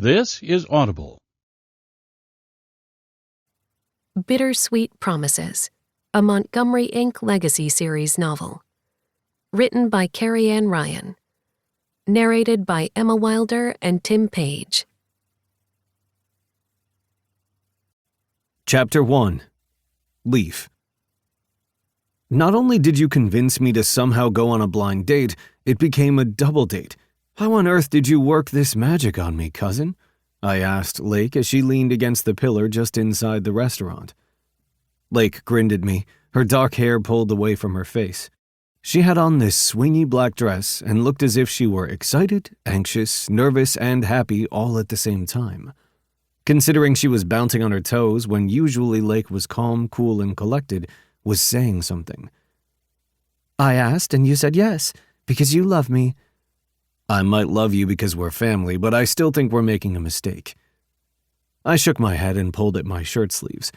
This is Audible. Bittersweet Promises, a Montgomery Inc. Legacy Series novel. Written by Carrie Ann Ryan. Narrated by Emma Wilder and Tim Page. Chapter 1. Leaf. Not only did you convince me to somehow go on a blind date, it became a double date. How on earth did you work this magic on me, cousin? I asked Lake as she leaned against the pillar just inside the restaurant. Lake grinned at me, her dark hair pulled away from her face. She had on this swingy black dress and looked as if she were excited, anxious, nervous, and happy all at the same time. Considering she was bouncing on her toes when usually Lake was calm, cool, and collected, was saying something. I asked and you said yes, because you love me. I might love you because we're family, but I still think we're making a mistake. I shook my head and pulled at my shirt sleeves.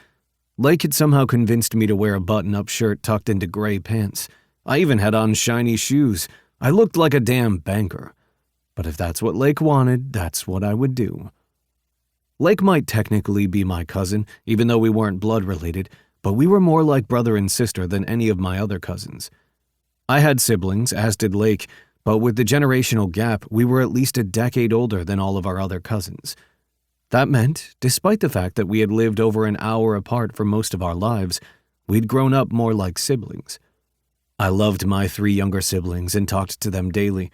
Lake had somehow convinced me to wear a button-up shirt tucked into gray pants. I even had on shiny shoes. I looked like a damn banker. But if that's what Lake wanted, that's what I would do. Lake might technically be my cousin, even though we weren't blood-related, but we were more like brother and sister than any of my other cousins. I had siblings, as did Lake, but with the generational gap, we were at least a decade older than all of our other cousins. That meant, despite the fact that we had lived over an hour apart for most of our lives, we'd grown up more like siblings. I loved my 3 younger siblings and talked to them daily.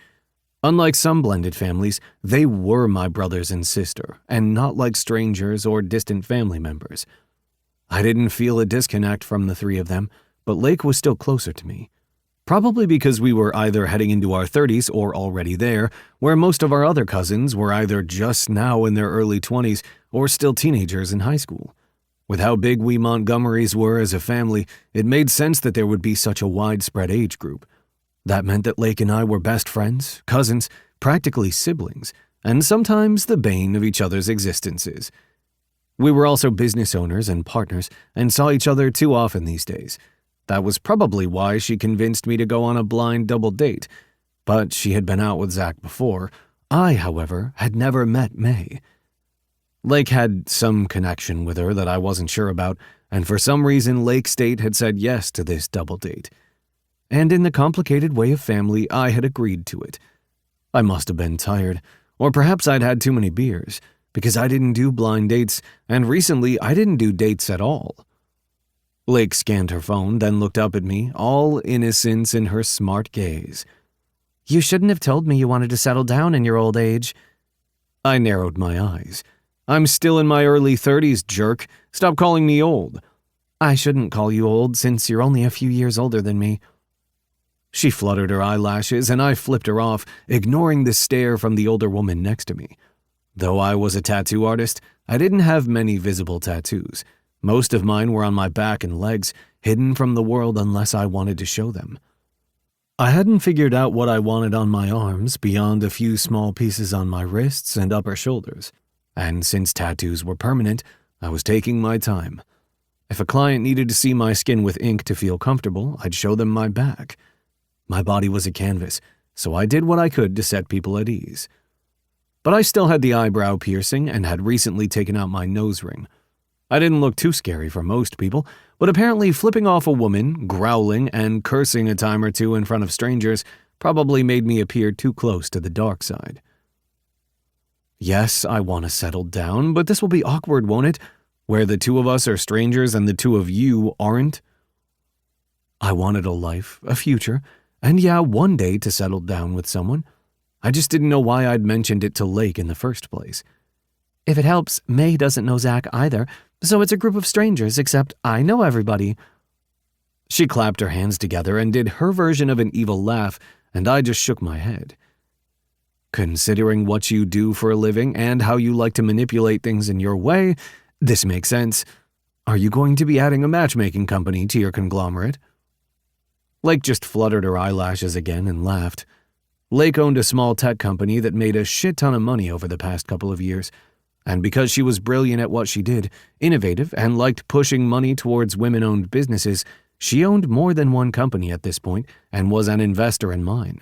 Unlike some blended families, they were my brothers and sister, and not like strangers or distant family members. I didn't feel a disconnect from the 3 of them, but Lake was still closer to me. Probably because we were either heading into our 30s or already there, where most of our other cousins were either just now in their early 20s or still teenagers in high school. With how big we Montgomerys were as a family, it made sense that there would be such a widespread age group. That meant that Lake and I were best friends, cousins, practically siblings, and sometimes the bane of each other's existences. We were also business owners and partners and saw each other too often these days. That was probably why she convinced me to go on a blind double date, but she had been out with Zach before. I, however, had never met May. Lake had some connection with her that I wasn't sure about, and for some reason Lake State had said yes to this double date. And in the complicated way of family, I had agreed to it. I must have been tired, or perhaps I'd had too many beers, because I didn't do blind dates, and recently I didn't do dates at all. Lake scanned her phone, then looked up at me, all innocence in her smart gaze. You shouldn't have told me you wanted to settle down in your old age. I narrowed my eyes. I'm still in my early 30s, jerk. Stop calling me old. I shouldn't call you old since you're only a few years older than me. She fluttered her eyelashes and I flipped her off, ignoring the stare from the older woman next to me. Though I was a tattoo artist, I didn't have many visible tattoos. Most of mine were on my back and legs, hidden from the world unless I wanted to show them. I hadn't figured out what I wanted on my arms beyond a few small pieces on my wrists and upper shoulders. And since tattoos were permanent, I was taking my time. If a client needed to see my skin with ink to feel comfortable, I'd show them my back. My body was a canvas, so I did what I could to set people at ease. But I still had the eyebrow piercing and had recently taken out my nose ring. I didn't look too scary for most people, but apparently flipping off a woman, growling, and cursing a time or two in front of strangers probably made me appear too close to the dark side. Yes, I want to settle down, but this will be awkward, won't it? Where the 2 of us are strangers and the 2 of you aren't? I wanted a life, a future, and yeah, one day to settle down with someone. I just didn't know why I'd mentioned it to Lake in the first place. If it helps, May doesn't know Zach either, so it's a group of strangers, except I know everybody. She clapped her hands together and did her version of an evil laugh, and I just shook my head. Considering what you do for a living and how you like to manipulate things in your way, this makes sense. Are you going to be adding a matchmaking company to your conglomerate? Lake just fluttered her eyelashes again and laughed. Lake owned a small tech company that made a shit ton of money over the past couple of years, and because she was brilliant at what she did, innovative, and liked pushing money towards women-owned businesses, she owned more than one company at this point and was an investor in mine.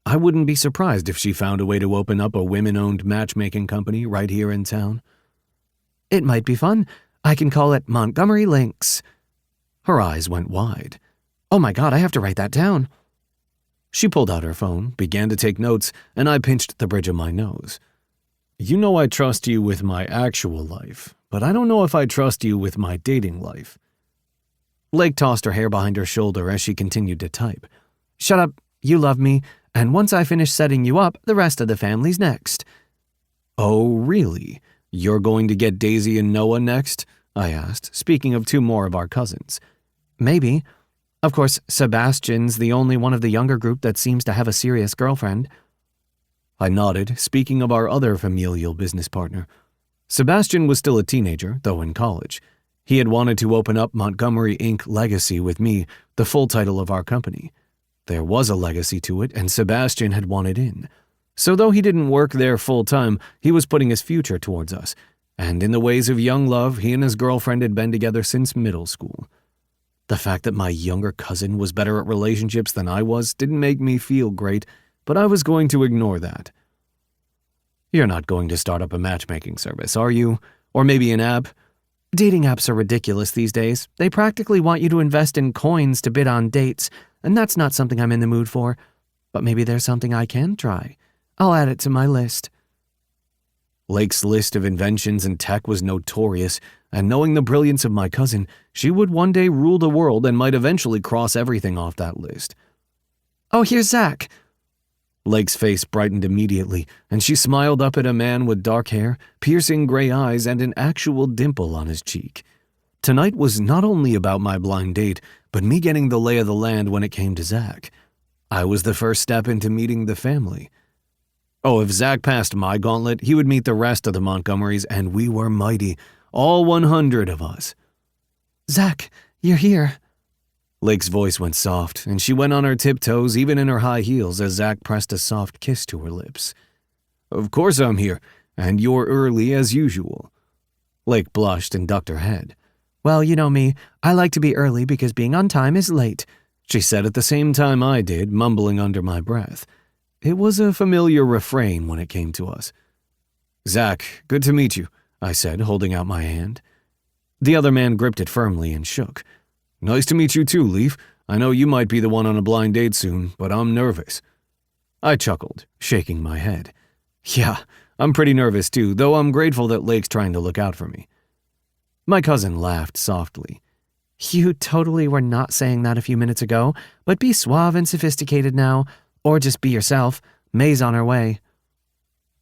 I wouldn't be surprised if she found a way to open up a women-owned matchmaking company right here in town. It might be fun. I can call it Montgomery Links. Her eyes went wide. Oh my God, I have to write that down. She pulled out her phone, began to take notes, and I pinched the bridge of my nose. You know I trust you with my actual life, but I don't know if I trust you with my dating life. Lake tossed her hair behind her shoulder as she continued to type. Shut up, you love me, and once I finish setting you up, the rest of the family's next. Oh, really? You're going to get Daisy and Noah next? I asked, speaking of two more of our cousins. Maybe. Of course, Sebastian's the only one of the younger group that seems to have a serious girlfriend. I nodded, speaking of our other familial business partner. Sebastian was still a teenager, though in college. He had wanted to open up Montgomery Inc. Legacy with me, the full title of our company. There was a legacy to it, and Sebastian had wanted in. So though he didn't work there full-time, he was putting his future towards us. And in the ways of young love, he and his girlfriend had been together since middle school. The fact that my younger cousin was better at relationships than I was didn't make me feel great, but I was going to ignore that. You're not going to start up a matchmaking service, are you? Or maybe an app? Dating apps are ridiculous these days. They practically want you to invest in coins to bid on dates, and that's not something I'm in the mood for. But maybe there's something I can try. I'll add it to my list. Lake's list of inventions and tech was notorious, and knowing the brilliance of my cousin, she would one day rule the world and might eventually cross everything off that list. Oh, here's Zach. Lake's face brightened immediately, and she smiled up at a man with dark hair, piercing gray eyes, and an actual dimple on his cheek. Tonight was not only about my blind date, but me getting the lay of the land when it came to Zach. I was the first step into meeting the family. Oh, if Zach passed my gauntlet, he would meet the rest of the Montgomerys, and we were mighty, all 100 of us. Zach, you're here. Lake's voice went soft, and she went on her tiptoes even in her high heels as Zach pressed a soft kiss to her lips. Of course I'm here, and you're early as usual. Lake blushed and ducked her head. Well, you know me, I like to be early because being on time is late, she said at the same time I did, mumbling under my breath. It was a familiar refrain when it came to us. Zach, good to meet you, I said, holding out my hand. The other man gripped it firmly and shook. Nice to meet you too, Leaf. I know you might be the one on a blind date soon, but I'm nervous. I chuckled, shaking my head. Yeah, I'm pretty nervous too, though I'm grateful that Lake's trying to look out for me. My cousin laughed softly. You totally were not saying that a few minutes ago, but be suave and sophisticated now, or just be yourself. May's on her way.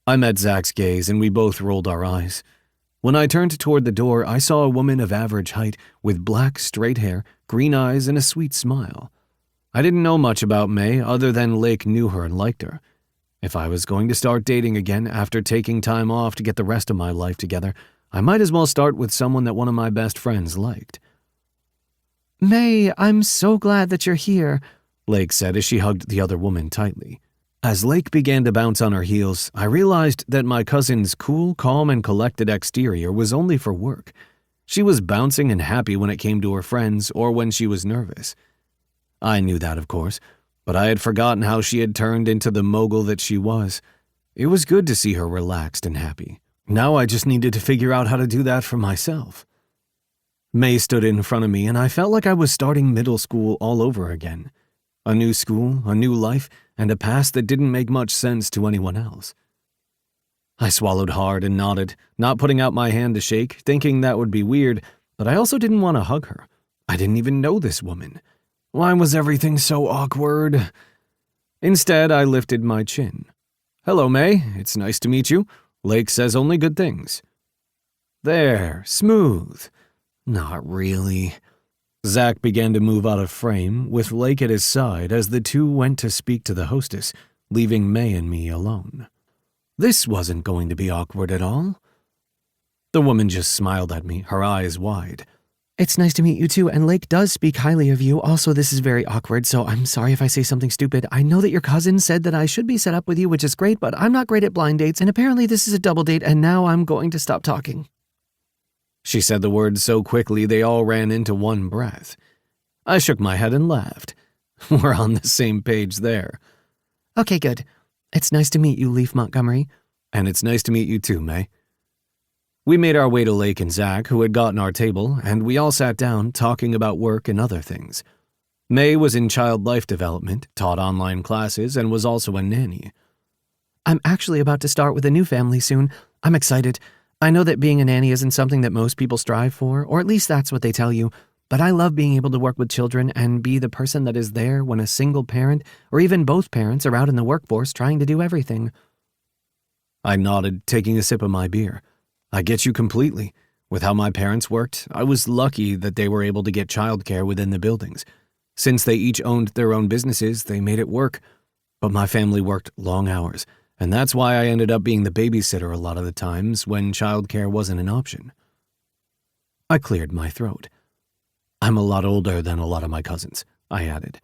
I met Zach's gaze and we both rolled our eyes. When I turned toward the door, I saw a woman of average height with black, straight hair, green eyes, and a sweet smile. I didn't know much about May other than Lake knew her and liked her. If I was going to start dating again after taking time off to get the rest of my life together, I might as well start with someone that one of my best friends liked. May, I'm so glad that you're here, Lake said as she hugged the other woman tightly. As Lake began to bounce on her heels, I realized that my cousin's cool, calm, and collected exterior was only for work. She was bouncing and happy when it came to her friends or when she was nervous. I knew that, of course, but I had forgotten how she had turned into the mogul that she was. It was good to see her relaxed and happy. Now I just needed to figure out how to do that for myself. May stood in front of me, and I felt like I was starting middle school all over again. A new school, a new life, and a past that didn't make much sense to anyone else. I swallowed hard and nodded, not putting out my hand to shake, thinking that would be weird, but I also didn't want to hug her. I didn't even know this woman. Why was everything so awkward? Instead, I lifted my chin. Hello, May. It's nice to meet you. Lake says only good things. There, smooth. Not really. Zach began to move out of frame, with Lake at his side as the two went to speak to the hostess, leaving May and me alone. This wasn't going to be awkward at all. The woman just smiled at me, her eyes wide. It's nice to meet you too, and Lake does speak highly of you. Also, this is very awkward, so I'm sorry if I say something stupid. I know that your cousin said that I should be set up with you, which is great, but I'm not great at blind dates, and apparently this is a double date, and now I'm going to stop talking. She said the words so quickly they all ran into one breath. I shook my head and laughed. We're on the same page there. Okay, good. It's nice to meet you, Leaf Montgomery. And it's nice to meet you too, May. We made our way to Lake and Zach, who had gotten our table, and we all sat down talking about work and other things. May was in child life development, taught online classes, and was also a nanny. I'm actually about to start with a new family soon. I'm excited. I know that being a nanny isn't something that most people strive for, or at least that's what they tell you, but I love being able to work with children and be the person that is there when a single parent, or even both parents, are out in the workforce trying to do everything. I nodded, taking a sip of my beer. I get you completely. With how my parents worked, I was lucky that they were able to get childcare within the buildings. Since they each owned their own businesses, they made it work. But my family worked long hours, and that's why I ended up being the babysitter a lot of the times when childcare wasn't an option. I cleared my throat. I'm a lot older than a lot of my cousins, I added.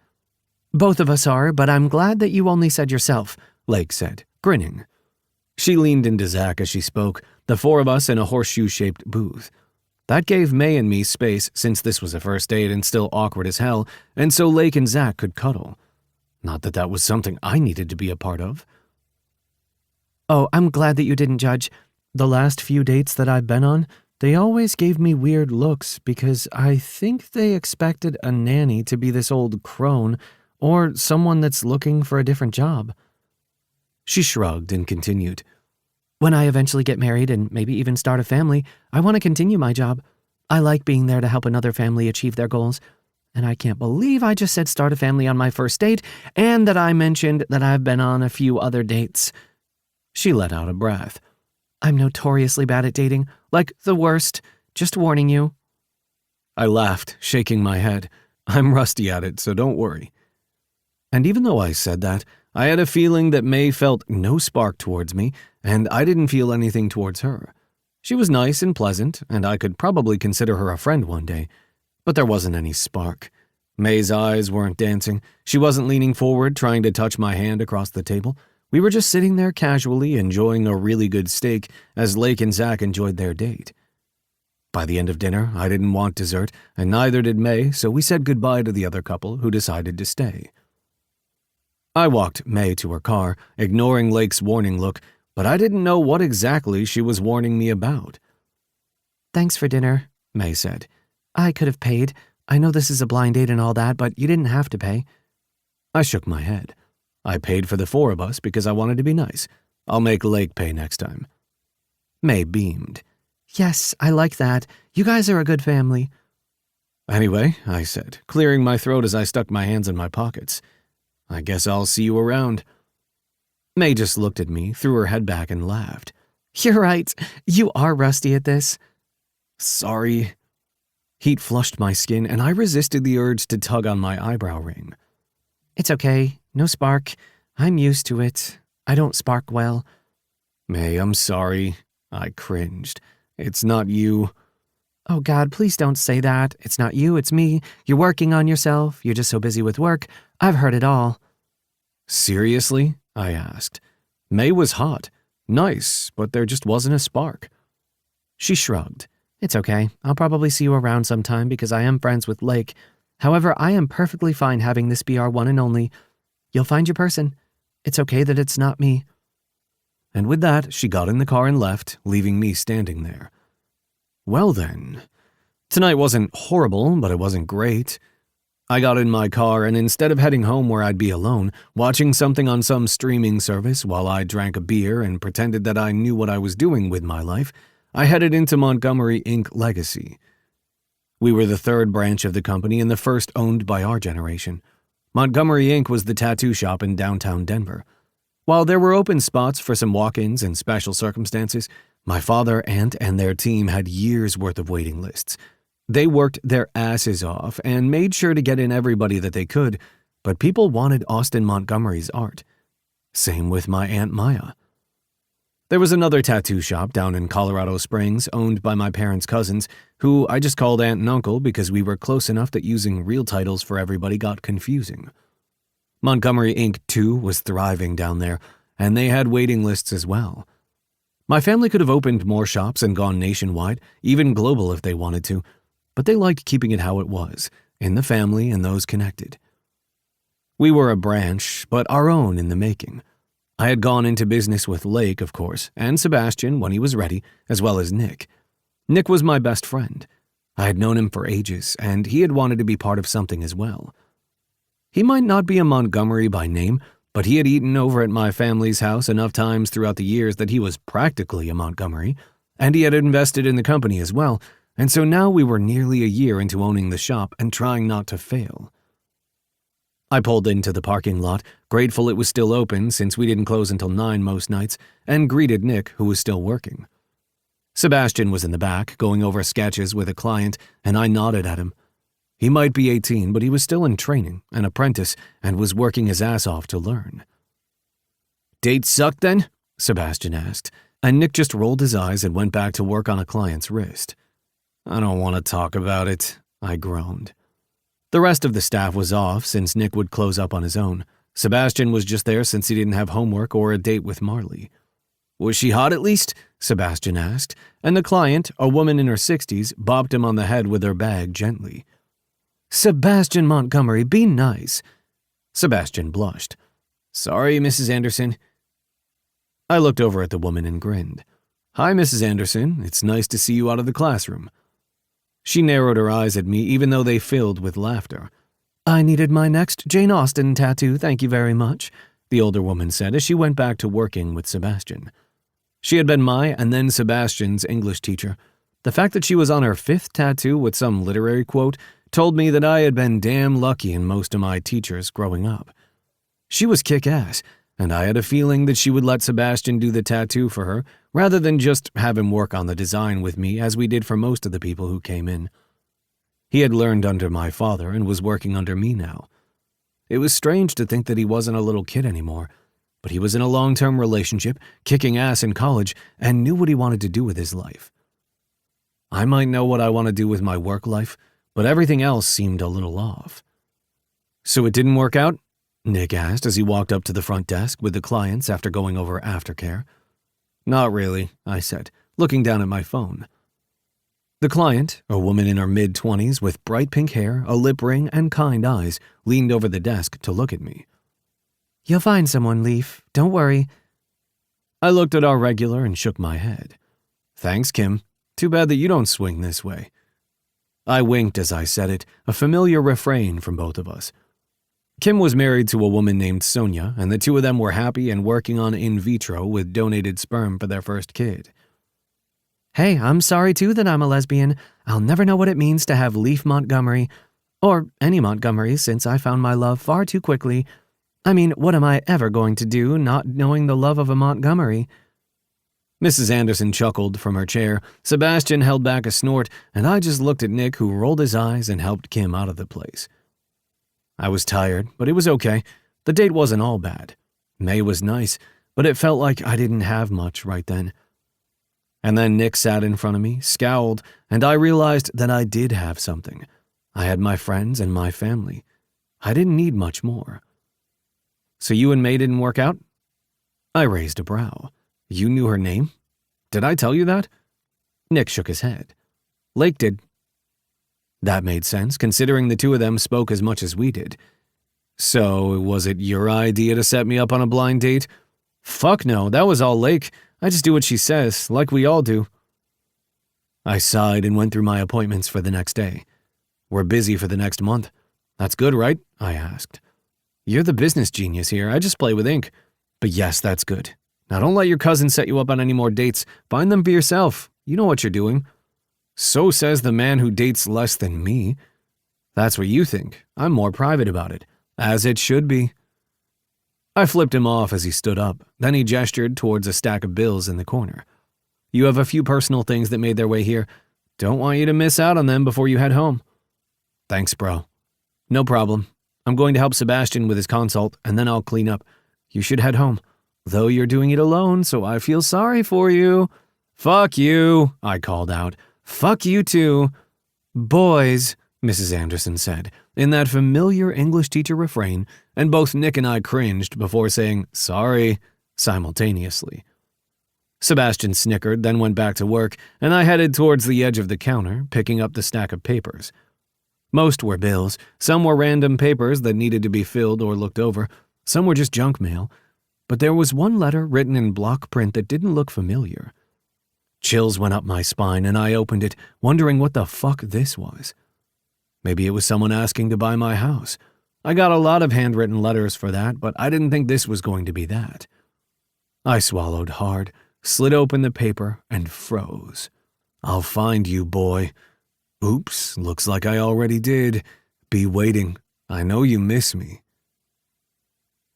Both of us are, but I'm glad that you only said yourself, Lake said, grinning. She leaned into Zach as she spoke, the four of us in a horseshoe-shaped booth. That gave May and me space since this was a first date and still awkward as hell, and so Lake and Zach could cuddle. Not that that was something I needed to be a part of. Oh, I'm glad that you didn't judge. The last few dates that I've been on, they always gave me weird looks because I think they expected a nanny to be this old crone or someone that's looking for a different job. She shrugged and continued. When I eventually get married and maybe even start a family, I want to continue my job. I like being there to help another family achieve their goals. And I can't believe I just said start a family on my first date and that I mentioned that I've been on a few other dates. She let out a breath. I'm notoriously bad at dating, like the worst, just warning you. I laughed, shaking my head. I'm rusty at it, so don't worry. And even though I said that, I had a feeling that May felt no spark towards me, and I didn't feel anything towards her. She was nice and pleasant, and I could probably consider her a friend one day, but there wasn't any spark. May's eyes weren't dancing. She wasn't leaning forward, trying to touch my hand across the table. We were just sitting there casually, enjoying a really good steak as Lake and Zach enjoyed their date. By the end of dinner, I didn't want dessert, and neither did May, so we said goodbye to the other couple who decided to stay. I walked May to her car, ignoring Lake's warning look, but I didn't know what exactly she was warning me about. Thanks for dinner, May said. I could have paid. I know this is a blind date and all that, but you didn't have to pay. I shook my head. I paid for the four of us because I wanted to be nice. I'll make Lake pay next time. May beamed. Yes, I like that. You guys are a good family. Anyway, I said, clearing my throat as I stuck my hands in my pockets. I guess I'll see you around. May just looked at me, threw her head back, and laughed. You're right. You are rusty at this. Sorry. Heat flushed my skin, and I resisted the urge to tug on my eyebrow ring. It's okay. No spark. I'm used to it. I don't spark well. May, I'm sorry. I cringed. It's not you. Oh God, please don't say that. It's not you, it's me. You're working on yourself. You're just so busy with work. I've heard it all. Seriously? I asked. May was hot. Nice, but there just wasn't a spark. She shrugged. It's okay. I'll probably see you around sometime because I am friends with Lake. However, I am perfectly fine having this be our one and only. You'll find your person. It's okay that it's not me. And with that, she got in the car and left, leaving me standing there. Well then, tonight wasn't horrible, but it wasn't great. I got in my car, and instead of heading home where I'd be alone, watching something on some streaming service while I drank a beer and pretended that I knew what I was doing with my life, I headed into Montgomery Ink Legacy. We were the third branch of the company and the first owned by our generation. Montgomery Ink was the tattoo shop in downtown Denver. While there were open spots for some walk-ins and special circumstances, my father, aunt, and their team had years' worth of waiting lists. They worked their asses off and made sure to get in everybody that they could, but people wanted Austin Montgomery's art. Same with my Aunt Maya. There was another tattoo shop down in Colorado Springs owned by my parents' cousins, who I just called Aunt and Uncle because we were close enough that using real titles for everybody got confusing. Montgomery Ink. 2 was thriving down there, and they had waiting lists as well. My family could have opened more shops and gone nationwide, even global if they wanted to, but they liked keeping it how it was, in the family and those connected. We were a branch, but our own in the making. I had gone into business with Lake, of course, and Sebastian when he was ready, as well as Nick. Nick was my best friend. I had known him for ages, and he had wanted to be part of something as well. He might not be a Montgomery by name, but he had eaten over at my family's house enough times throughout the years that he was practically a Montgomery, and he had invested in the company as well, and so now we were nearly a year into owning the shop and trying not to fail. I pulled into the parking lot, grateful it was still open since we didn't close until 9 most nights, and greeted Nick, who was still working. Sebastian was in the back, going over sketches with a client, and I nodded at him. He might be 18, but he was still in training, an apprentice, and was working his ass off to learn. "Date sucked then?" Sebastian asked, and Nick just rolled his eyes and went back to work on a client's wrist. "I don't want to talk about it," I groaned. The rest of the staff was off since Nick would close up on his own. Sebastian was just there since he didn't have homework or a date with Marley. "Was she hot at least?" Sebastian asked, and the client, a woman in her 60s, bopped him on the head with her bag gently. "Sebastian Montgomery, be nice." Sebastian blushed. "Sorry, Mrs. Anderson." I looked over at the woman and grinned. "Hi, Mrs. Anderson. It's nice to see you out of the classroom." She narrowed her eyes at me even though they filled with laughter. "I needed my next Jane Austen tattoo, thank you very much," the older woman said as she went back to working with Sebastian. She had been my and then Sebastian's English teacher. The fact that she was on her 5th tattoo with some literary quote told me that I had been damn lucky in most of my teachers growing up. She was kick-ass, and I had a feeling that she would let Sebastian do the tattoo for her rather than just have him work on the design with me as we did for most of the people who came in. He had learned under my father and was working under me now. It was strange to think that he wasn't a little kid anymore, but he was in a long-term relationship, kicking ass in college, and knew what he wanted to do with his life. I might know what I want to do with my work life, but everything else seemed a little off. "So it didn't work out?" Nick asked as he walked up to the front desk with the clients after going over aftercare. "Not really," I said, looking down at my phone. The client, a woman in her mid-20s with bright pink hair, a lip ring, and kind eyes, leaned over the desk to look at me. "You'll find someone, Leaf. Don't worry." I looked at our regular and shook my head. "Thanks, Kim. Too bad that you don't swing this way." I winked as I said it, a familiar refrain from both of us. Kim was married to a woman named Sonia, and the two of them were happy and working on in vitro with donated sperm for their first kid. "Hey, I'm sorry too that I'm a lesbian. I'll never know what it means to have Leaf Montgomery, or any Montgomery since I found my love far too quickly. I mean, what am I ever going to do not knowing the love of a Montgomery?" Mrs. Anderson chuckled from her chair, Sebastian held back a snort, and I just looked at Nick, who rolled his eyes and helped Kim out of the place. I was tired, but it was okay. The date wasn't all bad. May was nice, but it felt like I didn't have much right then. And then Nick sat in front of me, scowled, and I realized that I did have something. I had my friends and my family. I didn't need much more. "So you and May didn't work out?" I raised a brow. "You knew her name? Did I tell you that?" Nick shook his head. "Lake did." That made sense, considering the two of them spoke as much as we did. "So, was it your idea to set me up on a blind date?" "Fuck no, that was all Lake. I just do what she says, like we all do." I sighed and went through my appointments for the next day. "We're busy for the next month. That's good, right?" I asked. "You're the business genius here. I just play with ink. But yes, that's good. Now don't let your cousin set you up on any more dates. Find them for yourself. You know what you're doing." "So says the man who dates less than me." "That's what you think. I'm more private about it. As it should be." I flipped him off as he stood up. Then he gestured towards a stack of bills in the corner. "You have a few personal things that made their way here. Don't want you to miss out on them before you head home." "Thanks, bro." "No problem. I'm going to help Sebastian with his consult, and then I'll clean up. You should head home. Though you're doing it alone, so I feel sorry for you." "Fuck you," I called out. "Fuck you too." "Boys," Mrs. Anderson said, in that familiar English teacher refrain, and both Nick and I cringed before saying, "Sorry," simultaneously. Sebastian snickered, then went back to work, and I headed towards the edge of the counter, picking up the stack of papers. Most were bills, some were random papers that needed to be filled or looked over, some were just junk mail, but there was one letter written in block print that didn't look familiar. Chills went up my spine and I opened it, wondering what the fuck this was. Maybe it was someone asking to buy my house. I got a lot of handwritten letters for that, but I didn't think this was going to be that. I swallowed hard, slid open the paper, and froze. "I'll find you, boy." Oops, looks like I already did. "Be waiting. I know you miss me."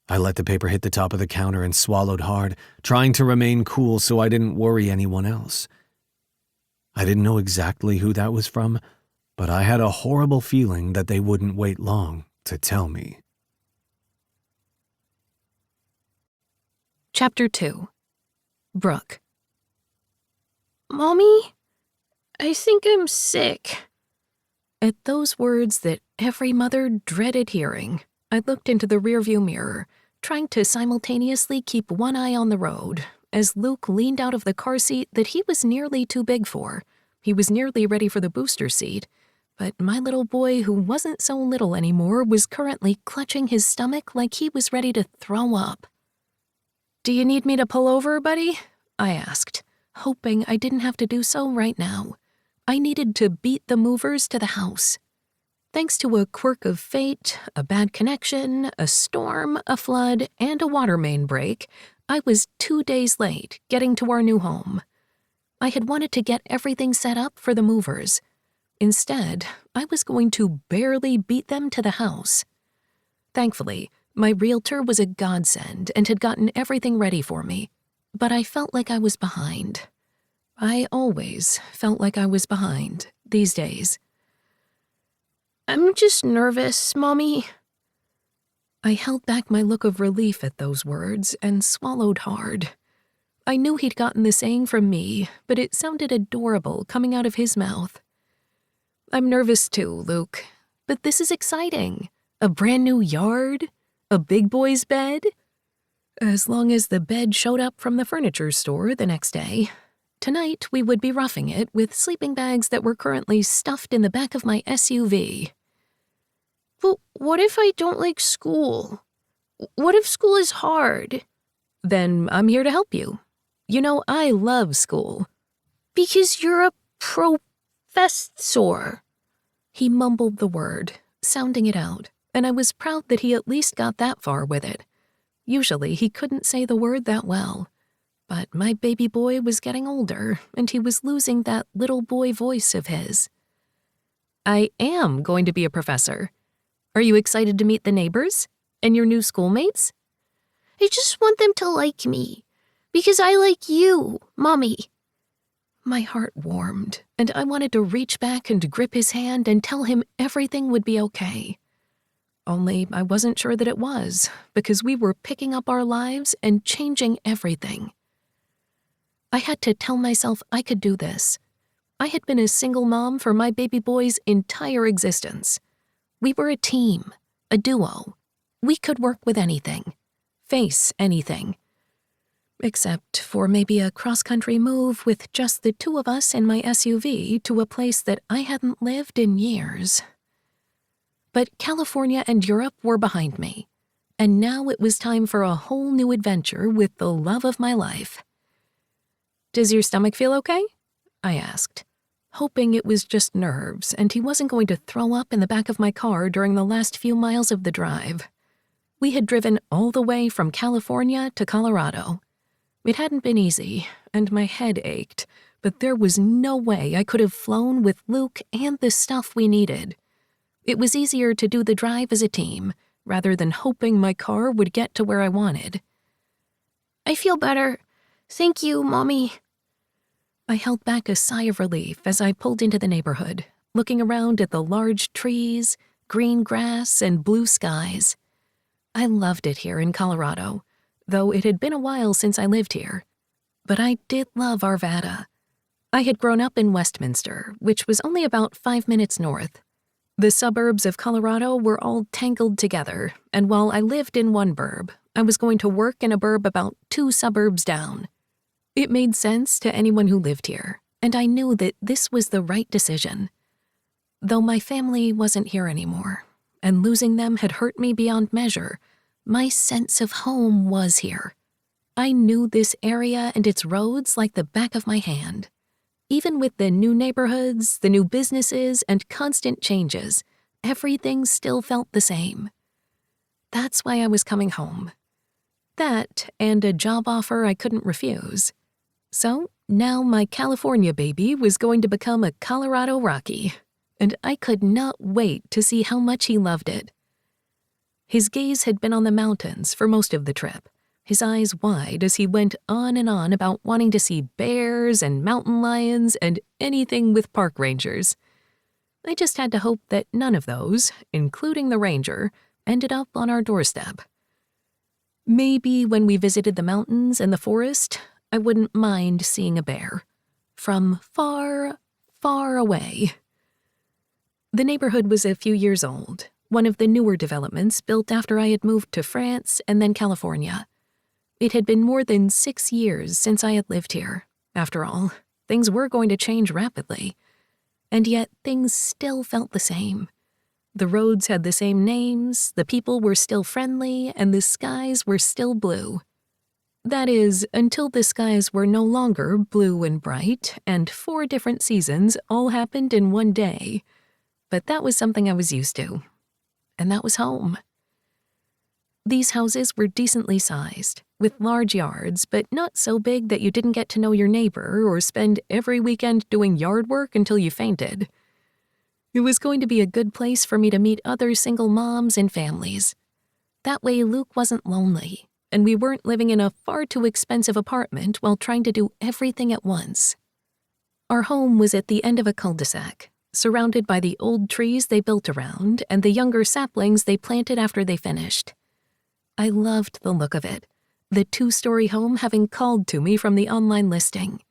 I let the paper hit the top of the counter and swallowed hard, trying to remain cool so I didn't worry anyone else. I didn't know exactly who that was from, but I had a horrible feeling that they wouldn't wait long to tell me. Chapter 2. Brooke. Mommy, I think I'm sick. At those words that every mother dreaded hearing, I looked into the rearview mirror, trying to simultaneously keep one eye on the road, as Luke leaned out of the car seat that he was nearly too big for. He was nearly ready for the booster seat, but my little boy, who wasn't so little anymore, was currently clutching his stomach like he was ready to throw up. "Do you need me to pull over, buddy?" I asked, hoping I didn't have to do so right now. I needed to beat the movers to the house. Thanks to a quirk of fate, a bad connection, a storm, a flood, and a water main break, I was 2 days late getting to our new home. I had wanted to get everything set up for the movers. Instead, I was going to barely beat them to the house. Thankfully, my realtor was a godsend and had gotten everything ready for me, but I felt like I was behind. I always felt like I was behind these days. I'm just nervous, Mommy. I held back my look of relief at those words and swallowed hard. I knew he'd gotten the saying from me, but it sounded adorable coming out of his mouth. "I'm nervous too, Luke, but this is exciting. A brand new yard, a big boy's bed. As long as the bed showed up from the furniture store the next day. Tonight, we would be roughing it with sleeping bags that were currently stuffed in the back of my SUV. But what if I don't like school? What if school is hard? Then I'm here to help you. You know, I love school." Because you're a professor. He mumbled the word, sounding it out, and I was proud that he at least got that far with it. Usually, he couldn't say the word that well. But my baby boy was getting older, and he was losing that little boy voice of his. "I am going to be a professor. Are you excited to meet the neighbors? And your new schoolmates?" I just want them to like me. Because I like you, Mommy. My heart warmed, and I wanted to reach back and grip his hand and tell him everything would be okay. Only I wasn't sure that it was, because we were picking up our lives and changing everything. I had to tell myself I could do this. I had been a single mom for my baby boy's entire existence. We were a team, a duo. We could work with anything, face anything. Except for maybe a cross-country move with just the two of us in my SUV to a place that I hadn't lived in years. But California and Europe were behind me, and now it was time for a whole new adventure with the love of my life. "Does your stomach feel okay?" I asked, hoping it was just nerves and he wasn't going to throw up in the back of my car during the last few miles of the drive. We had driven all the way from California to Colorado. It hadn't been easy, and my head ached, but there was no way I could have flown with Luke and the stuff we needed. It was easier to do the drive as a team, rather than hoping my car would get to where I wanted. I feel better. Thank you, Mommy. I held back a sigh of relief as I pulled into the neighborhood, looking around at the large trees, green grass, and blue skies. I loved it here in Colorado, though it had been a while since I lived here. But I did love Arvada. I had grown up in Westminster, which was only about 5 minutes north. The suburbs of Colorado were all tangled together, and while I lived in one burb, I was going to work in a burb about 2 suburbs down. It made sense to anyone who lived here, and I knew that this was the right decision. Though my family wasn't here anymore, and losing them had hurt me beyond measure, my sense of home was here. I knew this area and its roads like the back of my hand. Even with the new neighborhoods, the new businesses, and constant changes, everything still felt the same. That's why I was coming home. That and a job offer I couldn't refuse. So now my California baby was going to become a Colorado Rocky, and I could not wait to see how much he loved it. His gaze had been on the mountains for most of the trip, his eyes wide as he went on and on about wanting to see bears and mountain lions and anything with park rangers. I just had to hope that none of those, including the ranger, ended up on our doorstep. Maybe when we visited the mountains and the forest, I wouldn't mind seeing a bear. From far, far away. The neighborhood was a few years old, one of the newer developments built after I had moved to France and then California. It had been more than 6 years since I had lived here. After all, things were going to change rapidly. And yet things still felt the same. The roads had the same names, the people were still friendly, and the skies were still blue. That is, until the skies were no longer blue and bright, and 4 different seasons all happened in one day. But that was something I was used to. And that was home. These houses were decently sized, with large yards, but not so big that you didn't get to know your neighbor or spend every weekend doing yard work until you fainted. It was going to be a good place for me to meet other single moms and families. That way Luke wasn't lonely, and we weren't living in a far too expensive apartment while trying to do everything at once. Our home was at the end of a cul-de-sac, surrounded by the old trees they built around and the younger saplings they planted after they finished. I loved the look of it, the 2-story home having called to me from the online listing.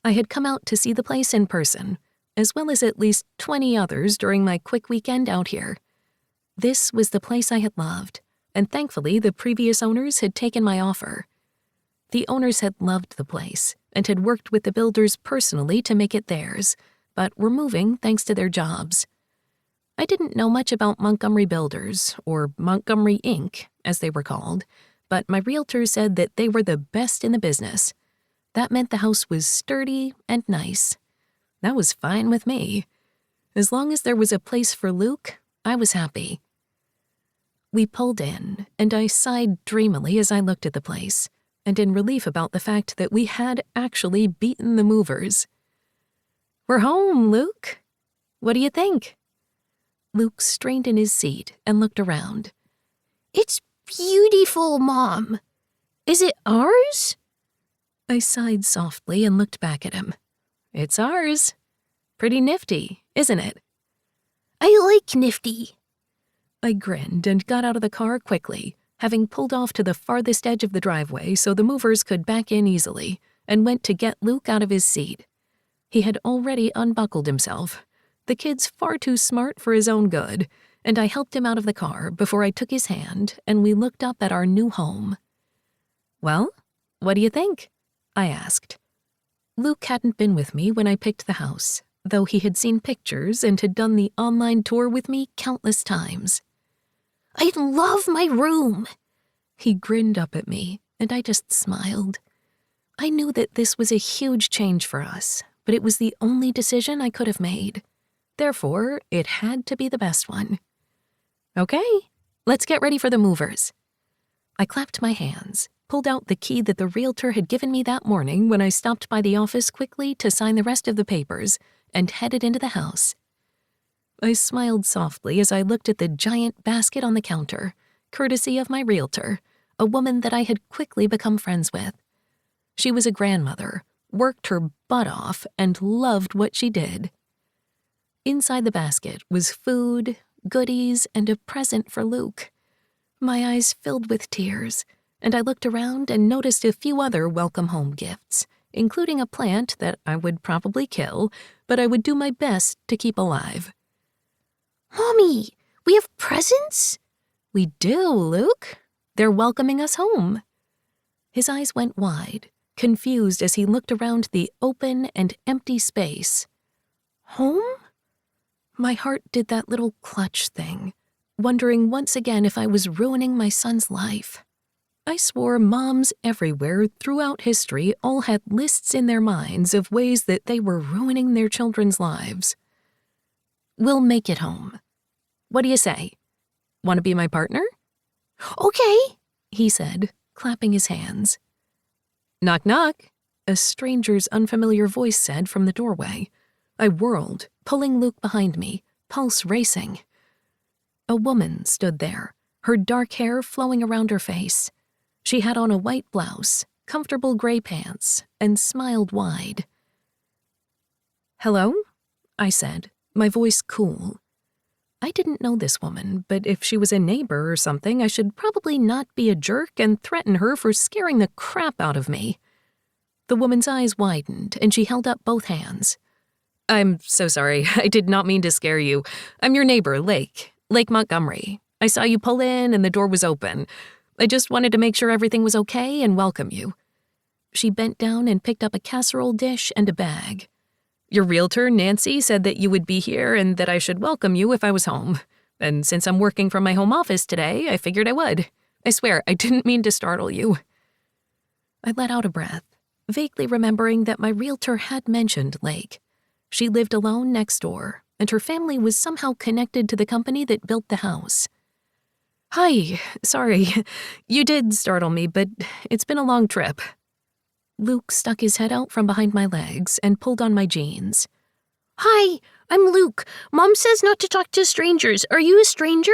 I had come out to see the place in person, as well as at least 20 others during my quick weekend out here. This was the place I had loved, and thankfully the previous owners had taken my offer. The owners had loved the place and had worked with the builders personally to make it theirs, but were moving thanks to their jobs. I didn't know much about Montgomery Builders, or Montgomery Inc., as they were called, but my realtor said that they were the best in the business. That meant the house was sturdy and nice. That was fine with me. As long as there was a place for Luke, I was happy. We pulled in, and I sighed dreamily as I looked at the place, and in relief about the fact that we had actually beaten the movers. "We're home, Luke. What do you think?" Luke strained in his seat and looked around. It's beautiful, Mom. Is it ours? I sighed softly and looked back at him. "It's ours. Pretty nifty, isn't it?" I like nifty. I grinned and got out of the car quickly, having pulled off to the farthest edge of the driveway so the movers could back in easily, and went to get Luke out of his seat. He had already unbuckled himself. The kid's far too smart for his own good, and I helped him out of the car before I took his hand and we looked up at our new home. "Well, what do you think?" I asked. Luke hadn't been with me when I picked the house, though he had seen pictures and had done the online tour with me countless times. I love my room. He grinned up at me, and I just smiled. I knew that this was a huge change for us, but it was the only decision I could have made. Therefore, it had to be the best one. "Okay, let's get ready for the movers." I clapped my hands, pulled out the key that the realtor had given me that morning when I stopped by the office quickly to sign the rest of the papers, and headed into the house. I smiled softly as I looked at the giant basket on the counter, courtesy of my realtor, a woman that I had quickly become friends with. She was a grandmother, worked her butt off, and loved what she did. Inside the basket was food, goodies, and a present for Luke. My eyes filled with tears, and I looked around and noticed a few other welcome home gifts, including a plant that I would probably kill, but I would do my best to keep alive. Mommy, we have presents? "We do, Luke. They're welcoming us home." His eyes went wide, confused as he looked around the open and empty space. Home? My heart did that little clutch thing, wondering once again if I was ruining my son's life. I swore moms everywhere throughout history all had lists in their minds of ways that they were ruining their children's lives. We'll make it home. What do you say? Want to be my partner? Okay, He said, clapping his hands. Knock, knock, a stranger's unfamiliar voice said from the doorway. I whirled, pulling Luke behind me, pulse racing. A woman stood there, her dark hair flowing around her face. She had on a white blouse, comfortable gray pants, and smiled wide. Hello? I said, my voice cool. I didn't know this woman, but if she was a neighbor or something, I should probably not be a jerk and threaten her for scaring the crap out of me. The woman's eyes widened, and she held up both hands. I'm so sorry. I did not mean to scare you. I'm your neighbor, Lake Montgomery. I saw you pull in and the door was open. I just wanted to make sure everything was okay and welcome you. She bent down and picked up a casserole dish and a bag. Your realtor, Nancy, said that you would be here and that I should welcome you if I was home. And since I'm working from my home office today, I figured I would. I swear, I didn't mean to startle you. I let out a breath, vaguely remembering that my realtor had mentioned Lake. She lived alone next door, and her family was somehow connected to the company that built the house. Hi, sorry. You did startle me, but it's been a long trip. Luke stuck his head out from behind my legs and pulled on my jeans. Hi, I'm Luke. Mom says not to talk to strangers. Are you a stranger?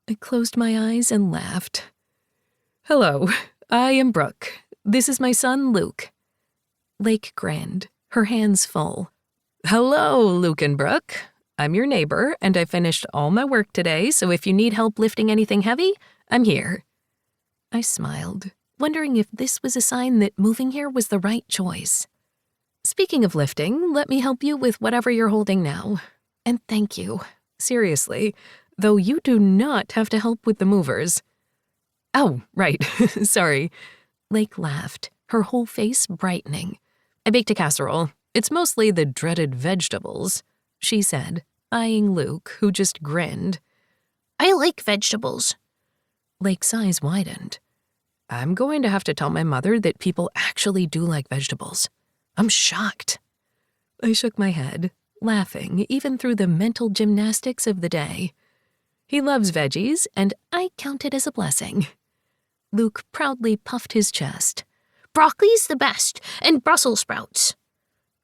I closed my eyes and laughed. Hello, I am Brooke. This is my son, Luke. Lake grinned, her hands full. Hello, Luke and Brooke. I'm your neighbor, and I finished all my work today, so if you need help lifting anything heavy, I'm here. I smiled, wondering if this was a sign that moving here was the right choice. Speaking of lifting, let me help you with whatever you're holding now. And thank you. Seriously, though you do not have to help with the movers. Oh, right. Sorry. Lake laughed, her whole face brightening. I baked a casserole. It's mostly the dreaded vegetables, she said, eyeing Luke, who just grinned. I like vegetables. Lake's eyes widened. I'm going to have to tell my mother that people actually do like vegetables. I'm shocked. I shook my head, laughing even through the mental gymnastics of the day. He loves veggies, and I count it as a blessing. Luke proudly puffed his chest. Broccoli's the best, and Brussels sprouts.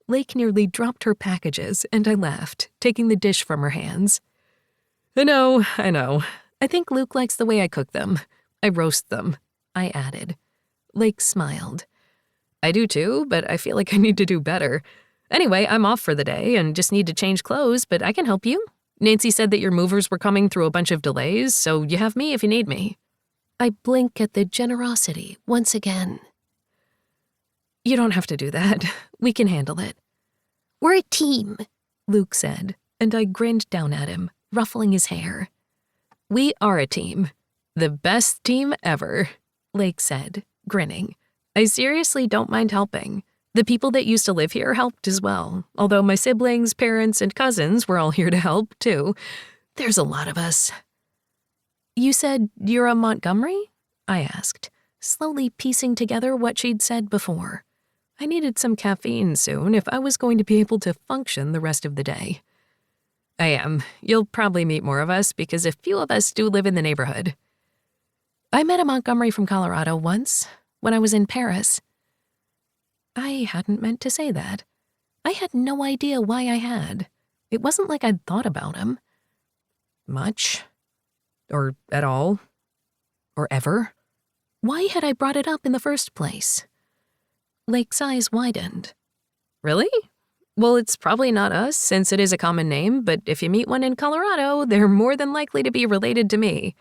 Lake nearly dropped her packages, and I laughed, taking the dish from her hands. I know. I think Luke likes the way I cook them. I roast them, I added. Lake smiled. I do too, but I feel like I need to do better. Anyway, I'm off for the day and just need to change clothes, but I can help you. Nancy said that your movers were coming through a bunch of delays, so you have me if you need me. I blink at the generosity once again. You don't have to do that. We can handle it. We're a team, Luke said, and I grinned down at him, ruffling his hair. We are a team. The best team ever, Lake said, grinning. I seriously don't mind helping. The people that used to live here helped as well, although my siblings, parents, and cousins were all here to help, too. There's a lot of us. You said you're a Montgomery? I asked, slowly piecing together what she'd said before. I needed some caffeine soon if I was going to be able to function the rest of the day. I am. You'll probably meet more of us because a few of us do live in the neighborhood. I met a Montgomery from Colorado once, when I was in Paris. I hadn't meant to say that. I had no idea why I had. It wasn't like I'd thought about him. Much. Or at all. Or ever. Why had I brought it up in the first place? Lake's eyes widened. Really? Well, it's probably not us, since it is a common name, but if you meet one in Colorado, they're more than likely to be related to me.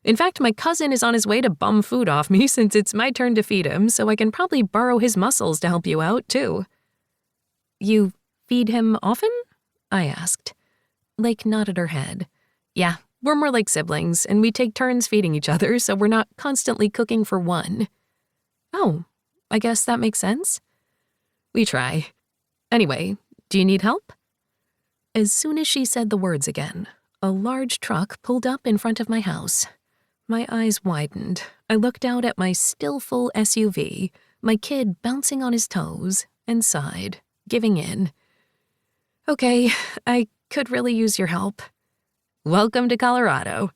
In fact, my cousin is on his way to bum food off me since it's my turn to feed him, so I can probably borrow his muscles to help you out, too. You feed him often? I asked. Lake nodded her head. Yeah, we're more like siblings, and we take turns feeding each other, so we're not constantly cooking for one. Oh, I guess that makes sense. We try. Anyway, do you need help? As soon as she said the words again, a large truck pulled up in front of my house. My eyes widened. I looked out at my still full SUV, my kid bouncing on his toes, and sighed, giving in. Okay, I could really use your help. Welcome to Colorado.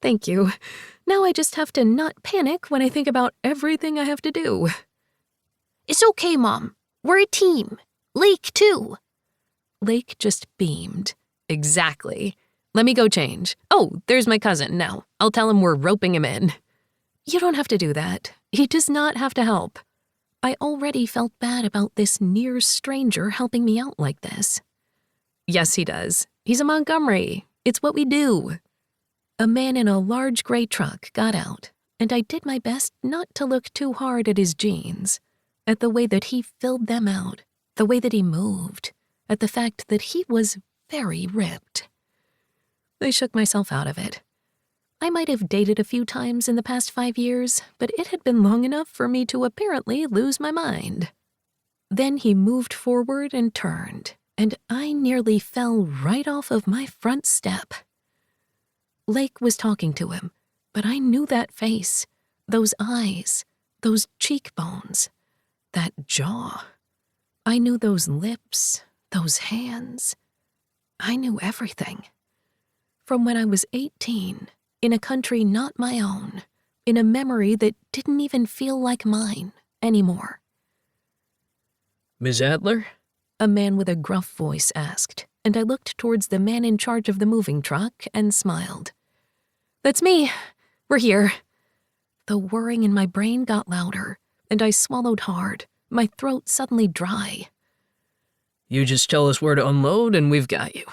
Thank you. Now I just have to not panic when I think about everything I have to do. It's okay, Mom. We're a team. Lake, too. Lake just beamed. Exactly. Let me go change. Oh, there's my cousin now. I'll tell him we're roping him in. You don't have to do that. He does not have to help. I already felt bad about this near stranger helping me out like this. Yes, he does. He's a Montgomery. It's what we do. A man in a large gray truck got out, and I did my best not to look too hard at his jeans, at the way that he filled them out, the way that he moved, at the fact that he was very ripped. I shook myself out of it. I might have dated a few times in the past 5 years, but it had been long enough for me to apparently lose my mind. Then he moved forward and turned, and I nearly fell right off of my front step. Lake was talking to him, but I knew that face, those eyes, those cheekbones, that jaw. I knew those lips, those hands. I knew everything. From when I was 18, in a country not my own, in a memory that didn't even feel like mine anymore. Ms. Adler? A man with a gruff voice asked, and I looked towards the man in charge of the moving truck and smiled. That's me. We're here. The whirring in my brain got louder, and I swallowed hard, my throat suddenly dry. You just tell us where to unload and we've got you.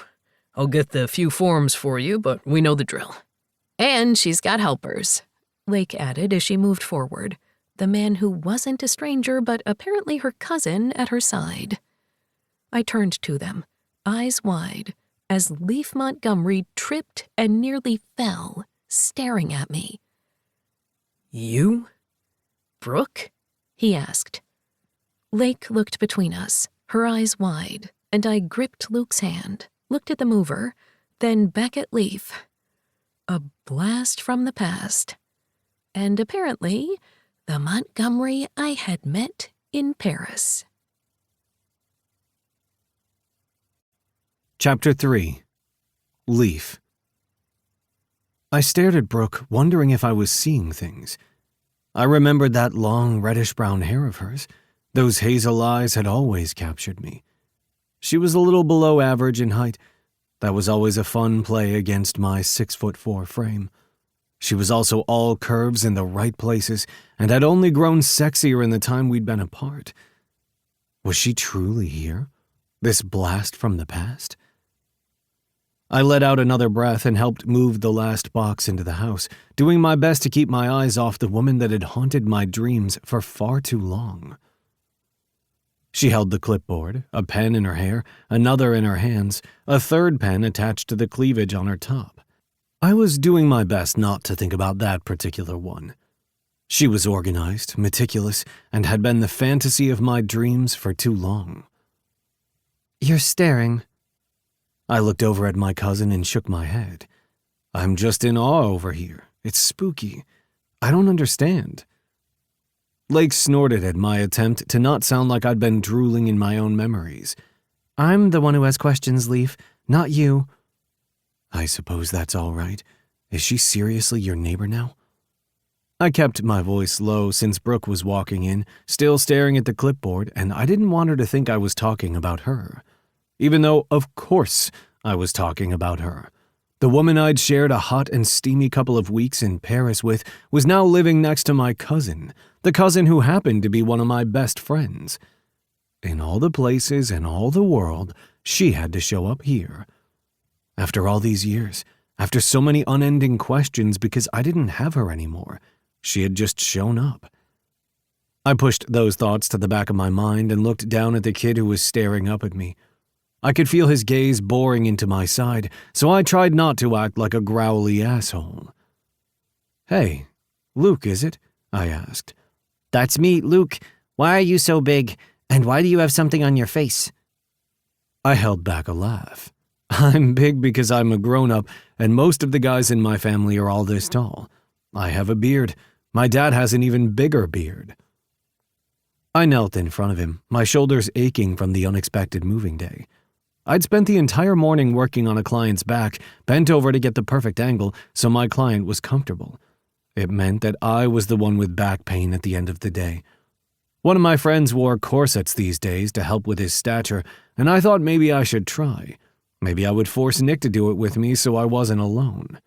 I'll get the few forms for you, but we know the drill. And she's got helpers, Lake added as she moved forward, the man who wasn't a stranger but apparently her cousin at her side. I turned to them, eyes wide, as Leif Montgomery tripped and nearly fell, staring at me. You? Brooke? He asked. Lake looked between us, her eyes wide, and I gripped Luke's hand, looked at the mover, then back at Leif. A blast from the past. And apparently, the Montgomery I had met in Paris. Chapter 3. Leif. I stared at Brooke, wondering if I was seeing things. I remembered that long reddish-brown hair of hers. Those hazel eyes had always captured me. She was a little below average in height. That was always a fun play against my 6'4" frame. She was also all curves in the right places and had only grown sexier in the time we'd been apart. Was she truly here? This blast from the past? I let out another breath and helped move the last box into the house, doing my best to keep my eyes off the woman that had haunted my dreams for far too long. She held the clipboard, a pen in her hair, another in her hands, a third pen attached to the cleavage on her top. I was doing my best not to think about that particular one. She was organized, meticulous, and had been the fantasy of my dreams for too long. You're staring. I looked over at my cousin and shook my head. I'm just in awe over here. It's spooky. I don't understand. Lake snorted at my attempt to not sound like I'd been drooling in my own memories. I'm the one who has questions, Leif, not you. I suppose that's all right. Is she seriously your neighbor now? I kept my voice low since Brooke was walking in, still staring at the clipboard, and I didn't want her to think I was talking about her. Even though, of course, I was talking about her. The woman I'd shared a hot and steamy couple of weeks in Paris with was now living next to my cousin, the cousin who happened to be one of my best friends. In all the places in all the world, she had to show up here. After all these years, after so many unending questions because I didn't have her anymore, she had just shown up. I pushed those thoughts to the back of my mind and looked down at the kid who was staring up at me. I could feel his gaze boring into my side, so I tried not to act like a growly asshole. Hey, Luke, is it? I asked. That's me, Luke. Why are you so big? And why do you have something on your face? I held back a laugh. I'm big because I'm a grown-up, and most of the guys in my family are all this tall. I have a beard. My dad has an even bigger beard. I knelt in front of him, my shoulders aching from the unexpected moving day. I'd spent the entire morning working on a client's back, bent over to get the perfect angle so my client was comfortable. It meant that I was the one with back pain at the end of the day. One of my friends wore corsets these days to help with his stature, and I thought maybe I should try. Maybe I would force Nick to do it with me so I wasn't alone.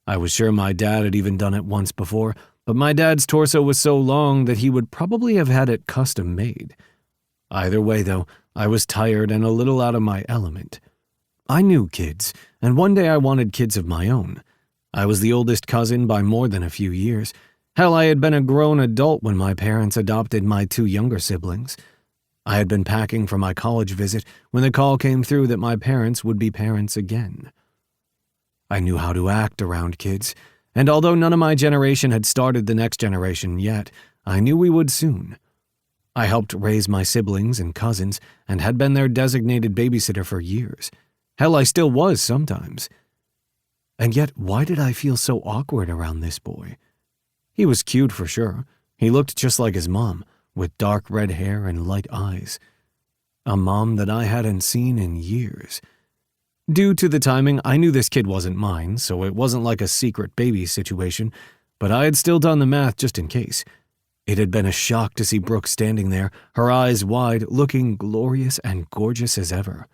I was sure my dad had even done it once before, but my dad's torso was so long that he would probably have had it custom made. Either way, though, I was tired and a little out of my element. I knew kids, and one day I wanted kids of my own. I was the oldest cousin by more than a few years. Hell, I had been a grown adult when my parents adopted my 2 younger siblings. I had been packing for my college visit when the call came through that my parents would be parents again. I knew how to act around kids, and although none of my generation had started the next generation yet, I knew we would soon. I helped raise my siblings and cousins and had been their designated babysitter for years. Hell, I still was sometimes. And yet, why did I feel so awkward around this boy? He was cute for sure. He looked just like his mom, with dark red hair and light eyes. A mom that I hadn't seen in years. Due to the timing, I knew this kid wasn't mine, so it wasn't like a secret baby situation, but I had still done the math just in case. It had been a shock to see Brooke standing there, her eyes wide, looking glorious and gorgeous as ever.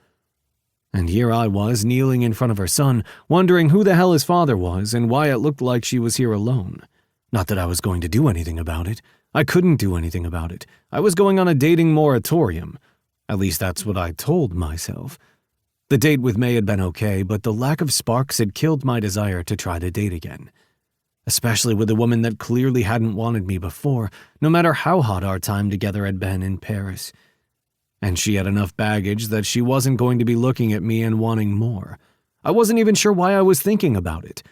And here I was, kneeling in front of her son, wondering who the hell his father was and why it looked like she was here alone. Not that I was going to do anything about it. I couldn't do anything about it. I was going on a dating moratorium. At least that's what I told myself. The date with May had been okay, but the lack of sparks had killed my desire to try to date again. Especially with a woman that clearly hadn't wanted me before, no matter how hot our time together had been in Paris. And she had enough baggage that she wasn't going to be looking at me and wanting more. I wasn't even sure why I was thinking about it.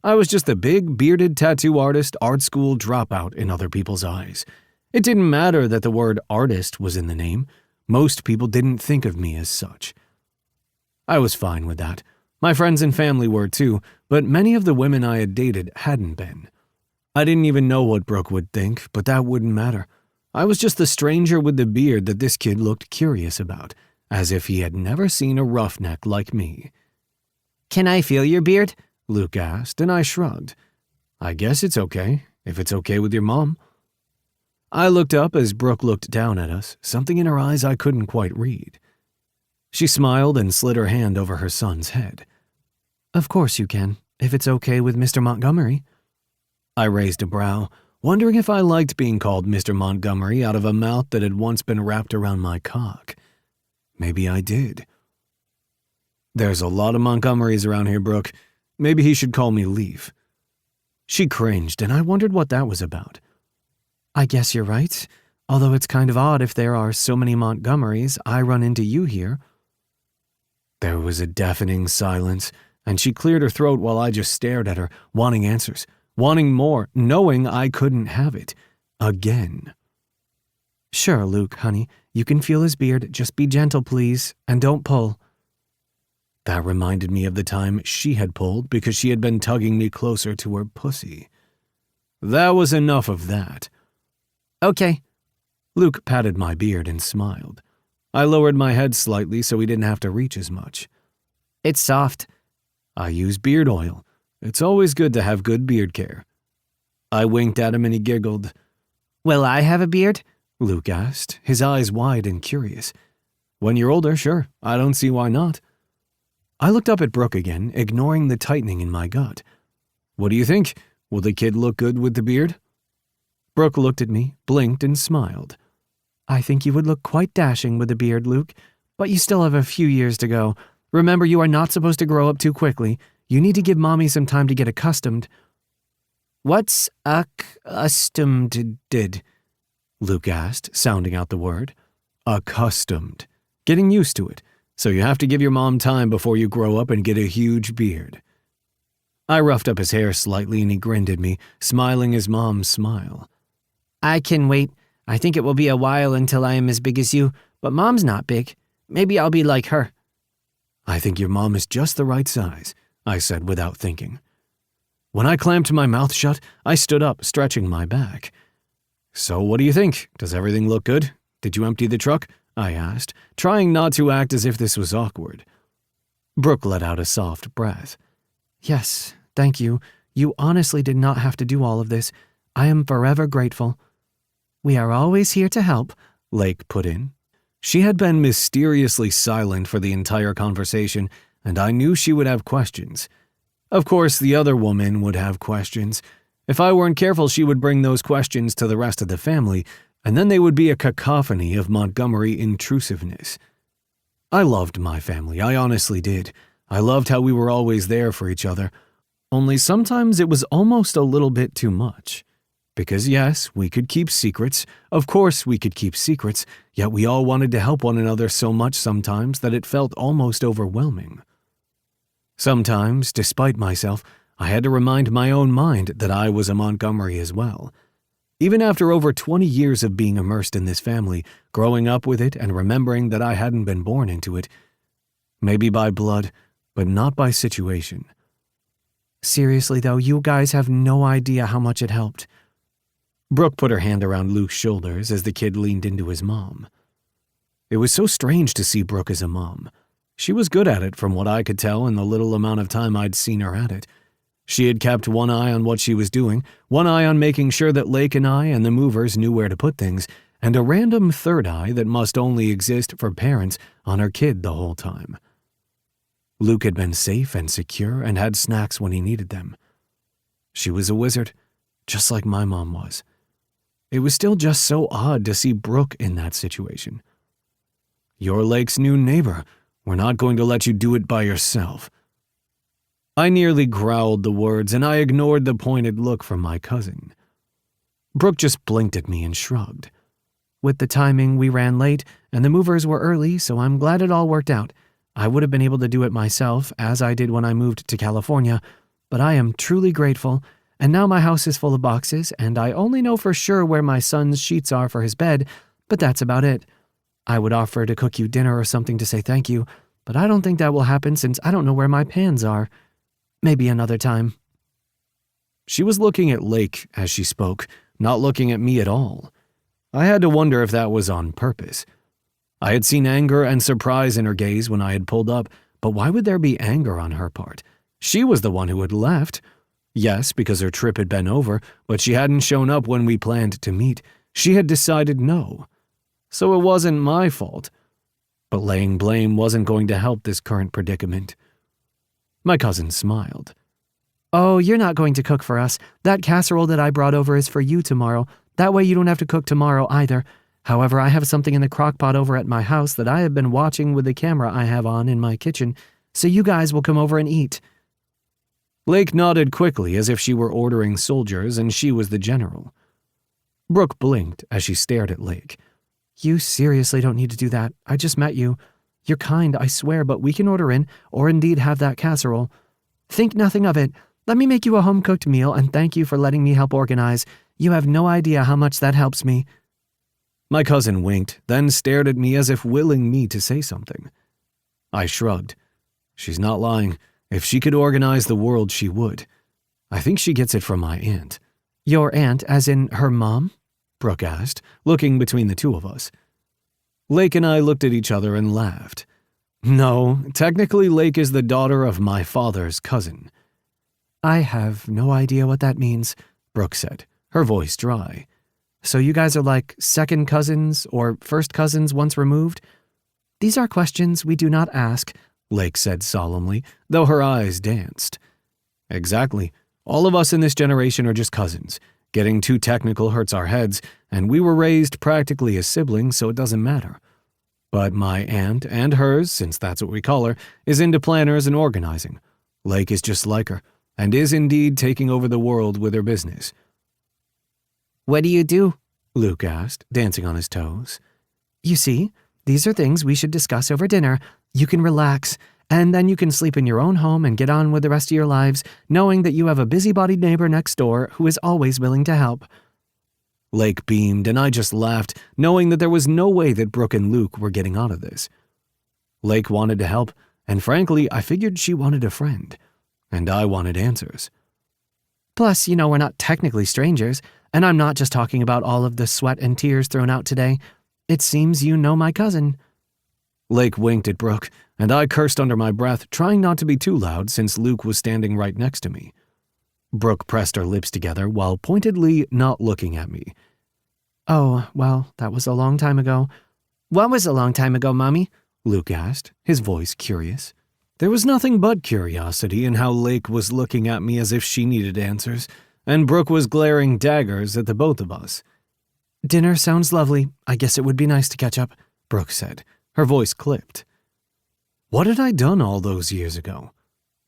I was just a big, bearded tattoo artist, art school dropout in other people's eyes. It didn't matter that the word artist was in the name. Most people didn't think of me as such. I was fine with that. My friends and family were too, but many of the women I had dated hadn't been. I didn't even know what Brooke would think, but that wouldn't matter. I was just the stranger with the beard that this kid looked curious about, as if he had never seen a roughneck like me. Can I feel your beard? Luke asked, and I shrugged. I guess it's okay, if it's okay with your mom. I looked up as Brooke looked down at us, something in her eyes I couldn't quite read. She smiled and slid her hand over her son's head. Of course you can, if it's okay with Mr. Montgomery. I raised a brow, wondering if I liked being called Mr. Montgomery out of a mouth that had once been wrapped around my cock. Maybe I did. There's a lot of Montgomerys around here, Brooke. Maybe he should call me Leaf. She cringed, and I wondered what that was about. I guess you're right, although it's kind of odd if there are so many Montgomerys, I run into you here. There was a deafening silence, and she cleared her throat while I just stared at her, wanting answers, wanting more, knowing I couldn't have it. Again. Sure, Luke, honey, you can feel his beard, just be gentle, please, and don't pull. That reminded me of the time she had pulled because she had been tugging me closer to her pussy. That was enough of that. Okay. Luke patted my beard and smiled. I lowered my head slightly so he didn't have to reach as much. It's soft. I use beard oil. It's always good to have good beard care. I winked at him and he giggled. Will I have a beard? Luke asked, his eyes wide and curious. When you're older, sure. I don't see why not. I looked up at Brooke again, ignoring the tightening in my gut. What do you think? Will the kid look good with the beard? Brooke looked at me, blinked, and smiled. I think you would look quite dashing with a beard, Luke, but you still have a few years to go. Remember, you are not supposed to grow up too quickly. You need to give Mommy some time to get accustomed. What's accustomed did? Luke asked, sounding out the word. Accustomed. Getting used to it. So you have to give your mom time before you grow up and get a huge beard. I roughed up his hair slightly and he grinned at me, smiling his mom's smile. I can wait. I think it will be a while until I am as big as you, but Mom's not big. Maybe I'll be like her. I think your mom is just the right size, I said without thinking. When I clamped my mouth shut, I stood up, stretching my back. So what do you think? Does everything look good? Did you empty the truck? I asked, trying not to act as if this was awkward. Brooke let out a soft breath. Yes, thank you. You honestly did not have to do all of this. I am forever grateful. We are always here to help, Lake put in. She had been mysteriously silent for the entire conversation, and I knew she would have questions. Of course, the other woman would have questions. If I weren't careful, she would bring those questions to the rest of the family, and then they would be a cacophony of Montgomery intrusiveness. I loved my family, I honestly did. I loved how we were always there for each other. Only sometimes it was almost a little bit too much. Because yes, we could keep secrets. Of course we could keep secrets, yet we all wanted to help one another so much sometimes that it felt almost overwhelming. Sometimes, despite myself, I had to remind my own mind that I was a Montgomery as well. Even after over 20 years of being immersed in this family, growing up with it and remembering that I hadn't been born into it, maybe by blood, but not by situation. Seriously though, you guys have no idea how much it helped. Brooke put her hand around Luke's shoulders as the kid leaned into his mom. It was so strange to see Brooke as a mom. She was good at it from what I could tell in the little amount of time I'd seen her at it. She had kept one eye on what she was doing, one eye on making sure that Lake and I and the movers knew where to put things, and a random third eye that must only exist for parents on her kid the whole time. Luke had been safe and secure and had snacks when he needed them. She was a wizard, just like my mom was. It was still just so odd to see Brooke in that situation. You're Lake's new neighbor. We're not going to let you do it by yourself. I nearly growled the words, and I ignored the pointed look from my cousin. Brooke just blinked at me and shrugged. With the timing, we ran late, and the movers were early, so I'm glad it all worked out. I would have been able to do it myself, as I did when I moved to California, but I am truly grateful, and now my house is full of boxes, and I only know for sure where my son's sheets are for his bed, but that's about it. I would offer to cook you dinner or something to say thank you, but I don't think that will happen since I don't know where my pans are. Maybe another time. She was looking at Lake as she spoke, not looking at me at all. I had to wonder if that was on purpose. I had seen anger and surprise in her gaze when I had pulled up, but why would there be anger on her part? She was the one who had left. Yes, because her trip had been over, but she hadn't shown up when we planned to meet. She had decided no. So it wasn't my fault. But laying blame wasn't going to help this current predicament. My cousin smiled. Oh, you're not going to cook for us. That casserole that I brought over is for you tomorrow. That way you don't have to cook tomorrow either. However, I have something in the crock pot over at my house that I have been watching with the camera I have on in my kitchen, so you guys will come over and eat. Lake nodded quickly as if she were ordering soldiers and she was the general. Brooke blinked as she stared at Lake. You seriously don't need to do that. I just met you. You're kind, I swear, but we can order in, or indeed have that casserole. Think nothing of it. Let me make you a home-cooked meal, and thank you for letting me help organize. You have no idea how much that helps me. My cousin winked, then stared at me as if willing me to say something. I shrugged. She's not lying. If she could organize the world, she would. I think she gets it from my aunt. Your aunt, as in her mom? Brooke asked, looking between the two of us. Lake and I looked at each other and laughed. No, technically Lake is the daughter of my father's cousin. I have no idea what that means, Brooke said, her voice dry. So you guys are like second cousins or first cousins once removed? These are questions we do not ask, Lake said solemnly, though her eyes danced. Exactly. All of us in this generation are just cousins. Getting too technical hurts our heads, and we were raised practically as siblings, so it doesn't matter. But my aunt, and hers, since that's what we call her, is into planners and organizing. Lake is just like her, and is indeed taking over the world with her business. What do you do? Luke asked, dancing on his toes. You see, these are things we should discuss over dinner. You can relax, and then you can sleep in your own home and get on with the rest of your lives, knowing that you have a busybodied neighbor next door who is always willing to help. Lake beamed, and I just laughed, knowing that there was no way that Brooke and Luke were getting out of this. Lake wanted to help, and frankly, I figured she wanted a friend, and I wanted answers. Plus, we're not technically strangers, and I'm not just talking about all of the sweat and tears thrown out today. It seems you know my cousin. Lake winked at Brooke, and I cursed under my breath, trying not to be too loud since Luke was standing right next to me. Brooke pressed her lips together while pointedly not looking at me. Oh, well, that was a long time ago. What was a long time ago, Mommy? Luke asked, his voice curious. There was nothing but curiosity in how Lake was looking at me as if she needed answers, and Brooke was glaring daggers at the both of us. Dinner sounds lovely. I guess it would be nice to catch up, Brooke said, her voice clipped. What had I done all those years ago?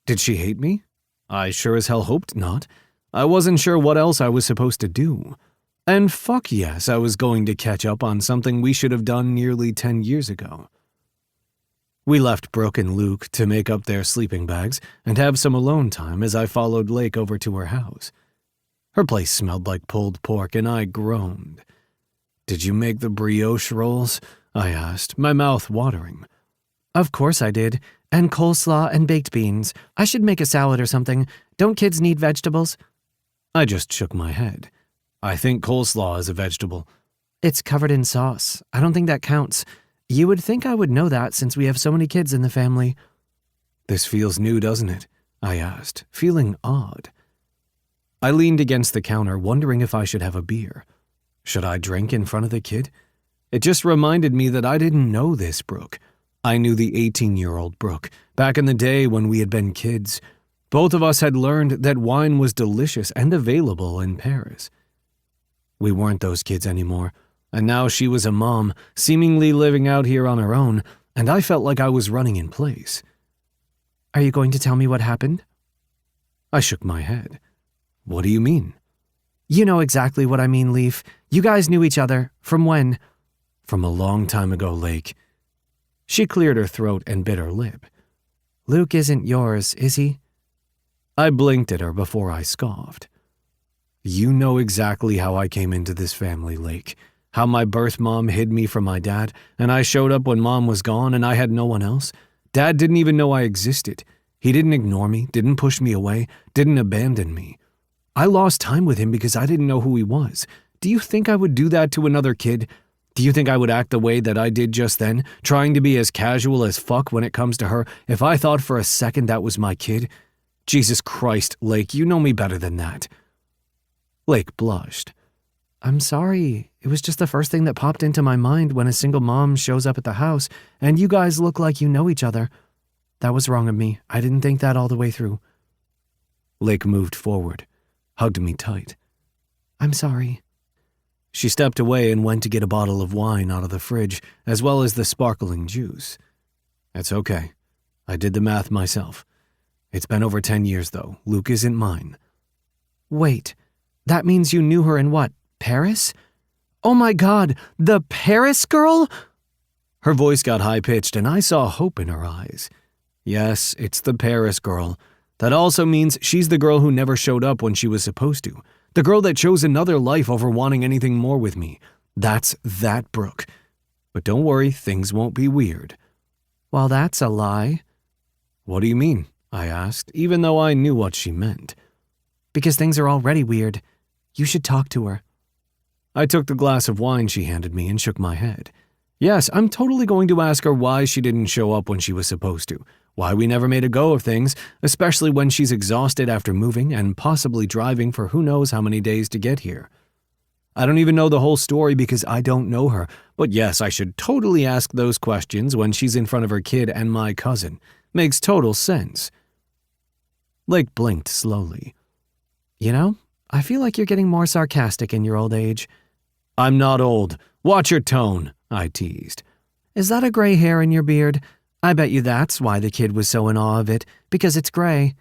Did she hate me? I sure as hell hoped not. I wasn't sure what else I was supposed to do. And fuck yes, I was going to catch up on something we should have done nearly 10 years ago. We left Brooke and Luke to make up their sleeping bags and have some alone time as I followed Lake over to her house. Her place smelled like pulled pork and I groaned. Did you make the brioche rolls? I asked, my mouth watering. Of course I did. And coleslaw and baked beans. I should make a salad or something. Don't kids need vegetables? I just shook my head. I think coleslaw is a vegetable. It's covered in sauce. I don't think that counts. You would think I would know that since we have so many kids in the family. This feels new, doesn't it? I asked, feeling odd. I leaned against the counter, wondering if I should have a beer. Should I drink in front of the kid? It just reminded me that I didn't know this Brooke. I knew the 18-year-old Brooke, back in the day when we had been kids. Both of us had learned that wine was delicious and available in Paris. We weren't those kids anymore, and now she was a mom, seemingly living out here on her own, and I felt like I was running in place. Are you going to tell me what happened? I shook my head. What do you mean? You know exactly what I mean, Leaf. You guys knew each other. From when? From a long time ago, Lake. She cleared her throat and bit her lip. Luke isn't yours, is he? I blinked at her before I scoffed. You know exactly how I came into this family, Lake. How my birth mom hid me from my dad, and I showed up when mom was gone and I had no one else. Dad didn't even know I existed. He didn't ignore me, didn't push me away, didn't abandon me. I lost time with him because I didn't know who he was. Do you think I would do that to another kid? Do you think I would act the way that I did just then, trying to be as casual as fuck when it comes to her, if I thought for a second that was my kid? Jesus Christ, Lake, you know me better than that. Lake blushed. I'm sorry. It was just the first thing that popped into my mind when a single mom shows up at the house, and you guys look like you know each other. That was wrong of me. I didn't think that all the way through. Lake moved forward, hugged me tight. I'm sorry. She stepped away and went to get a bottle of wine out of the fridge, as well as the sparkling juice. It's okay. I did the math myself. It's been over 10 years, though. Luke isn't mine. Wait, that means you knew her in what, Paris? Oh my God, the Paris girl? Her voice got high-pitched, and I saw hope in her eyes. Yes, it's the Paris girl. That also means she's the girl who never showed up when she was supposed to. The girl that chose another life over wanting anything more with me. That's that Brooke. But don't worry, things won't be weird. Well, that's a lie. What do you mean? I asked, even though I knew what she meant. Because things are already weird. You should talk to her. I took the glass of wine she handed me and shook my head. Yes, I'm totally going to ask her why she didn't show up when she was supposed to. Why we never made a go of things, especially when she's exhausted after moving and possibly driving for who knows how many days to get here. I don't even know the whole story because I don't know her, but yes, I should totally ask those questions when she's in front of her kid and my cousin. Makes total sense. Lake blinked slowly. You know, I feel like you're getting more sarcastic in your old age. I'm not old. Watch your tone, I teased. Is that a gray hair in your beard? I bet you that's why the kid was so in awe of it, because it's gray.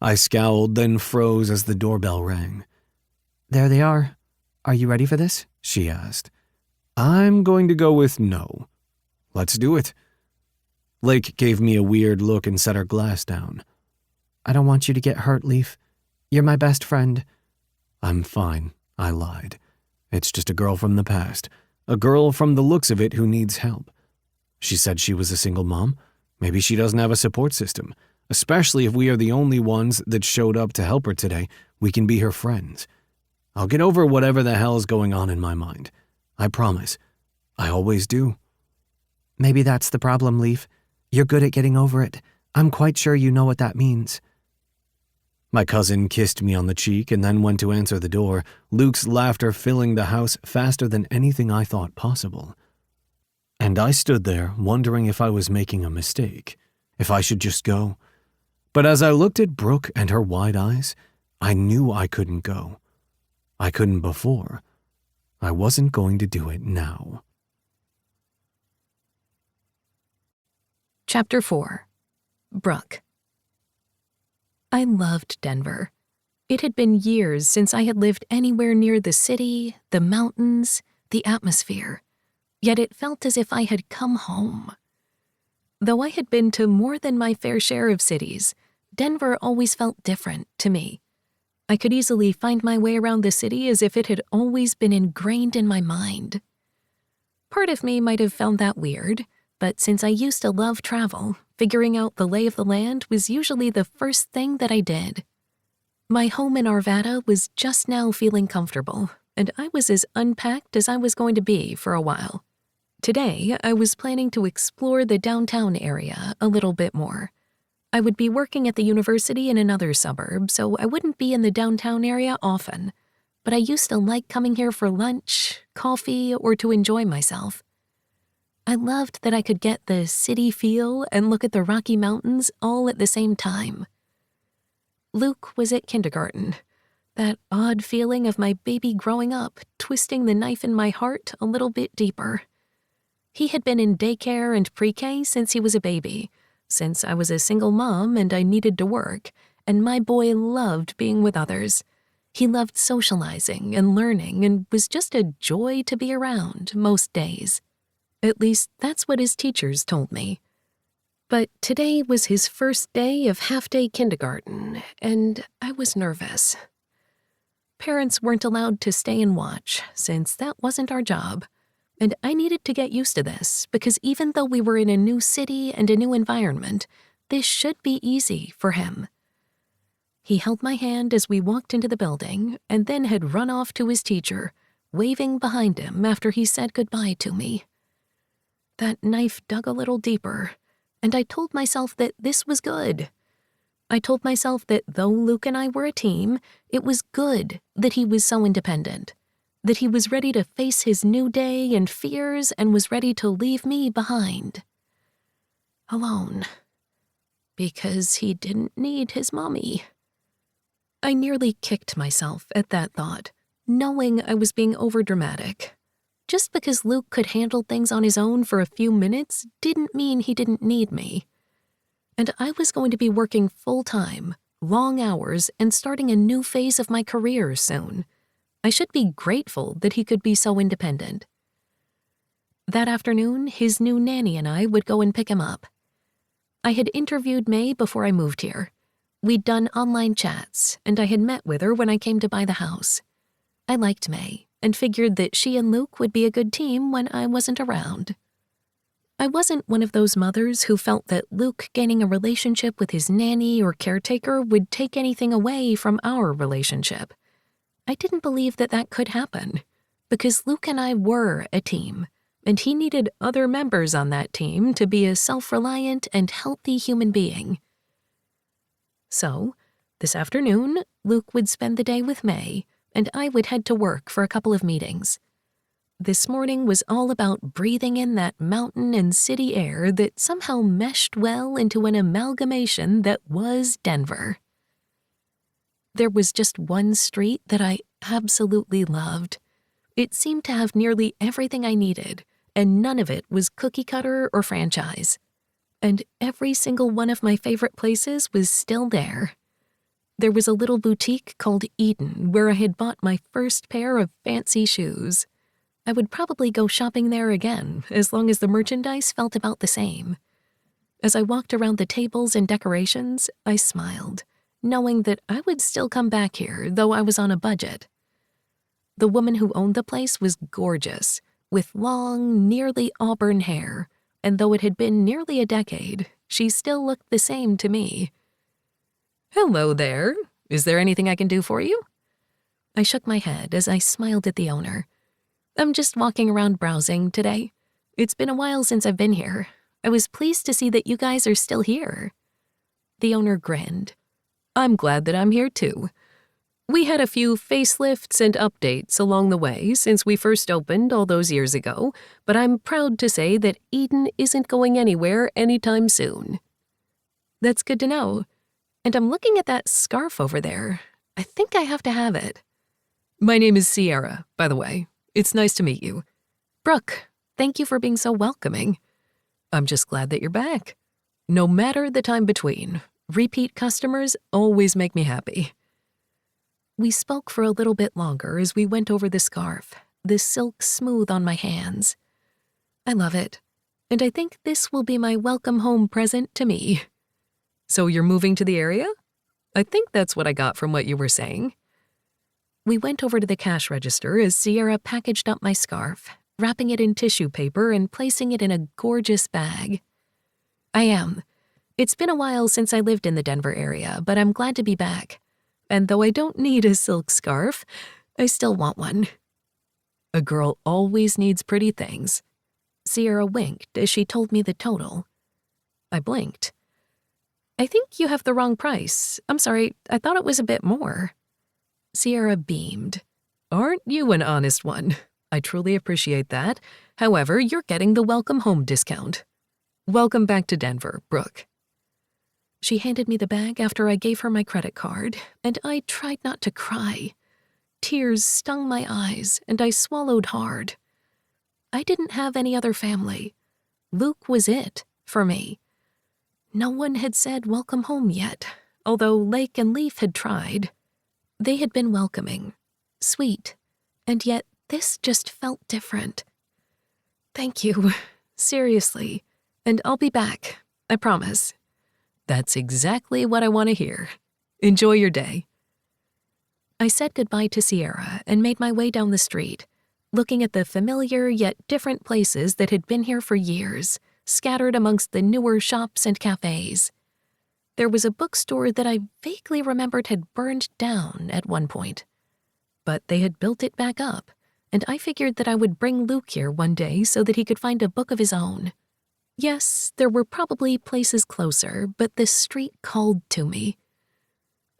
I scowled, then froze as the doorbell rang. There they are. Are you ready for this? She asked. I'm going to go with no. Let's do it. Lake gave me a weird look and set her glass down. I don't want you to get hurt, Leaf. You're my best friend. I'm fine, I lied. It's just a girl from the past. A girl from the looks of it who needs help. She said she was a single mom. Maybe she doesn't have a support system, especially if we are the only ones that showed up to help her today. We can be her friends. I'll get over whatever the hell is going on in my mind. I promise. I always do. Maybe that's the problem, Leaf. You're good at getting over it. I'm quite sure you know what that means. My cousin kissed me on the cheek and then went to answer the door, Luke's laughter filling the house faster than anything I thought possible. And I stood there wondering if I was making a mistake, if I should just go. But as I looked at Brooke and her wide eyes, I knew I couldn't go. I couldn't before. I wasn't going to do it now. Chapter 4. Brooke. I loved Denver. It had been years since I had lived anywhere near the city, the mountains, the atmosphere, yet it felt as if I had come home. Though I had been to more than my fair share of cities, Denver always felt different to me. I could easily find my way around the city as if it had always been ingrained in my mind. Part of me might have found that weird, but since I used to love travel, figuring out the lay of the land was usually the first thing that I did. My home in Arvada was just now feeling comfortable, and I was as unpacked as I was going to be for a while. Today, I was planning to explore the downtown area a little bit more. I would be working at the university in another suburb, so I wouldn't be in the downtown area often, but I used to like coming here for lunch, coffee, or to enjoy myself. I loved that I could get the city feel and look at the Rocky Mountains all at the same time. Luke was at kindergarten, that odd feeling of my baby growing up, twisting the knife in my heart a little bit deeper. He had been in daycare and pre-K since he was a baby, since I was a single mom and I needed to work, and my boy loved being with others. He loved socializing and learning and was just a joy to be around most days. At least, that's what his teachers told me. But today was his first day of half-day kindergarten, and I was nervous. Parents weren't allowed to stay and watch, since that wasn't our job. And I needed to get used to this, because even though we were in a new city and a new environment, this should be easy for him. He held my hand as we walked into the building, and then had run off to his teacher, waving behind him after he said goodbye to me. That knife dug a little deeper, and I told myself that this was good. I told myself that though Luke and I were a team, it was good that he was so independent, that he was ready to face his new day and fears and was ready to leave me behind. Alone. Because he didn't need his mommy. I nearly kicked myself at that thought, knowing I was being overdramatic. Just because Luke could handle things on his own for a few minutes didn't mean he didn't need me. And I was going to be working full-time, long hours, and starting a new phase of my career soon. I should be grateful that he could be so independent. That afternoon, his new nanny and I would go and pick him up. I had interviewed May before I moved here. We'd done online chats, and I had met with her when I came to buy the house. I liked May, and figured that she and Luke would be a good team when I wasn't around. I wasn't one of those mothers who felt that Luke gaining a relationship with his nanny or caretaker would take anything away from our relationship. I didn't believe that that could happen, because Luke and I were a team, and he needed other members on that team to be a self-reliant and healthy human being. So, this afternoon, Luke would spend the day with May, and I would head to work for a couple of meetings. This morning was all about breathing in that mountain and city air that somehow meshed well into an amalgamation that was Denver. There was just one street that I absolutely loved. It seemed to have nearly everything I needed, and none of it was cookie-cutter or franchise. And every single one of my favorite places was still there. There was a little boutique called Eden where I had bought my first pair of fancy shoes. I would probably go shopping there again, as long as the merchandise felt about the same. As I walked around the tables and decorations, I smiled, knowing that I would still come back here, though I was on a budget. The woman who owned the place was gorgeous, with long, nearly auburn hair, and though it had been nearly a decade, she still looked the same to me. "Hello there. Is there anything I can do for you?" I shook my head as I smiled at the owner. "I'm just walking around browsing today. It's been a while since I've been here. I was pleased to see that you guys are still here." The owner grinned. "I'm glad that I'm here too. We had a few facelifts and updates along the way since we first opened all those years ago, but I'm proud to say that Eden isn't going anywhere anytime soon." "That's good to know. And I'm looking at that scarf over there. I think I have to have it." "My name is Sierra, by the way. It's nice to meet you." "Brooke, thank you for being so welcoming." "I'm just glad that you're back. No matter the time between, repeat customers always make me happy." We spoke for a little bit longer as we went over the scarf, the silk smooth on my hands. I love it, and I think this will be my welcome home present to me. "So you're moving to the area? I think that's what I got from what you were saying." We went over to the cash register as Sierra packaged up my scarf, wrapping it in tissue paper and placing it in a gorgeous bag. "I am. It's been a while since I lived in the Denver area, but I'm glad to be back. And though I don't need a silk scarf, I still want one." "A girl always needs pretty things." Sierra winked as she told me the total. I blinked. "I think you have the wrong price. I'm sorry, I thought it was a bit more." Sierra beamed. "Aren't you an honest one? I truly appreciate that. However, you're getting the welcome home discount. Welcome back to Denver, Brooke." She handed me the bag after I gave her my credit card, and I tried not to cry. Tears stung my eyes, and I swallowed hard. I didn't have any other family. Luke was it for me. No one had said welcome home yet, although Lake and Leaf had tried. They had been welcoming, sweet, and yet this just felt different. "Thank you, seriously, and I'll be back, I promise." "That's exactly what I want to hear. Enjoy your day." I said goodbye to Sierra and made my way down the street, looking at the familiar yet different places that had been here for years, scattered amongst the newer shops and cafes. There was a bookstore that I vaguely remembered had burned down at one point. But they had built it back up, and I figured that I would bring Luke here one day so that he could find a book of his own. Yes, there were probably places closer, but this street called to me.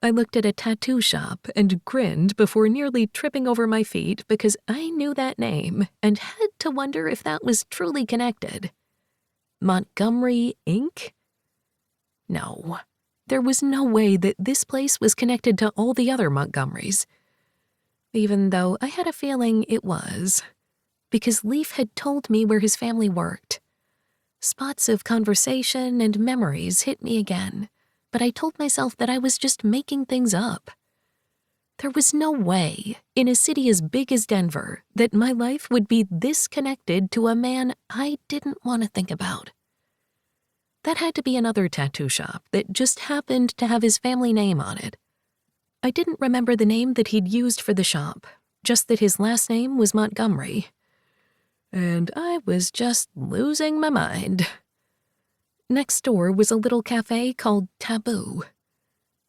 I looked at a tattoo shop and grinned before nearly tripping over my feet because I knew that name and had to wonder if that was truly connected. Montgomery Ink? No, there was no way that this place was connected to all the other Montgomerys. Even though I had a feeling it was, because Leaf had told me where his family worked. Spots of conversation and memories hit me again, but I told myself that I was just making things up. There was no way, in a city as big as Denver, that my life would be this connected to a man I didn't want to think about. That had to be another tattoo shop that just happened to have his family name on it. I didn't remember the name that he'd used for the shop, just that his last name was Montgomery. And I was just losing my mind. Next door was a little cafe called Taboo.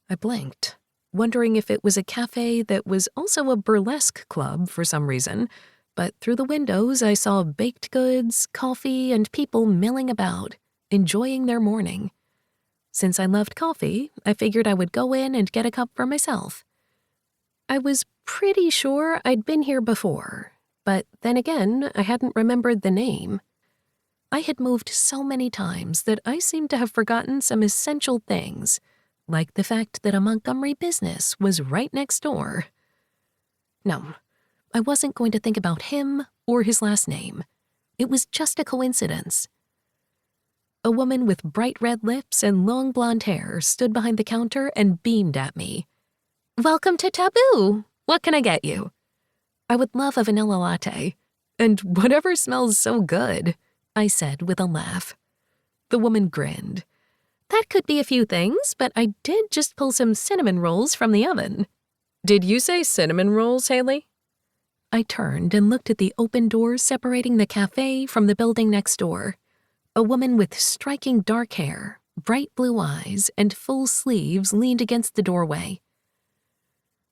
I blinked, wondering if it was a cafe that was also a burlesque club for some reason, but through the windows I saw baked goods, coffee, and people milling about, enjoying their morning. Since I loved coffee, I figured I would go in and get a cup for myself. I was pretty sure I'd been here before, but then again, I hadn't remembered the name. I had moved so many times that I seemed to have forgotten some essential things, like the fact that a Montgomery business was right next door. No, I wasn't going to think about him or his last name. It was just a coincidence. A woman with bright red lips and long blonde hair stood behind the counter and beamed at me. "Welcome to Taboo. What can I get you?" "I would love a vanilla latte. And whatever smells so good," I said with a laugh. The woman grinned. "That could be a few things, but I did just pull some cinnamon rolls from the oven." "Did you say cinnamon rolls, Haley?" I turned and looked at the open door separating the cafe from the building next door. A woman with striking dark hair, bright blue eyes, and full sleeves leaned against the doorway.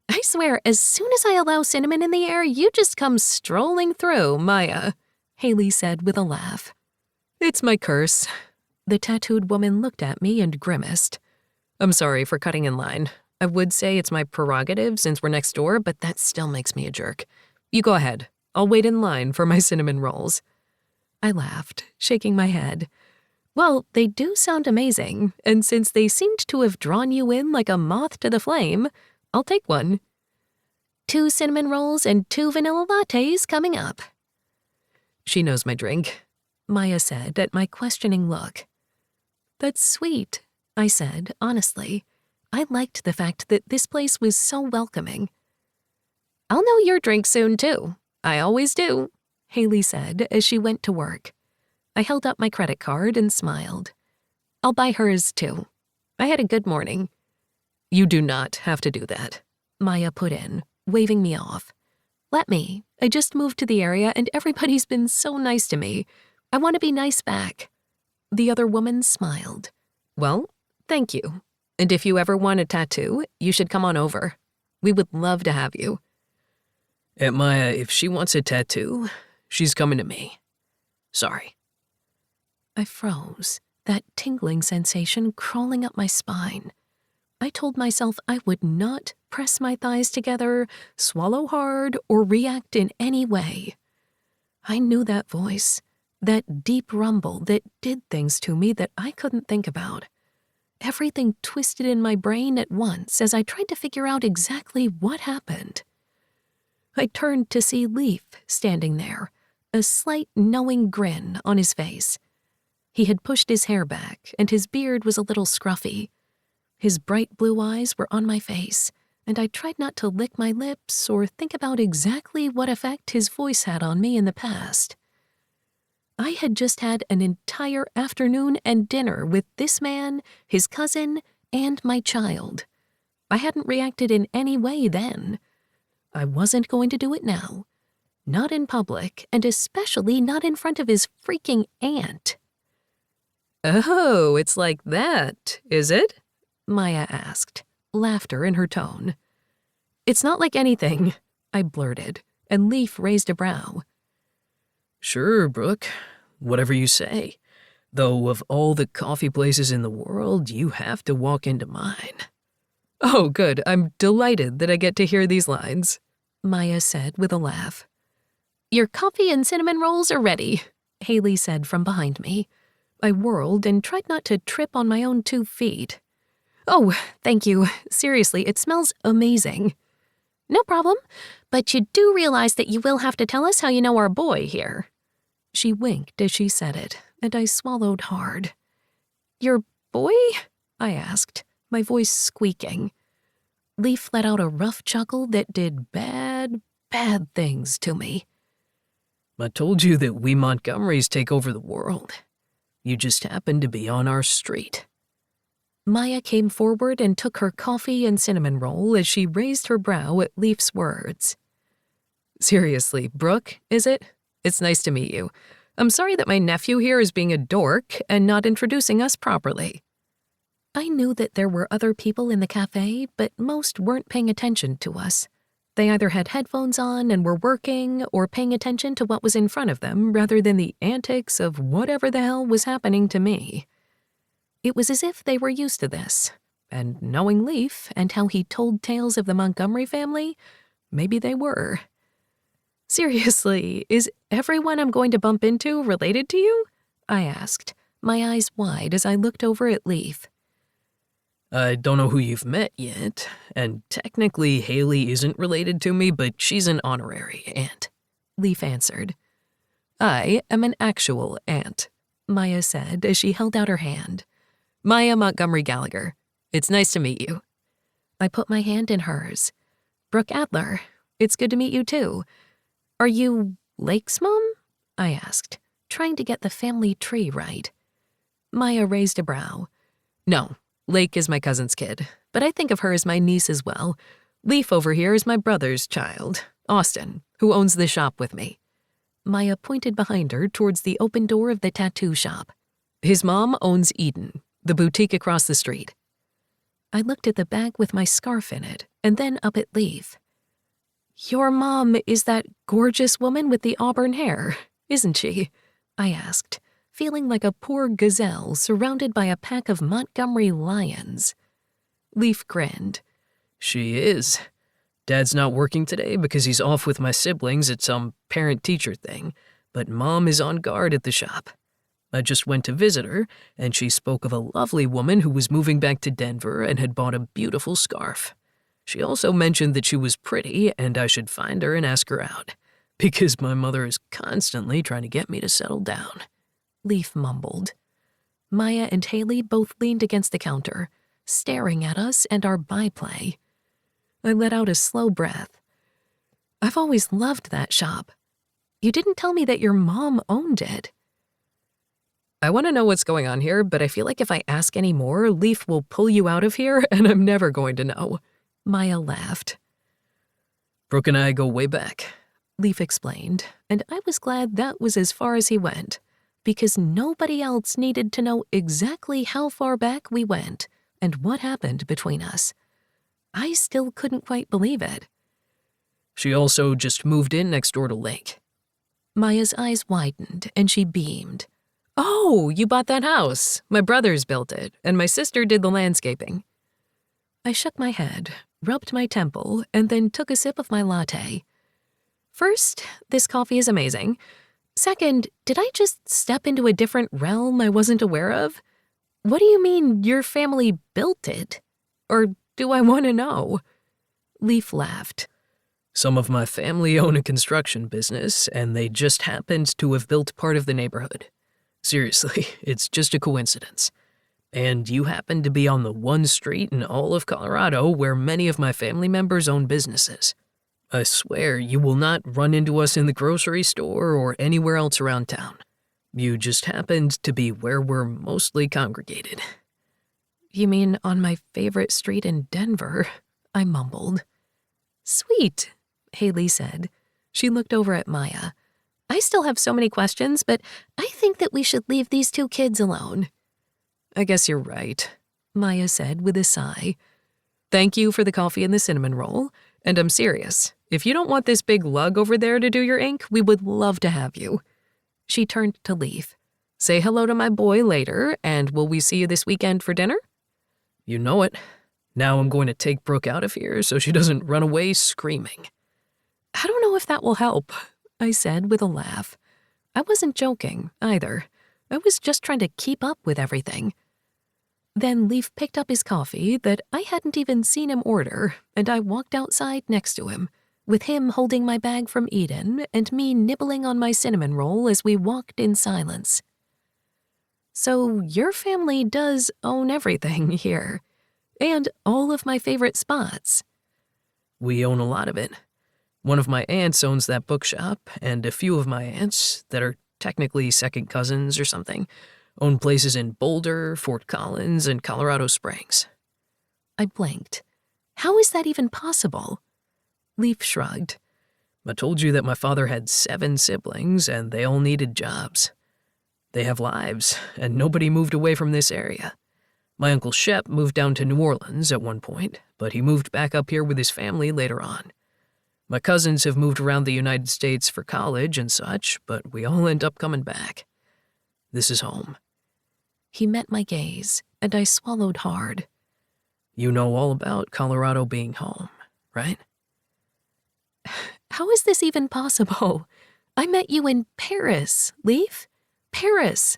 I swear, as soon as I allow Cinnamon in the air, you just come strolling through, Maya, Haley said with a laugh. It's my curse. The tattooed woman looked at me and grimaced. I'm sorry for cutting in line. I would say it's my prerogative since we're next door, but that still makes me a jerk. You go ahead. I'll wait in line for my cinnamon rolls. I laughed, shaking my head. Well, they do sound amazing, and since they seemed to have drawn you in like a moth to the flame, I'll take one. 2 cinnamon rolls and 2 vanilla lattes coming up. She knows my drink, Maya said at my questioning look. That's sweet, I said, honestly. I liked the fact that this place was so welcoming. I'll know your drink soon, too. I always do, Haley said as she went to work. I held up my credit card and smiled. I'll buy hers, too. I had a good morning. You do not have to do that, Maya put in, waving me off. Let me. I just moved to the area and everybody's been so nice to me. I want to be nice back. The other woman smiled. Well, thank you. And if you ever want a tattoo, you should come on over. We would love to have you. Aunt Maya, if she wants a tattoo, she's coming to me. Sorry. I froze, that tingling sensation crawling up my spine. I told myself I would not press my thighs together, swallow hard, or react in any way. I knew that voice, that deep rumble that did things to me that I couldn't think about. Everything twisted in my brain at once as I tried to figure out exactly what happened. I turned to see Leaf standing there, a slight knowing grin on his face. He had pushed his hair back, and his beard was a little scruffy. His bright blue eyes were on my face, and I tried not to lick my lips or think about exactly what effect his voice had on me in the past. I had just had an entire afternoon and dinner with this man, his cousin, and my child. I hadn't reacted in any way then. I wasn't going to do it now. Not in public, and especially not in front of his freaking aunt. Oh, it's like that, is it? Maya asked, laughter in her tone. It's not like anything, I blurted, and Leaf raised a brow. Sure, Brooke. Whatever you say. Though of all the coffee places in the world, you have to walk into mine. Oh, good. I'm delighted that I get to hear these lines, Maya said with a laugh. Your coffee and cinnamon rolls are ready, Haley said from behind me. I whirled and tried not to trip on my own 2 feet. Oh, thank you. Seriously, it smells amazing. No problem, but you do realize that you will have to tell us how you know our boy here. She winked as she said it, and I swallowed hard. Your boy? I asked, my voice squeaking. Leaf let out a rough chuckle that did bad things to me. I told you that we Montgomerys take over the world. You just happened to be on our street. Maya came forward and took her coffee and cinnamon roll as she raised her brow at Leaf's words. Seriously, Brooke, is it? It's nice to meet you. I'm sorry that my nephew here is being a dork and not introducing us properly. I knew that there were other people in the cafe, but most weren't paying attention to us. They either had headphones on and were working or paying attention to what was in front of them rather than the antics of whatever the hell was happening to me. It was as if they were used to this, and knowing Leaf and how he told tales of the Montgomery family, maybe they were. Seriously, is everyone I'm going to bump into related to you? I asked, my eyes wide as I looked over at Leaf. I don't know who you've met yet, and technically Haley isn't related to me, but she's an honorary aunt, Leaf answered. I am an actual aunt, Maya said as she held out her hand. Maya Montgomery Gallagher. It's nice to meet you. I put my hand in hers. Brooke Adler, it's good to meet you too. Are you Lake's mom? I asked, trying to get the family tree right. Maya raised a brow. No, Lake is my cousin's kid, but I think of her as my niece as well. Leaf over here is my brother's child, Austin, who owns the shop with me. Maya pointed behind her towards the open door of the tattoo shop. His mom owns Eden, the boutique across the street. I looked at the bag with my scarf in it, and then up at Leaf. Your mom is that gorgeous woman with the auburn hair, isn't she? I asked, feeling like a poor gazelle surrounded by a pack of Montgomery lions. Leaf grinned. She is. Dad's not working today because he's off with my siblings at some parent-teacher thing, but Mom is on guard at the shop. I just went to visit her, and she spoke of a lovely woman who was moving back to Denver and had bought a beautiful scarf. She also mentioned that she was pretty and I should find her and ask her out, because my mother is constantly trying to get me to settle down. Leaf mumbled. Maya and Haley both leaned against the counter, staring at us and our byplay. I let out a slow breath. I've always loved that shop. You didn't tell me that your mom owned it. I want to know what's going on here, but I feel like if I ask any more, Leaf will pull you out of here and I'm never going to know. Maya laughed. Brooke and I go way back, Leaf explained, and I was glad that was as far as he went, because nobody else needed to know exactly how far back we went and what happened between us. I still couldn't quite believe it. She also just moved in next door to Lake. Maya's eyes widened and she beamed. Oh, you bought that house. My brothers built it, and my sister did the landscaping. I shook my head, rubbed my temple, and then took a sip of my latte. First, this coffee is amazing. Second, did I just step into a different realm I wasn't aware of? What do you mean your family built it? Or do I want to know? Leaf laughed. Some of my family own a construction business, and they just happened to have built part of the neighborhood. Seriously, it's just a coincidence. And you happen to be on the one street in all of Colorado where many of my family members own businesses. I swear you will not run into us in the grocery store or anywhere else around town. You just happened to be where we're mostly congregated. You mean on my favorite street in Denver? I mumbled. Sweet, Haley said. She looked over at Maya. I still have so many questions, but I think that we should leave these two kids alone. I guess you're right, Maya said with a sigh. Thank you for the coffee and the cinnamon roll, and I'm serious. If you don't want this big lug over there to do your ink, we would love to have you. She turned to Leaf. Say hello to my boy later, and will we see you this weekend for dinner? You know it. Now I'm going to take Brooke out of here so she doesn't run away screaming. I don't know if that will help, I said with a laugh. I wasn't joking, either. I was just trying to keep up with everything. Then Leaf picked up his coffee that I hadn't even seen him order, and I walked outside next to him, with him holding my bag from Eden and me nibbling on my cinnamon roll as we walked in silence. So your family does own everything here, and all of my favorite spots. We own a lot of it. One of my aunts owns that bookshop, and a few of my aunts, that are technically second cousins or something, own places in Boulder, Fort Collins, and Colorado Springs. I blinked. How is that even possible? Leaf shrugged. I told you that my father had 7 siblings, and they all needed jobs. They have lives, and nobody moved away from this area. My Uncle Shep moved down to New Orleans at one point, but he moved back up here with his family later on. My cousins have moved around the United States for college and such, but we all end up coming back. This is home. He met my gaze, and I swallowed hard. You know all about Colorado being home, right? How is this even possible? I met you in Paris, Leaf. Paris.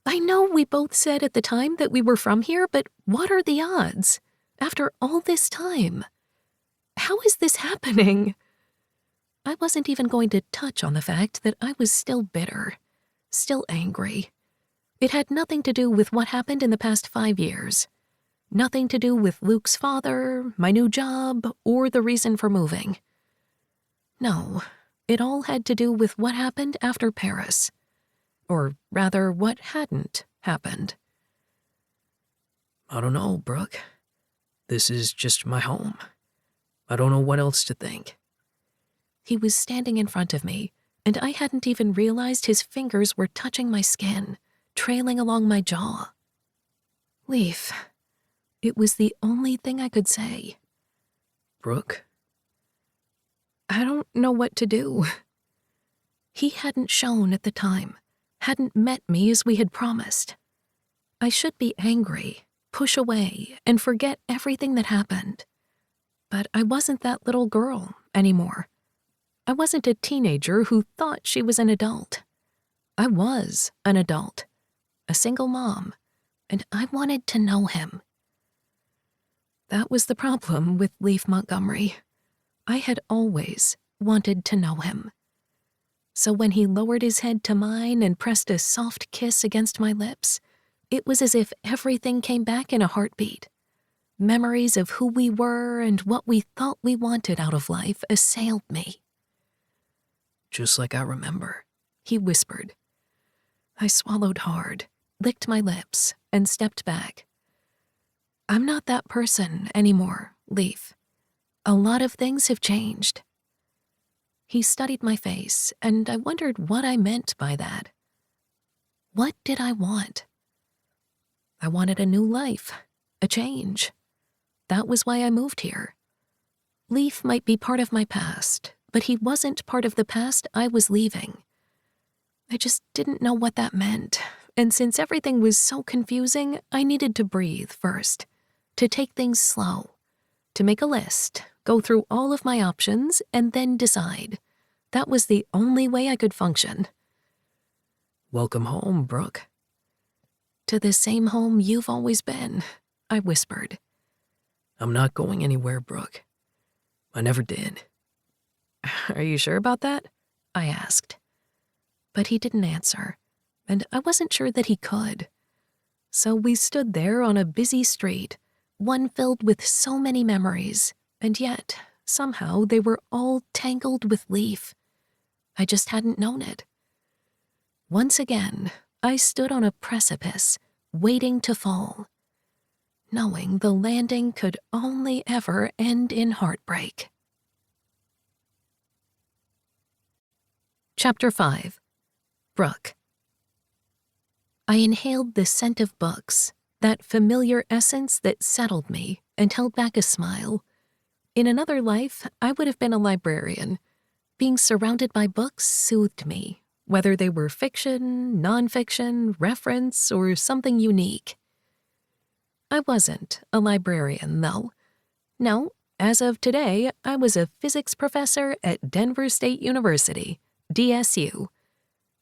I know we both said at the time that we were from here, but what are the odds? After all this time. How is this happening? I wasn't even going to touch on the fact that I was still bitter, still angry. It had nothing to do with what happened in the past 5 years. Nothing to do with Luke's father, my new job, or the reason for moving. No, it all had to do with what happened after Paris. Or rather, what hadn't happened. I don't know, Brooke. This is just my home. I don't know what else to think. He was standing in front of me, and I hadn't even realized his fingers were touching my skin, trailing along my jaw. Leaf. It was the only thing I could say. Brooke? I don't know what to do. He hadn't shown at the time, hadn't met me as we had promised. I should be angry, push away, and forget everything that happened. But I wasn't that little girl anymore. I wasn't a teenager who thought she was an adult. I was an adult, a single mom, and I wanted to know him. That was the problem with Leif Montgomery. I had always wanted to know him. So when he lowered his head to mine and pressed a soft kiss against my lips, it was as if everything came back in a heartbeat. Memories of who we were and what we thought we wanted out of life assailed me. Just like I remember, He whispered. I swallowed hard, licked my lips, and stepped back. I'm not that person anymore, Leif. A lot of things have changed. He studied my face, and I wondered what I meant by that. What did I want? I wanted a new life, a change. That was why I moved here. Leif might be part of my past, but he wasn't part of the past I was leaving. I just didn't know what that meant, and since everything was so confusing, I needed to breathe first, to take things slow, to make a list, go through all of my options, and then decide. That was the only way I could function. welcome home, Brooke. To the same home you've always been, I whispered. I'm not going anywhere, Brooke. I never did. Are you sure about that? I asked. But he didn't answer, and I wasn't sure that he could. So we stood there on a busy street, one filled with so many memories, and yet, somehow, they were all tangled with Leif. I just hadn't known it. Once again, I stood on a precipice, waiting to fall, knowing the landing could only ever end in heartbreak. Chapter 5. Brooke. I inhaled the scent of books, that familiar essence that settled me and held back a smile. In another life, I would have been a librarian. Being surrounded by books soothed me, whether they were fiction, nonfiction, reference, or something unique. I wasn't a librarian, though. No, as of today, I was a physics professor at Denver State University, DSU.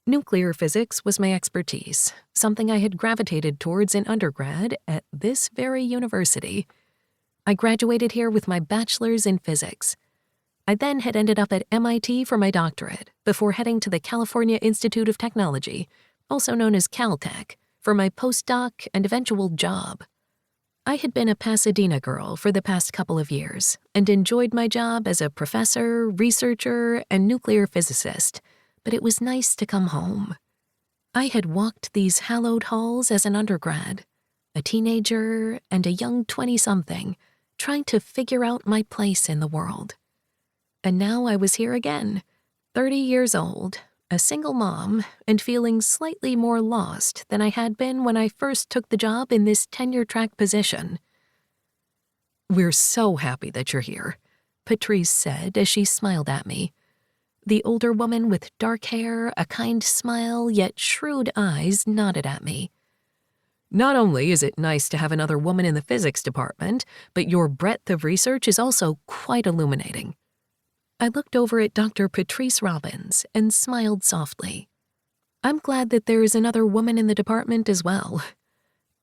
Nuclear physics was my expertise, something I had gravitated towards in undergrad at this very university. I graduated here with my bachelor's in physics. I then had ended up at MIT for my doctorate before heading to the California Institute of Technology, also known as Caltech, for my postdoc and eventual job. I had been a Pasadena girl for the past couple of years and enjoyed my job as a professor, researcher, and nuclear physicist, but it was nice to come home. I had walked these hallowed halls as an undergrad, a teenager and a young 20-something, trying to figure out my place in the world. And now I was here again, 30 years old, a single mom, and feeling slightly more lost than I had been when I first took the job in this tenure-track position. We're so happy that you're here, Patrice said as she smiled at me. The older woman with dark hair, a kind smile, yet shrewd eyes nodded at me. Not only is it nice to have another woman in the physics department, but your breadth of research is also quite illuminating. I looked over at Dr. Patrice Robbins and smiled softly. I'm glad that there is another woman in the department as well.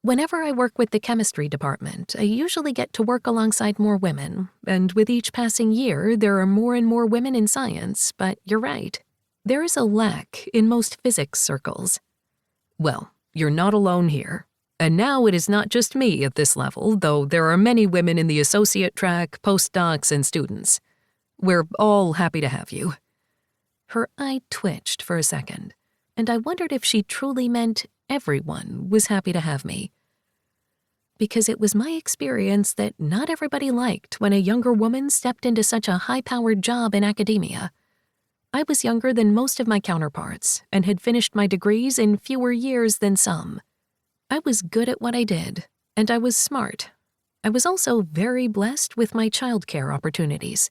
Whenever I work with the chemistry department, I usually get to work alongside more women, and with each passing year, there are more and more women in science, but you're right. There is a lack in most physics circles. Well, you're not alone here. And now it is not just me at this level, though there are many women in the associate track, postdocs, and students. We're all happy to have you. Her eye twitched for a second, and I wondered if she truly meant everyone was happy to have me. Because it was my experience that not everybody liked when a younger woman stepped into such a high-powered job in academia. I was younger than most of my counterparts and had finished my degrees in fewer years than some. I was good at what I did, And I was smart. I was also very blessed with my childcare opportunities.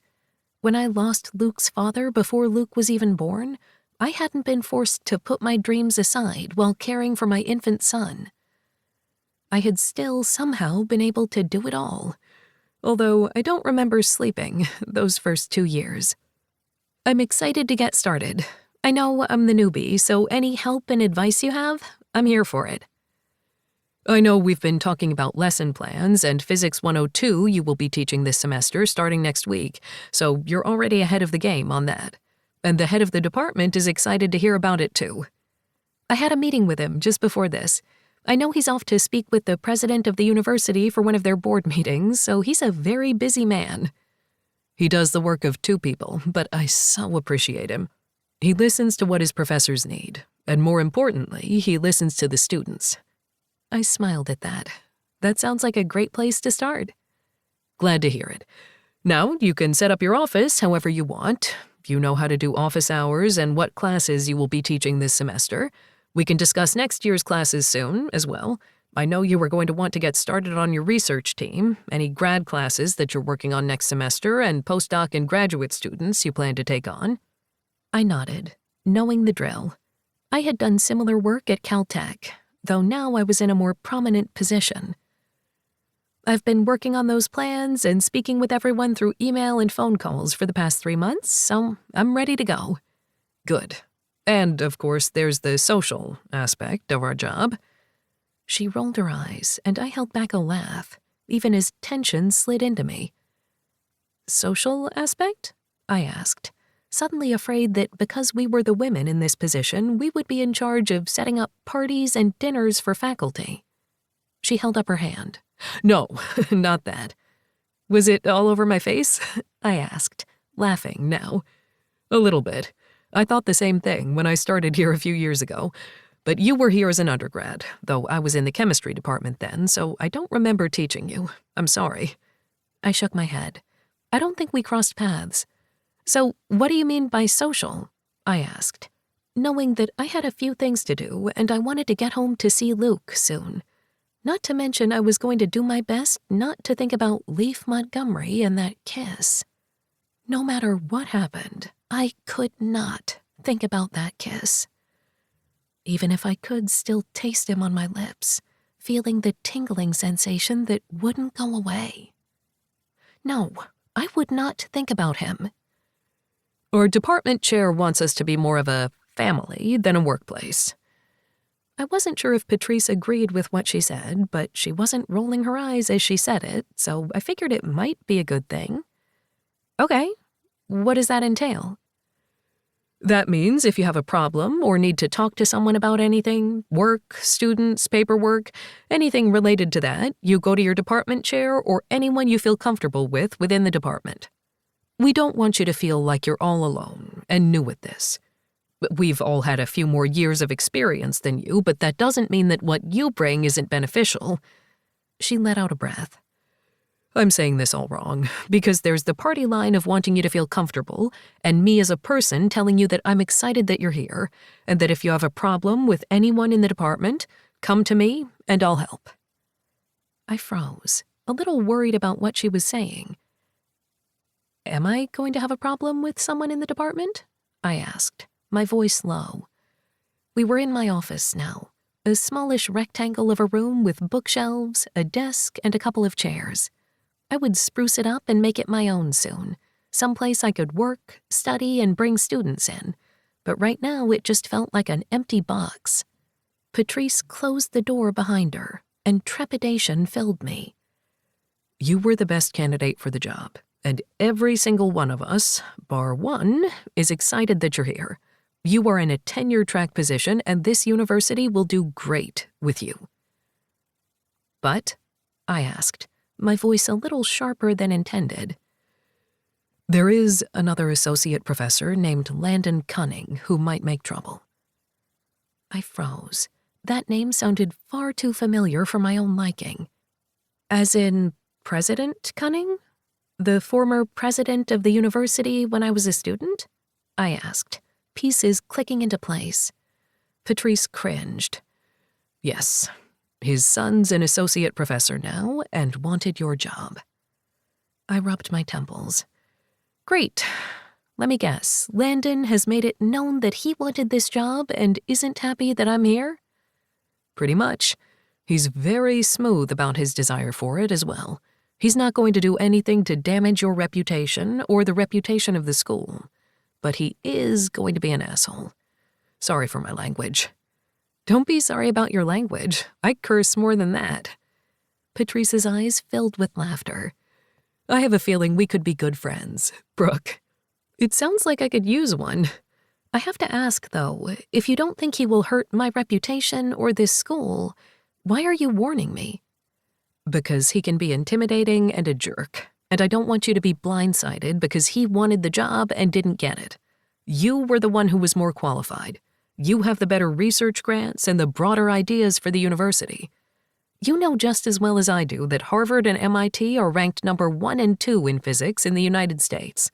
When I lost Luke's father before Luke was even born, I hadn't been forced to put my dreams aside while caring for my infant son. I had still somehow been able to do it all, although I don't remember sleeping those first 2 years. I'm excited to get started. I know I'm the newbie, so any help and advice you have, I'm here for it. I know we've been talking about lesson plans, and Physics 102 you will be teaching this semester starting next week, so you're already ahead of the game on that. And the head of the department is excited to hear about it too. I had a meeting with him just before this. I know he's off to speak with the president of the university for one of their board meetings, so he's a very busy man. He does the work of 2 people, but I so appreciate him. He listens to what his professors need, and more importantly, he listens to the students. I smiled at that. That sounds like a great place to start. Glad to hear it. Now, you can set up your office however you want. You know how to do office hours and what classes you will be teaching this semester. We can discuss next year's classes soon, as well. I know you were going to want to get started on your research team, any grad classes that you're working on next semester, and postdoc and graduate students you plan to take on. I nodded, knowing the drill. I had done similar work at Caltech, though now I was in a more prominent position. I've been working on those plans and speaking with everyone through email and phone calls for the past 3 months, so I'm ready to go. Good. And, of course, there's the social aspect of our job. She rolled her eyes, and I held back a laugh, even as tension slid into me. Social aspect? I asked, suddenly afraid that because we were the women in this position, we would be in charge of setting up parties and dinners for faculty. She held up her hand. No, not that. Was it all over my face? I asked, laughing now. A little bit. I thought the same thing when I started here a few years ago. But you were here as an undergrad, though I was in the chemistry department then, so I don't remember teaching you. I'm sorry. I shook my head. I don't think we crossed paths. So what do you mean by social? I asked, knowing that I had a few things to do and I wanted to get home to see Luke soon. Not to mention I was going to do my best not to think about Leif Montgomery and that kiss. No matter what happened, I could not think about that kiss. Even if I could still taste him on my lips, feeling the tingling sensation that wouldn't go away. No, I would not think about him. Our department chair wants us to be more of a family than a workplace. I wasn't sure if Patrice agreed with what she said, but she wasn't rolling her eyes as she said it, so I figured it might be a good thing. Okay, what does that entail? That means if you have a problem or need to talk to someone about anything, work, students, paperwork, anything related to that, you go to your department chair or anyone you feel comfortable with within the department. We don't want you to feel like you're all alone and new at this. We've all had a few more years of experience than you, but that doesn't mean that what you bring isn't beneficial. She let out a breath. I'm saying this all wrong, because there's the party line of wanting you to feel comfortable, and me as a person telling you that I'm excited that you're here, and that if you have a problem with anyone in the department, come to me and I'll help. I froze, a little worried about what she was saying. Am I going to have a problem with someone in the department? I asked, my voice low. We were in my office now, a smallish rectangle of a room with bookshelves, a desk, and a couple of chairs. I would spruce it up and make it my own soon, someplace I could work, study, and bring students in. But right now it just felt like an empty box. Patrice closed the door behind her, and trepidation filled me. You were the best candidate for the job, and every single one of us, bar one, is excited that you're here. You are in a tenure-track position, and this university will do great with you. But, I asked, my voice a little sharper than intended. There is another associate professor named Landon Cunning who might make trouble. I froze. That name sounded far too familiar for my own liking. As in President Cunning? The former president of the university when I was a student? I asked, pieces clicking into place. Patrice cringed. Yes, His son's an associate professor now and wanted your job. I rubbed my temples. Great. Let me guess. Landon has made it known that he wanted this job and isn't happy that I'm here? Pretty much. He's very smooth about his desire for it as well. He's not going to do anything to damage your reputation or the reputation of the school. But he is going to be an asshole. Sorry for my language. Don't be sorry about your language. I curse more than that. Patrice's eyes filled with laughter. I have a feeling we could be good friends, Brooke. It sounds like I could use one. I have to ask, though, if you don't think he will hurt my reputation or this school, why are you warning me? Because he can be intimidating and a jerk, and I don't want you to be blindsided because he wanted the job and didn't get it. You were the one who was more qualified. You have the better research grants and the broader ideas for the university. You know just as well as I do that Harvard and MIT are ranked number 1 and 2 in physics in the United States.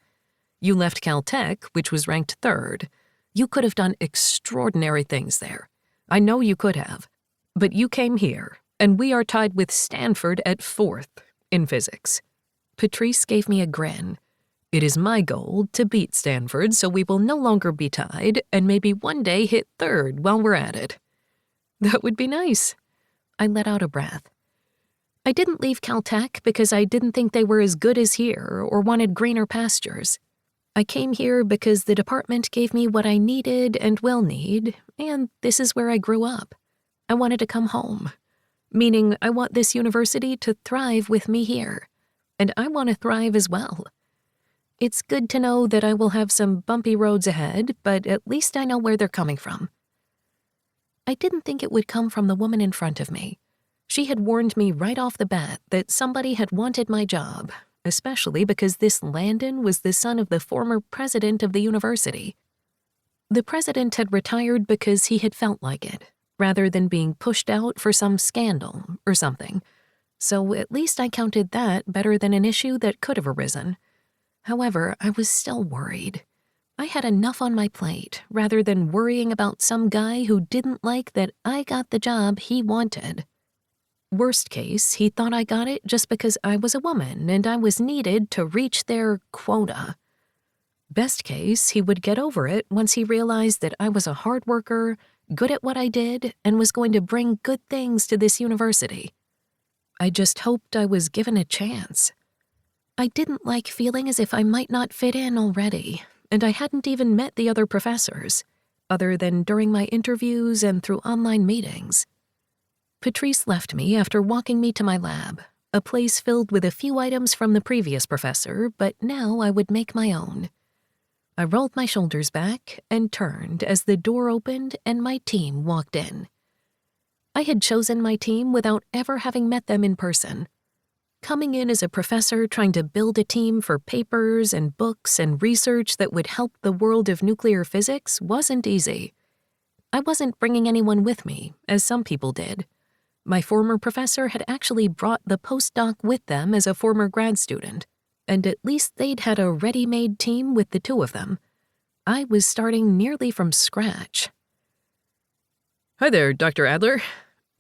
You left Caltech, which was ranked 3rd. You could have done extraordinary things there. I know you could have. But you came here, and we are tied with Stanford at 4th in physics. Patrice gave me a grin. It is my goal to beat Stanford so we will no longer be tied and maybe one day hit 3rd while we're at it. That would be nice. I let out a breath. I didn't leave Caltech because I didn't think they were as good as here or wanted greener pastures. I came here because the department gave me what I needed and will need, and this is where I grew up. I wanted to come home, meaning I want this university to thrive with me here, and I want to thrive as well. It's good to know that I will have some bumpy roads ahead, but at least I know where they're coming from. I didn't think it would come from the woman in front of me. She had warned me right off the bat that somebody had wanted my job, especially because this Landon was the son of the former president of the university. The president had retired because he had felt like it, rather than being pushed out for some scandal or something. So at least I counted that better than an issue that could have arisen. However, I was still worried. I had enough on my plate rather than worrying about some guy who didn't like that I got the job he wanted. Worst case, he thought I got it just because I was a woman and I was needed to reach their quota. Best case, he would get over it once he realized that I was a hard worker, good at what I did, and was going to bring good things to this university. I just hoped I was given a chance. I didn't like feeling as if I might not fit in already, and I hadn't even met the other professors, other than during my interviews and through online meetings. Patrice left me after walking me to my lab, a place filled with a few items from the previous professor, but now I would make my own. I rolled my shoulders back and turned as the door opened and my team walked in. I had chosen my team without ever having met them in person. Coming in as a professor trying to build a team for papers and books and research that would help the world of nuclear physics wasn't easy. I wasn't bringing anyone with me, as some people did. My former professor had actually brought the postdoc with them as a former grad student, and at least they'd had a ready-made team with the 2 of them. I was starting nearly from scratch. Hi there, Dr. Adler,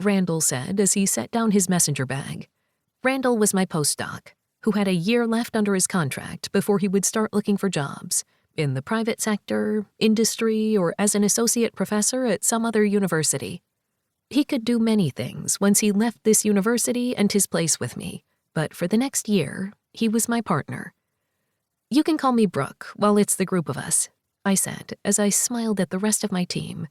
Randall said as he set down his messenger bag. Randall was my postdoc, who had a year left under his contract before he would start looking for jobs, in the private sector, industry, or as an associate professor at some other university. He could do many things once he left this university and his place with me, but for the next year, he was my partner. You can call me Brooke while it's the group of us, I said as I smiled at the rest of my team.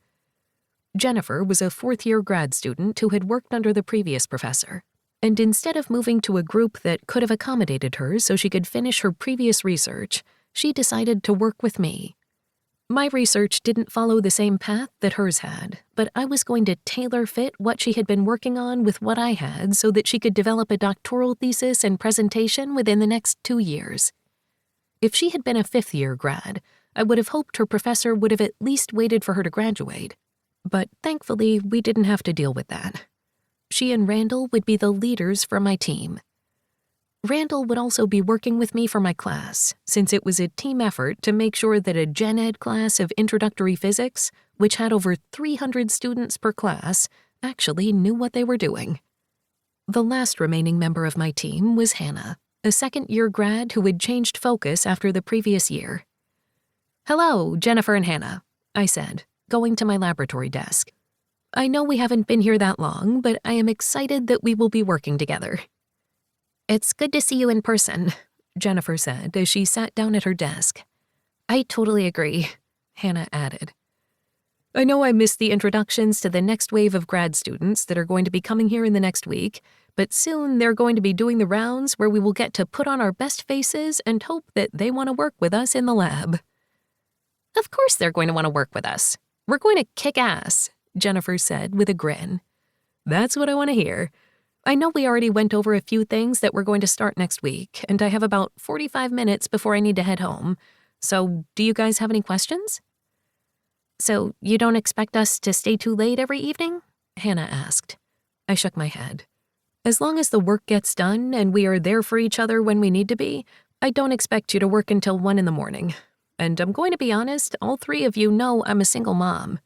Jennifer was a 4th-year grad student who had worked under the previous professor, and instead of moving to a group that could have accommodated her so she could finish her previous research, she decided to work with me. My research didn't follow the same path that hers had, but I was going to tailor fit what she had been working on with what I had so that she could develop a doctoral thesis and presentation within the next 2 years. If she had been a 5th-year grad, I would have hoped her professor would have at least waited for her to graduate. But thankfully, we didn't have to deal with that. She and Randall would be the leaders for my team. Randall would also be working with me for my class, since it was a team effort to make sure that a Gen Ed class of introductory physics, which had over 300 students per class, actually knew what they were doing. The last remaining member of my team was Hannah, a second-year grad who had changed focus after the previous year. "Hello, Jennifer and Hannah," I said, going to my laboratory desk. "I know we haven't been here that long, but I am excited that we will be working together." "It's good to see you in person," Jennifer said as she sat down at her desk. "I totally agree," Hannah added. "I know I missed the introductions to the next wave of grad students that are going to be coming here in the next week, but soon they're going to be doing the rounds where we will get to put on our best faces and hope that they want to work with us in the lab." "Of course they're going to want to work with us. We're going to kick ass," Jennifer said with a grin. "That's what I want to hear. I know we already went over a few things that we're going to start next week, and I have about 45 minutes before I need to head home. So, do you guys have any questions?" "So, you don't expect us to stay too late every evening?" Hannah asked. I shook my head. "As long as the work gets done and we are there for each other when we need to be, I don't expect you to work until 1 in the morning. And I'm going to be honest, all 3 of you know I'm a single mom.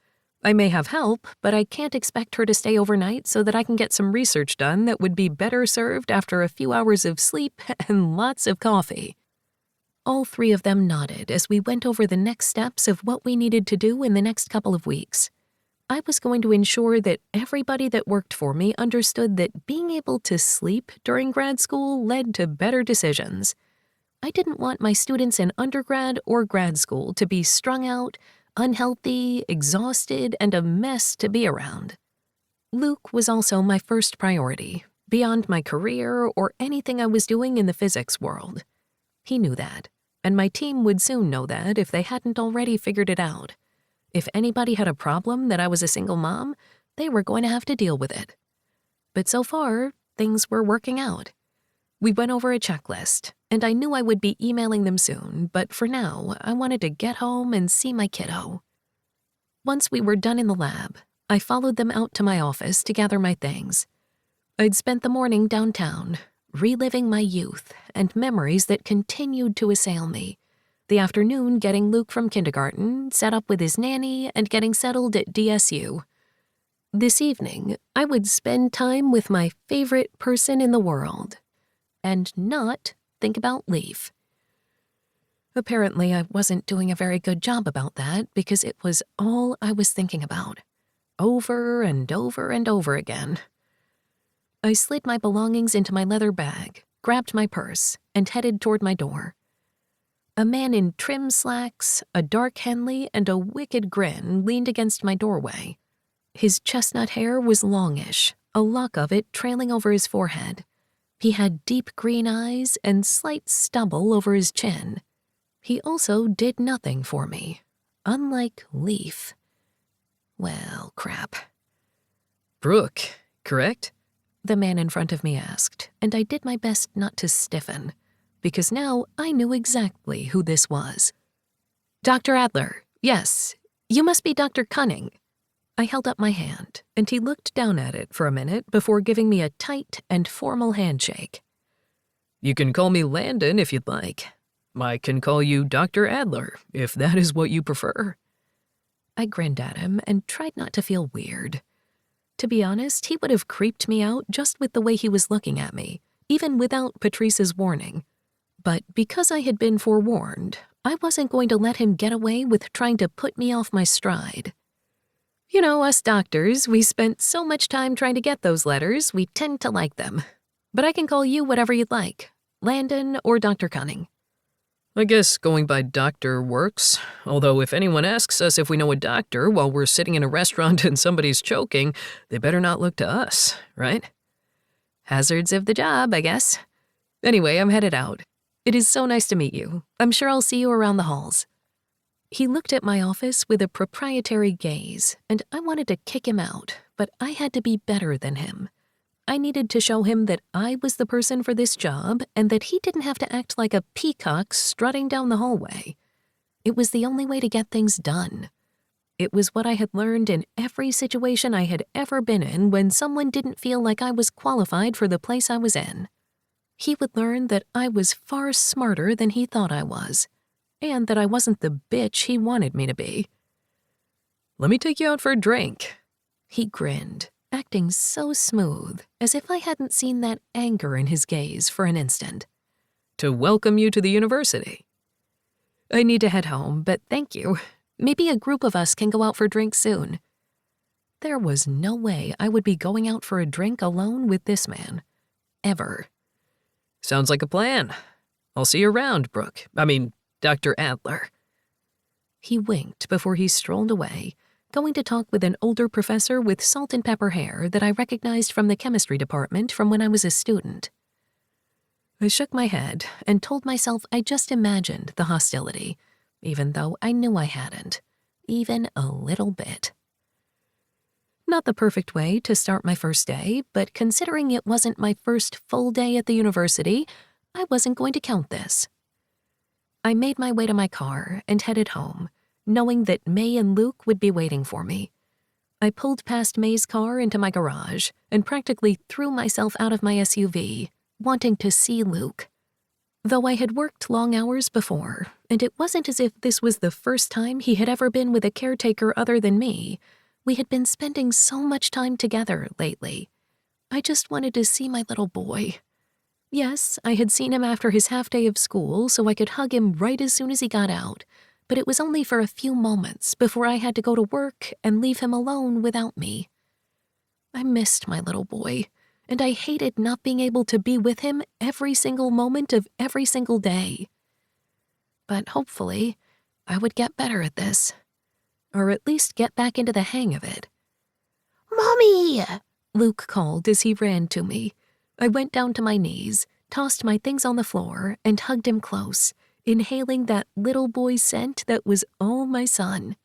I may have help, but I can't expect her to stay overnight so that I can get some research done that would be better served after a few hours of sleep and lots of coffee." All 3 of them nodded as we went over the next steps of what we needed to do in the next couple of weeks. I was going to ensure that everybody that worked for me understood that being able to sleep during grad school led to better decisions. I didn't want my students in undergrad or grad school to be strung out, unhealthy, exhausted, and a mess to be around. Luke was also my first priority, beyond my career or anything I was doing in the physics world. He knew that, and my team would soon know that if they hadn't already figured it out. If anybody had a problem that I was a single mom, they were going to have to deal with it. But so far, things were working out. We went over a checklist, and I knew I would be emailing them soon, but for now, I wanted to get home and see my kiddo. Once we were done in the lab, I followed them out to my office to gather my things. I'd spent the morning downtown, reliving my youth and memories that continued to assail me. The afternoon getting Luke from kindergarten, set up with his nanny, and getting settled at DSU. This evening, I would spend time with my favorite person in the world, and not think about Leaf. Apparently, I wasn't doing a very good job about that because it was all I was thinking about, over and over and over again. I slid my belongings into my leather bag, grabbed my purse, and headed toward my door. A man in trim slacks, a dark Henley, and a wicked grin leaned against my doorway. His chestnut hair was longish, a lock of it trailing over his forehead. He had deep green eyes and slight stubble over his chin. He also did nothing for me, unlike Leaf. Well, crap. "Brooke, correct?" The man in front of me asked, and I did my best not to stiffen, because now I knew exactly who this was. "Dr. Adler, yes, you must be Dr. Cunning." I held up my hand, and he looked down at it for a minute before giving me a tight and formal handshake. "You can call me Landon if you'd like. I can call you Dr. Adler if that is what you prefer." I grinned at him and tried not to feel weird. To be honest, he would have creeped me out just with the way he was looking at me, even without Patrice's warning. But because I had been forewarned, I wasn't going to let him get away with trying to put me off my stride. You know, us doctors, we spent so much time trying to get those letters, we tend to like them. But I can call you whatever you'd like, Landon or Dr. Cunning. "I guess going by doctor works, although if anyone asks us if we know a doctor while we're sitting in a restaurant and somebody's choking, they better not look to us, right?" Hazards of the job, I guess. Anyway, I'm headed out. It is so nice to meet you. I'm sure I'll see you around the halls. He looked at my office with a proprietary gaze, and I wanted to kick him out, but I had to be better than him. I needed to show him that I was the person for this job and that he didn't have to act like a peacock strutting down the hallway. It was the only way to get things done. It was what I had learned in every situation I had ever been in when someone didn't feel like I was qualified for the place I was in. He would learn that I was far smarter than he thought I was, and that I wasn't the bitch he wanted me to be. "Let me take you out for a drink." He grinned, acting so smooth, as if I hadn't seen that anger in his gaze for an instant. To welcome you to the university. I need to head home, but thank you. Maybe a group of us can go out for drinks soon. There was no way I would be going out for a drink alone with this man. Ever. Sounds like a plan. I'll see you around, Brooke. Dr. Adler. He winked before he strolled away, going to talk with an older professor with salt and pepper hair that I recognized from the chemistry department from when I was a student. I shook my head and told myself I just imagined the hostility, even though I knew I hadn't, even a little bit. Not the perfect way to start my first day, but considering it wasn't my first full day at the university, I wasn't going to count this. I made my way to my car and headed home, knowing that May and Luke would be waiting for me. I pulled past May's car into my garage and practically threw myself out of my SUV, wanting to see Luke. Though I had worked long hours before, and it wasn't as if this was the first time he had ever been with a caretaker other than me, we had been spending so much time together lately. I just wanted to see my little boy. Yes, I had seen him after his half day of school so I could hug him right as soon as he got out, but it was only for a few moments before I had to go to work and leave him alone without me. I missed my little boy, and I hated not being able to be with him every single moment of every single day. But hopefully, I would get better at this, or at least get back into the hang of it. Mommy! Luke called as he ran to me. I went down to my knees, tossed my things on the floor, and hugged him close, inhaling that little boy scent that was all my son.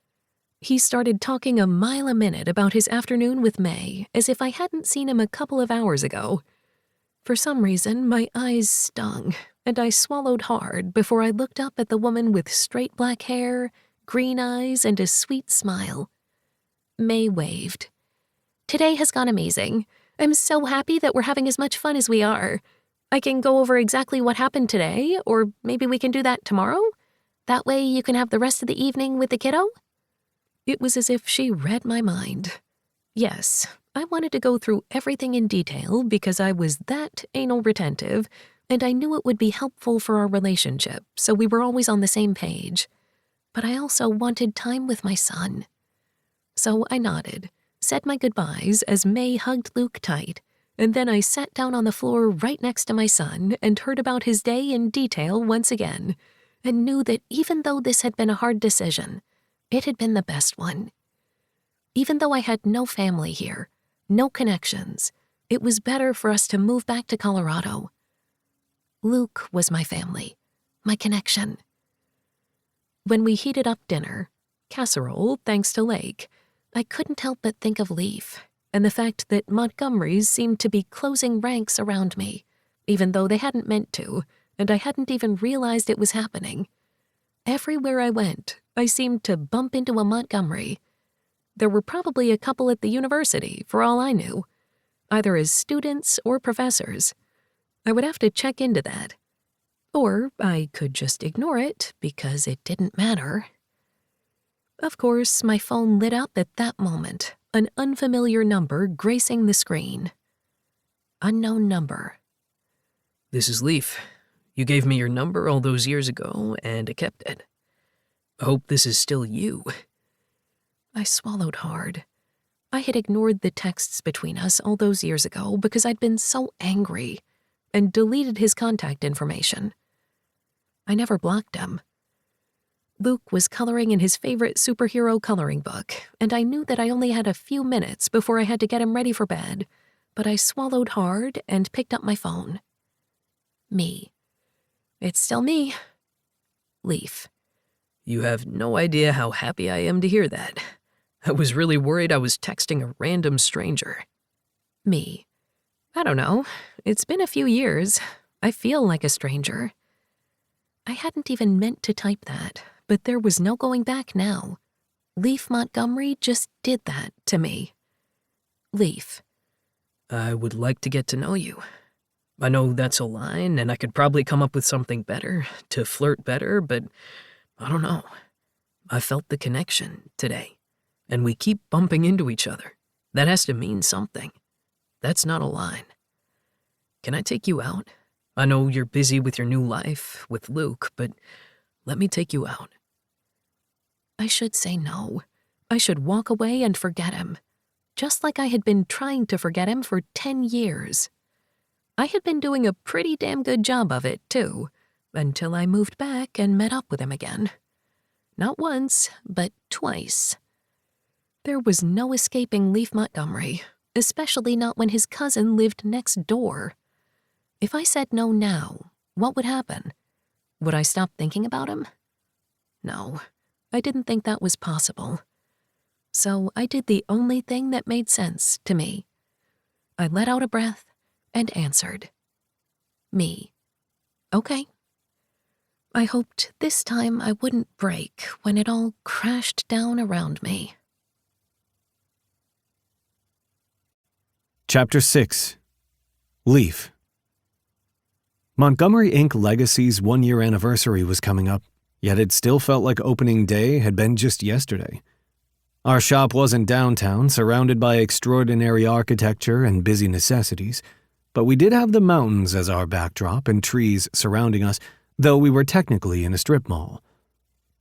He started talking a mile a minute about his afternoon with May, as if I hadn't seen him a couple of hours ago. For some reason, my eyes stung, and I swallowed hard before I looked up at the woman with straight black hair, green eyes, and a sweet smile. May waved. Today has gone amazing. I'm so happy that we're having as much fun as we are. I can go over exactly what happened today, or maybe we can do that tomorrow? That way you can have the rest of the evening with the kiddo? It was as if she read my mind. Yes, I wanted to go through everything in detail because I was that anal retentive, and I knew it would be helpful for our relationship, so we were always on the same page. But I also wanted time with my son. So I nodded, said my goodbyes as May hugged Luke tight, and then I sat down on the floor right next to my son and heard about his day in detail once again, and knew that even though this had been a hard decision, it had been the best one. Even though I had no family here, no connections, it was better for us to move back to Colorado. Luke was my family, my connection. When we heated up dinner, casserole thanks to Lake, I couldn't help but think of Leaf and the fact that Montgomerys seemed to be closing ranks around me, even though they hadn't meant to, and I hadn't even realized it was happening. Everywhere I went, I seemed to bump into a Montgomery. There were probably a couple at the university, for all I knew, either as students or professors. I would have to check into that. Or I could just ignore it because it didn't matter. Of course, my phone lit up at that moment, an unfamiliar number gracing the screen. Unknown number. This is Leaf. You gave me your number all those years ago, and I kept it. I hope this is still you. I swallowed hard. I had ignored the texts between us all those years ago because I'd been so angry, and deleted his contact information. I never blocked him. Luke was coloring in his favorite superhero coloring book, and I knew that I only had a few minutes before I had to get him ready for bed, but I swallowed hard and picked up my phone. Me. It's still me. Leaf. You have no idea how happy I am to hear that. I was really worried I was texting a random stranger. Me. I don't know. It's been a few years. I feel like a stranger. I hadn't even meant to type that, but there was no going back now. Leaf Montgomery just did that to me. Leaf. I would like to get to know you. I know that's a line, and I could probably come up with something better, to flirt better, but I don't know. I felt the connection today, and we keep bumping into each other, That has to mean something. That's not a line. Can I take you out? I know you're busy with your new life, with Luke, but let me take you out. I should say no. I should walk away and forget him. Just like I had been trying to forget him for 10 years. I had been doing a pretty damn good job of it, too, until I moved back and met up with him again. Not once, but twice. There was no escaping Leif Montgomery, especially not when his cousin lived next door. If I said no now, what would happen? Would I stop thinking about him? No, I didn't think that was possible. So I did the only thing that made sense to me. I let out a breath and answered. Me. Okay. I hoped this time I wouldn't break when it all crashed down around me. Chapter 6. Leif. Montgomery Inc. Legacy's 1-year anniversary was coming up, yet it still felt like opening day had been just yesterday. Our shop wasn't downtown, surrounded by extraordinary architecture and busy necessities, but we did have the mountains as our backdrop and trees surrounding us, though we were technically in a strip mall.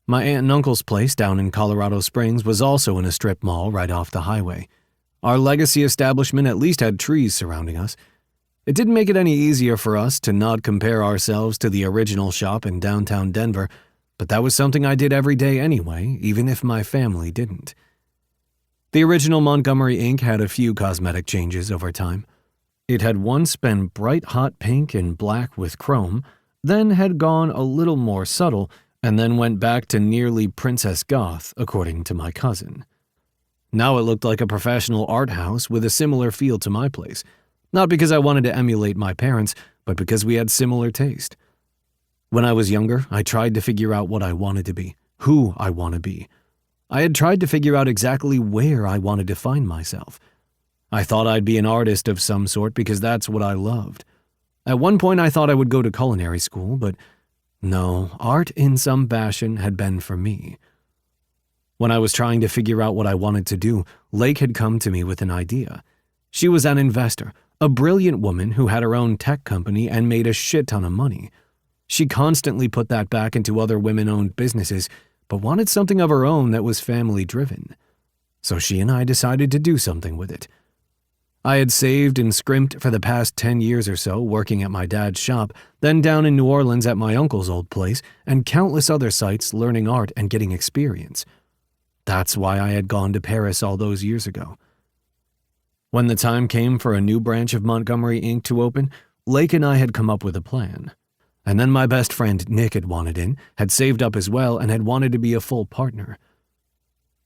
My aunt and uncle's place down in Colorado Springs was also in a strip mall right off the highway. Our Legacy establishment at least had trees surrounding us. It didn't make it any easier for us to not compare ourselves to the original shop in downtown Denver, but that was something I did every day anyway, even if my family didn't. The original Montgomery Inc. had a few cosmetic changes over time. It had once been bright hot pink and black with chrome, then had gone a little more subtle, and then went back to nearly Princess Goth, according to my cousin. Now it looked like a professional art house with a similar feel to my place, not because I wanted to emulate my parents, but because we had similar taste. When I was younger, I tried to figure out what I wanted to be, who I want to be. I had tried to figure out exactly where I wanted to find myself. I thought I'd be an artist of some sort because that's what I loved. At one point I thought I would go to culinary school, but no, art in some fashion had been for me. When I was trying to figure out what I wanted to do, Lake had come to me with an idea. She was an investor, a brilliant woman who had her own tech company and made a shit ton of money. She constantly put that back into other women-owned businesses, but wanted something of her own that was family-driven. So she and I decided to do something with it. I had saved and scrimped for the past 10 years or so working at my dad's shop, then down in New Orleans at my uncle's old place, and countless other sites learning art and getting experience. That's why I had gone to Paris all those years ago. When the time came for a new branch of Montgomery Inc. to open, Lake and I had come up with a plan. And then my best friend Nick had wanted in, had saved up as well, and had wanted to be a full partner.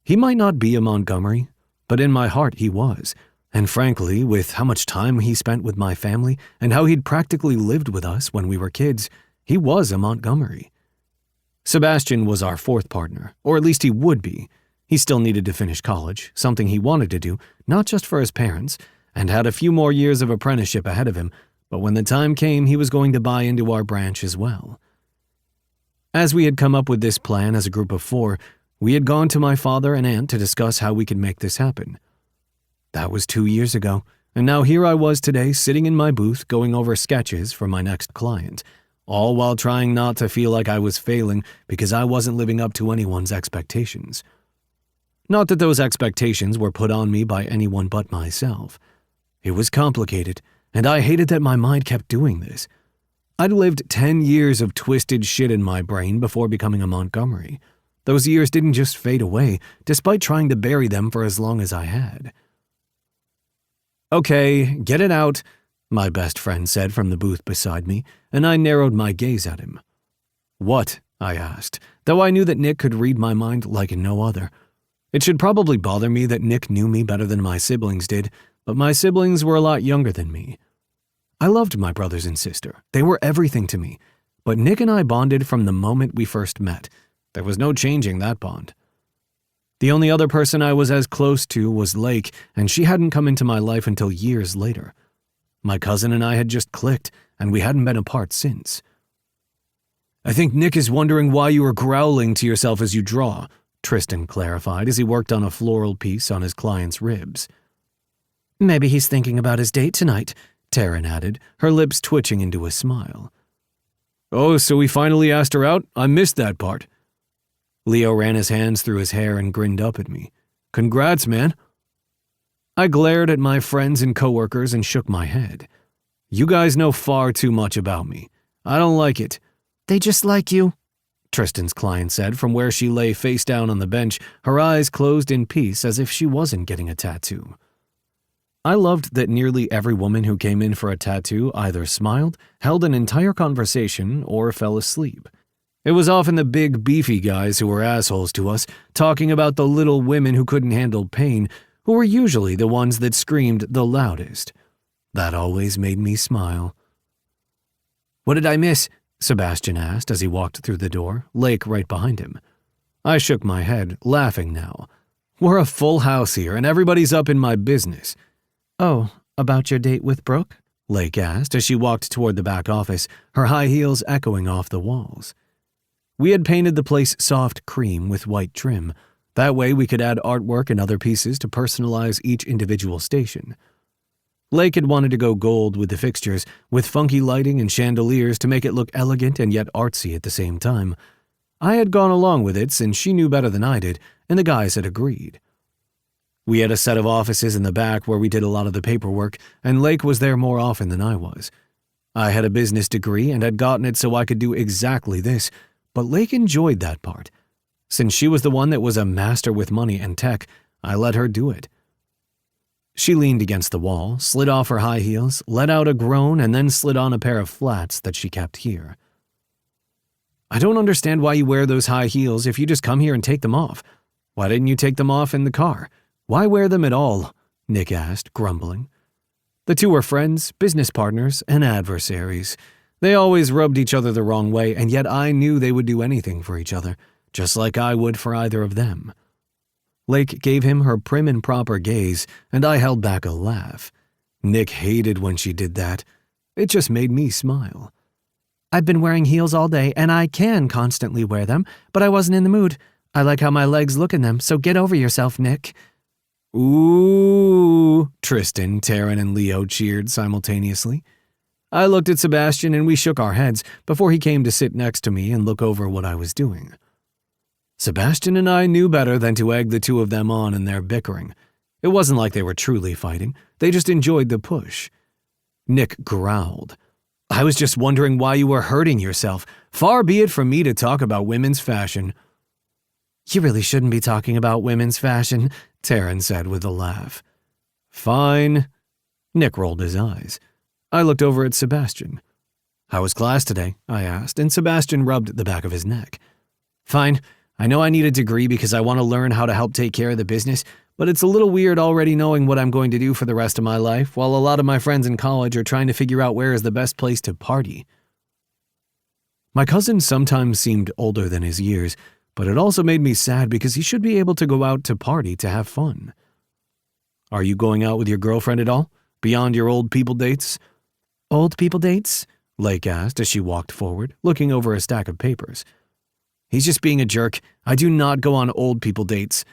He might not be a Montgomery, but in my heart he was. And frankly, with how much time he spent with my family and how he'd practically lived with us when we were kids, he was a Montgomery. Sebastian was our fourth partner, or at least he would be. He still needed to finish college, something he wanted to do, not just for his parents, and had a few more years of apprenticeship ahead of him, but when the time came, he was going to buy into our branch as well. As we had come up with this plan as a group of 4, we had gone to my father and aunt to discuss how we could make this happen. That was 2 years ago, and now here I was today sitting in my booth going over sketches for my next client, all while trying not to feel like I was failing because I wasn't living up to anyone's expectations. Not that those expectations were put on me by anyone but myself. It was complicated, and I hated that my mind kept doing this. I'd lived 10 years of twisted shit in my brain before becoming a Montgomery. Those years didn't just fade away, despite trying to bury them for as long as I had. "Okay, get it out," my best friend said from the booth beside me, and I narrowed my gaze at him. "What?" I asked, though I knew that Nick could read my mind like no other. It should probably bother me that Nick knew me better than my siblings did, but my siblings were a lot younger than me. I loved my brothers and sister. They were everything to me, but Nick and I bonded from the moment we first met. There was no changing that bond. The only other person I was as close to was Lake, and she hadn't come into my life until years later. My cousin and I had just clicked, and we hadn't been apart since. "I think Nick is wondering why you are growling to yourself as you draw," Tristan clarified as he worked on a floral piece on his client's ribs. Maybe he's thinking about his date tonight, Taryn added, her lips twitching into a smile. Oh, so he finally asked her out? I missed that part. Leo ran his hands through his hair and grinned up at me. Congrats, man. I glared at my friends and coworkers and shook my head. You guys know far too much about me. I don't like it. They just like you, Tristan's client said from where she lay face down on the bench, her eyes closed in peace as if she wasn't getting a tattoo. I loved that nearly every woman who came in for a tattoo either smiled, held an entire conversation, or fell asleep. It was often the big, beefy guys who were assholes to us, talking about the little women who couldn't handle pain, who were usually the ones that screamed the loudest. That always made me smile. What did I miss? Sebastian asked as he walked through the door, Lake right behind him. I shook my head, laughing now. We're a full house here, and everybody's up in my business. Oh, about your date with Brooke? Lake asked as she walked toward the back office, her high heels echoing off the walls. We had painted the place soft cream with white trim. That way we could add artwork and other pieces to personalize each individual station. Lake had wanted to go gold with the fixtures, with funky lighting and chandeliers to make it look elegant and yet artsy at the same time. I had gone along with it since she knew better than I did, and the guys had agreed. We had a set of offices in the back where we did a lot of the paperwork, and Lake was there more often than I was. I had a business degree and had gotten it so I could do exactly this, but Lake enjoyed that part. Since she was the one that was a master with money and tech, I let her do it. She leaned against the wall, slid off her high heels, let out a groan, and then slid on a pair of flats that she kept here. I don't understand why you wear those high heels if you just come here and take them off. Why didn't you take them off in the car? Why wear them at all? Nick asked, grumbling. The two were friends, business partners, and adversaries. They always rubbed each other the wrong way, and yet I knew they would do anything for each other, just like I would for either of them. Lake gave him her prim and proper gaze, and I held back a laugh. Nick hated when she did that. It just made me smile. I've been wearing heels all day, and I can constantly wear them, but I wasn't in the mood. I like how my legs look in them, so get over yourself, Nick. Ooh, Tristan, Taryn, and Leo cheered simultaneously. I looked at Sebastian and we shook our heads before he came to sit next to me and look over what I was doing. Sebastian and I knew better than to egg the two of them on in their bickering. It wasn't like they were truly fighting. They just enjoyed the push. Nick growled. I was just wondering why you were hurting yourself. Far be it from me to talk about women's fashion. You really shouldn't be talking about women's fashion, Taryn said with a laugh. Fine. Nick rolled his eyes. I looked over at Sebastian. How was class today? I asked, and Sebastian rubbed the back of his neck. Fine. I know I need a degree because I want to learn how to help take care of the business, but it's a little weird already knowing what I'm going to do for the rest of my life while a lot of my friends in college are trying to figure out where is the best place to party. My cousin sometimes seemed older than his years, but it also made me sad because he should be able to go out to party to have fun. Are you going out with your girlfriend at all? Beyond your old people dates? Old people dates? Lake asked as she walked forward, looking over a stack of papers. He's just being a jerk. I do not go on old people dates.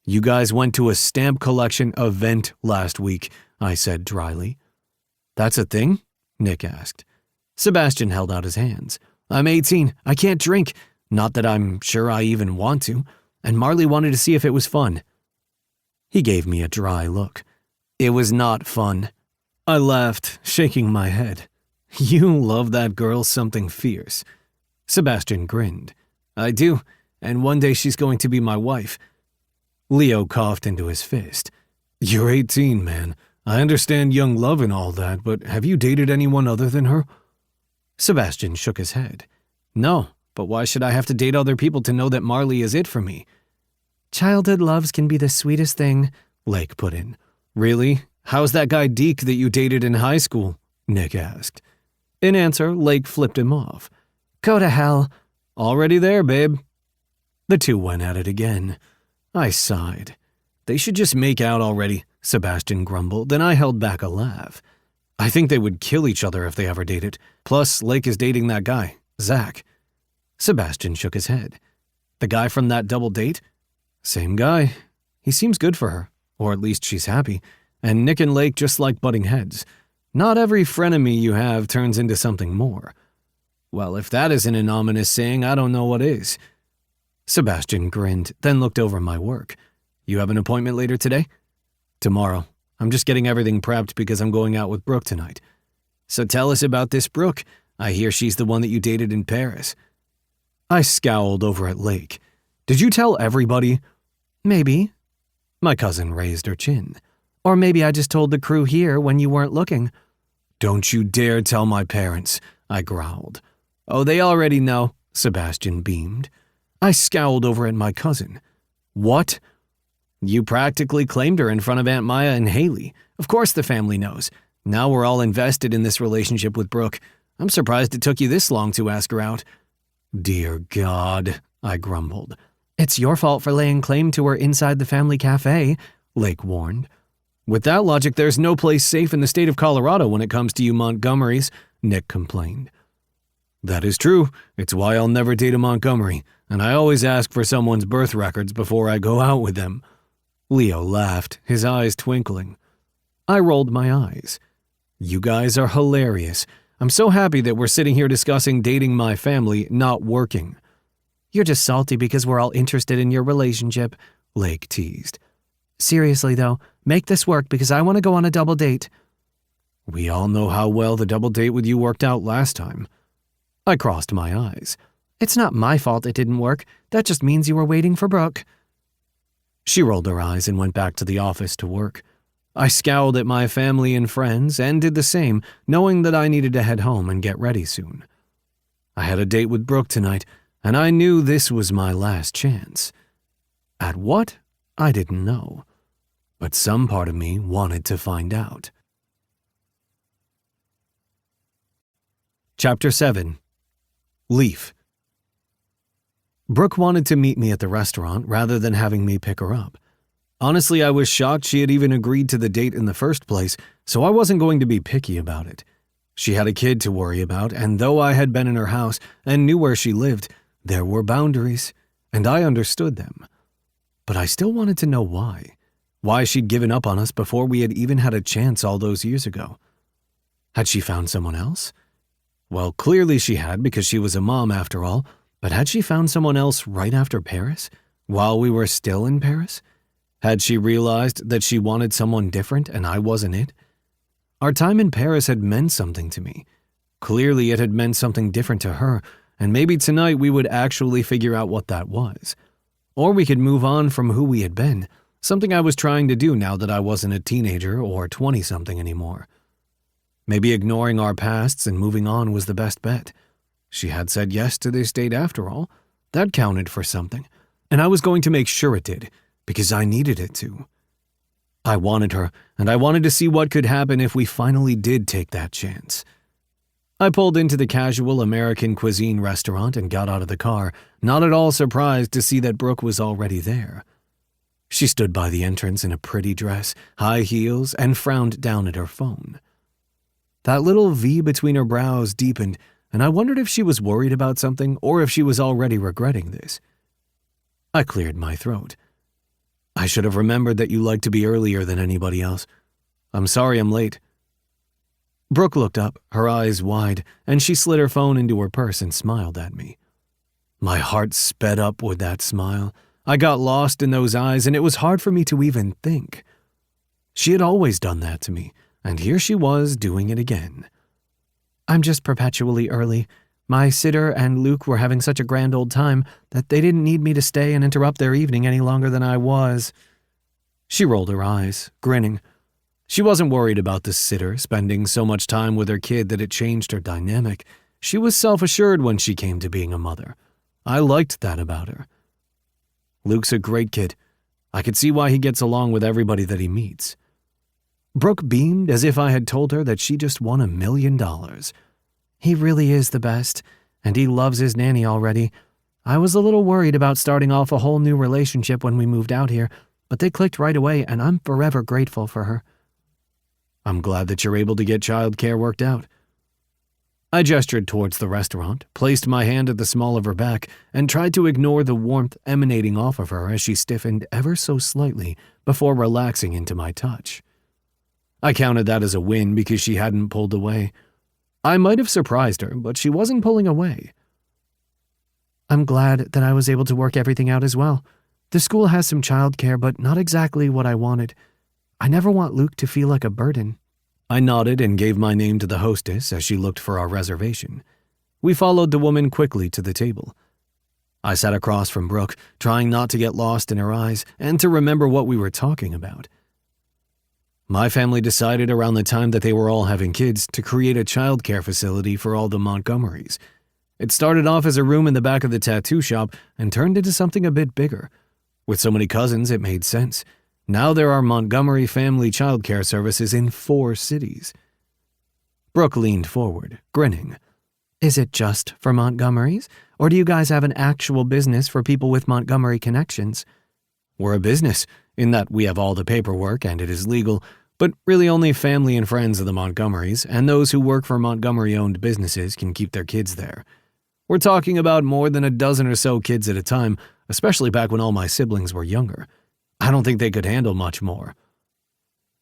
You guys went to a stamp collection event last week, I said dryly. That's a thing? Nick asked. Sebastian held out his hands. I'm 18. I can't drink. Not that I'm sure I even want to. And Marley wanted to see if it was fun. He gave me a dry look. It was not fun. I laughed, shaking my head. You love that girl something fierce. Sebastian grinned. I do, and one day she's going to be my wife. Leo coughed into his fist. You're 18, man. I understand young love and all that, but have you dated anyone other than her? Sebastian shook his head. No, but why should I have to date other people to know that Marley is it for me? Childhood loves can be the sweetest thing, Lake put in. Really? How's that guy Deke that you dated in high school? Nick asked. In answer, Lake flipped him off. Go to hell. Already there, babe. The two went at it again. I sighed. They should just make out already, Sebastian grumbled, and I held back a laugh. I think they would kill each other if they ever dated. Plus, Lake is dating that guy, Zach. Sebastian shook his head. The guy from that double date? Same guy. He seems good for her, or at least she's happy. and Nick and Lake just like butting heads. Not every frenemy you have turns into something more. Well, if that isn't an ominous saying, I don't know what is. Sebastian grinned, then looked over my work. You have an appointment later today? Tomorrow. I'm just getting everything prepped because I'm going out with Brooke tonight. So tell us about this Brooke. I hear she's the one that you dated in Paris. I scowled over at Lake. Did you tell everybody? Maybe. My cousin raised her chin. Or maybe I just told the crew here when you weren't looking. Don't you dare tell my parents, I growled. Oh, they already know, Sebastian beamed. I scowled over at my cousin. What? You practically claimed her in front of Aunt Maya and Haley. Of course the family knows. Now we're all invested in this relationship with Brooke. I'm surprised it took you this long to ask her out. Dear God, I grumbled. It's your fault for laying claim to her inside the family cafe, Lake warned. With that logic, there's no place safe in the state of Colorado when it comes to you Montgomerys, Nick complained. That is true. It's why I'll never date a Montgomery, and I always ask for someone's birth records before I go out with them. Leo laughed, his eyes twinkling. I rolled my eyes. You guys are hilarious. I'm so happy that we're sitting here discussing dating my family, not working. You're just salty because we're all interested in your relationship, Lake teased. Seriously, though, make this work because I want to go on a double date. We all know how well the double date with you worked out last time. I crossed my eyes. It's not my fault it didn't work. That just means you were waiting for Brooke. She rolled her eyes and went back to the office to work. I scowled at my family and friends and did the same, knowing that I needed to head home and get ready soon. I had a date with Brooke tonight, and I knew this was my last chance. At what? I didn't know. But some part of me wanted to find out. Chapter 7. Leaf. Brooke wanted to meet me at the restaurant rather than having me pick her up. Honestly, I was shocked she had even agreed to the date in the first place, so I wasn't going to be picky about it. She had a kid to worry about, and though I had been in her house and knew where she lived, there were boundaries, and I understood them. But I still wanted to know why. Why she'd given up on us before we had even had a chance all those years ago. Had she found someone else? Well, clearly she had because she was a mom after all, but had she found someone else right after Paris? While we were still in Paris? Had she realized that she wanted someone different and I wasn't it? Our time in Paris had meant something to me. Clearly it had meant something different to her, and maybe tonight we would actually figure out what that was. Or we could move on from who we had been, something I was trying to do now that I wasn't a teenager or 20-something anymore. Maybe ignoring our pasts and moving on was the best bet. She had said yes to this date after all. That counted for something, and I was going to make sure it did, because I needed it to. I wanted her, and I wanted to see what could happen if we finally did take that chance. I pulled into the casual American cuisine restaurant and got out of the car, not at all surprised to see that Brooke was already there. She stood by the entrance in a pretty dress, high heels, and frowned down at her phone. That little V between her brows deepened, and I wondered if she was worried about something or if she was already regretting this. I cleared my throat. I should have remembered that you like to be earlier than anybody else. I'm sorry I'm late. Brooke looked up, her eyes wide, and she slid her phone into her purse and smiled at me. My heart sped up with that smile. I got lost in those eyes, and it was hard for me to even think. She had always done that to me, and here she was doing it again. I'm just perpetually early. My sitter and Luke were having such a grand old time that they didn't need me to stay and interrupt their evening any longer than I was. She rolled her eyes, grinning. She wasn't worried about the sitter spending so much time with her kid that it changed her dynamic. She was self-assured when she came to being a mother. I liked that about her. Luke's a great kid. I could see why he gets along with everybody that he meets. Brooke beamed as if I had told her that she just won $1 million. He really is the best, and he loves his nanny already. I was a little worried about starting off a whole new relationship when we moved out here, but they clicked right away, and I'm forever grateful for her. I'm glad that you're able to get childcare worked out. I gestured towards the restaurant, placed my hand at the small of her back, and tried to ignore the warmth emanating off of her as she stiffened ever so slightly before relaxing into my touch. I counted that as a win because she hadn't pulled away. I might have surprised her, but she wasn't pulling away. I'm glad that I was able to work everything out as well. The school has some childcare, but not exactly what I wanted. I never want Luke to feel like a burden. I nodded and gave my name to the hostess as she looked for our reservation. We followed the woman quickly to the table. I sat across from Brooke, trying not to get lost in her eyes and to remember what we were talking about. My family decided around the time that they were all having kids to create a childcare facility for all the Montgomerys. It started off as a room in the back of the tattoo shop and turned into something a bit bigger. With so many cousins, it made sense. Now there are Montgomery family childcare services in 4 cities. Brooke leaned forward, grinning. Is it just for Montgomerys? Or do you guys have an actual business for people with Montgomery connections? We're a business, in that we have all the paperwork and it is legal, but really only family and friends of the Montgomerys and those who work for Montgomery-owned businesses can keep their kids there. We're talking about more than a dozen or so kids at a time, especially back when all my siblings were younger. I don't think they could handle much more.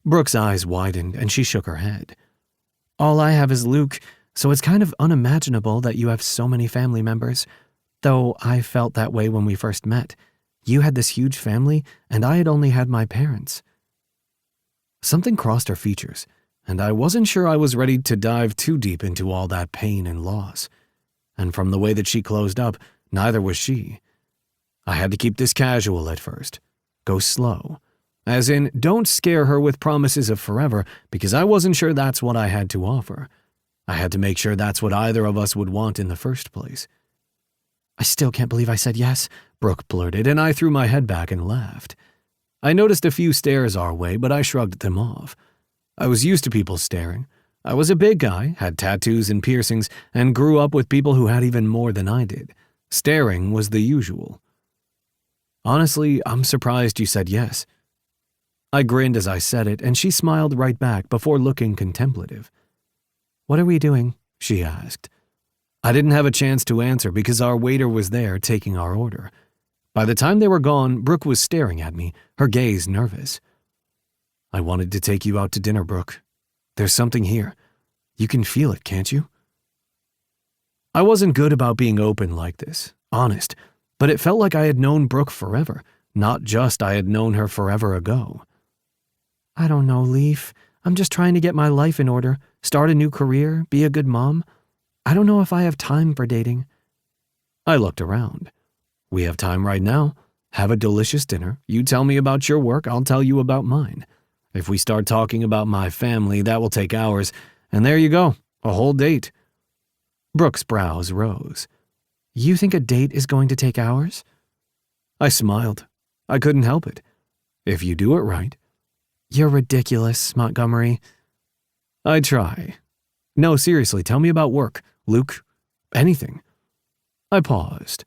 Brooke's eyes widened and she shook her head. All I have is Luke, so it's kind of unimaginable that you have so many family members. Though I felt that way when we first met. You had this huge family, and I had only had my parents. Something crossed her features, and I wasn't sure I was ready to dive too deep into all that pain and loss. And from the way that she closed up, neither was she. I had to keep this casual at first. Go slow. As in, don't scare her with promises of forever, because I wasn't sure that's what I had to offer. I had to make sure that's what either of us would want in the first place. I still can't believe I said yes, Brooke blurted, and I threw my head back and laughed. I noticed a few stares our way, but I shrugged them off. I was used to people staring. I was a big guy, had tattoos and piercings, and grew up with people who had even more than I did. Staring was the usual. Honestly, I'm surprised you said yes. I grinned as I said it, and she smiled right back before looking contemplative. What are we doing? She asked. I didn't have a chance to answer because our waiter was there taking our order. By the time they were gone, Brooke was staring at me, her gaze nervous. I wanted to take you out to dinner, Brooke. There's something here. You can feel it, can't you? I wasn't good about being open like this, honest, but it felt like I had known Brooke forever, not just I had known her forever ago. I don't know, Leaf. I'm just trying to get my life in order, start a new career, be a good mom. I don't know if I have time for dating. I looked around. We have time right now. Have a delicious dinner. You tell me about your work, I'll tell you about mine. If we start talking about my family, that will take hours. And there you go, a whole date. Brooke's brows rose. You think a date is going to take hours? I smiled. I couldn't help it. If you do it right. You're ridiculous, Montgomery. I try. No, seriously, tell me about work. Luke, anything. I paused.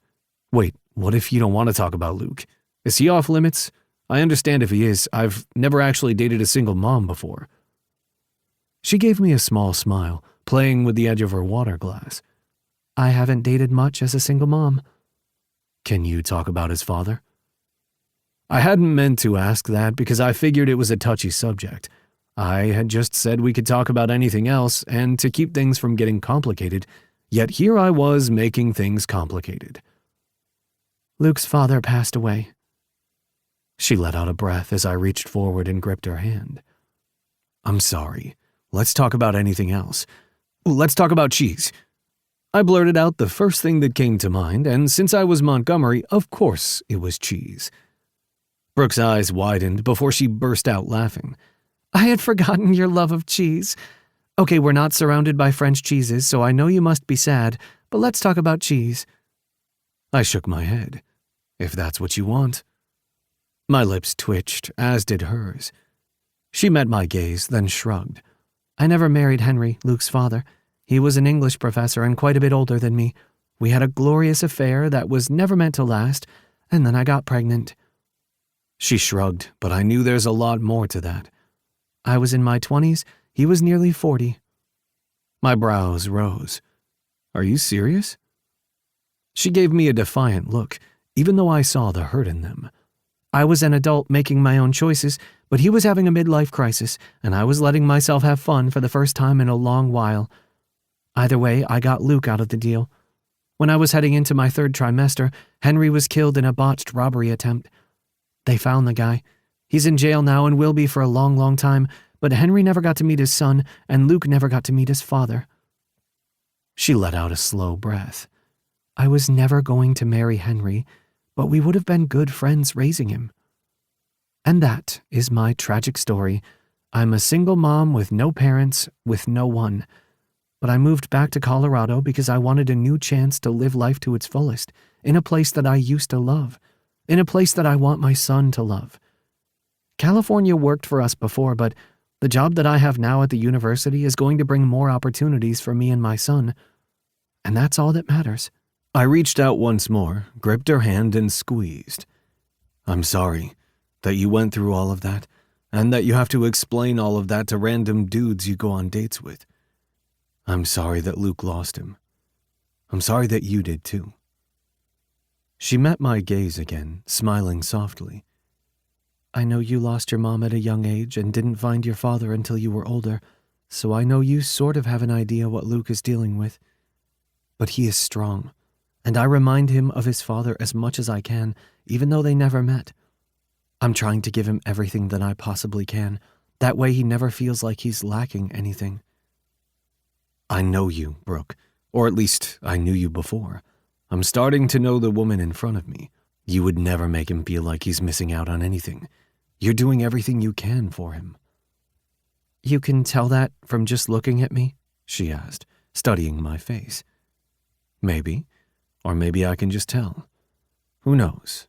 Wait, what if you don't want to talk about Luke? Is he off limits? I understand if he is. I've never actually dated a single mom before. She gave me a small smile, playing with the edge of her water glass. I haven't dated much as a single mom. Can you talk about his father? I hadn't meant to ask that because I figured it was a touchy subject. I had just said we could talk about anything else and to keep things from getting complicated, yet here I was making things complicated. Luke's father passed away. She let out a breath as I reached forward and gripped her hand. I'm sorry. Let's talk about anything else. Let's talk about cheese. I blurted out the first thing that came to mind, and since I was Montgomery, of course it was cheese. Brooke's eyes widened before she burst out laughing. I had forgotten your love of cheese. Okay, we're not surrounded by French cheeses, so I know you must be sad, but let's talk about cheese. I shook my head. If that's what you want. My lips twitched, as did hers. She met my gaze, then shrugged. I never married Henry, Luke's father. He was an English professor and quite a bit older than me. We had a glorious affair that was never meant to last, and then I got pregnant. She shrugged, but I knew there's a lot more to that. I was in my 20s. He was nearly 40. My brows rose. Are you serious? She gave me a defiant look, even though I saw the hurt in them. I was an adult making my own choices, But he was having a midlife crisis, and I was letting myself have fun for the first time in a long while. Either way, I got Luke out of the deal. When I was heading into my 3rd trimester, Henry was killed in a botched robbery attempt. They found the guy. He's in jail now and will be for a long, long time, but Henry never got to meet his son, and Luke never got to meet his father. She let out a slow breath. I was never going to marry Henry, but we would have been good friends raising him. And that is my tragic story. I'm a single mom with no parents, with no one. But I moved back to Colorado because I wanted a new chance to live life to its fullest, in a place that I used to love, in a place that I want my son to love. California worked for us before, but the job that I have now at the university is going to bring more opportunities for me and my son. And that's all that matters. I reached out once more, gripped her hand and squeezed. I'm sorry that you went through all of that, and that you have to explain all of that to random dudes you go on dates with. I'm sorry that Luke lost him. I'm sorry that you did too. She met my gaze again, smiling softly. I know you lost your mom at a young age and didn't find your father until you were older, so I know you sort of have an idea what Luke is dealing with. But he is strong, and I remind him of his father as much as I can, even though they never met. I'm trying to give him everything that I possibly can. That way he never feels like he's lacking anything. I know you, Brooke, or at least I knew you before. I'm starting to know the woman in front of me. You would never make him feel like he's missing out on anything. You're doing everything you can for him. You can tell that from just looking at me? She asked, studying my face. Maybe, or maybe I can just tell. Who knows?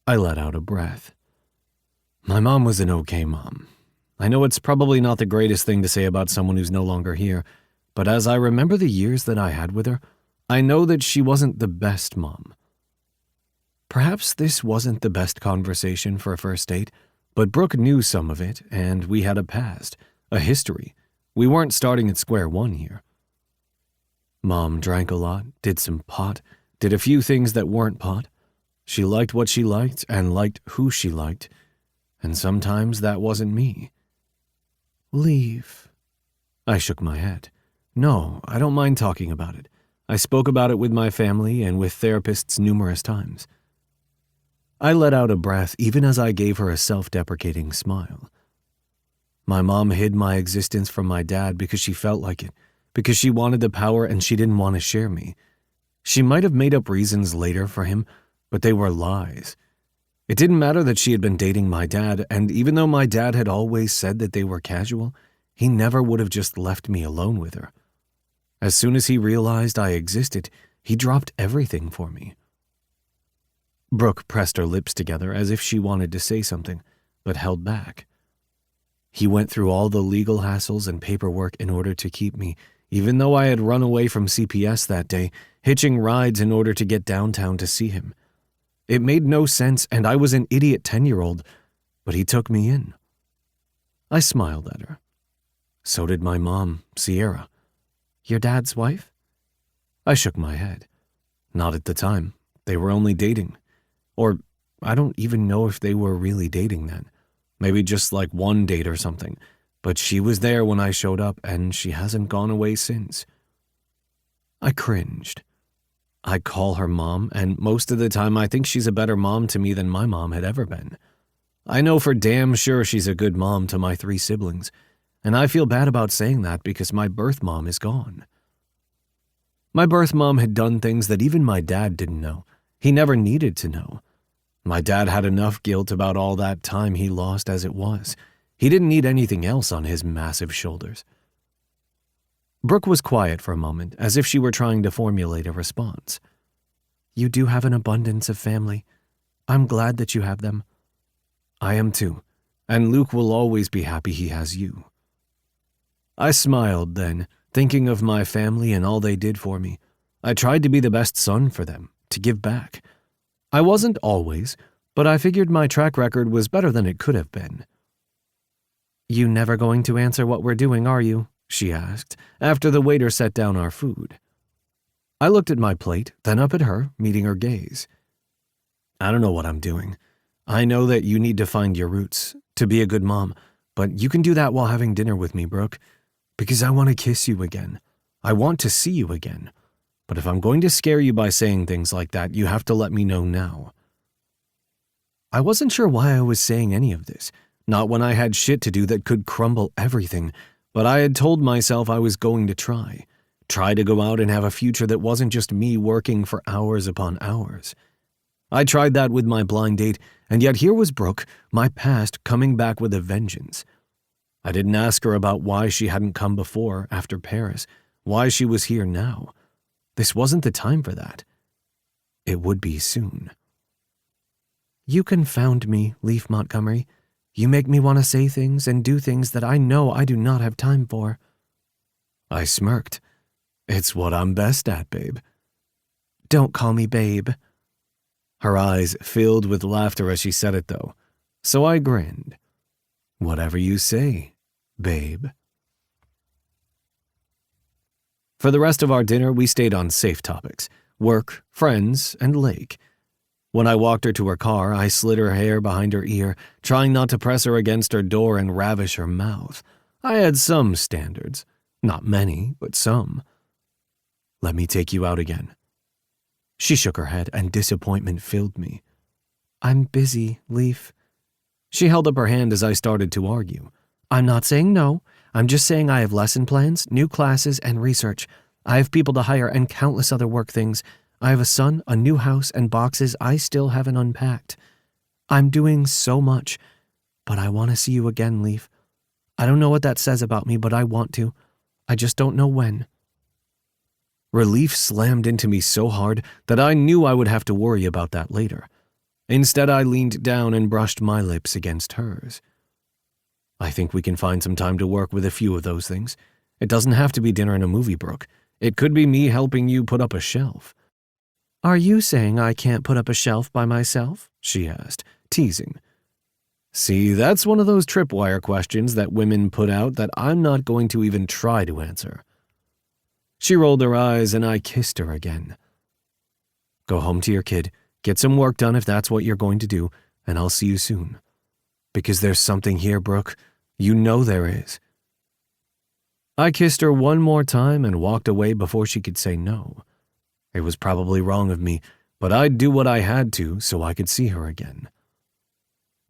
I let out a breath. My mom was an okay mom. I know it's probably not the greatest thing to say about someone who's no longer here, but as I remember the years that I had with her, I know that she wasn't the best mom. Perhaps this wasn't the best conversation for a first date, but Brooke knew some of it, and we had a past, a history. We weren't starting at square one here. Mom drank a lot, did some pot, did a few things that weren't pot. She liked what she liked and liked who she liked, and sometimes that wasn't me. Leave. I shook my head. No, I don't mind talking about it. I spoke about it with my family and with therapists numerous times. I let out a breath even as I gave her a self-deprecating smile. My mom hid my existence from my dad because she felt like it, because she wanted the power and she didn't want to share me. She might have made up reasons later for him, but they were lies. It didn't matter that she had been dating my dad, and even though my dad had always said that they were casual, he never would have just left me alone with her. As soon as he realized I existed, he dropped everything for me. Brooke pressed her lips together as if she wanted to say something, but held back. He went through all the legal hassles and paperwork in order to keep me, even though I had run away from CPS that day, hitching rides in order to get downtown to see him. It made no sense, and I was an idiot 10-year-old, but he took me in. I smiled at her. So did my mom, Sierra. Your dad's wife? I shook my head. Not at the time. They were only dating. Or I don't even know if they were really dating then. Maybe just like one date or something. But she was there when I showed up, and she hasn't gone away since. I cringed. I call her mom, and most of the time I think she's a better mom to me than my mom had ever been. I know for damn sure she's a good mom to my 3 siblings, and I feel bad about saying that because my birth mom is gone. My birth mom had done things that even my dad didn't know. He never needed to know. My dad had enough guilt about all that time he lost as it was. He didn't need anything else on his massive shoulders. Brooke was quiet for a moment, as if she were trying to formulate a response. You do have an abundance of family. I'm glad that you have them. I am too, and Luke will always be happy he has you. I smiled then, thinking of my family and all they did for me. I tried to be the best son for them, to give back. I wasn't always, but I figured my track record was better than it could have been. You never going to answer what we're doing, are you? She asked, after the waiter set down our food. I looked at my plate, then up at her, meeting her gaze. I don't know what I'm doing. I know that you need to find your roots, to be a good mom, but you can do that while having dinner with me, Brooke. Because I want to kiss you again. I want to see you again. But if I'm going to scare you by saying things like that, you have to let me know now. I wasn't sure why I was saying any of this, not when I had shit to do that could crumble everything, but I had told myself I was going to try to go out and have a future that wasn't just me working for hours upon hours. I tried that with my blind date, and yet here was Brooke, my past, coming back with a vengeance. I didn't ask her about why she hadn't come before, after Paris, why she was here now. This wasn't the time for that. It would be soon. You confound me, Leif Montgomery. You make me want to say things and do things that I know I do not have time for. I smirked. It's what I'm best at, babe. Don't call me babe. Her eyes filled with laughter as she said it, though, so I grinned. Whatever you say, babe. For the rest of our dinner, we stayed on safe topics: work, friends, and lake. When I walked her to her car, I slid her hair behind her ear, trying not to press her against her door and ravish her mouth. I had some standards. Not many, but some. Let me take you out again. She shook her head, and disappointment filled me. I'm busy, Leif. She held up her hand as I started to argue. I'm not saying no. I'm just saying I have lesson plans, new classes, and research. I have people to hire and countless other work things. I have a son, a new house, and boxes I still haven't unpacked. I'm doing so much, but I want to see you again, Leif. I don't know what that says about me, but I want to. I just don't know when. Relief slammed into me so hard that I knew I would have to worry about that later. Instead, I leaned down and brushed my lips against hers. I think we can find some time to work with a few of those things. It doesn't have to be dinner and a movie, Brooke. It could be me helping you put up a shelf. Are you saying I can't put up a shelf by myself? She asked, teasing. See, that's one of those tripwire questions that women put out that I'm not going to even try to answer. She rolled her eyes and I kissed her again. Go home to your kid, get some work done if that's what you're going to do, and I'll see you soon. Because there's something here, Brooke. You know there is. I kissed her one more time and walked away before she could say no. It was probably wrong of me, but I'd do what I had to so I could see her again.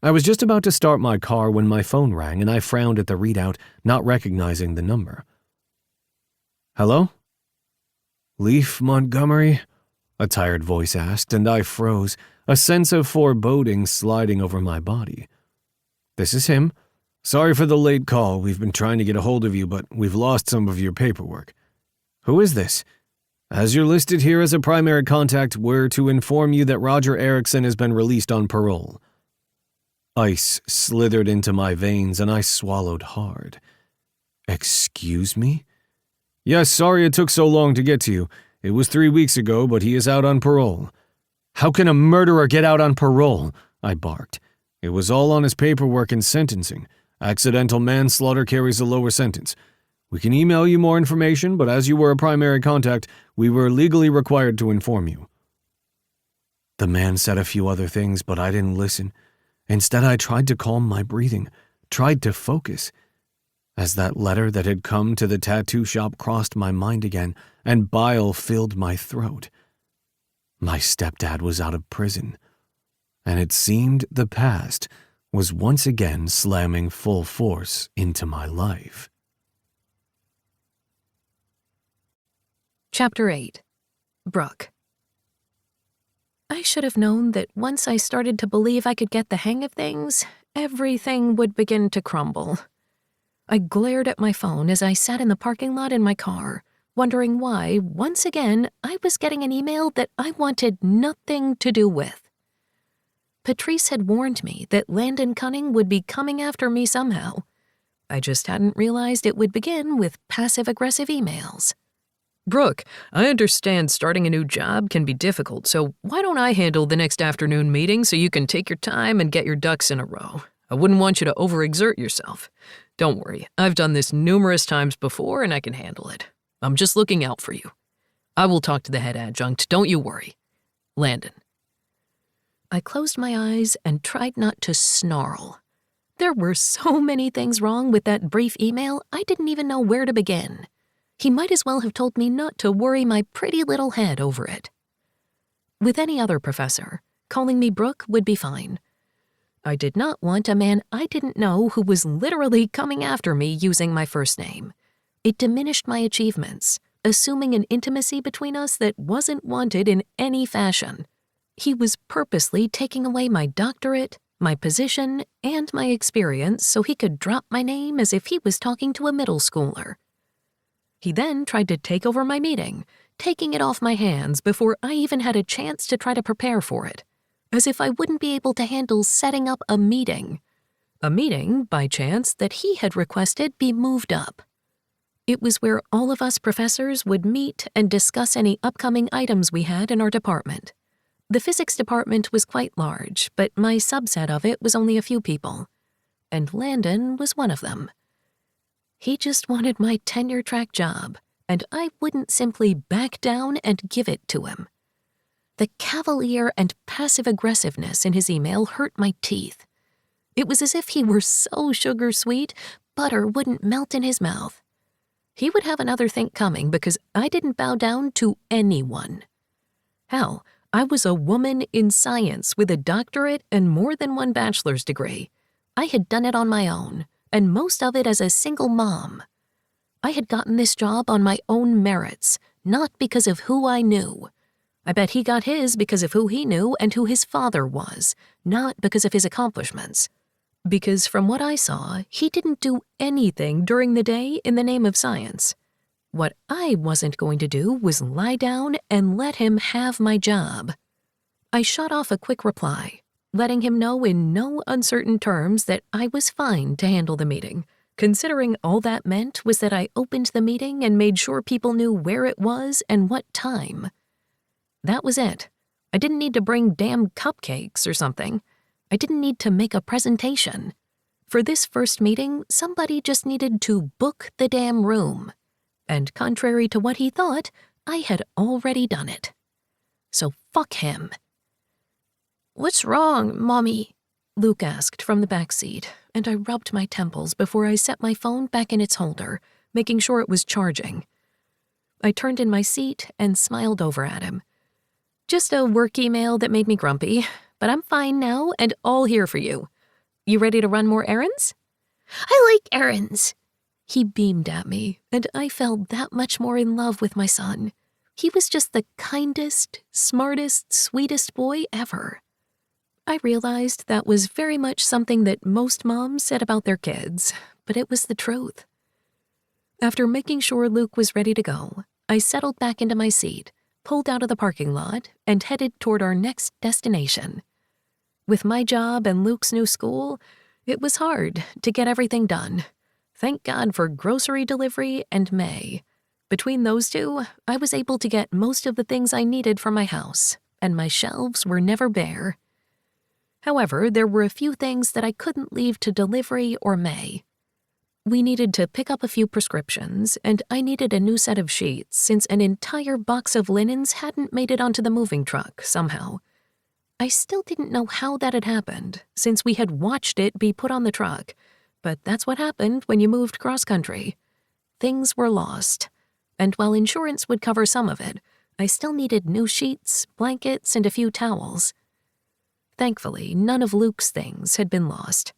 I was just about to start my car when my phone rang and I frowned at the readout, not recognizing the number. Hello? Leif Montgomery? A tired voice asked, and I froze, a sense of foreboding sliding over my body. This is him. Sorry for the late call. We've been trying to get a hold of you, but we've lost some of your paperwork. Who is this? As you're listed here as a primary contact, we're to inform you that Roger Erickson has been released on parole. Ice slithered into my veins and I swallowed hard. Excuse me? Yes, sorry it took so long to get to you. It was 3 weeks ago, but he is out on parole. How can a murderer get out on parole? I barked. It was all on his paperwork and sentencing. Accidental manslaughter carries a lower sentence. We can email you more information, but as you were a primary contact, we were legally required to inform you. The man said a few other things, but I didn't listen. Instead, I tried to calm my breathing, tried to focus. As that letter that had come to the tattoo shop crossed my mind again, and bile filled my throat. My stepdad was out of prison, and it seemed the past was once again slamming full force into my life. Chapter 8. Brooke. I should have known that once I started to believe I could get the hang of things, everything would begin to crumble. I glared at my phone as I sat in the parking lot in my car, wondering why, once again, I was getting an email that I wanted nothing to do with. Patrice had warned me that Landon Cunning would be coming after me somehow. I just hadn't realized it would begin with passive-aggressive emails. Brooke, I understand starting a new job can be difficult, so why don't I handle the next afternoon meeting so you can take your time and get your ducks in a row? I wouldn't want you to overexert yourself. Don't worry, I've done this numerous times before and I can handle it. I'm just looking out for you. I will talk to the head adjunct, don't you worry. Landon. I closed my eyes and tried not to snarl. There were so many things wrong with that brief email, I didn't even know where to begin. He might as well have told me not to worry my pretty little head over it. With any other professor, calling me Brooke would be fine. I did not want a man I didn't know who was literally coming after me using my first name. It diminished my achievements, assuming an intimacy between us that wasn't wanted in any fashion. He was purposely taking away my doctorate, my position, and my experience so he could drop my name as if he was talking to a middle schooler. He then tried to take over my meeting, taking it off my hands before I even had a chance to try to prepare for it, as if I wouldn't be able to handle setting up a meeting. A meeting, by chance, that he had requested be moved up. It was where all of us professors would meet and discuss any upcoming items we had in our department. The physics department was quite large, but my subset of it was only a few people, and Landon was one of them. He just wanted my tenure-track job, and I wouldn't simply back down and give it to him. The cavalier and passive aggressiveness in his email hurt my teeth. It was as if he were so sugar-sweet, butter wouldn't melt in his mouth. He would have another think coming because I didn't bow down to anyone. Hell, I was a woman in science with a doctorate and more than one bachelor's degree. I had done it on my own, and most of it as a single mom. I had gotten this job on my own merits, not because of who I knew. I bet he got his because of who he knew and who his father was, not because of his accomplishments. Because from what I saw, he didn't do anything during the day in the name of science. What I wasn't going to do was lie down and let him have my job. I shot off a quick reply, letting him know in no uncertain terms that I was fine to handle the meeting, considering all that meant was that I opened the meeting and made sure people knew where it was and what time. That was it. I didn't need to bring damn cupcakes or something. I didn't need to make a presentation. For this first meeting, somebody just needed to book the damn room. And contrary to what he thought, I had already done it. So fuck him. What's wrong, Mommy? Luke asked from the back seat, and I rubbed my temples before I set my phone back in its holder, making sure it was charging. I turned in my seat and smiled over at him. Just a work email that made me grumpy, but I'm fine now and all here for you. You ready to run more errands? I like errands. He beamed at me, and I fell that much more in love with my son. He was just the kindest, smartest, sweetest boy ever. I realized that was very much something that most moms said about their kids, but it was the truth. After making sure Luke was ready to go, I settled back into my seat, pulled out of the parking lot, and headed toward our next destination. With my job and Luke's new school, it was hard to get everything done. Thank God for grocery delivery and May. Between those two, I was able to get most of the things I needed for my house, and my shelves were never bare. However, there were a few things that I couldn't leave to delivery or May. We needed to pick up a few prescriptions, and I needed a new set of sheets since an entire box of linens hadn't made it onto the moving truck somehow. I still didn't know how that had happened, since we had watched it be put on the truck, but that's what happened when you moved cross-country. Things were lost, and while insurance would cover some of it, I still needed new sheets, blankets, and a few towels. Thankfully, none of Luke's things had been lost.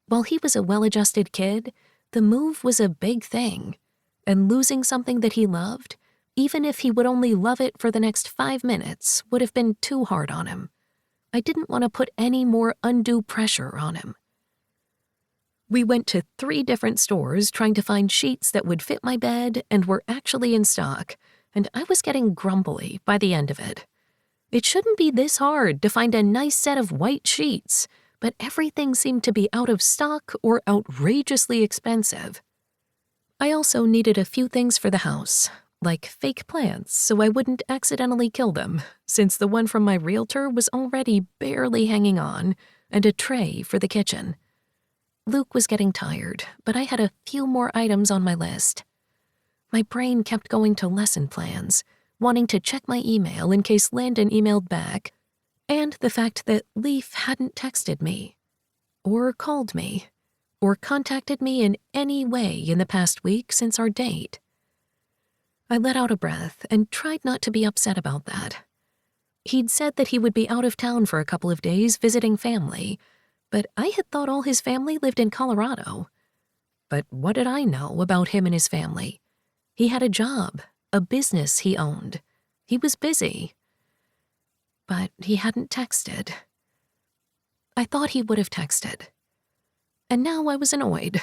While he was a well-adjusted kid, the move was a big thing, and losing something that he loved, even if he would only love it for the next 5 minutes, would have been too hard on him. I didn't want to put any more undue pressure on him. We went to 3 different stores trying to find sheets that would fit my bed and were actually in stock, and I was getting grumbly by the end of it. It shouldn't be this hard to find a nice set of white sheets, but everything seemed to be out of stock or outrageously expensive. I also needed a few things for the house, like fake plants so I wouldn't accidentally kill them, since the one from my realtor was already barely hanging on, and a tray for the kitchen. Luke was getting tired, but I had a few more items on my list. My brain kept going to lesson plans, wanting to check my email in case Landon emailed back, and the fact that Leaf hadn't texted me, or called me, or contacted me in any way in the past week since our date. I let out a breath and tried not to be upset about that. He'd said that he would be out of town for a couple of days visiting family, but I had thought all his family lived in Colorado. But what did I know about him and his family? He had a job, a business he owned. He was busy. But he hadn't texted. I thought he would have texted. And now I was annoyed.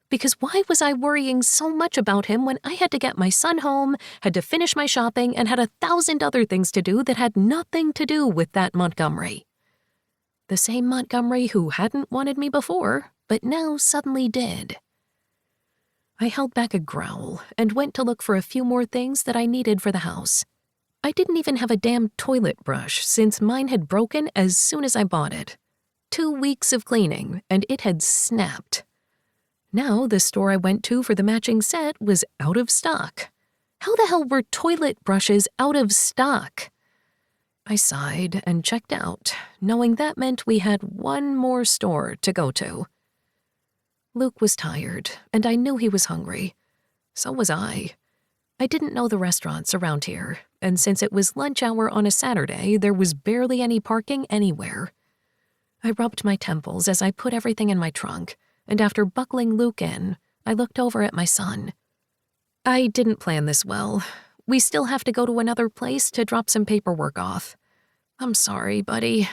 Because why was I worrying so much about him when I had to get my son home, had to finish my shopping, and had 1,000 other things to do that had nothing to do with that Montgomery? The same Montgomery who hadn't wanted me before, but now suddenly did. I held back a growl and went to look for a few more things that I needed for the house. I didn't even have a damn toilet brush since mine had broken as soon as I bought it. 2 weeks of cleaning, and it had snapped. Now the store I went to for the matching set was out of stock. How the hell were toilet brushes out of stock? I sighed and checked out, knowing that meant we had one more store to go to. Luke was tired, and I knew he was hungry. So was I. I didn't know the restaurants around here, and since it was lunch hour on a Saturday, there was barely any parking anywhere. I rubbed my temples as I put everything in my trunk, and after buckling Luke in, I looked over at my son. I didn't plan this well. We still have to go to another place to drop some paperwork off. I'm sorry, buddy.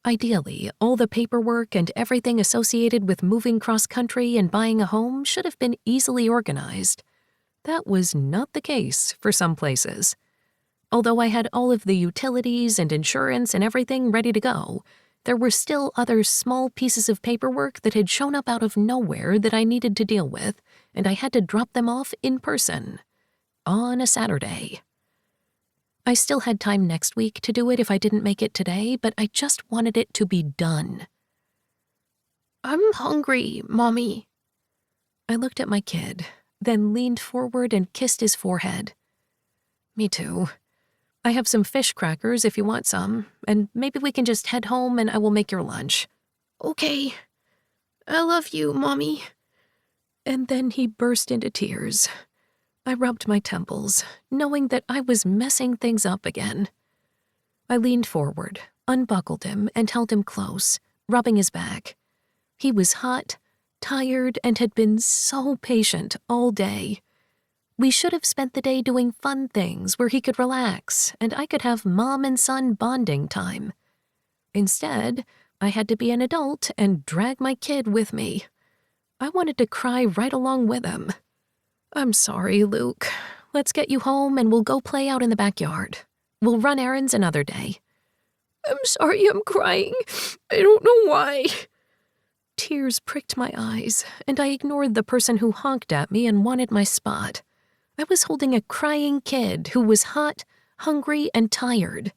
Ideally, all the paperwork and everything associated with moving cross-country and buying a home should have been easily organized. That was not the case for some places. Although I had all of the utilities and insurance and everything ready to go, there were still other small pieces of paperwork that had shown up out of nowhere that I needed to deal with, and I had to drop them off in person. On a Saturday. I still had time next week to do it if I didn't make it today, but I just wanted it to be done. I'm hungry, Mommy. I looked at my kid, then leaned forward and kissed his forehead. Me too. I have some fish crackers if you want some, and maybe we can just head home and I will make your lunch. Okay. I love you, Mommy. And then he burst into tears. I rubbed my temples, knowing that I was messing things up again. I leaned forward, unbuckled him, and held him close, rubbing his back. He was hot, tired, and had been so patient all day. We should have spent the day doing fun things where he could relax, and I could have mom and son bonding time. Instead, I had to be an adult and drag my kid with me. I wanted to cry right along with him. I'm sorry, Luke. Let's get you home and we'll go play out in the backyard. We'll run errands another day. I'm sorry I'm crying. I don't know why. Tears pricked my eyes, and I ignored the person who honked at me and wanted my spot. I was holding a crying kid who was hot, hungry, and tired.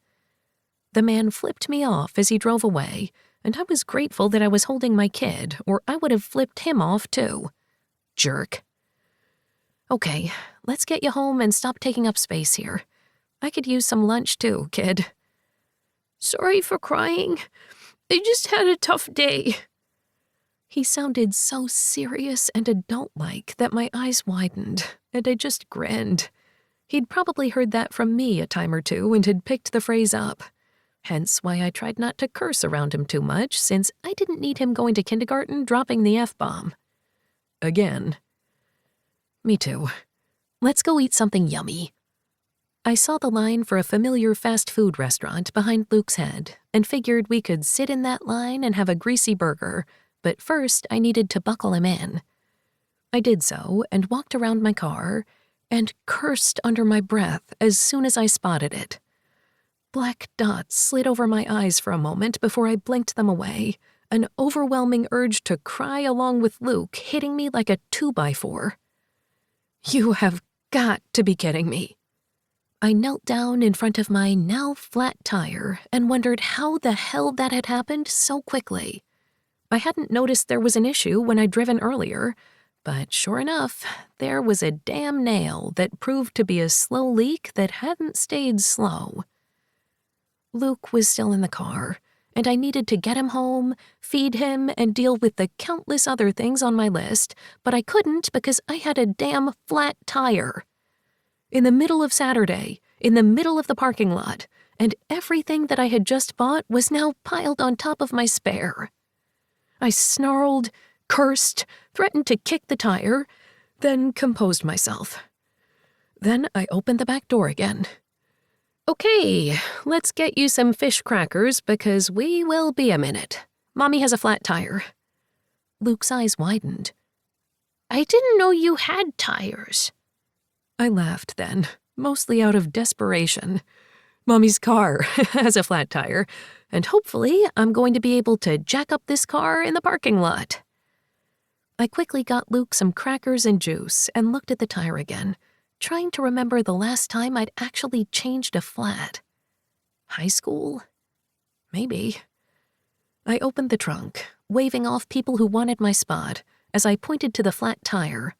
The man flipped me off as he drove away, and I was grateful that I was holding my kid, or I would have flipped him off too. Jerk. Okay, let's get you home and stop taking up space here. I could use some lunch too, kid. Sorry for crying. I just had a tough day. He sounded so serious and adult-like that my eyes widened, and I just grinned. He'd probably heard that from me a time or two and had picked the phrase up. Hence why I tried not to curse around him too much, since I didn't need him going to kindergarten dropping the F-bomb. Again. Me too. Let's go eat something yummy. I saw the line for a familiar fast food restaurant behind Luke's head and figured we could sit in that line and have a greasy burger, but first I needed to buckle him in. I did so and walked around my car and cursed under my breath as soon as I spotted it. Black dots slid over my eyes for a moment before I blinked them away, an overwhelming urge to cry along with Luke hitting me like a 2x4. You have got to be kidding me. I knelt down in front of my now flat tire and wondered how the hell that had happened so quickly. I hadn't noticed there was an issue when I'd driven earlier, but sure enough, there was a damn nail that proved to be a slow leak that hadn't stayed slow. Luke was still in the car, and I needed to get him home, feed him, and deal with the countless other things on my list, but I couldn't because I had a damn flat tire. In the middle of Saturday, in the middle of the parking lot, and everything that I had just bought was now piled on top of my spare. I snarled, cursed, threatened to kick the tire, then composed myself. Then I opened the back door again. Okay, let's get you some fish crackers because we will be a minute. Mommy has a flat tire. Luke's eyes widened. I didn't know you had tires. I laughed then, mostly out of desperation. Mommy's car has a flat tire, and hopefully I'm going to be able to jack up this car in the parking lot. I quickly got Luke some crackers and juice and looked at the tire again, trying to remember the last time I'd actually changed a flat. High school? Maybe. I opened the trunk, waving off people who wanted my spot as I pointed to the flat tire.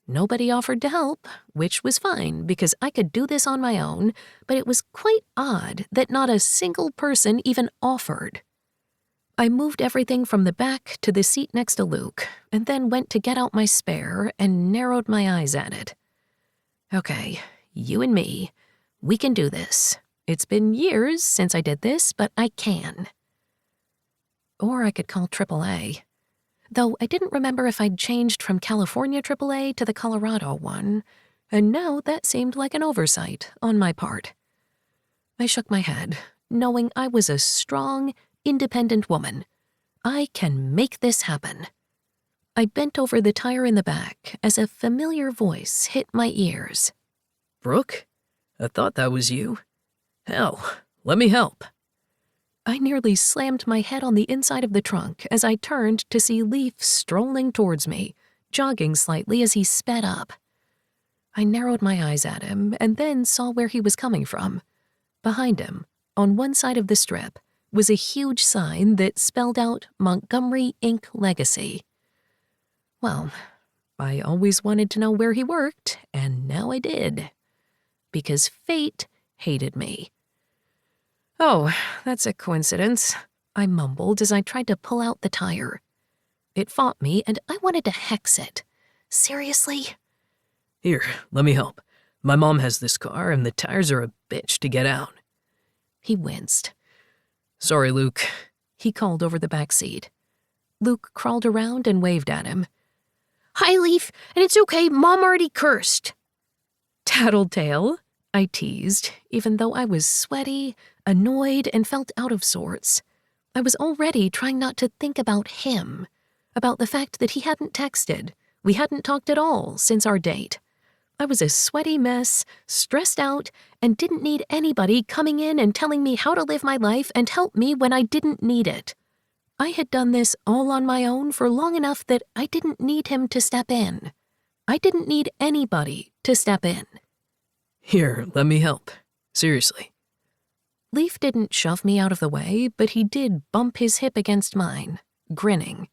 Nobody offered to help, which was fine because I could do this on my own, but it was quite odd that not a single person even offered. I moved everything from the back to the seat next to Luke, and then went to get out my spare and narrowed my eyes at it. Okay, you and me, we can do this. It's been years since I did this, but I can. Or I could call AAA. Though I didn't remember if I'd changed from California AAA to the Colorado one, and now that seemed like an oversight on my part. I shook my head, knowing I was a strong, independent woman. I can make this happen. I bent over the tire in the back as a familiar voice hit my ears. Brooke? I thought that was you. Hell, let me help. I nearly slammed my head on the inside of the trunk as I turned to see Leaf strolling towards me, jogging slightly as he sped up. I narrowed my eyes at him and then saw where he was coming from. Behind him, on one side of the strip, was a huge sign that spelled out Montgomery Ink Legacy. Well, I always wanted to know where he worked, and now I did. Because fate hated me. Oh, that's a coincidence, I mumbled as I tried to pull out the tire. It fought me, and I wanted to hex it. Seriously? Here, let me help. My mom has this car, and the tires are a bitch to get out. He winced. Sorry, Luke, he called over the back seat. Luke crawled around and waved at him. Hi, Leaf, and it's okay, Mom already cursed. Tattletale, I teased, even though I was sweaty, annoyed, and felt out of sorts. I was already trying not to think about him, about the fact that he hadn't texted. We hadn't talked at all since our date. I was a sweaty mess, stressed out, and didn't need anybody coming in and telling me how to live my life and help me when I didn't need it. I had done this all on my own for long enough that I didn't need him to step in. I didn't need anybody to step in. Here, let me help. Seriously. Leaf didn't shove me out of the way, but he did bump his hip against mine, grinning.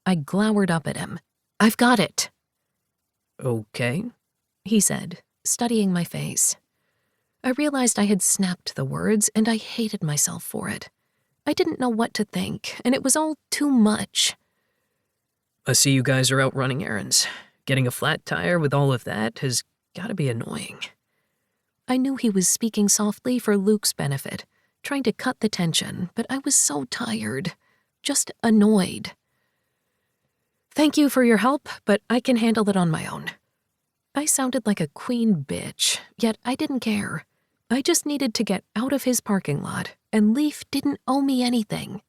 I glowered up at him. I've got it. Okay, he said, studying my face. I realized I had snapped the words, and I hated myself for it. I didn't know what to think, and it was all too much. I see you guys are out running errands. Getting a flat tire with all of that has gotta be annoying. I knew he was speaking softly for Luke's benefit, trying to cut the tension, but I was so tired, just annoyed. Thank you for your help, but I can handle it on my own. I sounded like a queen bitch, yet I didn't care. I just needed to get out of his parking lot, and Leaf didn't owe me anything.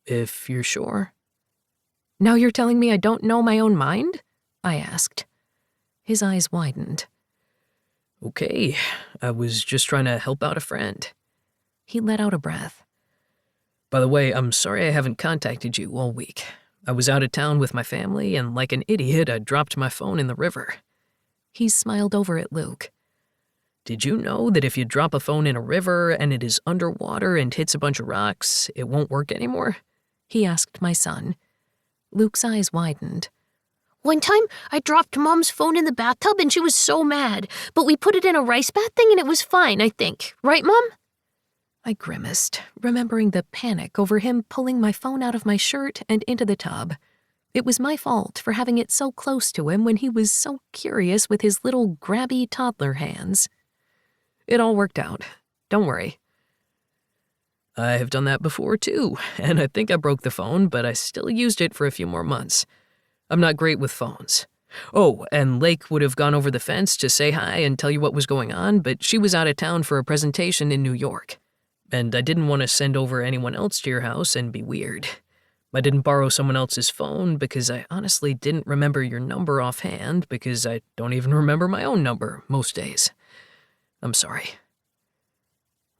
If you're sure. Now you're telling me I don't know my own mind? I asked. His eyes widened. Okay, I was just trying to help out a friend. He let out a breath. By the way, I'm sorry I haven't contacted you all week. I was out of town with my family, and like an idiot, I dropped my phone in the river. He smiled over at Luke. Did you know that if you drop a phone in a river and it is underwater and hits a bunch of rocks, it won't work anymore? He asked my son. Luke's eyes widened. One time, I dropped Mom's phone in the bathtub and she was so mad, but we put it in a rice bath thing and it was fine, I think. Right, Mom? I grimaced, remembering the panic over him pulling my phone out of my shirt and into the tub. It was my fault for having it so close to him when he was so curious with his little grabby toddler hands. It all worked out. Don't worry. I have done that before too, and I think I broke the phone, but I still used it for a few more months. I'm not great with phones. Oh, and Lake would have gone over the fence to say hi and tell you what was going on, but she was out of town for a presentation in New York. And I didn't want to send over anyone else to your house and be weird. I didn't borrow someone else's phone because I honestly didn't remember your number offhand because I don't even remember my own number most days. I'm sorry.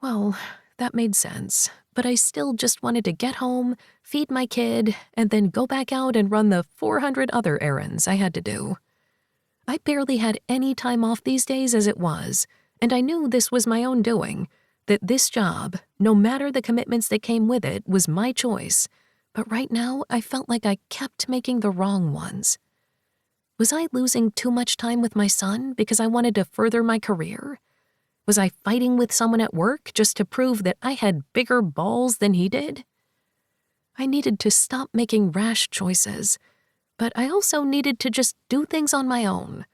Well, that made sense, but I still just wanted to get home, feed my kid, and then go back out and run the 400 other errands I had to do. I barely had any time off these days as it was, and I knew this was my own doing, that this job, no matter the commitments that came with it, was my choice. But right now, I felt like I kept making the wrong ones. Was I losing too much time with my son because I wanted to further my career? Was I fighting with someone at work just to prove that I had bigger balls than he did? I needed to stop making rash choices, but I also needed to just do things on my own.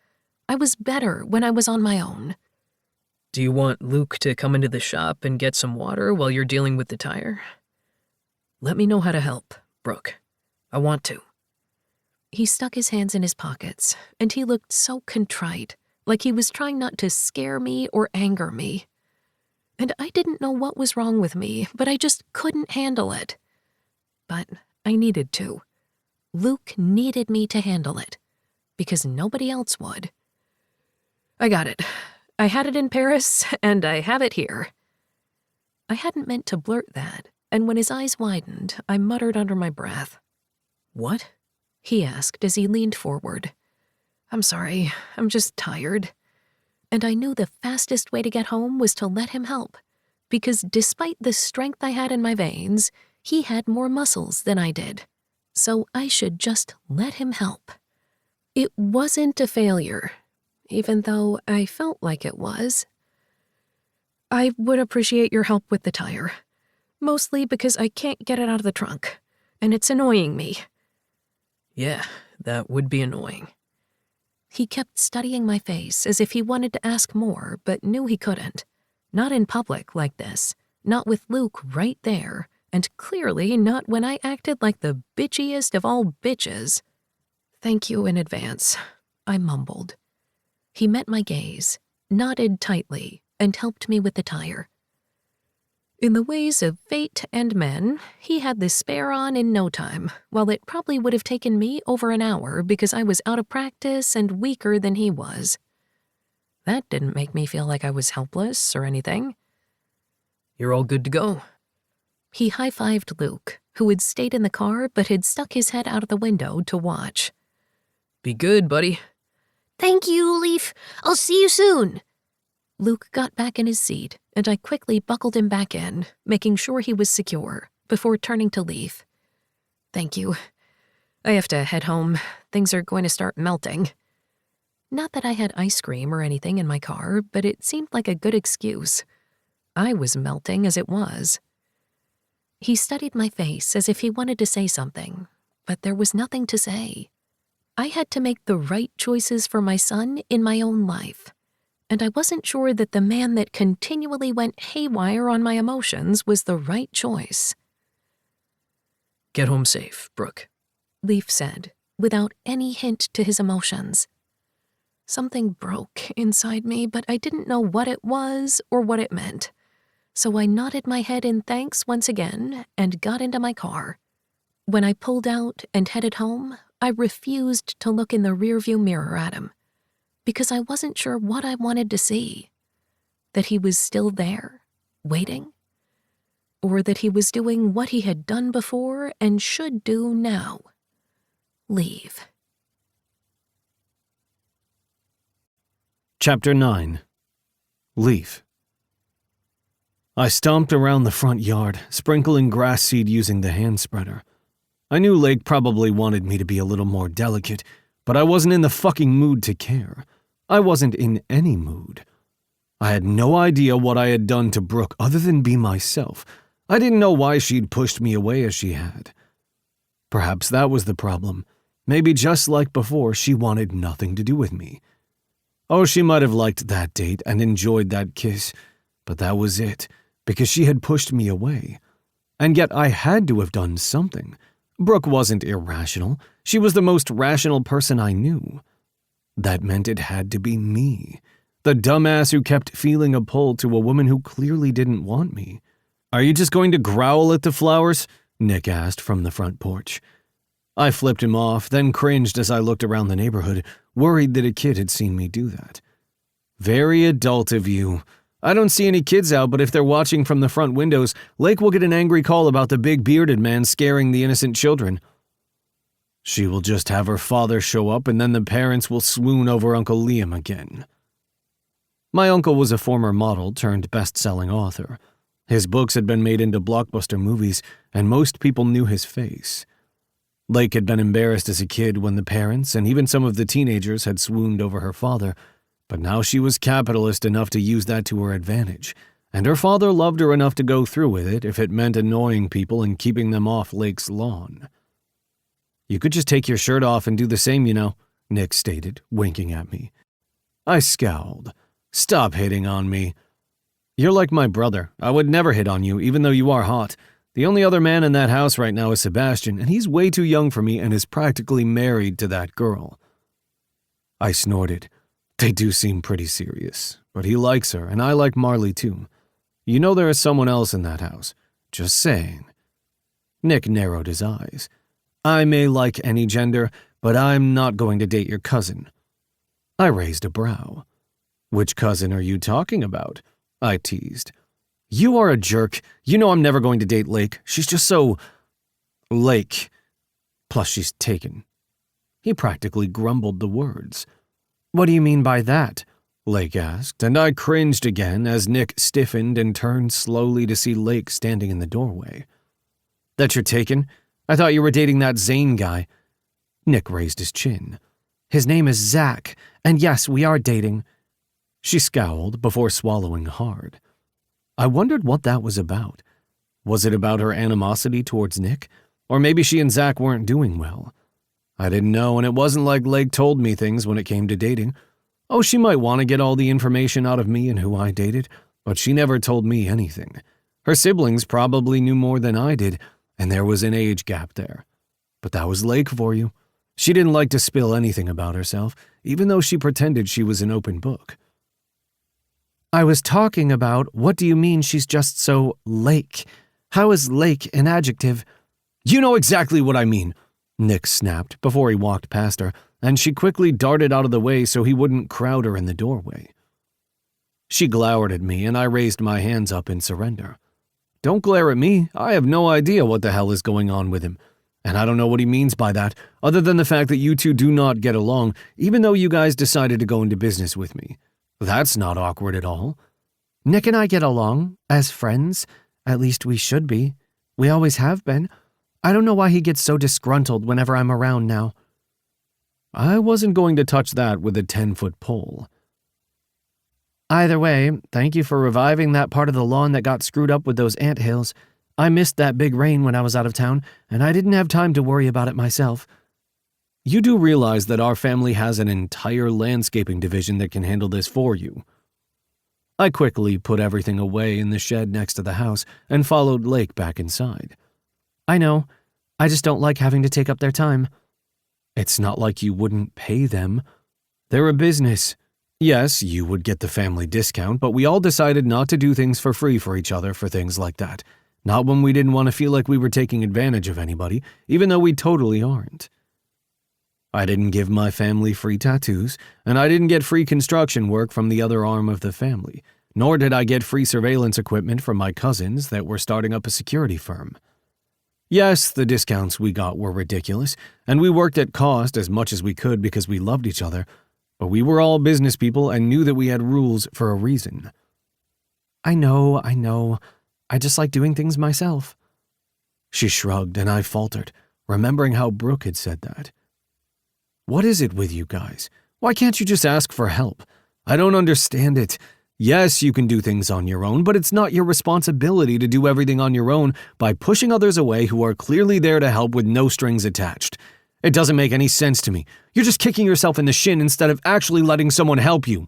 I was better when I was on my own. Do you want Luke to come into the shop and get some water while you're dealing with the tire? Let me know how to help, Brooke. I want to. He stuck his hands in his pockets, and he looked so contrite, like he was trying not to scare me or anger me. And I didn't know what was wrong with me, but I just couldn't handle it. But I needed to. Luke needed me to handle it, because nobody else would. I got it. I had it in Paris, and I have it here. I hadn't meant to blurt that, and when his eyes widened, I muttered under my breath. What? He asked as he leaned forward. I'm sorry, I'm just tired. And I knew the fastest way to get home was to let him help, because despite the strength I had in my veins, he had more muscles than I did. So I should just let him help. It wasn't a failure, even though I felt like it was. I would appreciate your help with the tire, mostly because I can't get it out of the trunk, and it's annoying me. Yeah, that would be annoying. He kept studying my face as if he wanted to ask more, but knew he couldn't. Not in public like this, not with Luke right there, and clearly not when I acted like the bitchiest of all bitches. Thank you in advance, I mumbled. He met my gaze, nodded tightly, and helped me with the tire. In the ways of fate and men, he had the spare on in no time, while it probably would have taken me over an hour because I was out of practice and weaker than he was. That didn't make me feel like I was helpless or anything. You're all good to go. He high-fived Luke, who had stayed in the car but had stuck his head out of the window to watch. Be good, buddy. Thank you, Leaf. I'll see you soon. Luke got back in his seat, and I quickly buckled him back in, making sure he was secure, before turning to Leaf. Thank you. I have to head home. Things are going to start melting. Not that I had ice cream or anything in my car, but it seemed like a good excuse. I was melting as it was. He studied my face as if he wanted to say something, but there was nothing to say. I had to make the right choices for my son in my own life. And I wasn't sure that the man that continually went haywire on my emotions was the right choice. Get home safe, Brooke, Leaf said, without any hint to his emotions. Something broke inside me, but I didn't know what it was or what it meant. So I nodded my head in thanks once again and got into my car. When I pulled out and headed home, I refused to look in the rearview mirror at him, because I wasn't sure what I wanted to see. That he was still there, waiting? Or that he was doing what he had done before and should do now? Leave. Chapter 9. Leaf. I stomped around the front yard, sprinkling grass seed using the hand spreader. I knew Lake probably wanted me to be a little more delicate, but I wasn't in the fucking mood to care. I wasn't in any mood. I had no idea what I had done to Brooke other than be myself. I didn't know why she'd pushed me away as she had. Perhaps that was the problem. Maybe just like before, she wanted nothing to do with me. Oh, she might have liked that date and enjoyed that kiss, but that was it, because she had pushed me away. And yet I had to have done something. Brooke wasn't irrational. She was the most rational person I knew. That meant it had to be me, the dumbass who kept feeling a pull to a woman who clearly didn't want me. "Are you just going to growl at the flowers?" Nick asked from the front porch. I flipped him off, then cringed as I looked around the neighborhood, worried that a kid had seen me do that. "Very adult of you. I don't see any kids out, but if they're watching from the front windows, Lake will get an angry call about the big bearded man scaring the innocent children. She will just have her father show up and then the parents will swoon over Uncle Liam again." My uncle was a former model turned best-selling author. His books had been made into blockbuster movies, and most people knew his face. Lake had been embarrassed as a kid when the parents and even some of the teenagers had swooned over her father, but now she was capitalist enough to use that to her advantage, and her father loved her enough to go through with it if it meant annoying people and keeping them off Lake's lawn. "You could just take your shirt off and do the same, you know," Nick stated, winking at me. I scowled. "Stop hitting on me. You're like my brother. I would never hit on you, even though you are hot. The only other man in that house right now is Sebastian, and he's way too young for me and is practically married to that girl." I snorted. They do seem pretty serious, but he likes her, and I like Marley too. You know there is someone else in that house. Just saying. Nick narrowed his eyes. "I may like any gender, but I'm not going to date your cousin." I raised a brow. "Which cousin are you talking about?" I teased. "You are a jerk. You know I'm never going to date Lake. She's just so... Lake. Plus she's taken." He practically grumbled the words. "What do you mean by that?" Lake asked, and I cringed again as Nick stiffened and turned slowly to see Lake standing in the doorway. "That you're taken? I thought you were dating that Zane guy." Nick raised his chin. "His name is Zach, and yes, we are dating." She scowled before swallowing hard. I wondered what that was about. Was it about her animosity towards Nick? Or maybe she and Zach weren't doing well. I didn't know, and it wasn't like Lake told me things when it came to dating. Oh, she might want to get all the information out of me and who I dated, but she never told me anything. Her siblings probably knew more than I did, and there was an age gap there. But that was Lake for you. She didn't like to spill anything about herself, even though she pretended she was an open book. "I was talking about, what do you mean she's just so Lake? How is Lake an adjective?" "You know exactly what I mean," Nick snapped before he walked past her, and she quickly darted out of the way so he wouldn't crowd her in the doorway. She glowered at me, and I raised my hands up in surrender. "Don't glare at me. I have no idea what the hell is going on with him. And I don't know what he means by that, other than the fact that you two do not get along, even though you guys decided to go into business with me. That's not awkward at all." "Nick and I get along, as friends. At least we should be. We always have been. I don't know why he gets so disgruntled whenever I'm around now." I wasn't going to touch that with a 10-foot pole. "Either way, thank you for reviving that part of the lawn that got screwed up with those anthills. I missed that big rain when I was out of town, and I didn't have time to worry about it myself." You do realize that our family has an entire landscaping division that can handle this for you. I quickly put everything away in the shed next to the house and followed Lake back inside. "I know. I just don't like having to take up their time." "It's not like you wouldn't pay them. They're a business. Yes, you would get the family discount, but we all decided not to do things for free for each other for things like that. Not when we didn't want to feel like we were taking advantage of anybody, even though we totally aren't. I didn't give my family free tattoos, and I didn't get free construction work from the other arm of the family, nor did I get free surveillance equipment from my cousins that were starting up a security firm. Yes, the discounts we got were ridiculous, and we worked at cost as much as we could because we loved each other, but we were all business people and knew that we had rules for a reason." I know. I just like doing things myself." She shrugged, and I faltered, remembering how Brooke had said that. "What is it with you guys? Why can't you just ask for help? I don't understand it. Yes, you can do things on your own, but it's not your responsibility to do everything on your own by pushing others away who are clearly there to help with no strings attached. It doesn't make any sense to me. You're just kicking yourself in the shin instead of actually letting someone help you.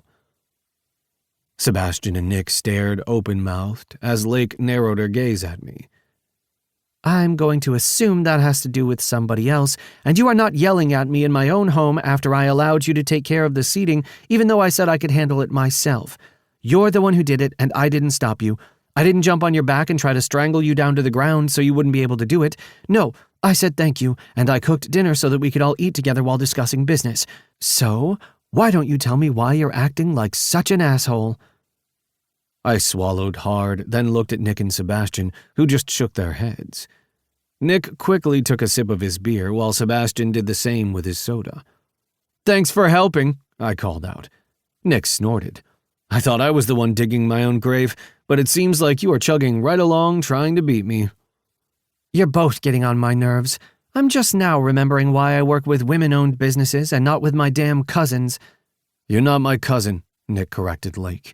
Sebastian and Nick stared open-mouthed as Lake narrowed her gaze at me. I'm going to assume that has to do with somebody else, and you are not yelling at me in my own home after I allowed you to take care of the seating, even though I said I could handle it myself. You're the one who did it, and I didn't stop you. I didn't jump on your back and try to strangle you down to the ground so you wouldn't be able to do it. No, I said thank you, and I cooked dinner so that we could all eat together while discussing business. So, why don't you tell me why you're acting like such an asshole? I swallowed hard, then looked at Nick and Sebastian, who just shook their heads. Nick quickly took a sip of his beer, while Sebastian did the same with his soda. "Thanks for helping," I called out. Nick snorted. "I thought I was the one digging my own grave, but it seems like you are chugging right along trying to beat me." You're both getting on my nerves. I'm just now remembering why I work with women-owned businesses and not with my damn cousins. "You're not my cousin," Nick corrected Lake.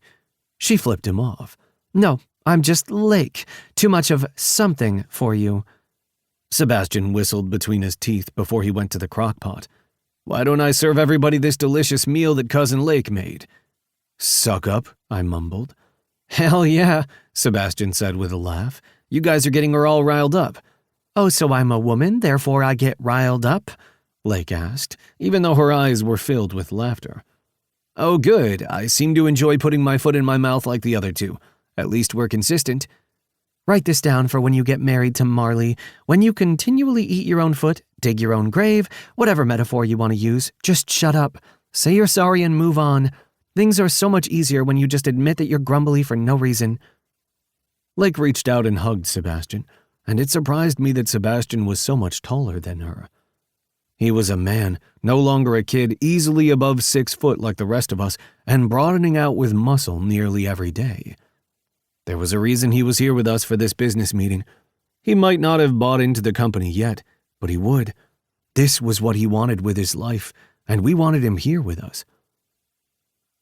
She flipped him off. No, I'm just Lake. Too much of something for you. Sebastian whistled between his teeth before he went to the crock-pot. "Why don't I serve everybody this delicious meal that Cousin Lake made?" "Suck up," I mumbled. Hell yeah, Sebastian said with a laugh. "You guys are getting her all riled up." Oh, so I'm a woman, therefore I get riled up? Lake asked, even though her eyes were filled with laughter. "Oh, good. I seem to enjoy putting my foot in my mouth like the other two. At least we're consistent." Write this down for when you get married to Marley. When you continually eat your own foot, dig your own grave, whatever metaphor you want to use, just shut up. Say you're sorry and move on. Things are so much easier when you just admit that you're grumbly for no reason. Lake reached out and hugged Sebastian, and it surprised me that Sebastian was so much taller than her. He was a man, no longer a kid, easily above 6 foot like the rest of us, and broadening out with muscle nearly every day. There was a reason he was here with us for this business meeting. He might not have bought into the company yet, but he would. This was what he wanted with his life, and we wanted him here with us.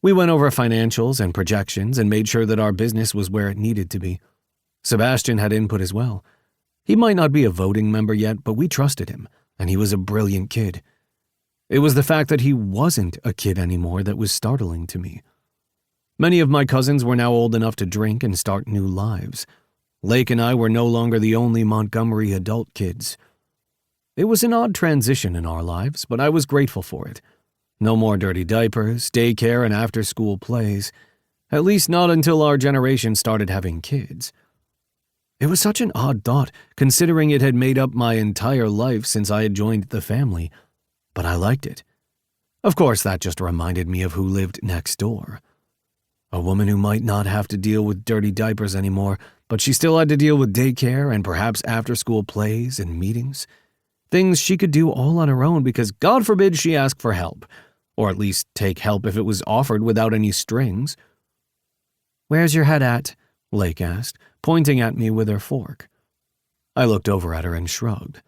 We went over financials and projections and made sure that our business was where it needed to be. Sebastian had input as well. He might not be a voting member yet, but we trusted him, and he was a brilliant kid. It was the fact that he wasn't a kid anymore that was startling to me. Many of my cousins were now old enough to drink and start new lives. Lake and I were no longer the only Montgomery adult kids. It was an odd transition in our lives, but I was grateful for it. No more dirty diapers, daycare, and after-school plays. At least not until our generation started having kids. It was such an odd thought, considering it had made up my entire life since I had joined the family, but I liked it. Of course, that just reminded me of who lived next door. A woman who might not have to deal with dirty diapers anymore, but she still had to deal with daycare and perhaps after-school plays and meetings. Things she could do all on her own because God forbid she ask for help, or at least take help if it was offered without any strings. Where's your head at? Lake asked, pointing at me with her fork. I looked over at her and shrugged.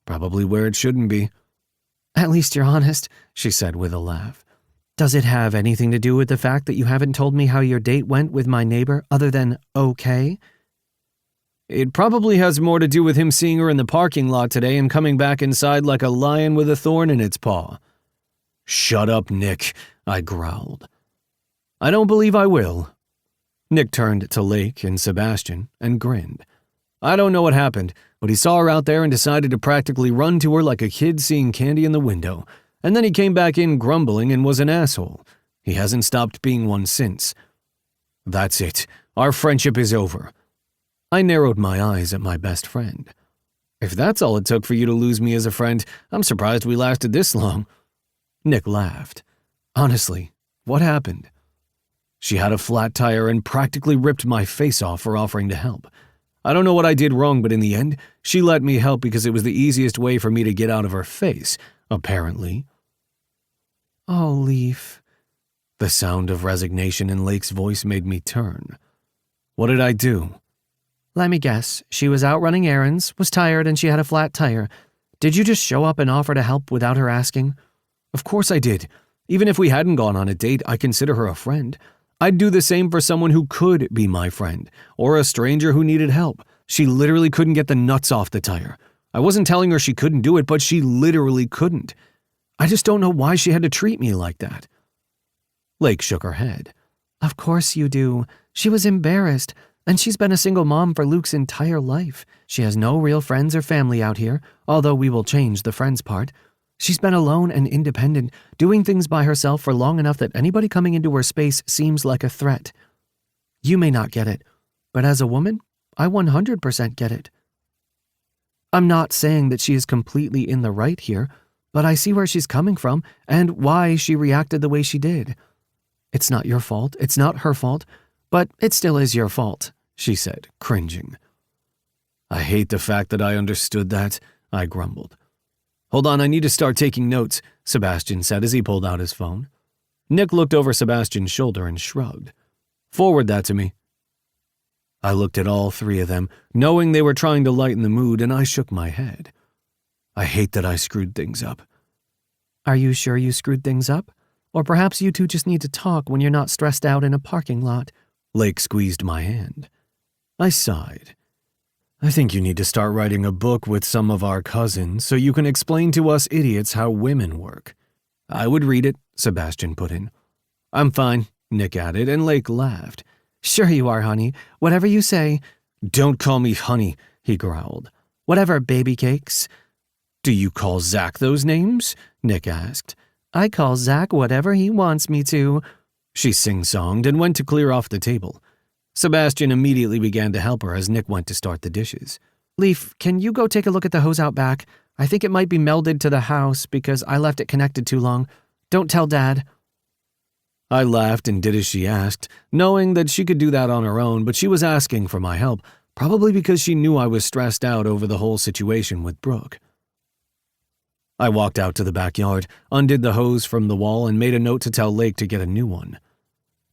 Probably where it shouldn't be. At least you're honest, she said with a laugh. Does it have anything to do with the fact that you haven't told me how your date went with my neighbor other than okay? It probably has more to do with him seeing her in the parking lot today and coming back inside like a lion with a thorn in its paw. Shut up, Nick, I growled. I don't believe I will. Nick turned to Lake and Sebastian and grinned. I don't know what happened, but he saw her out there and decided to practically run to her like a kid seeing candy in the window. And then he came back in grumbling and was an asshole. He hasn't stopped being one since. That's it. Our friendship is over. I narrowed my eyes at my best friend. If that's all it took for you to lose me as a friend, I'm surprised we lasted this long. Nick laughed. Honestly, what happened? She had a flat tire and practically ripped my face off for offering to help. I don't know what I did wrong, but in the end, she let me help because it was the easiest way for me to get out of her face, apparently. Oh, Leaf. The sound of resignation in Lake's voice made me turn. What did I do? Let me guess. She was out running errands, was tired, and she had a flat tire. Did you just show up and offer to help without her asking? Of course I did. Even if we hadn't gone on a date, I consider her a friend. I'd do the same for someone who could be my friend, or a stranger who needed help. She literally couldn't get the nuts off the tire. I wasn't telling her she couldn't do it, but she literally couldn't. I just don't know why she had to treat me like that. Lake shook her head. Of course you do. She was embarrassed, and she's been a single mom for Luke's entire life. She has no real friends or family out here, although we will change the friends part. She's been alone and independent, doing things by herself for long enough that anybody coming into her space seems like a threat. You may not get it, but as a woman, I 100% get it. I'm not saying that she is completely in the right here, but I see where she's coming from and why she reacted the way she did. It's not your fault, it's not her fault, but it still is your fault, she said, cringing. I hate the fact that I understood that, I grumbled. Hold on, I need to start taking notes, Sebastian said as he pulled out his phone. Nick looked over Sebastian's shoulder and shrugged. Forward that to me. I looked at all three of them, knowing they were trying to lighten the mood, and I shook my head. I hate that I screwed things up. Are you sure you screwed things up? Or perhaps you two just need to talk when you're not stressed out in a parking lot. Lake squeezed my hand. I sighed. I think you need to start writing a book with some of our cousins so you can explain to us idiots how women work. I would read it, Sebastian put in. I'm fine, Nick added, and Lake laughed. Sure you are, honey. Whatever you say. Don't call me honey, he growled. Whatever, baby cakes. Do you call Zach those names? Nick asked. I call Zach whatever he wants me to. She sing-songed and went to clear off the table. Sebastian immediately began to help her as Nick went to start the dishes. Leaf, can you go take a look at the hose out back? I think it might be melded to the house because I left it connected too long. Don't tell Dad. I laughed and did as she asked, knowing that she could do that on her own, but she was asking for my help, probably because she knew I was stressed out over the whole situation with Brooke. I walked out to the backyard, undid the hose from the wall, and made a note to tell Lake to get a new one.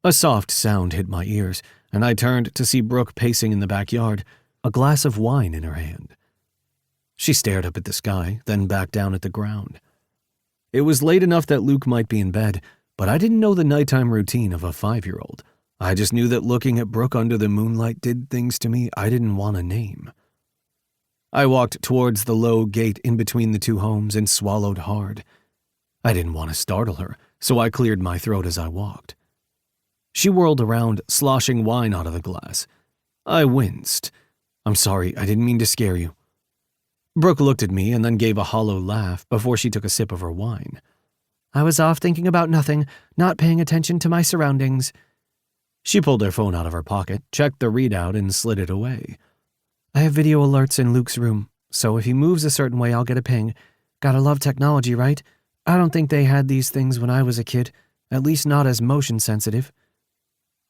A soft sound hit my ears, and I turned to see Brooke pacing in the backyard, a glass of wine in her hand. She stared up at the sky, then back down at the ground. It was late enough that Luke might be in bed, but I didn't know the nighttime routine of a 5-year-old. I just knew that looking at Brooke under the moonlight did things to me I didn't want to name. I walked towards the low gate in between the two homes and swallowed hard. I didn't want to startle her, so I cleared my throat as I walked. She whirled around, sloshing wine out of the glass. I winced. I'm sorry, I didn't mean to scare you. Brooke looked at me and then gave a hollow laugh before she took a sip of her wine. I was off thinking about nothing, not paying attention to my surroundings. She pulled her phone out of her pocket, checked the readout, and slid it away. I have video alerts in Luke's room, so if he moves a certain way, I'll get a ping. Gotta love technology, right? I don't think they had these things when I was a kid, at least not as motion sensitive.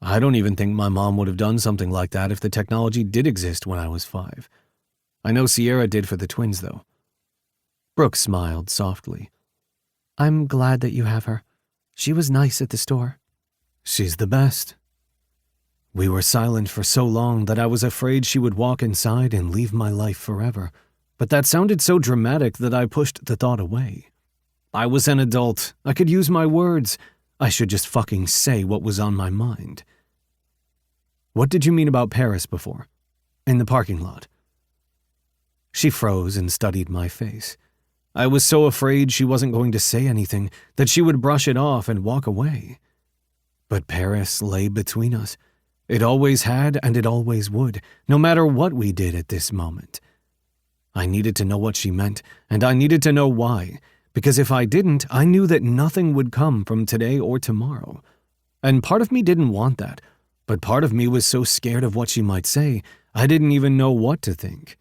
I don't even think my mom would have done something like that if the technology did exist when I was 5. I know Sierra did for the twins, though. Brooke smiled softly. I'm glad that you have her. She was nice at the store. She's the best. We were silent for so long that I was afraid she would walk inside and leave my life forever, but that sounded so dramatic that I pushed the thought away. I was an adult. I could use my words. I should just fucking say what was on my mind. What did you mean about Paris before? In the parking lot? She froze and studied my face. I was so afraid she wasn't going to say anything, that she would brush it off and walk away. But Paris lay between us. It always had and it always would, no matter what we did at this moment. I needed to know what she meant, and I needed to know why, because if I didn't, I knew that nothing would come from today or tomorrow. And part of me didn't want that, but part of me was so scared of what she might say, I didn't even know what to think.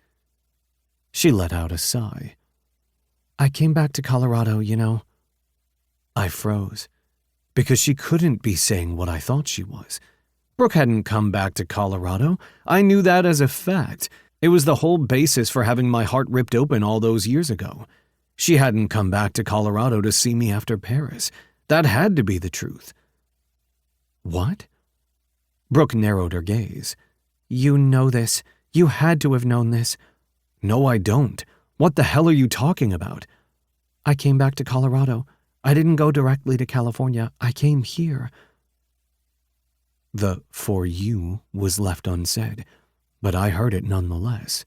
She let out a sigh. I came back to Colorado, you know. I froze, because she couldn't be saying what I thought she was. Brooke hadn't come back to Colorado. I knew that as a fact. It was the whole basis for having my heart ripped open all those years ago. She hadn't come back to Colorado to see me after Paris. That had to be the truth. What? Brooke narrowed her gaze. You know this. You had to have known this. No, I don't. What the hell are you talking about? I came back to Colorado. I didn't go directly to California. I came here. The "for you" was left unsaid, but I heard it nonetheless.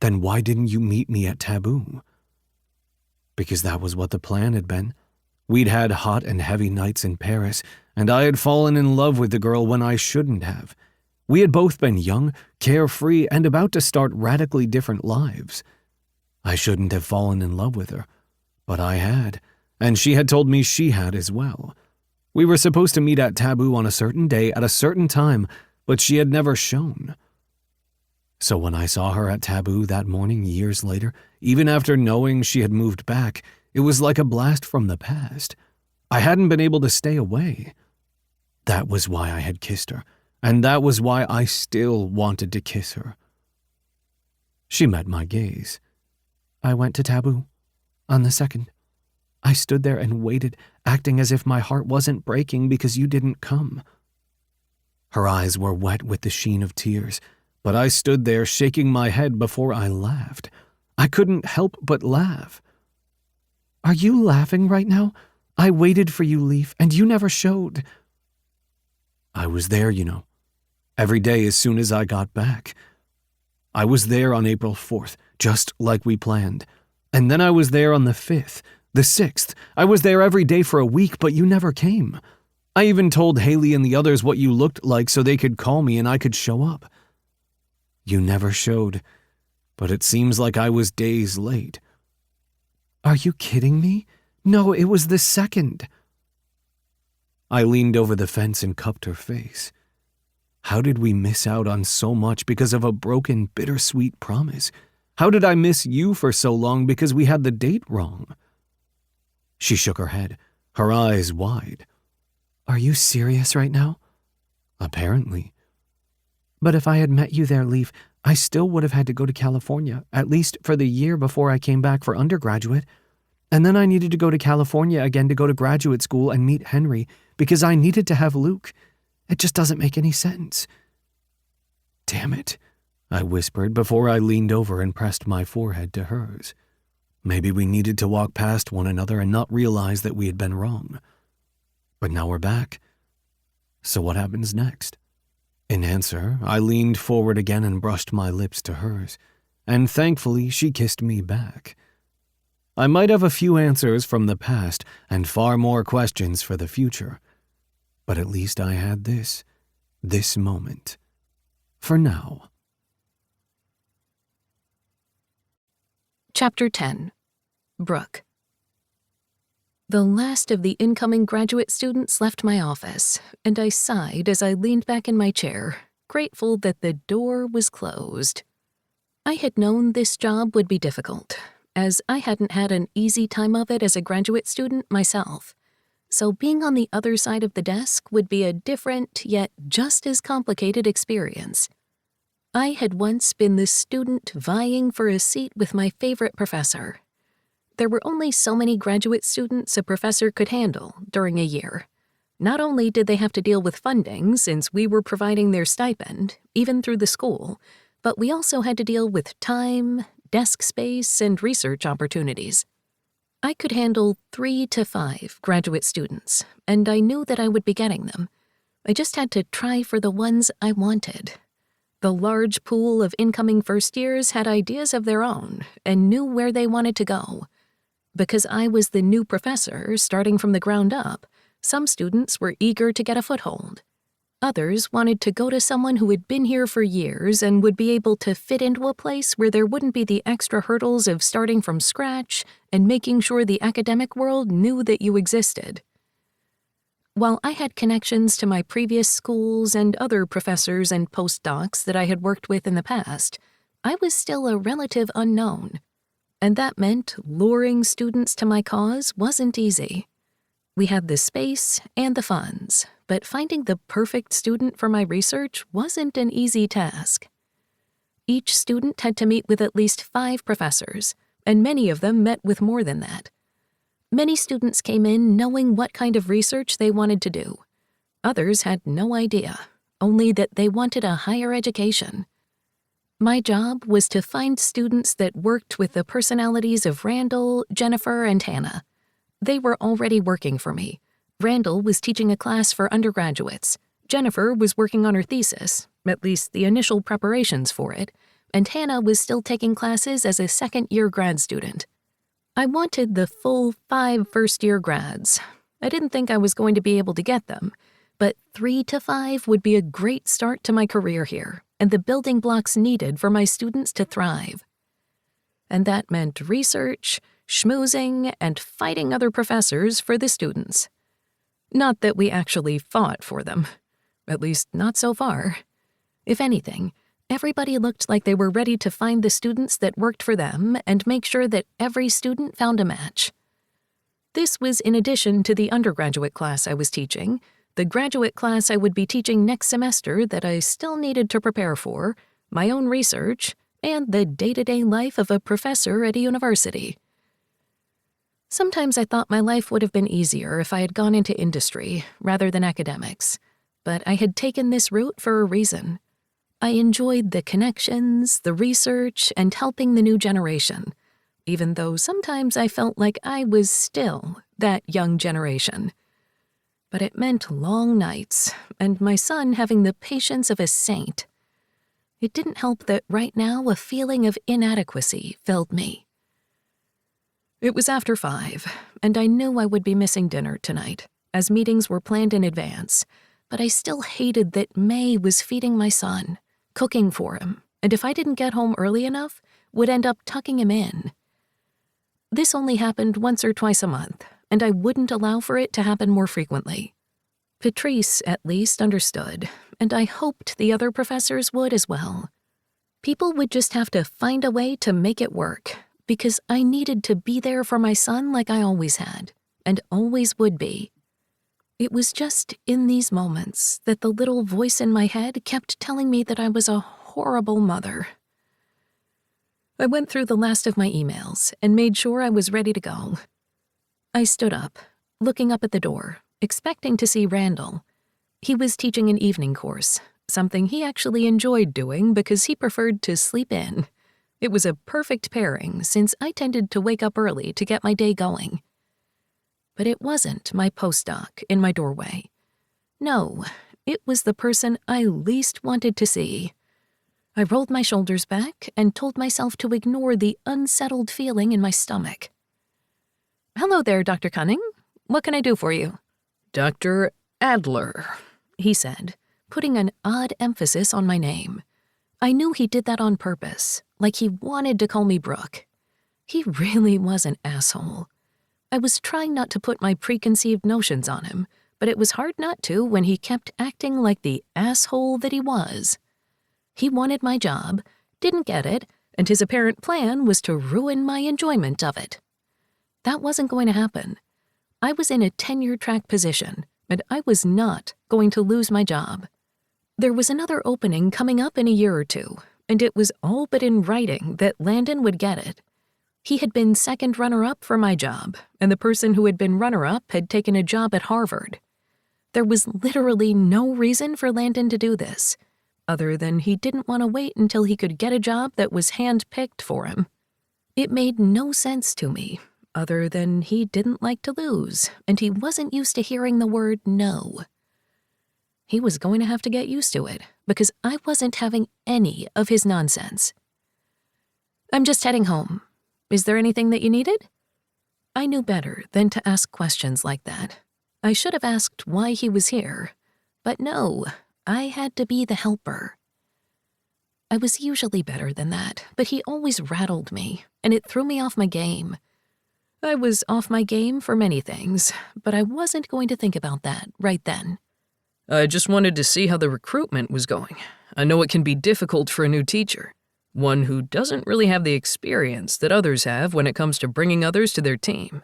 Then why didn't you meet me at Taboo? Because that was what the plan had been. We'd had hot and heavy nights in Paris, and I had fallen in love with the girl when I shouldn't have. We had both been young, carefree, and about to start radically different lives. I shouldn't have fallen in love with her, but I had, and she had told me she had as well. We were supposed to meet at Taboo on a certain day at a certain time, but she had never shown. So when I saw her at Taboo that morning years later, even after knowing she had moved back, it was like a blast from the past. I hadn't been able to stay away. That was why I had kissed her, and that was why I still wanted to kiss her. She met my gaze. I went to Taboo. On the 2nd. I stood there and waited, acting as if my heart wasn't breaking because you didn't come. Her eyes were wet with the sheen of tears, but I stood there shaking my head before I laughed. I couldn't help but laugh. Are you laughing right now? I waited for you, Leaf, and you never showed. I was there, you know, every day as soon as I got back. I was there on April 4th, just like we planned. And then I was there on the 5th, the 6th. I was there every day for a week, but you never came. I even told Haley and the others what you looked like so they could call me and I could show up. You never showed, but it seems like I was days late. Are you kidding me? No, it was the 2nd. I leaned over the fence and cupped her face. How did we miss out on so much because of a broken, bittersweet promise? How did I miss you for so long because we had the date wrong? She shook her head, her eyes wide. Are you serious right now? Apparently. But if I had met you there, Leaf, I still would have had to go to California, at least for the year before I came back for undergraduate. And then I needed to go to California again to go to graduate school and meet Henry because I needed to have Luke. It just doesn't make any sense. Damn it, I whispered before I leaned over and pressed my forehead to hers. Maybe we needed to walk past one another and not realize that we had been wrong. But now we're back. So what happens next? In answer, I leaned forward again and brushed my lips to hers, and thankfully she kissed me back. I might have a few answers from the past and far more questions for the future, but at least I had this moment. For now. Chapter 10. Brooke. The last of the incoming graduate students left my office, and I sighed as I leaned back in my chair, grateful that the door was closed. I had known this job would be difficult, as I hadn't had an easy time of it as a graduate student myself. So being on the other side of the desk would be a different, yet just as complicated experience. I had once been the student vying for a seat with my favorite professor. There were only so many graduate students a professor could handle during a year. Not only did they have to deal with funding since we were providing their stipend, even through the school, but we also had to deal with time, desk space, and research opportunities. I could handle 3 to 5 graduate students, and I knew that I would be getting them. I just had to try for the ones I wanted. The large pool of incoming first years had ideas of their own and knew where they wanted to go. Because I was the new professor starting from the ground up, some students were eager to get a foothold. Others wanted to go to someone who had been here for years and would be able to fit into a place where there wouldn't be the extra hurdles of starting from scratch and making sure the academic world knew that you existed. While I had connections to my previous schools and other professors and postdocs that I had worked with in the past, I was still a relative unknown. And that meant luring students to my cause wasn't easy. We had the space and the funds, but finding the perfect student for my research wasn't an easy task. Each student had to meet with at least 5 professors, and many of them met with more than that. Many students came in knowing what kind of research they wanted to do. Others had no idea, only that they wanted a higher education. My job was to find students that worked with the personalities of Randall, Jennifer, and Hannah. They were already working for me. Randall was teaching a class for undergraduates. Jennifer was working on her thesis, at least the initial preparations for it, and Hannah was still taking classes as a second-year grad student. I wanted the full 5 first-year grads. I didn't think I was going to be able to get them, but 3 to 5 would be a great start to my career here and the building blocks needed for my students to thrive. And that meant research, schmoozing, and fighting other professors for the students. Not that we actually fought for them. At least not so far. If anything, everybody looked like they were ready to find the students that worked for them and make sure that every student found a match. This was in addition to the undergraduate class I was teaching, the graduate class I would be teaching next semester that I still needed to prepare for, my own research, and the day-to-day life of a professor at a university. Sometimes I thought my life would have been easier if I had gone into industry rather than academics, but I had taken this route for a reason. I enjoyed the connections, the research, and helping the new generation, even though sometimes I felt like I was still that young generation. But it meant long nights, and my son having the patience of a saint. It didn't help that right now a feeling of inadequacy filled me. It was after 5, and I knew I would be missing dinner tonight, as meetings were planned in advance, but I still hated that May was feeding my son, cooking for him, and if I didn't get home early enough, would end up tucking him in. This only happened once or twice a month, and I wouldn't allow for it to happen more frequently. Patrice, at least, understood, and I hoped the other professors would as well. People would just have to find a way to make it work, because I needed to be there for my son like I always had, and always would be. It was just in these moments that the little voice in my head kept telling me that I was a horrible mother. I went through the last of my emails and made sure I was ready to go. I stood up, looking up at the door, expecting to see Randall. He was teaching an evening course, something he actually enjoyed doing because he preferred to sleep in. It was a perfect pairing since I tended to wake up early to get my day going. But it wasn't my postdoc in my doorway. No, it was the person I least wanted to see. I rolled my shoulders back and told myself to ignore the unsettled feeling in my stomach. "Hello there, Dr. Cunning. What can I do for you?" Dr. Adler, he said, putting an odd emphasis on my name. I knew he did that on purpose, like he wanted to call me Brooke. He really was an asshole. I was trying not to put my preconceived notions on him, but it was hard not to when he kept acting like the asshole that he was. He wanted my job, didn't get it, and his apparent plan was to ruin my enjoyment of it. That wasn't going to happen. I was in a tenure-track position, and I was not going to lose my job. There was another opening coming up in a year or two, and it was all but in writing that Landon would get it. He had been second runner-up for my job, and the person who had been runner-up had taken a job at Harvard. There was literally no reason for Landon to do this, other than he didn't want to wait until he could get a job that was hand-picked for him. It made no sense to me, other than he didn't like to lose, and he wasn't used to hearing the word no. He was going to have to get used to it, because I wasn't having any of his nonsense. "I'm just heading home. Is there anything that you needed?" I knew better than to ask questions like that. I should have asked why he was here, but no, I had to be the helper. I was usually better than that, but he always rattled me, and it threw me off my game. I was off my game for many things, but I wasn't going to think about that right then. I just wanted to see how the recruitment was going. I know it can be difficult for a new teacher, one who doesn't really have the experience that others have when it comes to bringing others to their team.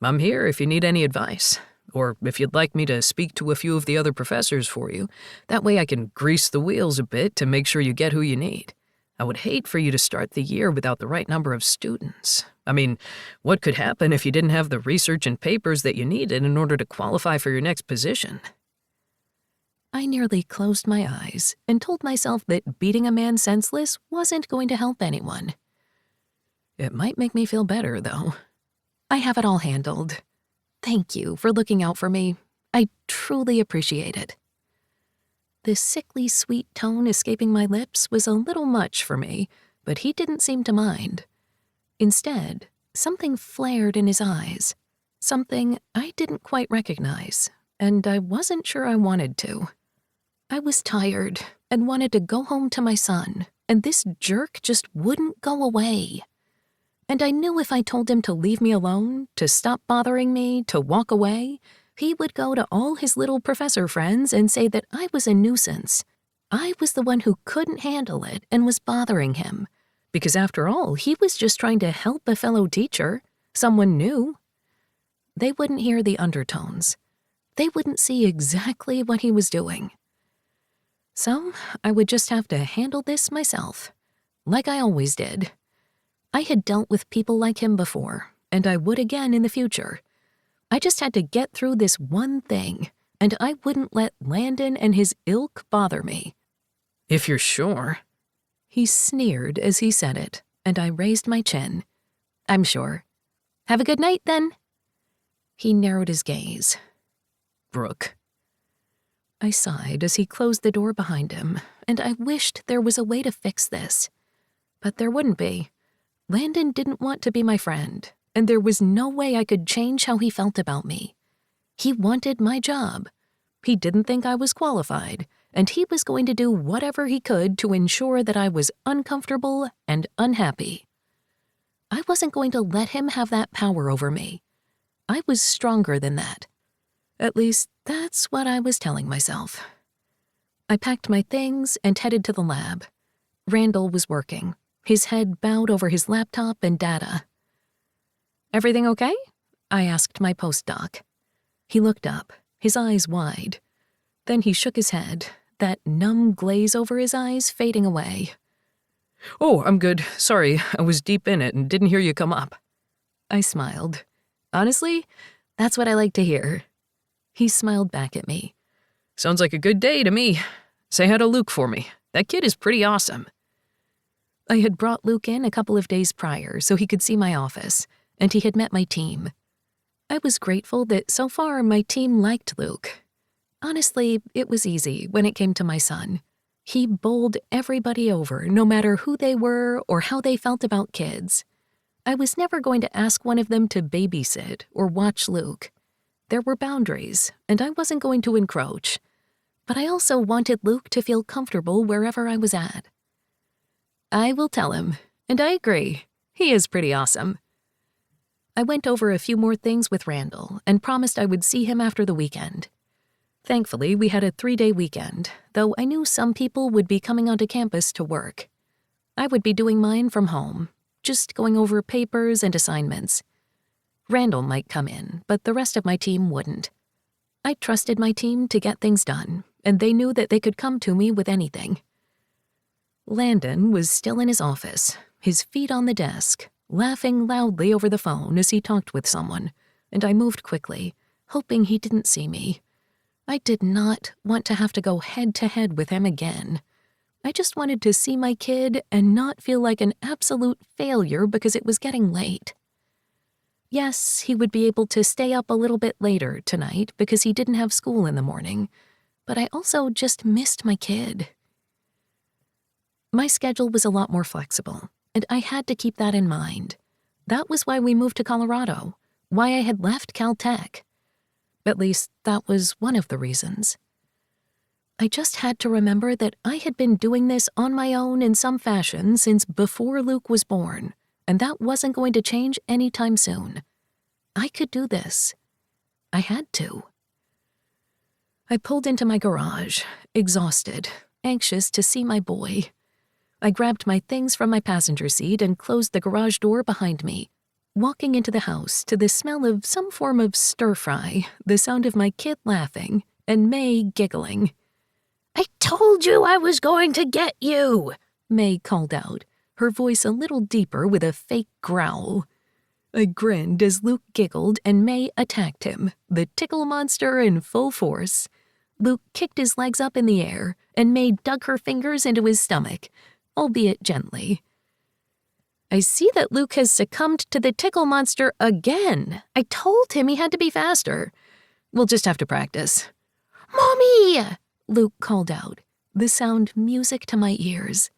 I'm here if you need any advice, or if you'd like me to speak to a few of the other professors for you. That way I can grease the wheels a bit to make sure you get who you need. I would hate for you to start the year without the right number of students. I mean, what could happen if you didn't have the research and papers that you needed in order to qualify for your next position? I nearly closed my eyes and told myself that beating a man senseless wasn't going to help anyone. It might make me feel better, though. I have it all handled. Thank you for looking out for me. I truly appreciate it. The sickly sweet tone escaping my lips was a little much for me, but he didn't seem to mind. Instead, something flared in his eyes, something I didn't quite recognize, and I wasn't sure I wanted to. I was tired and wanted to go home to my son, and this jerk just wouldn't go away. And I knew if I told him to leave me alone, to stop bothering me, to walk away, he would go to all his little professor friends and say that I was a nuisance. I was the one who couldn't handle it and was bothering him. Because after all, he was just trying to help a fellow teacher, someone new. They wouldn't hear the undertones. They wouldn't see exactly what he was doing. So I would just have to handle this myself, like I always did. I had dealt with people like him before, and I would again in the future. I just had to get through this one thing, and I wouldn't let Landon and his ilk bother me. If you're sure. He sneered as he said it, and I raised my chin. I'm sure. Have a good night, then. He narrowed his gaze. Brooke. I sighed as he closed the door behind him, and I wished there was a way to fix this. But there wouldn't be. Landon didn't want to be my friend, and there was no way I could change how he felt about me. He wanted my job. He didn't think I was qualified, and he was going to do whatever he could to ensure that I was uncomfortable and unhappy. I wasn't going to let him have that power over me. I was stronger than that. At least, that's what I was telling myself. I packed my things and headed to the lab. Randall was working, his head bowed over his laptop and data. Everything okay? I asked my postdoc. He looked up, his eyes wide. Then he shook his head, that numb glaze over his eyes fading away. Oh, I'm good. Sorry, I was deep in it and didn't hear you come up. I smiled. Honestly, that's what I like to hear. He smiled back at me. Sounds like a good day to me. Say hi to Luke for me. That kid is pretty awesome. I had brought Luke in a couple of days prior so he could see my office, and he had met my team. I was grateful that so far my team liked Luke. Honestly, it was easy when it came to my son. He bowled everybody over, no matter who they were or how they felt about kids. I was never going to ask one of them to babysit or watch Luke. There were boundaries, and I wasn't going to encroach. But I also wanted Luke to feel comfortable wherever I was at. I will tell him, and I agree. He is pretty awesome. I went over a few more things with Randall and promised I would see him after the weekend. Thankfully, we had a 3-day weekend, though I knew some people would be coming onto campus to work. I would be doing mine from home, just going over papers and assignments. Randall might come in, but the rest of my team wouldn't. I trusted my team to get things done, and they knew that they could come to me with anything. Landon was still in his office, his feet on the desk, laughing loudly over the phone as he talked with someone, and I moved quickly, hoping he didn't see me. I did not want to have to go head-to-head with him again. I just wanted to see my kid and not feel like an absolute failure because it was getting late. Yes, he would be able to stay up a little bit later tonight because he didn't have school in the morning, but I also just missed my kid. My schedule was a lot more flexible, and I had to keep that in mind. That was why we moved to Colorado, why I had left Caltech. At least, that was one of the reasons. I just had to remember that I had been doing this on my own in some fashion since before Luke was born, and that wasn't going to change anytime soon. I could do this. I had to. I pulled into my garage, exhausted, anxious to see my boy. I grabbed my things from my passenger seat and closed the garage door behind me, walking into the house to the smell of some form of stir-fry, the sound of my kid laughing, and May giggling. I told you I was going to get you, May called out, her voice a little deeper with a fake growl. I grinned as Luke giggled and May attacked him, the tickle monster in full force. Luke kicked his legs up in the air, and May dug her fingers into his stomach, albeit gently. I see that Luke has succumbed to the tickle monster again. I told him he had to be faster. We'll just have to practice. Mommy! Luke called out, the sound music to my ears.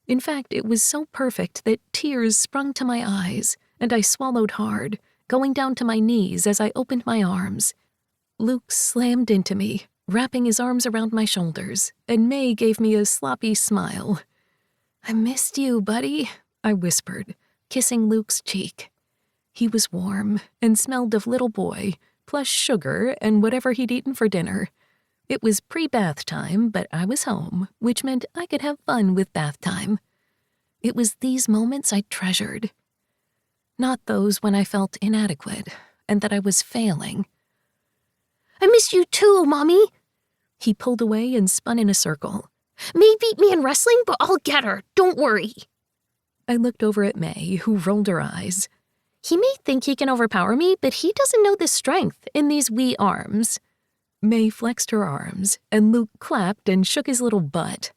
In fact, it was so perfect that tears sprung to my eyes, and I swallowed hard, going down to my knees as I opened my arms. Luke slammed into me, wrapping his arms around my shoulders, and May gave me a sloppy smile. "I missed you, buddy," I whispered, kissing Luke's cheek. He was warm and smelled of little boy, plus sugar and whatever he'd eaten for dinner. It was pre-bath time, but I was home, which meant I could have fun with bath time. It was these moments I treasured. Not those when I felt inadequate and that I was failing. I miss you too, Mommy. He pulled away and spun in a circle. May beat me in wrestling, but I'll get her. Don't worry. I looked over at May, who rolled her eyes. He may think he can overpower me, but he doesn't know the strength in these wee arms. May flexed her arms, and Luke clapped and shook his little butt.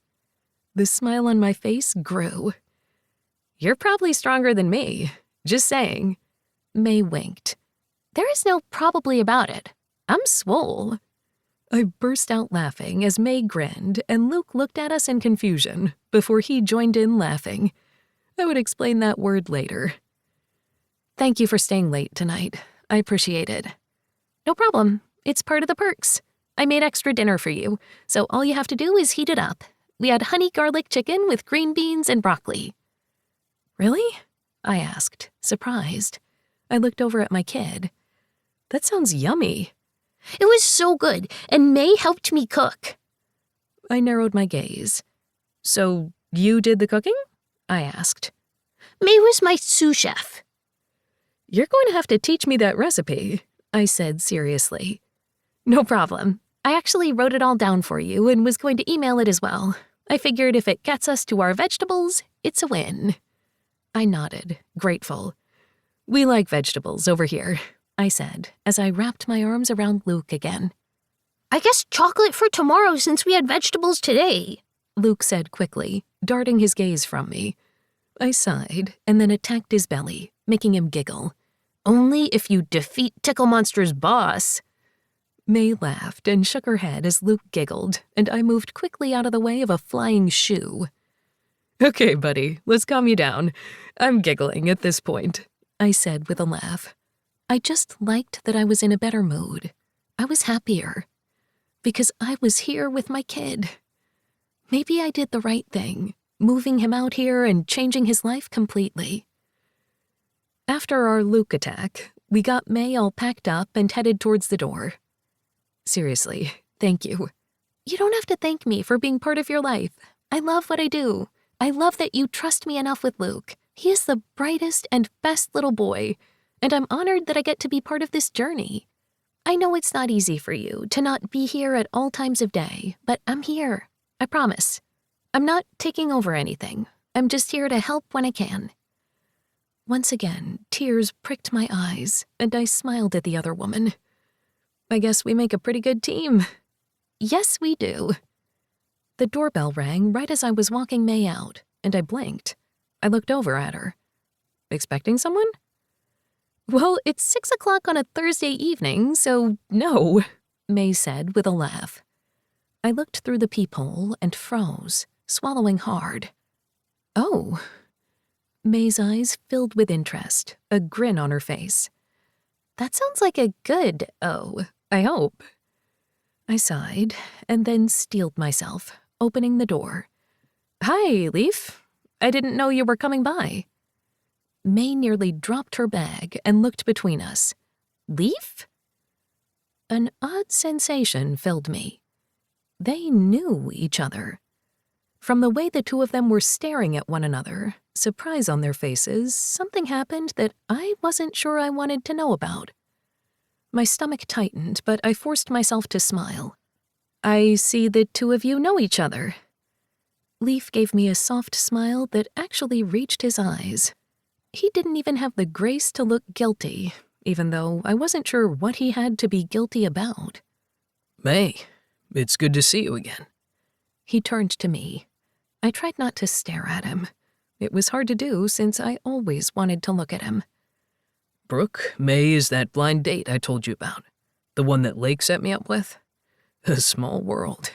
The smile on my face grew. "You're probably stronger than me. Just saying." May winked. There is no probably about it. I'm swole. I burst out laughing as May grinned, and Luke looked at us in confusion before he joined in laughing. I would explain that word later. "Thank you for staying late tonight. I appreciate it." No problem. It's part of the perks. I made extra dinner for you, so all you have to do is heat it up. We had honey garlic chicken with green beans and broccoli. "Really?" I asked, surprised. I looked over at my kid. "That sounds yummy." It was so good, and May helped me cook. I narrowed my gaze. "So you did the cooking?" I asked. May was my sous chef. "You're going to have to teach me that recipe," I said seriously. No problem. I actually wrote it all down for you and was going to email it as well. I figured if it gets us to our vegetables, it's a win. I nodded, grateful. "We like vegetables over here," I said as I wrapped my arms around Luke again. I guess chocolate for tomorrow since we had vegetables today, Luke said quickly, darting his gaze from me. I sighed and then attacked his belly, making him giggle. Only if you defeat Tickle Monster's boss. May laughed and shook her head as Luke giggled, and I moved quickly out of the way of a flying shoe. "Okay, buddy, let's calm you down. I'm giggling at this point," I said with a laugh. I just liked that I was in a better mood. I was happier. Because I was here with my kid. Maybe I did the right thing, moving him out here and changing his life completely. After our Luke attack, we got May all packed up and headed towards the door. "Seriously, thank you." You don't have to thank me for being part of your life. I love what I do. I love that you trust me enough with Luke. He is the brightest and best little boy, and I'm honored that I get to be part of this journey. I know it's not easy for you to not be here at all times of day, but I'm here. I promise. I'm not taking over anything. I'm just here to help when I can. Once again, tears pricked my eyes, and I smiled at the other woman. "I guess we make a pretty good team." Yes, we do. The doorbell rang right as I was walking May out, and I blinked. I looked over at her. "Expecting someone?" Well, it's 6 o'clock on a Thursday evening, so no, May said with a laugh. I looked through the peephole and froze, swallowing hard. "Oh." May's eyes filled with interest, a grin on her face. That sounds like a good I hope. I sighed and then steeled myself, opening the door. "Hi, Leaf. I didn't know you were coming by." May nearly dropped her bag and looked between us. "Leaf?" An odd sensation filled me. They knew each other. From the way the two of them were staring at one another, surprise on their faces, something happened that I wasn't sure I wanted to know about. My stomach tightened, but I forced myself to smile. "I see the two of you know each other." Leaf gave me a soft smile that actually reached his eyes. He didn't even have the grace to look guilty, even though I wasn't sure what he had to be guilty about. "May, it's good to see you again." He turned to me. I tried not to stare at him. It was hard to do since I always wanted to look at him. "Brooke, May is that blind date I told you about. The one that Lake set me up with. A small world."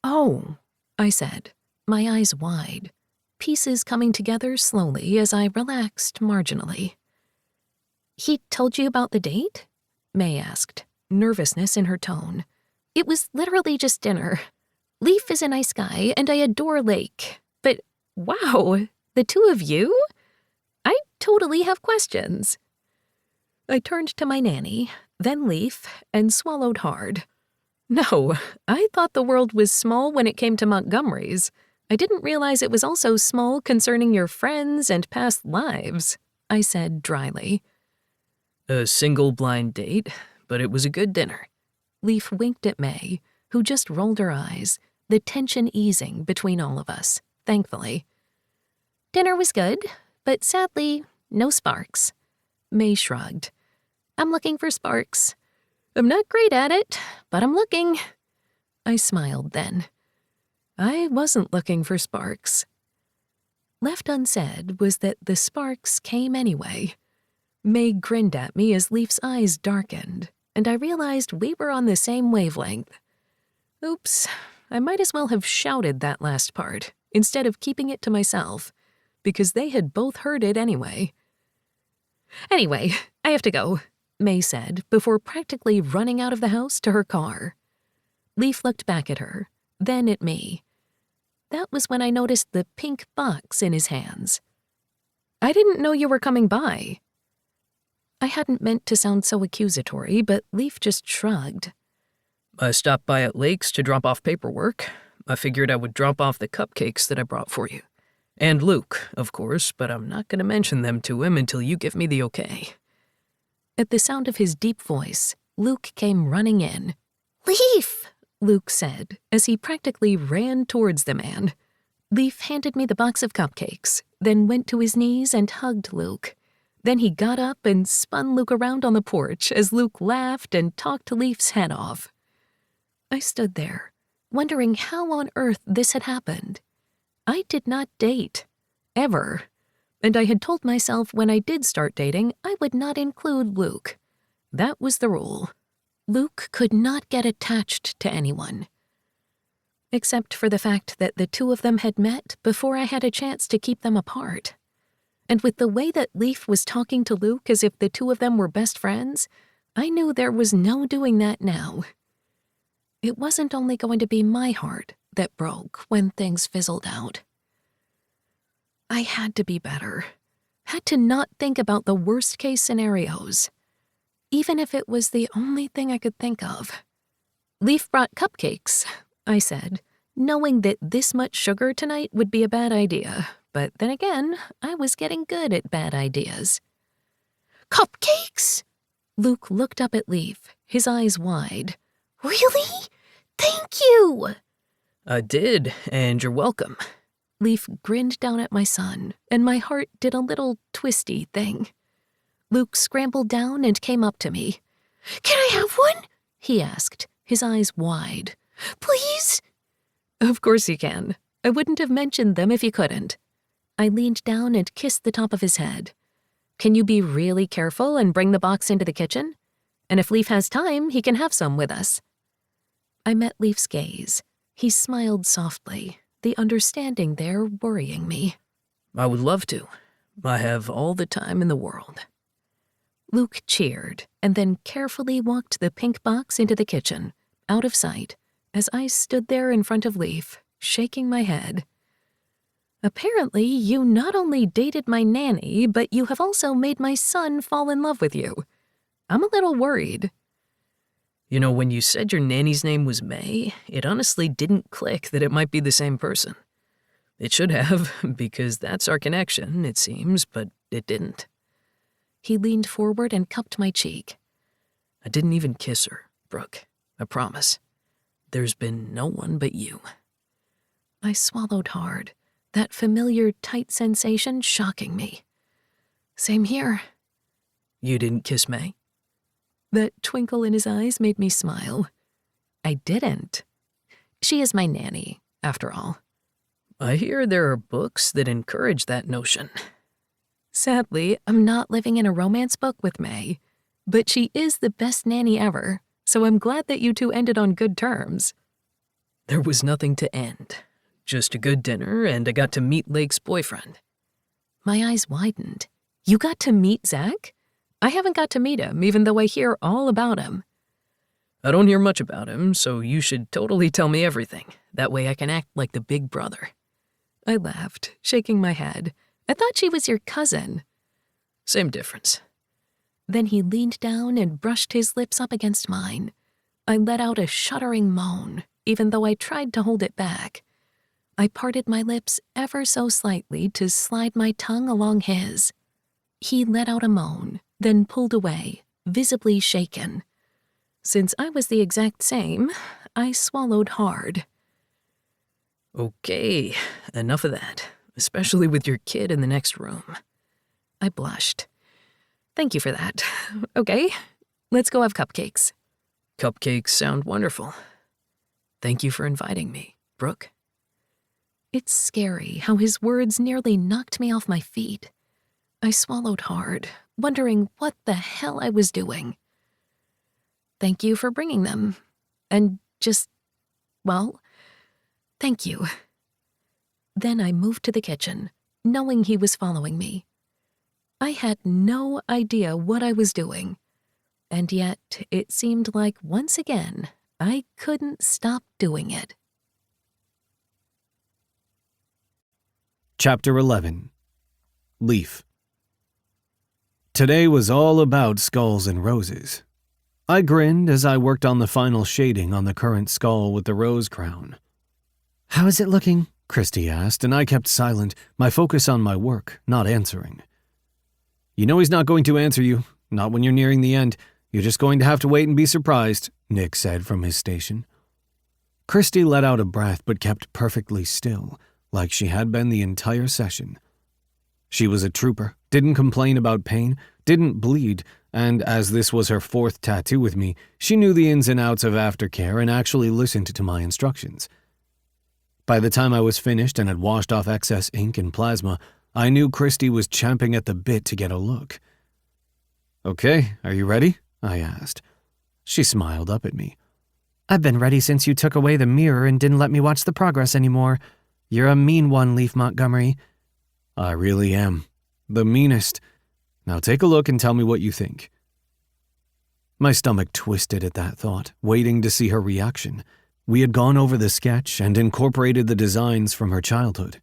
Oh, I said, my eyes wide, pieces coming together slowly as I relaxed marginally. He told you about the date? May asked, nervousness in her tone. It was literally just dinner. Leaf is a nice guy, and I adore Lake. But, wow, the two of you? I totally have questions. I turned to my nanny, then Leaf, and swallowed hard. No, I thought the world was small when it came to Montgomerys. I didn't realize it was also small concerning your friends and past lives, I said dryly. A single blind date, but it was a good dinner. Leaf winked at May, who just rolled her eyes, the tension easing between all of us, thankfully. Dinner was good, but sadly, no sparks. May shrugged. I'm looking for sparks. I'm not great at it, but I'm looking. I smiled then. I wasn't looking for sparks. Left unsaid was that the sparks came anyway. May grinned at me as Leaf's eyes darkened, and I realized we were on the same wavelength. Oops, I might as well have shouted that last part, instead of keeping it to myself, because they had both heard it anyway. Anyway, I have to go, May said, before practically running out of the house to her car. Leaf looked back at her, then at me. That was when I noticed the pink box in his hands. I didn't know you were coming by. I hadn't meant to sound so accusatory, but Leaf just shrugged. I stopped by at Lake's to drop off paperwork. I figured I would drop off the cupcakes that I brought for you. And Luke, of course, but I'm not going to mention them to him until you give me the okay. At the sound of his deep voice, Luke came running in. Leaf, Luke said, as he practically ran towards the man. Leaf handed me the box of cupcakes, then went to his knees and hugged Luke. Then he got up and spun Luke around on the porch as Luke laughed and talked Leaf's head off. I stood there, wondering how on earth this had happened. I did not date. Ever. And I had told myself when I did start dating, I would not include Luke. That was the rule. Luke could not get attached to anyone. Except for the fact that the two of them had met before I had a chance to keep them apart. And with the way that Leaf was talking to Luke as if the two of them were best friends, I knew there was no doing that now. It wasn't only going to be my heart that broke when things fizzled out. I had to be better. Had to not think about the worst-case scenarios. Even if it was the only thing I could think of. Leaf brought cupcakes, I said, knowing that this much sugar tonight would be a bad idea. But then again, I was getting good at bad ideas. Cupcakes? Luke looked up at Leaf, his eyes wide. Really? Thank you! I did, and you're welcome. Leaf grinned down at my son, and my heart did a little twisty thing. Luke scrambled down and came up to me. Can I have one? He asked, his eyes wide. Please? Of course you can. I wouldn't have mentioned them if you couldn't. I leaned down and kissed the top of his head. Can you be really careful and bring the box into the kitchen? And if Leaf has time, he can have some with us. I met Leaf's gaze. He smiled softly, the understanding there worrying me. I would love to. I have all the time in the world. Luke cheered and then carefully walked the pink box into the kitchen, out of sight, as I stood there in front of Leaf, shaking my head. Apparently, you not only dated my nanny, but you have also made my son fall in love with you. I'm a little worried. You know, when you said your nanny's name was May, it honestly didn't click that it might be the same person. It should have, because that's our connection, it seems, but it didn't. He leaned forward and cupped my cheek. I didn't even kiss her, Brooke. I promise. There's been no one but you. I swallowed hard, that familiar tight sensation shocking me. Same here. You didn't kiss May? That twinkle in his eyes made me smile. I didn't. She is my nanny, after all. I hear there are books that encourage that notion. Sadly, I'm not living in a romance book with May, but she is the best nanny ever, so I'm glad that you two ended on good terms. There was nothing to end. Just a good dinner, and I got to meet Lake's boyfriend. My eyes widened. You got to meet Zach? I haven't got to meet him, even though I hear all about him. I don't hear much about him, so you should totally tell me everything. That way I can act like the big brother. I laughed, shaking my head. I thought she was your cousin. Same difference. Then he leaned down and brushed his lips up against mine. I let out a shuddering moan, even though I tried to hold it back. I parted my lips ever so slightly to slide my tongue along his. He let out a moan, then pulled away, visibly shaken. Since I was the exact same, I swallowed hard. Okay, enough of that, especially with your kid in the next room. I blushed. Thank you for that. Okay, let's go have cupcakes. Cupcakes sound wonderful. Thank you for inviting me, Brooke. It's scary how his words nearly knocked me off my feet. I swallowed hard, wondering what the hell I was doing. Thank you for bringing them. And thank you. Then I moved to the kitchen, knowing he was following me. I had no idea what I was doing. And yet, it seemed like once again, I couldn't stop doing it. Chapter 11. Leaf. Today was all about skulls and roses. I grinned as I worked on the final shading on the current skull with the rose crown. How is it looking? Christy asked, and I kept silent, my focus on my work, not answering. You know he's not going to answer you, not when you're nearing the end. You're just going to have to wait and be surprised, Nick said from his station. Christy let out a breath but kept perfectly still, like she had been the entire session. She was a trooper, didn't complain about pain, didn't bleed, and as this was her 4th tattoo with me, she knew the ins and outs of aftercare and actually listened to my instructions. By the time I was finished and had washed off excess ink and plasma, I knew Christy was champing at the bit to get a look. Okay, are you ready? I asked. She smiled up at me. I've been ready since you took away the mirror and didn't let me watch the progress anymore. You're a mean one, Leaf Montgomery. I really am. The meanest. Now take a look and tell me what you think. My stomach twisted at that thought, waiting to see her reaction. We had gone over the sketch and incorporated the designs from her childhood.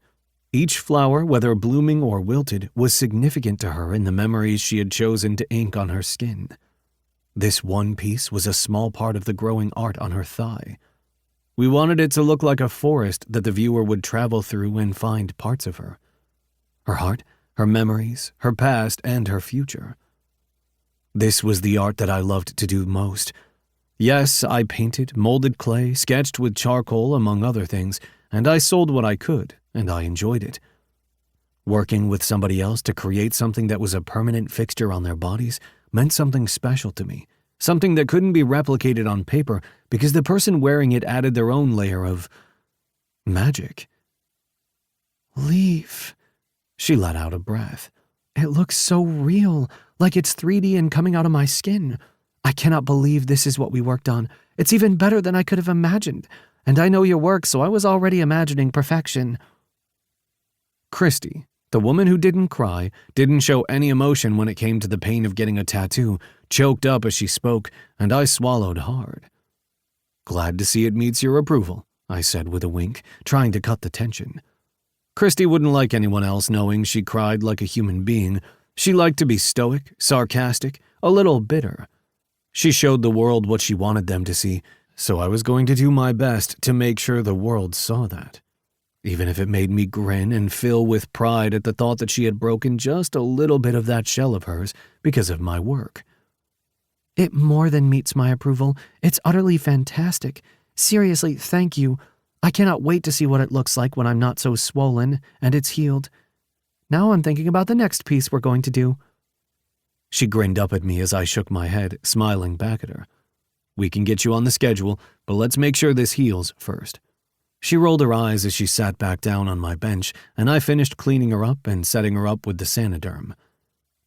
Each flower, whether blooming or wilted, was significant to her in the memories she had chosen to ink on her skin. This one piece was a small part of the growing art on her thigh. We wanted it to look like a forest that the viewer would travel through and find parts of her. Her heart, her memories, her past, and her future. This was the art that I loved to do most. Yes, I painted, molded clay, sketched with charcoal, among other things, and I sold what I could, and I enjoyed it. Working with somebody else to create something that was a permanent fixture on their bodies meant something special to me, something that couldn't be replicated on paper because the person wearing it added their own layer of magic. Leaf. She let out a breath. It looks so real, like it's 3D and coming out of my skin. I cannot believe this is what we worked on. It's even better than I could have imagined. And I know your work, so I was already imagining perfection. Christy, the woman who didn't cry, didn't show any emotion when it came to the pain of getting a tattoo, choked up as she spoke, and I swallowed hard. Glad to see it meets your approval, I said with a wink, trying to cut the tension. Christy wouldn't like anyone else knowing she cried like a human being. She liked to be stoic, sarcastic, a little bitter. She showed the world what she wanted them to see, so I was going to do my best to make sure the world saw that. Even if it made me grin and fill with pride at the thought that she had broken just a little bit of that shell of hers because of my work. It more than meets my approval. It's utterly fantastic. Seriously, thank you. I cannot wait to see what it looks like when I'm not so swollen and it's healed. Now I'm thinking about the next piece we're going to do. She grinned up at me as I shook my head, smiling back at her. We can get you on the schedule, but let's make sure this heals first. She rolled her eyes as she sat back down on my bench, and I finished cleaning her up and setting her up with the Saniderm.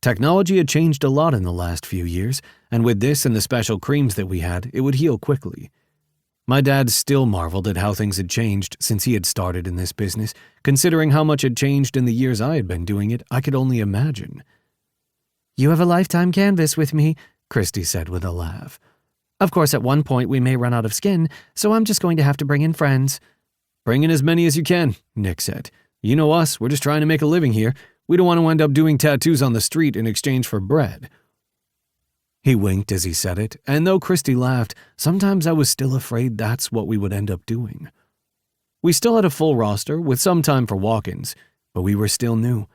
Technology had changed a lot in the last few years, and with this and the special creams that we had, it would heal quickly. My dad still marveled at how things had changed since he had started in this business. Considering how much had changed in the years I had been doing it, I could only imagine. You have a lifetime canvas with me, Christy said with a laugh. Of course, at one point we may run out of skin, so I'm just going to have to bring in friends. Bring in as many as you can, Nick said. You know us, we're just trying to make a living here. We don't want to end up doing tattoos on the street in exchange for bread. He winked as he said it, and though Christy laughed, sometimes I was still afraid that's what we would end up doing. We still had a full roster, with some time for walk-ins, but we were still new.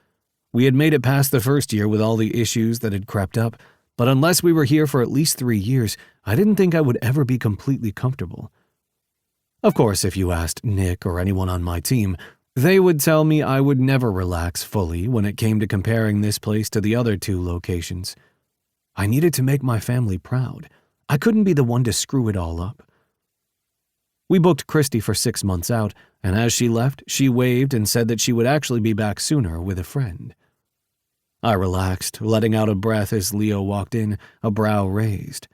We had made it past the first year with all the issues that had crept up, but unless we were here for at least 3 years, I didn't think I would ever be completely comfortable. Of course, if you asked Nick or anyone on my team, they would tell me I would never relax fully when it came to comparing this place to the other 2 locations. I needed to make my family proud. I couldn't be the one to screw it all up. We booked Christy for 6 months out, and as she left, she waved and said that she would actually be back sooner with a friend. I relaxed, letting out a breath as Leo walked in, a brow raised.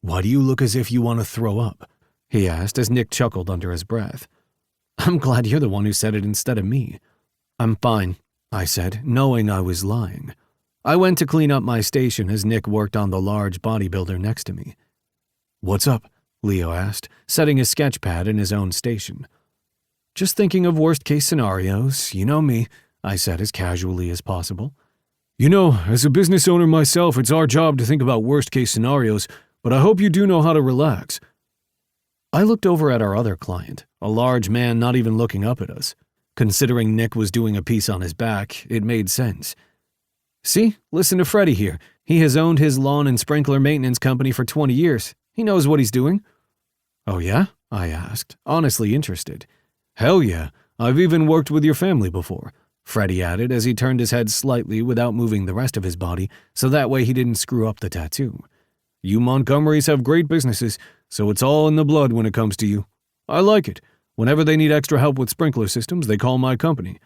"Why do you look as if you want to throw up?" he asked as Nick chuckled under his breath. "I'm glad you're the one who said it instead of me." "I'm fine," I said, knowing I was lying. I went to clean up my station as Nick worked on the large bodybuilder next to me. "What's up?" Leo asked, setting his sketch pad in his own station. "Just thinking of worst-case scenarios, you know me," I said as casually as possible. "You know, as a business owner myself, it's our job to think about worst-case scenarios, but I hope you do know how to relax." I looked over at our other client, a large man not even looking up at us. Considering Nick was doing a piece on his back, it made sense. "See, listen to Freddie here. He has owned his lawn and sprinkler maintenance company for 20 years. He knows what he's doing." "Oh yeah?" I asked, honestly interested. "Hell yeah, I've even worked with your family before," Freddie added as he turned his head slightly without moving the rest of his body, so that way he didn't screw up the tattoo. "You Montgomerys have great businesses, so it's all in the blood when it comes to you. I like it. Whenever they need extra help with sprinkler systems, they call my company.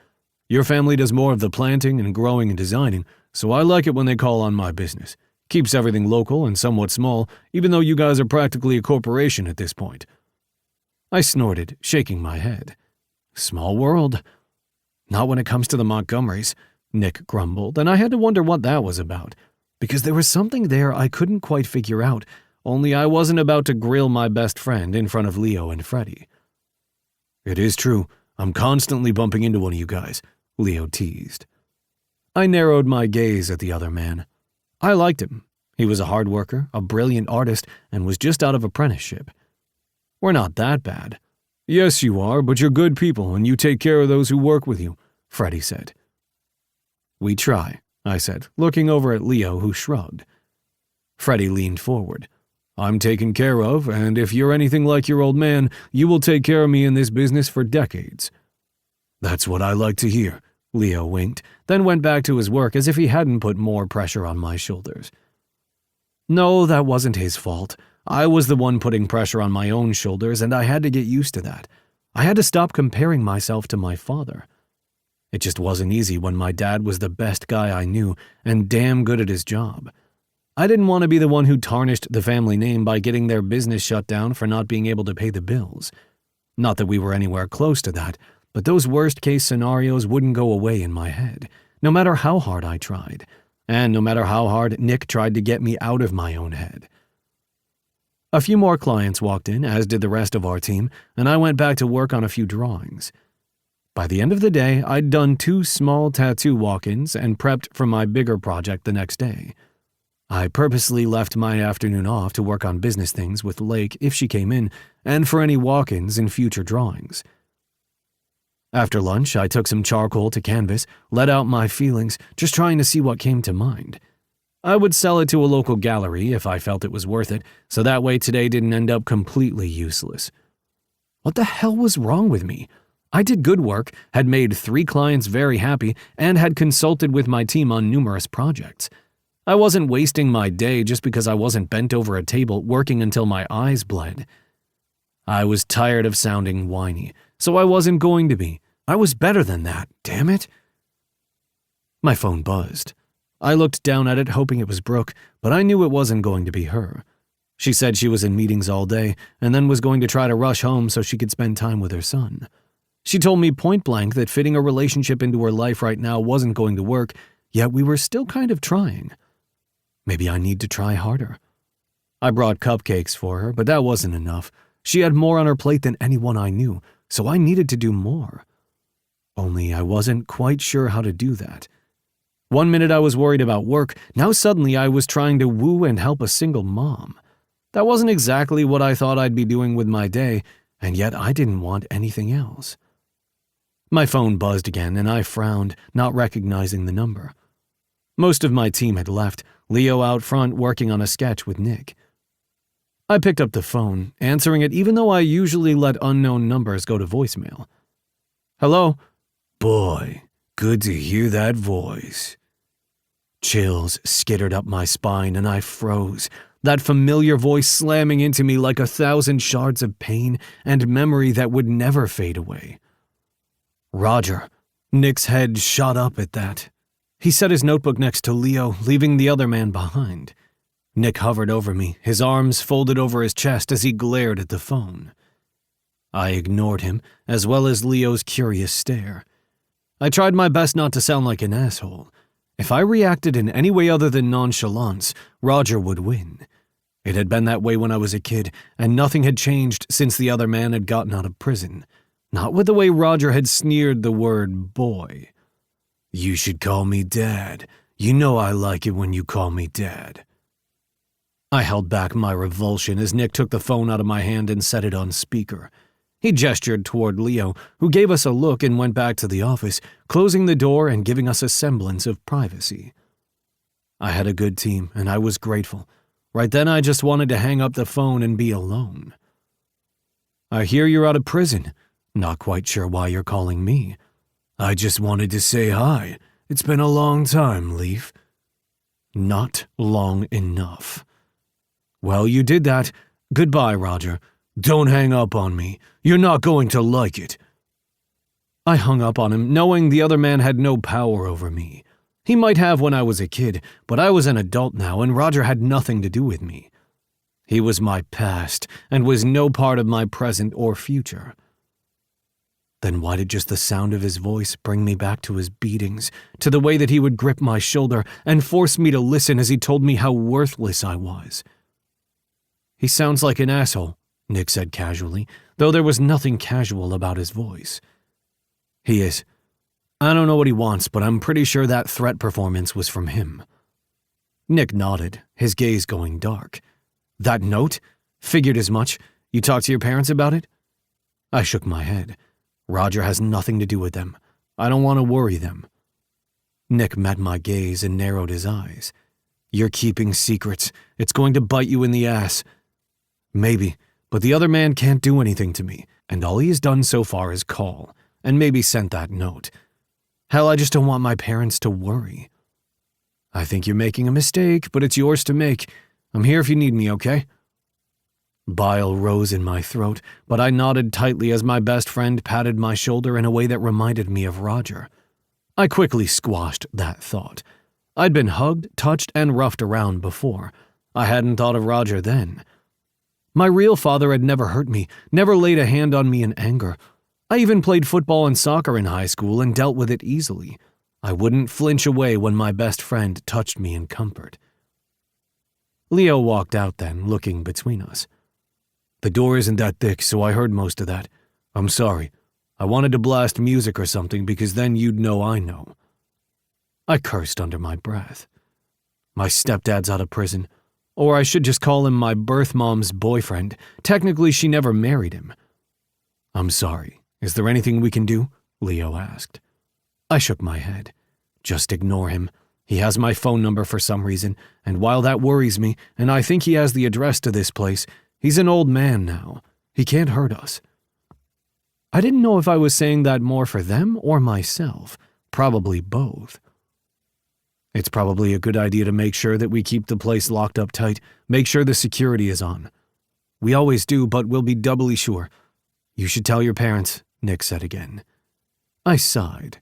Your family does more of the planting and growing and designing, so I like it when they call on my business. Keeps everything local and somewhat small, even though you guys are practically a corporation at this point." I snorted, shaking my head. "Small world." "Not when it comes to the Montgomerys," Nick grumbled, and I had to wonder what that was about, because there was something there I couldn't quite figure out, only I wasn't about to grill my best friend in front of Leo and Freddie. "It is true. I'm constantly bumping into one of you guys," Leo teased. I narrowed my gaze at the other man. I liked him. He was a hard worker, a brilliant artist, and was just out of apprenticeship. "We're not that bad." "Yes, you are, but you're good people and you take care of those who work with you," Freddie said. "We try," I said, looking over at Leo, who shrugged. Freddie leaned forward. "I'm taken care of, and if you're anything like your old man, you will take care of me in this business for decades." "That's what I like to hear," Leo winked, then went back to his work as if he hadn't put more pressure on my shoulders. No, that wasn't his fault. I was the one putting pressure on my own shoulders, and I had to get used to that. I had to stop comparing myself to my father. It just wasn't easy when my dad was the best guy I knew and damn good at his job. I didn't want to be the one who tarnished the family name by getting their business shut down for not being able to pay the bills. Not that we were anywhere close to that, but those worst-case scenarios wouldn't go away in my head, no matter how hard I tried, and no matter how hard Nick tried to get me out of my own head. A few more clients walked in, as did the rest of our team, and I went back to work on a few drawings. By the end of the day, I'd done 2 small tattoo walk-ins and prepped for my bigger project the next day. I purposely left my afternoon off to work on business things with Lake if she came in, and for any walk-ins in future drawings. After lunch, I took some charcoal to canvas, let out my feelings, just trying to see what came to mind. I would sell it to a local gallery if I felt it was worth it, so that way today didn't end up completely useless. What the hell was wrong with me? I did good work, had made 3 clients very happy, and had consulted with my team on numerous projects. I wasn't wasting my day just because I wasn't bent over a table working until my eyes bled. I was tired of sounding whiny, so I wasn't going to be. I was better than that, damn it. My phone buzzed. I looked down at it hoping it was Brooke, but I knew it wasn't going to be her. She said she was in meetings all day and then was going to try to rush home so she could spend time with her son. She told me point blank that fitting a relationship into her life right now wasn't going to work, yet we were still kind of trying. Maybe I need to try harder. I brought cupcakes for her, but that wasn't enough. She had more on her plate than anyone I knew, so I needed to do more. Only I wasn't quite sure how to do that. One minute I was worried about work, now suddenly I was trying to woo and help a single mom. That wasn't exactly what I thought I'd be doing with my day, and yet I didn't want anything else. My phone buzzed again, and I frowned, not recognizing the number. Most of my team had left, Leo out front working on a sketch with Nick. I picked up the phone, answering it even though I usually let unknown numbers go to voicemail. Hello? Boy, good to hear that voice. Chills skittered up my spine and I froze, that familiar voice slamming into me like 1,000 shards of pain and memory that would never fade away. Roger. Nick's head shot up at that. He set his notebook next to Leo, leaving the other man behind. Nick hovered over me, his arms folded over his chest as he glared at the phone. I ignored him, as well as Leo's curious stare. I tried my best not to sound like an asshole. If I reacted in any way other than nonchalance, Roger would win. It had been that way when I was a kid, and nothing had changed since the other man had gotten out of prison. Not with the way Roger had sneered the word boy. You should call me Dad. You know I like it when you call me Dad. I held back my revulsion as Nick took the phone out of my hand and set it on speaker. He gestured toward Leo, who gave us a look and went back to the office, closing the door and giving us a semblance of privacy. I had a good team, and I was grateful. Right then I just wanted to hang up the phone and be alone. I hear you're out of prison. Not quite sure why you're calling me. I just wanted to say hi. It's been a long time, Leaf. Not long enough. Well, you did that. Goodbye, Roger. Don't hang up on me. You're not going to like it. I hung up on him, knowing the other man had no power over me. He might have when I was a kid, but I was an adult now, and Roger had nothing to do with me. He was my past, and was no part of my present or future. Then why did just the sound of his voice bring me back to his beatings, to the way that he would grip my shoulder and force me to listen as he told me how worthless I was? He sounds like an asshole, Nick said casually, though there was nothing casual about his voice. He is. I don't know what he wants, but I'm pretty sure that threat performance was from him. Nick nodded, his gaze going dark. That note? Figured as much. You talked to your parents about it? I shook my head. Roger has nothing to do with them. I don't want to worry them. Nick met my gaze and narrowed his eyes. You're keeping secrets. It's going to bite you in the ass. Maybe, but the other man can't do anything to me, and all he has done so far is call, and maybe sent that note. Hell, I just don't want my parents to worry. I think you're making a mistake, but it's yours to make. I'm here if you need me, okay? Bile rose in my throat, but I nodded tightly as my best friend patted my shoulder in a way that reminded me of Roger. I quickly squashed that thought. I'd been hugged, touched, and roughed around before. I hadn't thought of Roger then. My real father had never hurt me, never laid a hand on me in anger. I even played football and soccer in high school and dealt with it easily. I wouldn't flinch away when my best friend touched me in comfort. Leo walked out then, looking between us. The door isn't that thick, so I heard most of that. I'm sorry. I wanted to blast music or something because then you'd know I know. I cursed under my breath. My stepdad's out of prison. Or I should just call him my birth mom's boyfriend. Technically, she never married him. I'm sorry. Is there anything we can do? Leo asked. I shook my head. Just ignore him. He has my phone number for some reason, and while that worries me, and I think he has the address to this place, he's an old man now. He can't hurt us. I didn't know if I was saying that more for them or myself. Probably both. It's probably a good idea to make sure that we keep the place locked up tight, make sure the security is on. We always do, but we'll be doubly sure. You should tell your parents, Nick said again. I sighed.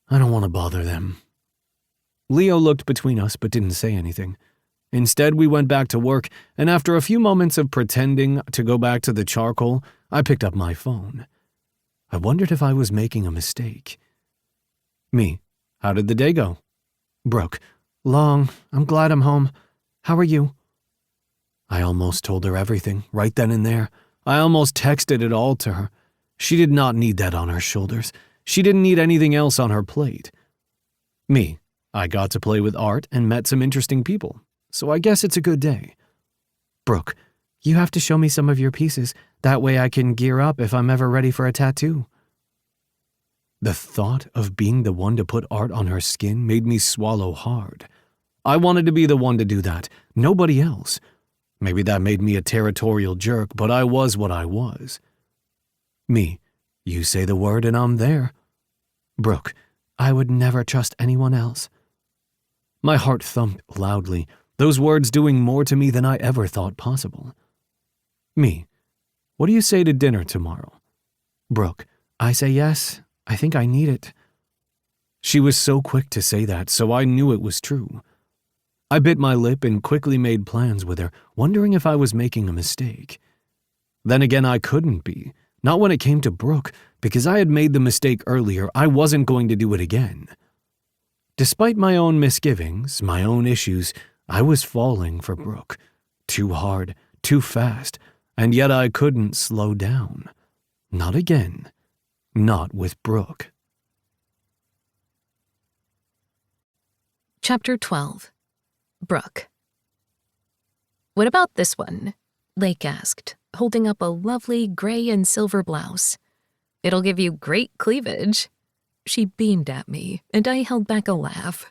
I don't want to bother them. Leo looked between us but didn't say anything. Instead, we went back to work, and after a few moments of pretending to go back to the charcoal, I picked up my phone. I wondered if I was making a mistake. Me, how did the day go? Brooke, long. I'm glad I'm home. How are you? I almost told her everything, right then and there. I almost texted it all to her. She did not need that on her shoulders. She didn't need anything else on her plate. Me, I got to play with art and met some interesting people, so I guess it's a good day. Brooke, you have to show me some of your pieces. That way I can gear up if I'm ever ready for a tattoo. The thought of being the one to put art on her skin made me swallow hard. I wanted to be the one to do that, nobody else. Maybe that made me a territorial jerk, but I was what I was. Me, you say the word and I'm there. Brooke, I would never trust anyone else. My heart thumped loudly, those words doing more to me than I ever thought possible. Me, what do you say to dinner tomorrow? Brooke, I say yes. I think I need it. She was so quick to say that, so I knew it was true. I bit my lip and quickly made plans with her, wondering if I was making a mistake. Then again, I couldn't be. Not when it came to Brooke, because I had made the mistake earlier. I wasn't going to do it again. Despite my own misgivings, my own issues, I was falling for Brooke. Too hard, too fast, and yet I couldn't slow down. Not again. Not with Brooke. Chapter 12. Brooke. "What about this one?" Lake asked, holding up a lovely gray and silver blouse. "It'll give you great cleavage." She beamed at me, and I held back a laugh.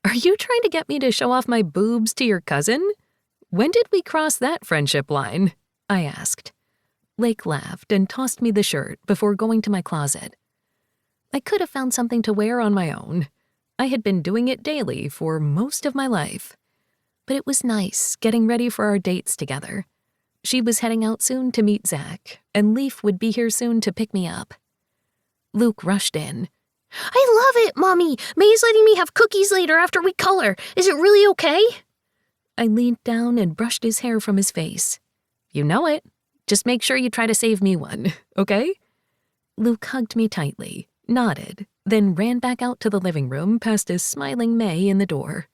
"Are you trying to get me to show off my boobs to your cousin? When did we cross that friendship line?" I asked. Lake laughed and tossed me the shirt before going to my closet. I could have found something to wear on my own. I had been doing it daily for most of my life. But it was nice getting ready for our dates together. She was heading out soon to meet Zach, and Leaf would be here soon to pick me up. Luke rushed in. "I love it, Mommy! May's letting me have cookies later after we color. Is it really okay?" I leaned down and brushed his hair from his face. "You know it. Just make sure you try to save me one, okay?" Luke hugged me tightly, nodded, then ran back out to the living room past a smiling May in the door.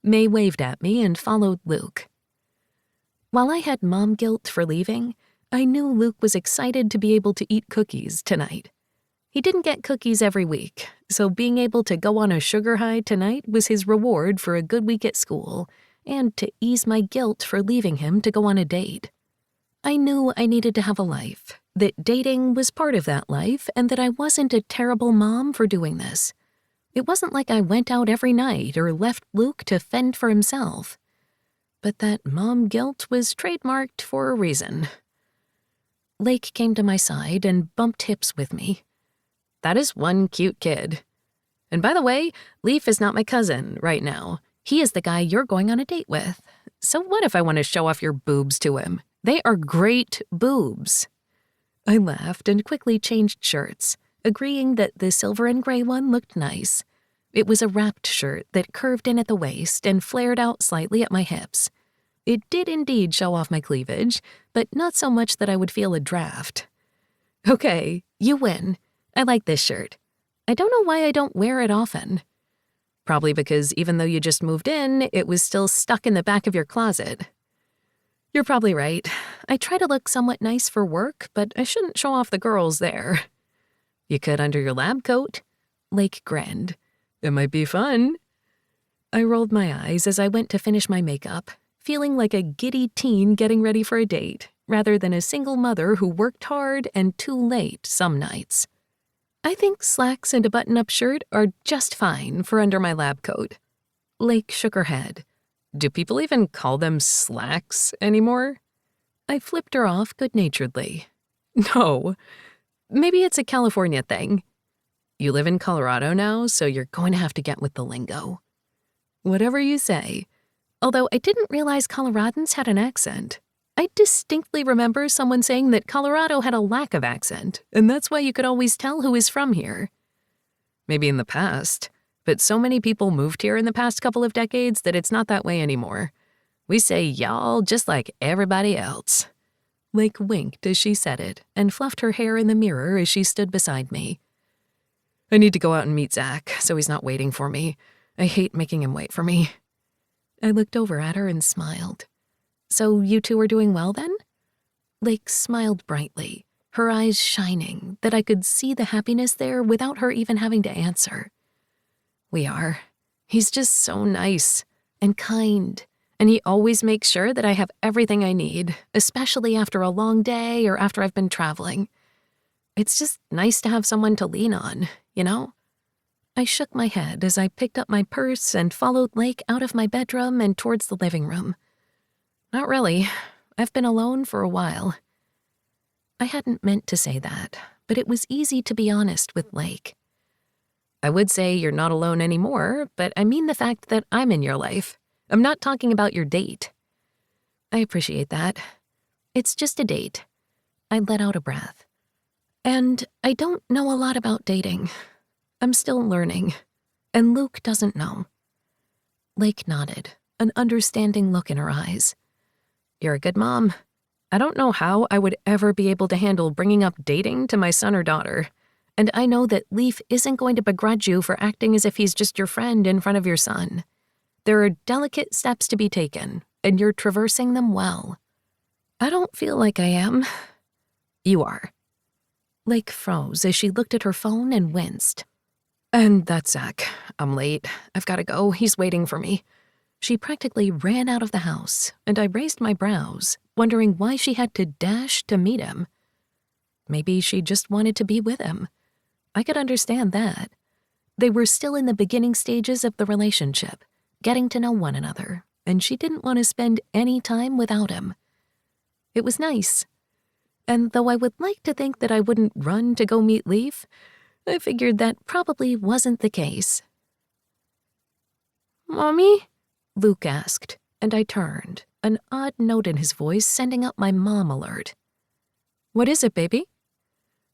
May waved at me and followed Luke. While I had mom guilt for leaving, I knew Luke was excited to be able to eat cookies tonight. He didn't get cookies every week, so being able to go on a sugar high tonight was his reward for a good week at school and to ease my guilt for leaving him to go on a date. I knew I needed to have a life, that dating was part of that life, and that I wasn't a terrible mom for doing this. It wasn't like I went out every night or left Luke to fend for himself. But that mom guilt was trademarked for a reason. Lake came to my side and bumped hips with me. "That is one cute kid. And by the way, Leaf is not my cousin right now. He is the guy you're going on a date with. So what if I want to show off your boobs to him? They are great boobs." I laughed and quickly changed shirts, agreeing that the silver and gray one looked nice. It was a wrapped shirt that curved in at the waist and flared out slightly at my hips. It did indeed show off my cleavage, but not so much that I would feel a draft. "Okay, you win. I like this shirt. I don't know why I don't wear it often. Probably because even though you just moved in, it was still stuck in the back of your closet." "You're probably right. I try to look somewhat nice for work, but I shouldn't show off the girls there." "You could under your lab coat." Lake grinned. "It might be fun." I rolled my eyes as I went to finish my makeup, feeling like a giddy teen getting ready for a date, rather than a single mother who worked hard and too late some nights. I think slacks and a button-up shirt are just fine for under my lab coat. Lake shook her head. "Do people even call them slacks anymore?" I flipped her off good-naturedly. "No. Maybe it's a California thing. You live in Colorado now, so you're going to have to get with the lingo." "Whatever you say." Although I didn't realize Coloradans had an accent. I distinctly remember someone saying that Colorado had a lack of accent, and that's why you could always tell who is from here. Maybe in the past, but so many people moved here in the past couple of decades that it's not that way anymore. We say y'all just like everybody else." Lake winked as she said it and fluffed her hair in the mirror as she stood beside me. "I need to go out and meet Zach, so he's not waiting for me. I hate making him wait for me." I looked over at her and smiled. "So you two are doing well then?" Lake smiled brightly, her eyes shining, that I could see the happiness there without her even having to answer. "We are. He's just so nice and kind, and he always makes sure that I have everything I need, especially after a long day or after I've been traveling. It's just nice to have someone to lean on, you know?" I shook my head as I picked up my purse and followed Lake out of my bedroom and towards the living room. "Not really. I've been alone for a while." I hadn't meant to say that, but it was easy to be honest with Lake. "I would say you're not alone anymore, but I mean the fact that I'm in your life. I'm not talking about your date." "I appreciate that. It's just a date." I let out a breath. "And I don't know a lot about dating. I'm still learning, and Luke doesn't know." Lake nodded, an understanding look in her eyes. "You're a good mom. I don't know how I would ever be able to handle bringing up dating to my son or daughter, and I know that Leaf isn't going to begrudge you for acting as if he's just your friend in front of your son. There are delicate steps to be taken, and you're traversing them well." "I don't feel like I am." "You are." Lake froze as she looked at her phone and winced. "And that's Zach. I'm late. I've got to go. He's waiting for me." She practically ran out of the house, and I raised my brows, wondering why she had to dash to meet him. Maybe she just wanted to be with him. I could understand that. They were still in the beginning stages of the relationship, getting to know one another, and she didn't want to spend any time without him. It was nice. And though I would like to think that I wouldn't run to go meet Leaf, I figured that probably wasn't the case. "Mommy?" Luke asked, and I turned, an odd note in his voice sending up my mom alert. "What is it, baby?"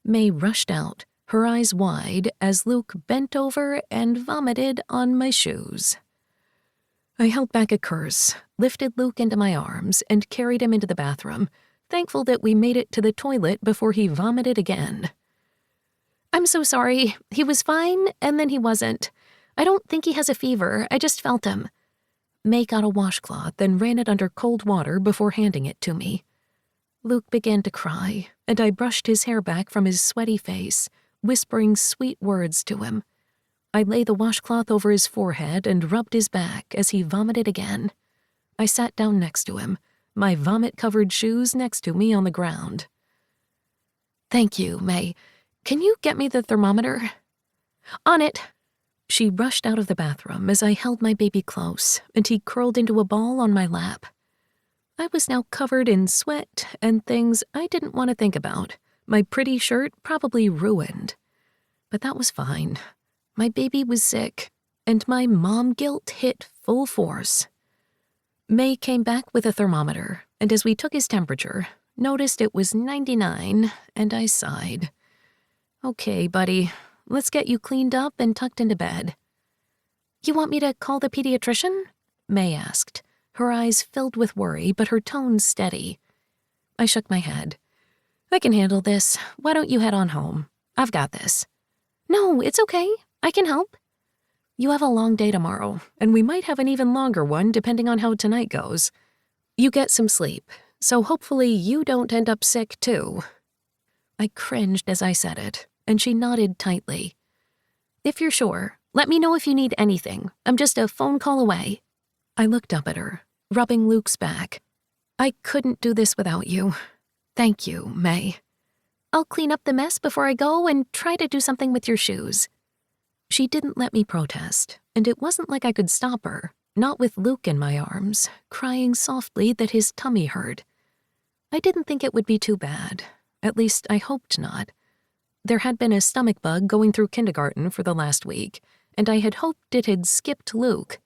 May rushed out, her eyes wide as Luke bent over and vomited on my shoes. I held back a curse, lifted Luke into my arms, and carried him into the bathroom, thankful that we made it to the toilet before he vomited again. "I'm so sorry. He was fine, and then he wasn't. I don't think he has a fever. I just felt him." May got a washcloth and ran it under cold water before handing it to me. Luke began to cry, and I brushed his hair back from his sweaty face, whispering sweet words to him. I lay the washcloth over his forehead and rubbed his back as he vomited again. I sat down next to him, my vomit-covered shoes next to me on the ground. "Thank you, May. Can you get me the thermometer?" "On it." She rushed out of the bathroom as I held my baby close, and he curled into a ball on my lap. I was now covered in sweat and things I didn't want to think about, my pretty shirt probably ruined. But that was fine. My baby was sick, and my mom guilt hit full force. May came back with a thermometer, and as we took his temperature, noticed it was 99, and I sighed. "Okay, buddy, let's get you cleaned up and tucked into bed." "You want me to call the pediatrician?" May asked, her eyes filled with worry but her tone steady. I shook my head. "I can handle this. Why don't you head on home? I've got this." "No, it's okay. I can help." "You have a long day tomorrow, and we might have an even longer one depending on how tonight goes. You get some sleep, so hopefully you don't end up sick too." I cringed as I said it, and she nodded tightly. "If you're sure, let me know if you need anything. I'm just a phone call away." I looked up at her, rubbing Luke's back. "I couldn't do this without you. Thank you, May." "I'll clean up the mess before I go and try to do something with your shoes." She didn't let me protest, and it wasn't like I could stop her, not with Luke in my arms, crying softly that his tummy hurt. I didn't think it would be too bad. At least I hoped not. There had been a stomach bug going through kindergarten for the last week, and I had hoped it had skipped Luke.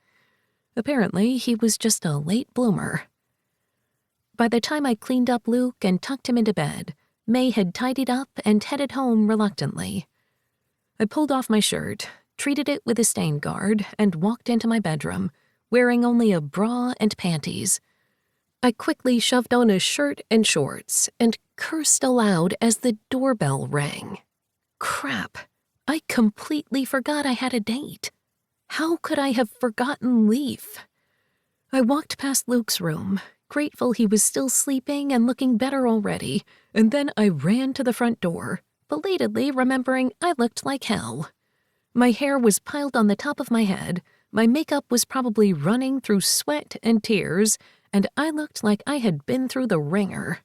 Apparently, he was just a late bloomer. By the time I cleaned up Luke and tucked him into bed, May had tidied up and headed home reluctantly. I pulled off my shirt, treated it with a stain guard, and walked into my bedroom, wearing only a bra and panties, I quickly shoved on a shirt and shorts and cursed aloud as the doorbell rang. Crap, I completely forgot I had a date. How could I have forgotten Leaf? I walked past Luke's room, grateful he was still sleeping and looking better already, and then I ran to the front door, belatedly remembering I looked like hell. My hair was piled on the top of my head, my makeup was probably running through sweat and tears, and I looked like I had been through the ringer.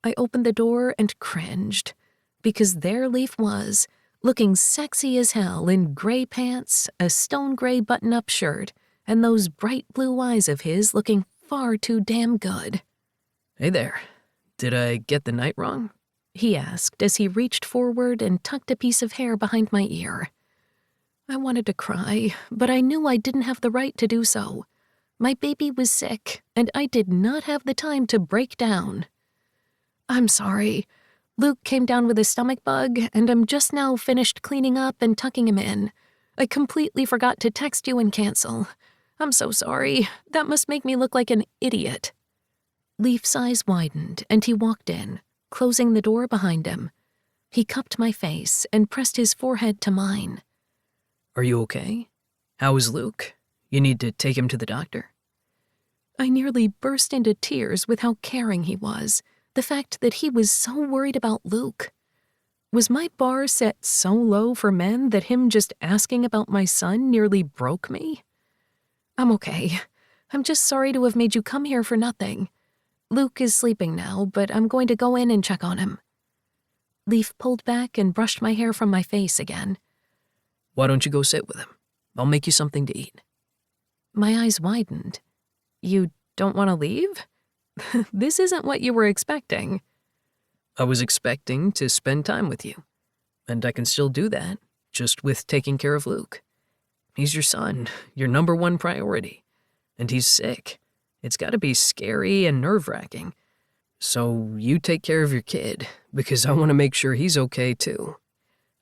I opened the door and cringed, because there Leaf was, looking sexy as hell in gray pants, a stone gray button-up shirt, and those bright blue eyes of his looking far too damn good. Hey there. Did I get the night wrong? He asked as he reached forward and tucked a piece of hair behind my ear. I wanted to cry, but I knew I didn't have the right to do so. My baby was sick, and I did not have the time to break down. I'm sorry. Luke came down with a stomach bug, and I'm just now finished cleaning up and tucking him in. I completely forgot to text you and cancel. I'm so sorry. That must make me look like an idiot. Leaf's eyes widened, and he walked in, closing the door behind him. He cupped my face and pressed his forehead to mine. Are you okay? How is Luke? You need to take him to the doctor. I nearly burst into tears with how caring he was, the fact that he was so worried about Luke. Was my bar set so low for men that him just asking about my son nearly broke me? I'm okay. I'm just sorry to have made you come here for nothing. Luke is sleeping now, but I'm going to go in and check on him. Leaf pulled back and brushed my hair from my face again. Why don't you go sit with him? I'll make you something to eat. My eyes widened. You don't want to leave? This isn't what you were expecting. I was expecting to spend time with you, and I can still do that, just with taking care of Luke. He's your son, your number one priority, and he's sick. It's got to be scary and nerve-wracking. So you take care of your kid, because I want to make sure he's okay too.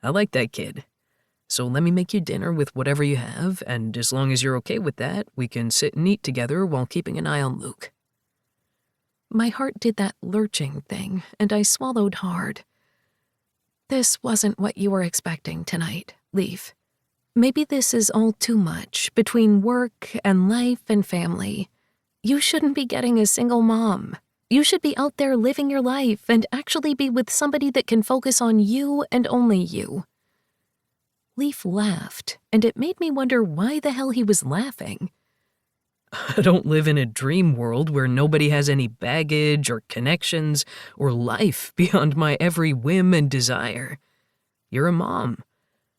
I like that kid. So let me make you dinner with whatever you have, and as long as you're okay with that, we can sit and eat together while keeping an eye on Luke. My heart did that lurching thing, and I swallowed hard. This wasn't what you were expecting tonight, Leaf. Maybe this is all too much between work and life and family. You shouldn't be getting a single mom. You should be out there living your life and actually be with somebody that can focus on you and only you. Leaf laughed, and it made me wonder why the hell he was laughing. I don't live in a dream world where nobody has any baggage or connections or life beyond my every whim and desire. You're a mom.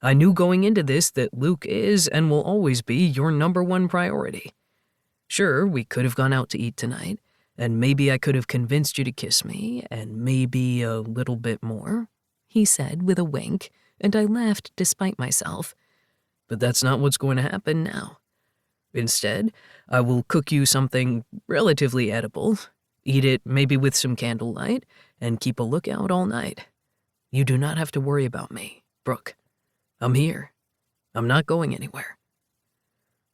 I knew going into this that Luke is and will always be your number one priority. Sure, we could have gone out to eat tonight, and maybe I could have convinced you to kiss me, and maybe a little bit more, he said with a wink, and I laughed despite myself. But that's not what's going to happen now. Instead, I will cook you something relatively edible, eat it maybe with some candlelight, and keep a lookout all night. You do not have to worry about me, Brooke. I'm here. I'm not going anywhere.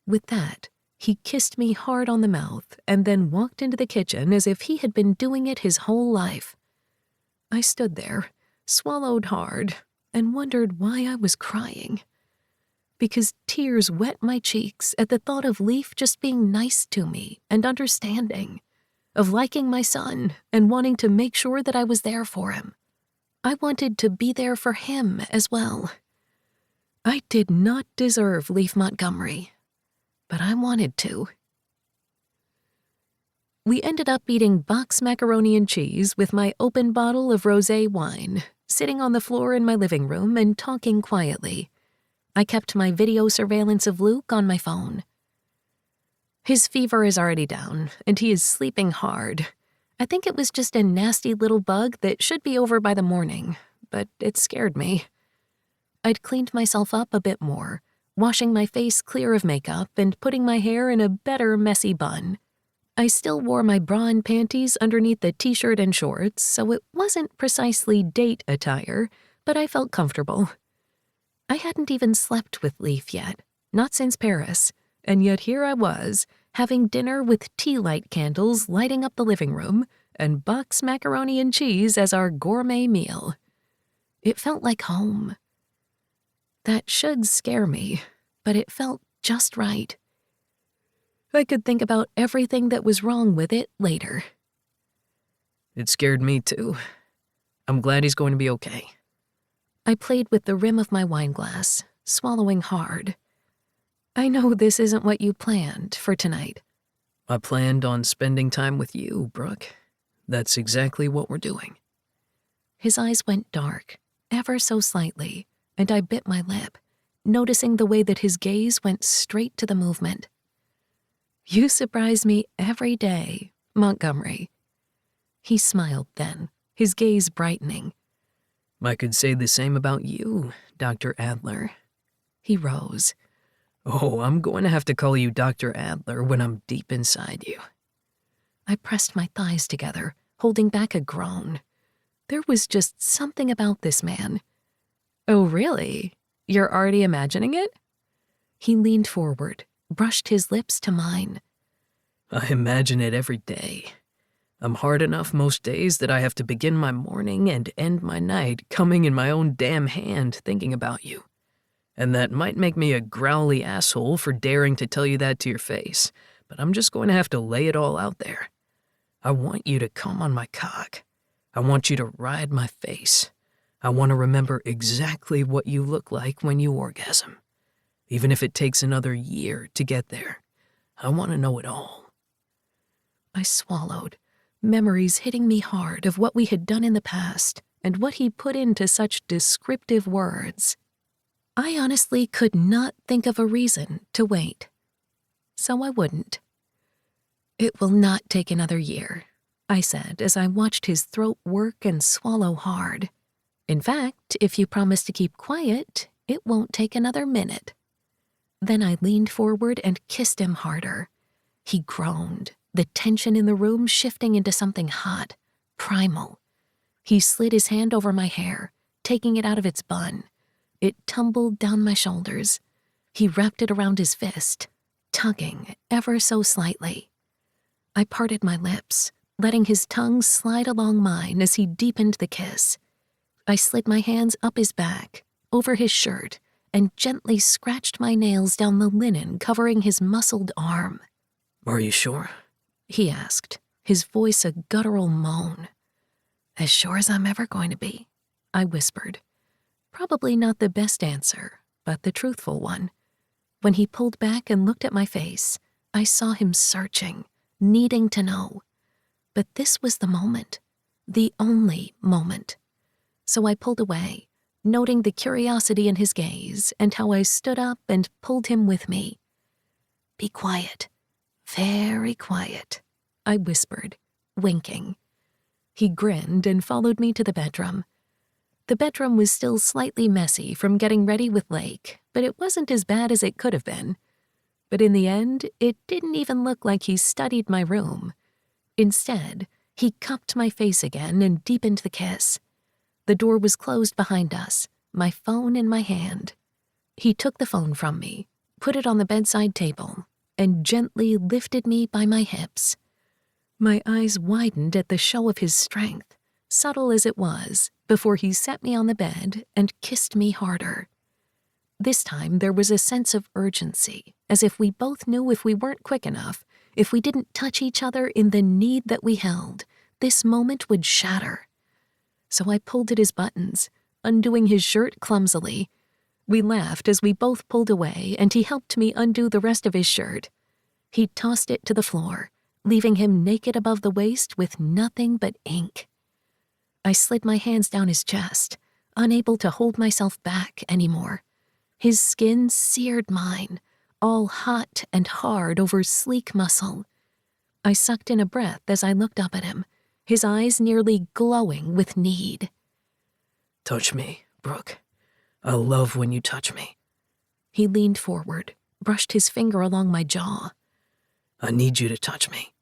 With that, he kissed me hard on the mouth and then walked into the kitchen as if he had been doing it his whole life. I stood there, swallowed hard, and wondered why I was crying. Because tears wet my cheeks at the thought of Leaf just being nice to me and understanding, of liking my son and wanting to make sure that I was there for him. I wanted to be there for him as well. I did not deserve Leaf Montgomery, but I wanted to. We ended up eating box macaroni and cheese with my open bottle of rosé wine, sitting on the floor in my living room and talking quietly. I kept my video surveillance of Luke on my phone. His fever is already down, and he is sleeping hard. I think it was just a nasty little bug that should be over by the morning, but it scared me. I'd cleaned myself up a bit more, washing my face clear of makeup and putting my hair in a better messy bun. I still wore my bra and panties underneath the t-shirt and shorts, so it wasn't precisely date attire, but I felt comfortable. I hadn't even slept with Leaf yet, not since Paris, and yet here I was, having dinner with tea light candles lighting up the living room, and Buck's macaroni and cheese as our gourmet meal. It felt like home. That should scare me, but it felt just right. I could think about everything that was wrong with it later. It scared me too. I'm glad he's going to be okay. I played with the rim of my wine glass, swallowing hard. I know this isn't what you planned for tonight. I planned on spending time with you, Brooke. That's exactly what we're doing. His eyes went dark, ever so slightly, and I bit my lip, noticing the way that his gaze went straight to the movement. You surprise me every day, Montgomery. He smiled then, his gaze brightening. I could say the same about you, Dr. Adler. He rose. Oh, I'm going to have to call you Dr. Adler when I'm deep inside you. I pressed my thighs together, holding back a groan. There was just something about this man. Oh, really? You're already imagining it? He leaned forward, brushed his lips to mine. I imagine it every day. I'm hard enough most days that I have to begin my morning and end my night coming in my own damn hand thinking about you. And that might make me a growly asshole for daring to tell you that to your face, but I'm just going to have to lay it all out there. I want you to come on my cock. I want you to ride my face. I want to remember exactly what you look like when you orgasm. Even if it takes another year to get there, I want to know it all. I swallowed, memories hitting me hard of what we had done in the past and what he put into such descriptive words. I honestly could not think of a reason to wait. So I wouldn't. It will not take another year, I said as I watched his throat work and swallow hard. In fact, if you promise to keep quiet, it won't take another minute. Then I leaned forward and kissed him harder. He groaned, the tension in the room shifting into something hot, primal. He slid his hand over my hair, taking it out of its bun. It tumbled down my shoulders. He wrapped it around his fist, tugging ever so slightly. I parted my lips, letting his tongue slide along mine as he deepened the kiss. I slid my hands up his back, over his shirt, and gently scratched my nails down the linen covering his muscled arm. Are you sure? He asked, his voice a guttural moan. As sure as I'm ever going to be, I whispered. Probably not the best answer, but the truthful one. When he pulled back and looked at my face, I saw him searching, needing to know. But this was the moment, the only moment. So I pulled away, noting the curiosity in his gaze and how I stood up and pulled him with me. Be quiet, very quiet, I whispered, winking. He grinned and followed me to the bedroom. The bedroom was still slightly messy from getting ready with Lake, but it wasn't as bad as it could have been. But in the end, it didn't even look like he studied my room. Instead, he cupped my face again and deepened the kiss. The door was closed behind us, my phone in my hand. He took the phone from me, put it on the bedside table, and gently lifted me by my hips. My eyes widened at the show of his strength, subtle as it was, before he set me on the bed and kissed me harder. This time there was a sense of urgency, as if we both knew if we weren't quick enough, if we didn't touch each other in the need that we held, this moment would shatter. So I pulled at his buttons, undoing his shirt clumsily. We laughed as we both pulled away, and he helped me undo the rest of his shirt. He tossed it to the floor, leaving him naked above the waist with nothing but ink. I slid my hands down his chest, unable to hold myself back anymore. His skin seared mine, all hot and hard over sleek muscle. I sucked in a breath as I looked up at him, his eyes nearly glowing with need. Touch me, Brooke. I love when you touch me. He leaned forward, brushed his finger along my jaw. I need you to touch me.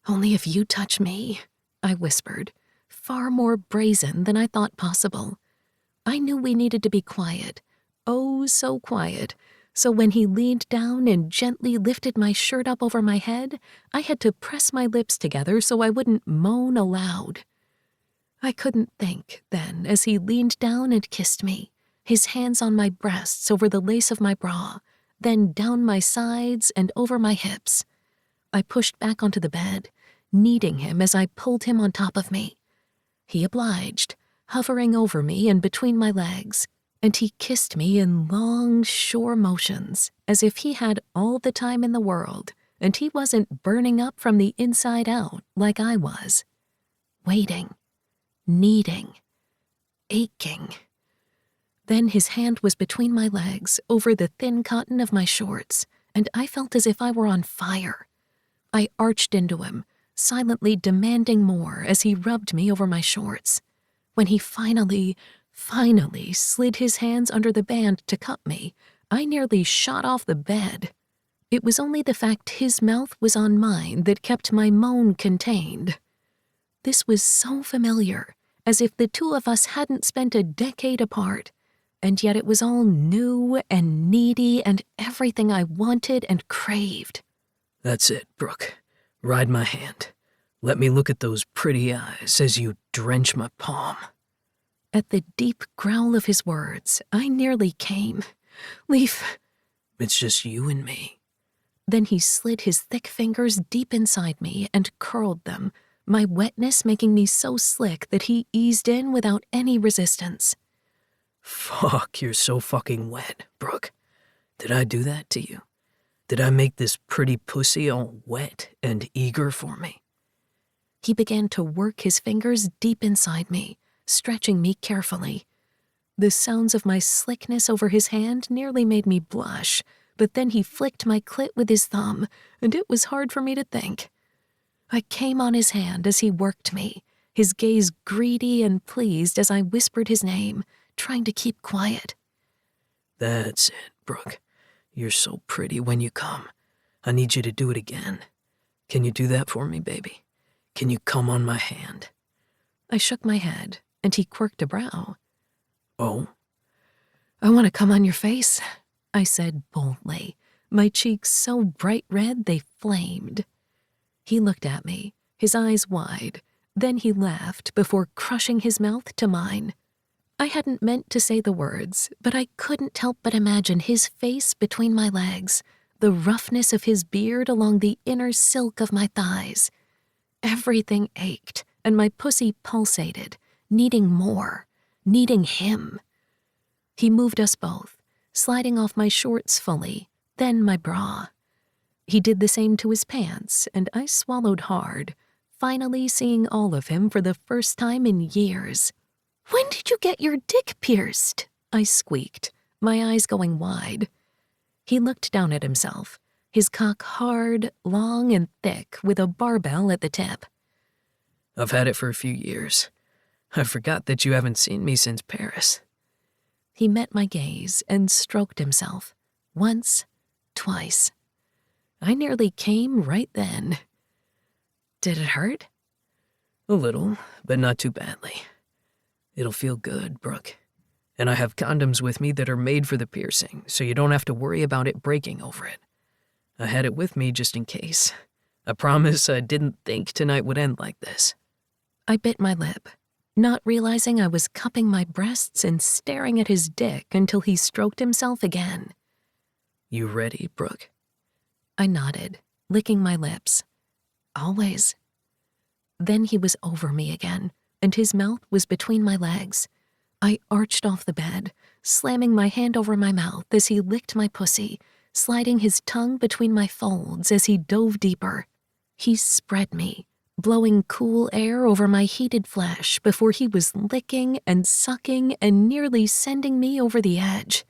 Only if you touch me, I whispered, far more brazen than I thought possible. I knew we needed to be quiet, oh so quiet, So when he leaned down and gently lifted my shirt up over my head, I had to press my lips together so I wouldn't moan aloud. I couldn't think then as he leaned down and kissed me, his hands on my breasts over the lace of my bra, then down my sides and over my hips. I pushed back onto the bed, kneading him as I pulled him on top of me. He obliged, hovering over me and between my legs, and he kissed me in long, sure motions, as if he had all the time in the world, and he wasn't burning up from the inside out like I was. Waiting, needing, aching. Then his hand was between my legs, over the thin cotton of my shorts, and I felt as if I were on fire. I arched into him, silently demanding more as he rubbed me over my shorts. When he finally slid his hands under the band to cup me, I nearly shot off the bed. It was only the fact his mouth was on mine that kept my moan contained. This was so familiar, as if the two of us hadn't spent a decade apart, and yet it was all new and needy and everything I wanted and craved. That's it, Brooke. Ride my hand. Let me look at those pretty eyes as you drench my palm. At the deep growl of his words, I nearly came. Leaf. It's just you and me. Then he slid his thick fingers deep inside me and curled them, my wetness making me so slick that he eased in without any resistance. Fuck, you're so fucking wet, Brooke. Did I do that to you? Did I make this pretty pussy all wet and eager for me? He began to work his fingers deep inside me, stretching me carefully. The sounds of my slickness over his hand nearly made me blush, but then he flicked my clit with his thumb, and it was hard for me to think. I came on his hand as he worked me, his gaze greedy and pleased as I whispered his name, trying to keep quiet. That's it, Brooke. You're so pretty when you come. I need you to do it again. Can you do that for me, baby? Can you come on my hand? I shook my head, and he quirked a brow. Oh? I want to come on your face, I said boldly, my cheeks so bright red they flamed. He looked at me, his eyes wide, then he laughed before crushing his mouth to mine. I hadn't meant to say the words, but I couldn't help but imagine his face between my legs, the roughness of his beard along the inner silk of my thighs. Everything ached, and my pussy pulsated, needing more, needing him. He moved us both, sliding off my shorts fully, then my bra. He did the same to his pants, and I swallowed hard, finally seeing all of him for the first time in years. "When did you get your dick pierced?" I squeaked, my eyes going wide. He looked down at himself, his cock hard, long, and thick with a barbell at the tip. I've had it for a few years. I forgot that you haven't seen me since Paris. He met my gaze and stroked himself, once, twice. I nearly came right then. Did it hurt? A little, but not too badly. It'll feel good, Brooke. And I have condoms with me that are made for the piercing, so you don't have to worry about it breaking over it. I had it with me just in case. I promise I didn't think tonight would end like this. I bit my lip, not realizing I was cupping my breasts and staring at his dick until he stroked himself again. You ready, Brooke? I nodded, licking my lips. Always. Then he was over me again, and his mouth was between my legs. I arched off the bed, slamming my hand over my mouth as he licked my pussy, sliding his tongue between my folds as he dove deeper. He spread me, blowing cool air over my heated flesh before he was licking and sucking and nearly sending me over the edge.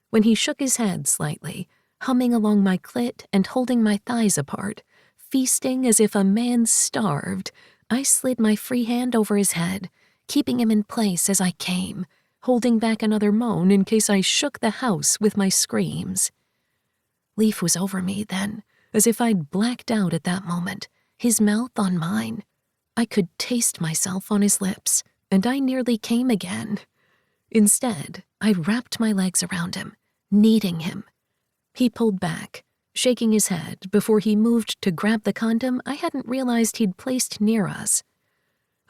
When he shook his head slightly, humming along my clit and holding my thighs apart, feasting as if a man starved, I slid my free hand over his head, keeping him in place as I came, holding back another moan in case I shook the house with my screams. Leaf was over me then, as if I'd blacked out at that moment, his mouth on mine. I could taste myself on his lips, and I nearly came again. Instead, I wrapped my legs around him, kneading him. He pulled back, shaking his head before he moved to grab the condom I hadn't realized he'd placed near us.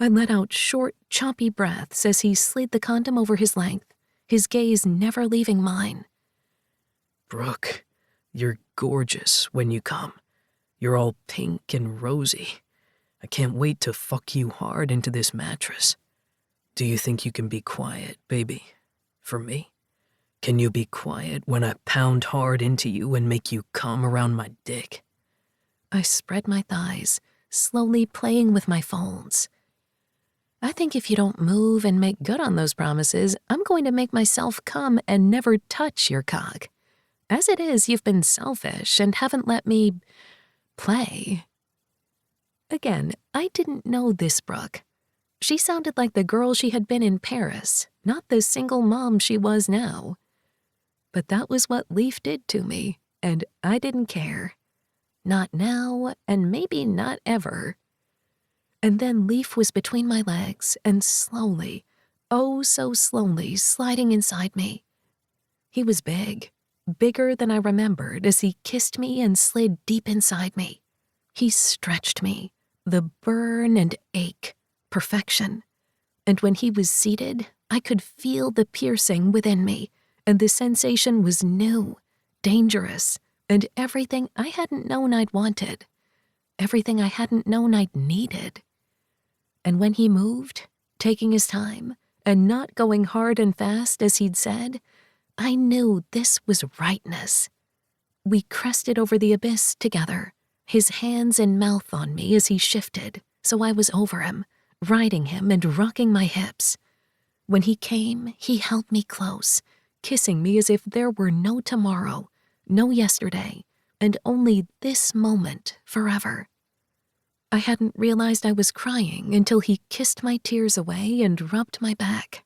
I let out short, choppy breaths as he slid the condom over his length, his gaze never leaving mine. Brooke, you're gorgeous when you come. You're all pink and rosy. I can't wait to fuck you hard into this mattress. Do you think you can be quiet, baby? For me? Can you be quiet when I pound hard into you and make you come around my dick? I spread my thighs, slowly playing with my folds. I think if you don't move and make good on those promises, I'm going to make myself come and never touch your cock. As it is, you've been selfish and haven't let me play. Again, I didn't know this Brooke. She sounded like the girl she had been in Paris, not the single mom she was now. But that was what Leaf did to me, and I didn't care. Not now, and maybe not ever. And then Leaf was between my legs and slowly, oh so slowly, sliding inside me. He was big, bigger than I remembered as he kissed me and slid deep inside me. He stretched me, the burn and ache, perfection. And when he was seated, I could feel the piercing within me, and the sensation was new, dangerous, and everything I hadn't known I'd wanted, everything I hadn't known I'd needed. And when he moved, taking his time, and not going hard and fast as he'd said, I knew this was rightness. We crested over the abyss together, his hands and mouth on me as he shifted, so I was over him, riding him and rocking my hips. When he came, he held me close, kissing me as if there were no tomorrow, no yesterday, and only this moment forever. I hadn't realized I was crying until he kissed my tears away and rubbed my back.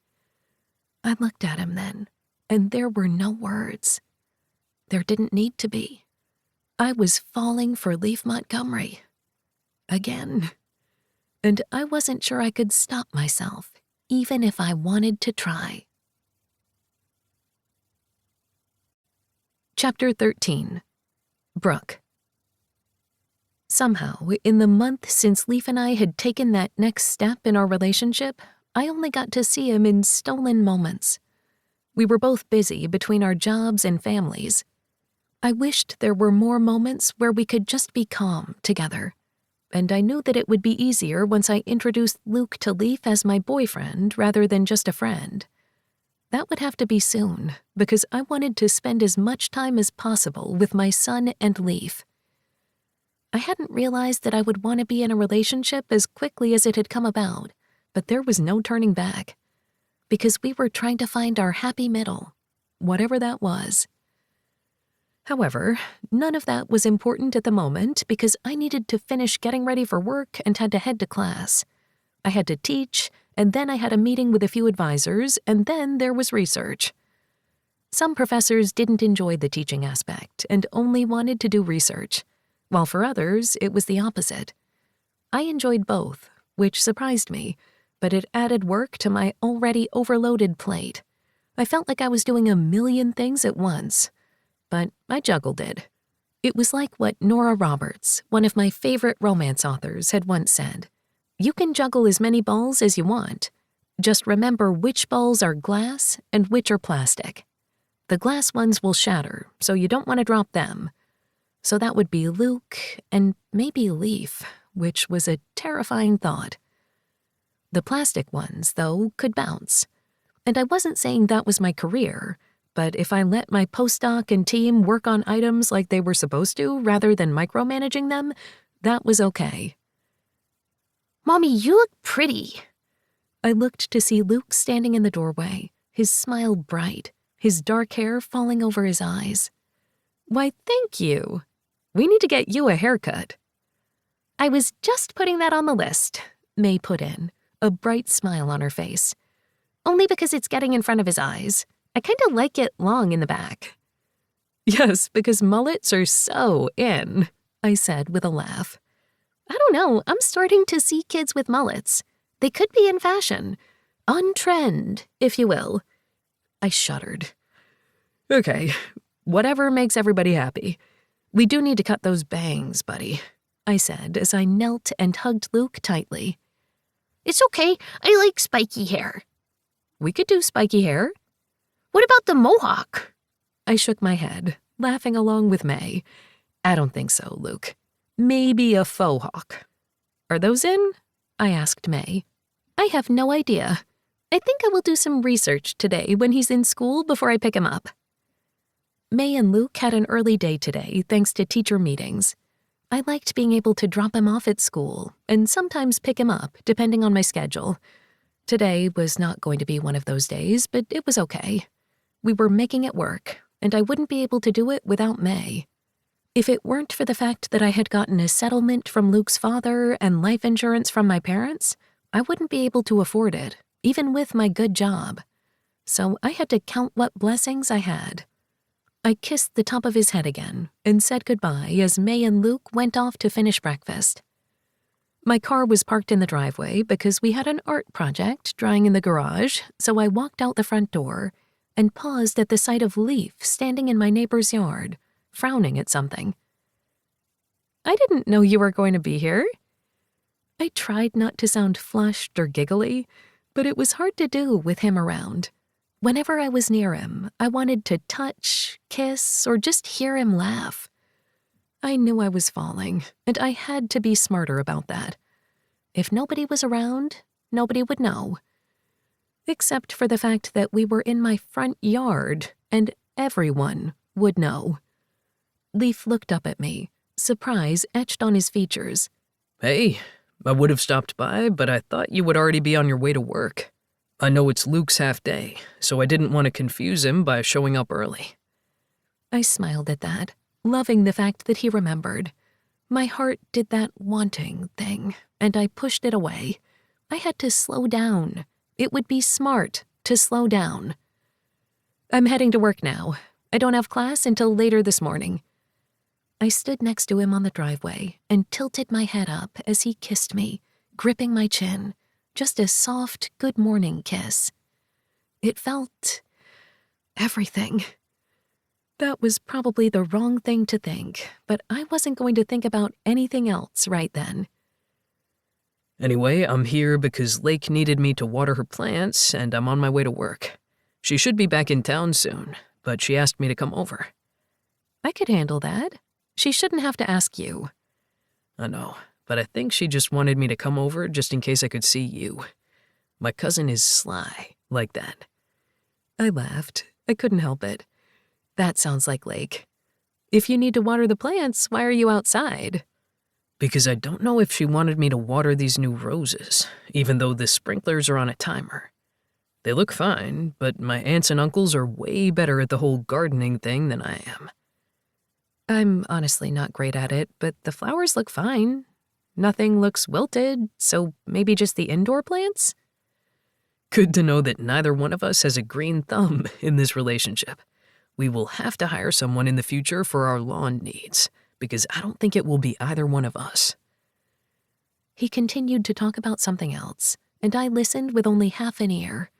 I looked at him then, and there were no words. There didn't need to be. I was falling for Leaf Montgomery. Again. And I wasn't sure I could stop myself, even if I wanted to try. Chapter 13. Brooke. Somehow, in the month since Leaf and I had taken that next step in our relationship, I only got to see him in stolen moments. We were both busy between our jobs and families. I wished there were more moments where we could just be calm together. And I knew that it would be easier once I introduced Luke to Leaf as my boyfriend rather than just a friend. That would have to be soon, because I wanted to spend as much time as possible with my son and Leaf. I hadn't realized that I would want to be in a relationship as quickly as it had come about, but there was no turning back. Because we were trying to find our happy middle, whatever that was. However, none of that was important at the moment because I needed to finish getting ready for work and had to head to class. I had to teach, and then I had a meeting with a few advisors, and then there was research. Some professors didn't enjoy the teaching aspect and only wanted to do research, while for others it was the opposite. I enjoyed both, which surprised me, but it added work to my already overloaded plate. I felt like I was doing a million things at once, but I juggled it. It was like what Nora Roberts, one of my favorite romance authors, had once said. You can juggle as many balls as you want. Just remember which balls are glass and which are plastic. The glass ones will shatter, so you don't want to drop them. So that would be Luke and maybe Leaf, which was a terrifying thought. The plastic ones, though, could bounce. And I wasn't saying that was my career, but if I let my postdoc and team work on items like they were supposed to rather than micromanaging them, that was okay. Mommy, you look pretty. I looked to see Luke standing in the doorway, his smile bright, his dark hair falling over his eyes. Why, thank you. We need to get you a haircut. I was just putting that on the list, May put in, a bright smile on her face. Only because it's getting in front of his eyes. I kind of like it long in the back. Yes, because mullets are so in, I said with a laugh. I don't know, I'm starting to see kids with mullets. They could be in fashion. On trend, if you will. I shuddered. Okay, Whatever makes everybody happy. We do need to cut those bangs, buddy, I said as I knelt and hugged Luke tightly. It's okay, I like spiky hair. We could do spiky hair. What about the mohawk? I shook my head, laughing along with May. I don't think so, Luke. Maybe a faux hawk. Are those in? I asked May. I have no idea. I think I will do some research today when he's in school before I pick him up. May and Luke had an early day today thanks to teacher meetings. I liked being able to drop him off at school and sometimes pick him up depending on my schedule. Today was not going to be one of those days, but it was okay. We were making it work, and I wouldn't be able to do it without May. If it weren't for the fact that I had gotten a settlement from Luke's father and life insurance from my parents, I wouldn't be able to afford it, even with my good job. So I had to count what blessings I had. I kissed the top of his head again and said goodbye as May and Luke went off to finish breakfast. My car was parked in the driveway because we had an art project drying in the garage, so I walked out the front door and paused at the sight of Leaf standing in my neighbor's yard, frowning at something. I didn't know you were going to be here. I tried not to sound flushed or giggly, but it was hard to do with him around. Whenever I was near him, I wanted to touch, kiss, or just hear him laugh. I knew I was falling, and I had to be smarter about that. If nobody was around, nobody would know. Except for the fact that we were in my front yard, and everyone would know. Leaf looked up at me, surprise etched on his features. Hey, I would have stopped by, but I thought you would already be on your way to work. I know it's Luke's half day, so I didn't want to confuse him by showing up early. I smiled at that, loving the fact that he remembered. My heart did that wanting thing, and I pushed it away. I had to slow down. It would be smart to slow down. I'm heading to work now. I don't have class until later this morning. I stood next to him on the driveway and tilted my head up as he kissed me, gripping my chin. Just a soft good morning kiss. It felt everything. That was probably the wrong thing to think, but I wasn't going to think about anything else right then. Anyway, I'm here because Lake needed me to water her plants, and I'm on my way to work. She should be back in town soon, but she asked me to come over. I could handle that. She shouldn't have to ask you. I know, but I think she just wanted me to come over just in case I could see you. My cousin is sly, like that. I laughed. I couldn't help it. That sounds like Lake. If you need to water the plants, why are you outside? Because I don't know if she wanted me to water these new roses, even though the sprinklers are on a timer. They look fine, but my aunts and uncles are way better at the whole gardening thing than I am. I'm honestly not great at it, but the flowers look fine. Nothing looks wilted, so maybe just the indoor plants? Good to know that neither one of us has a green thumb in this relationship. We will have to hire someone in the future for our lawn needs, because I don't think it will be either one of us. He continued to talk about something else, and I listened with only half an ear,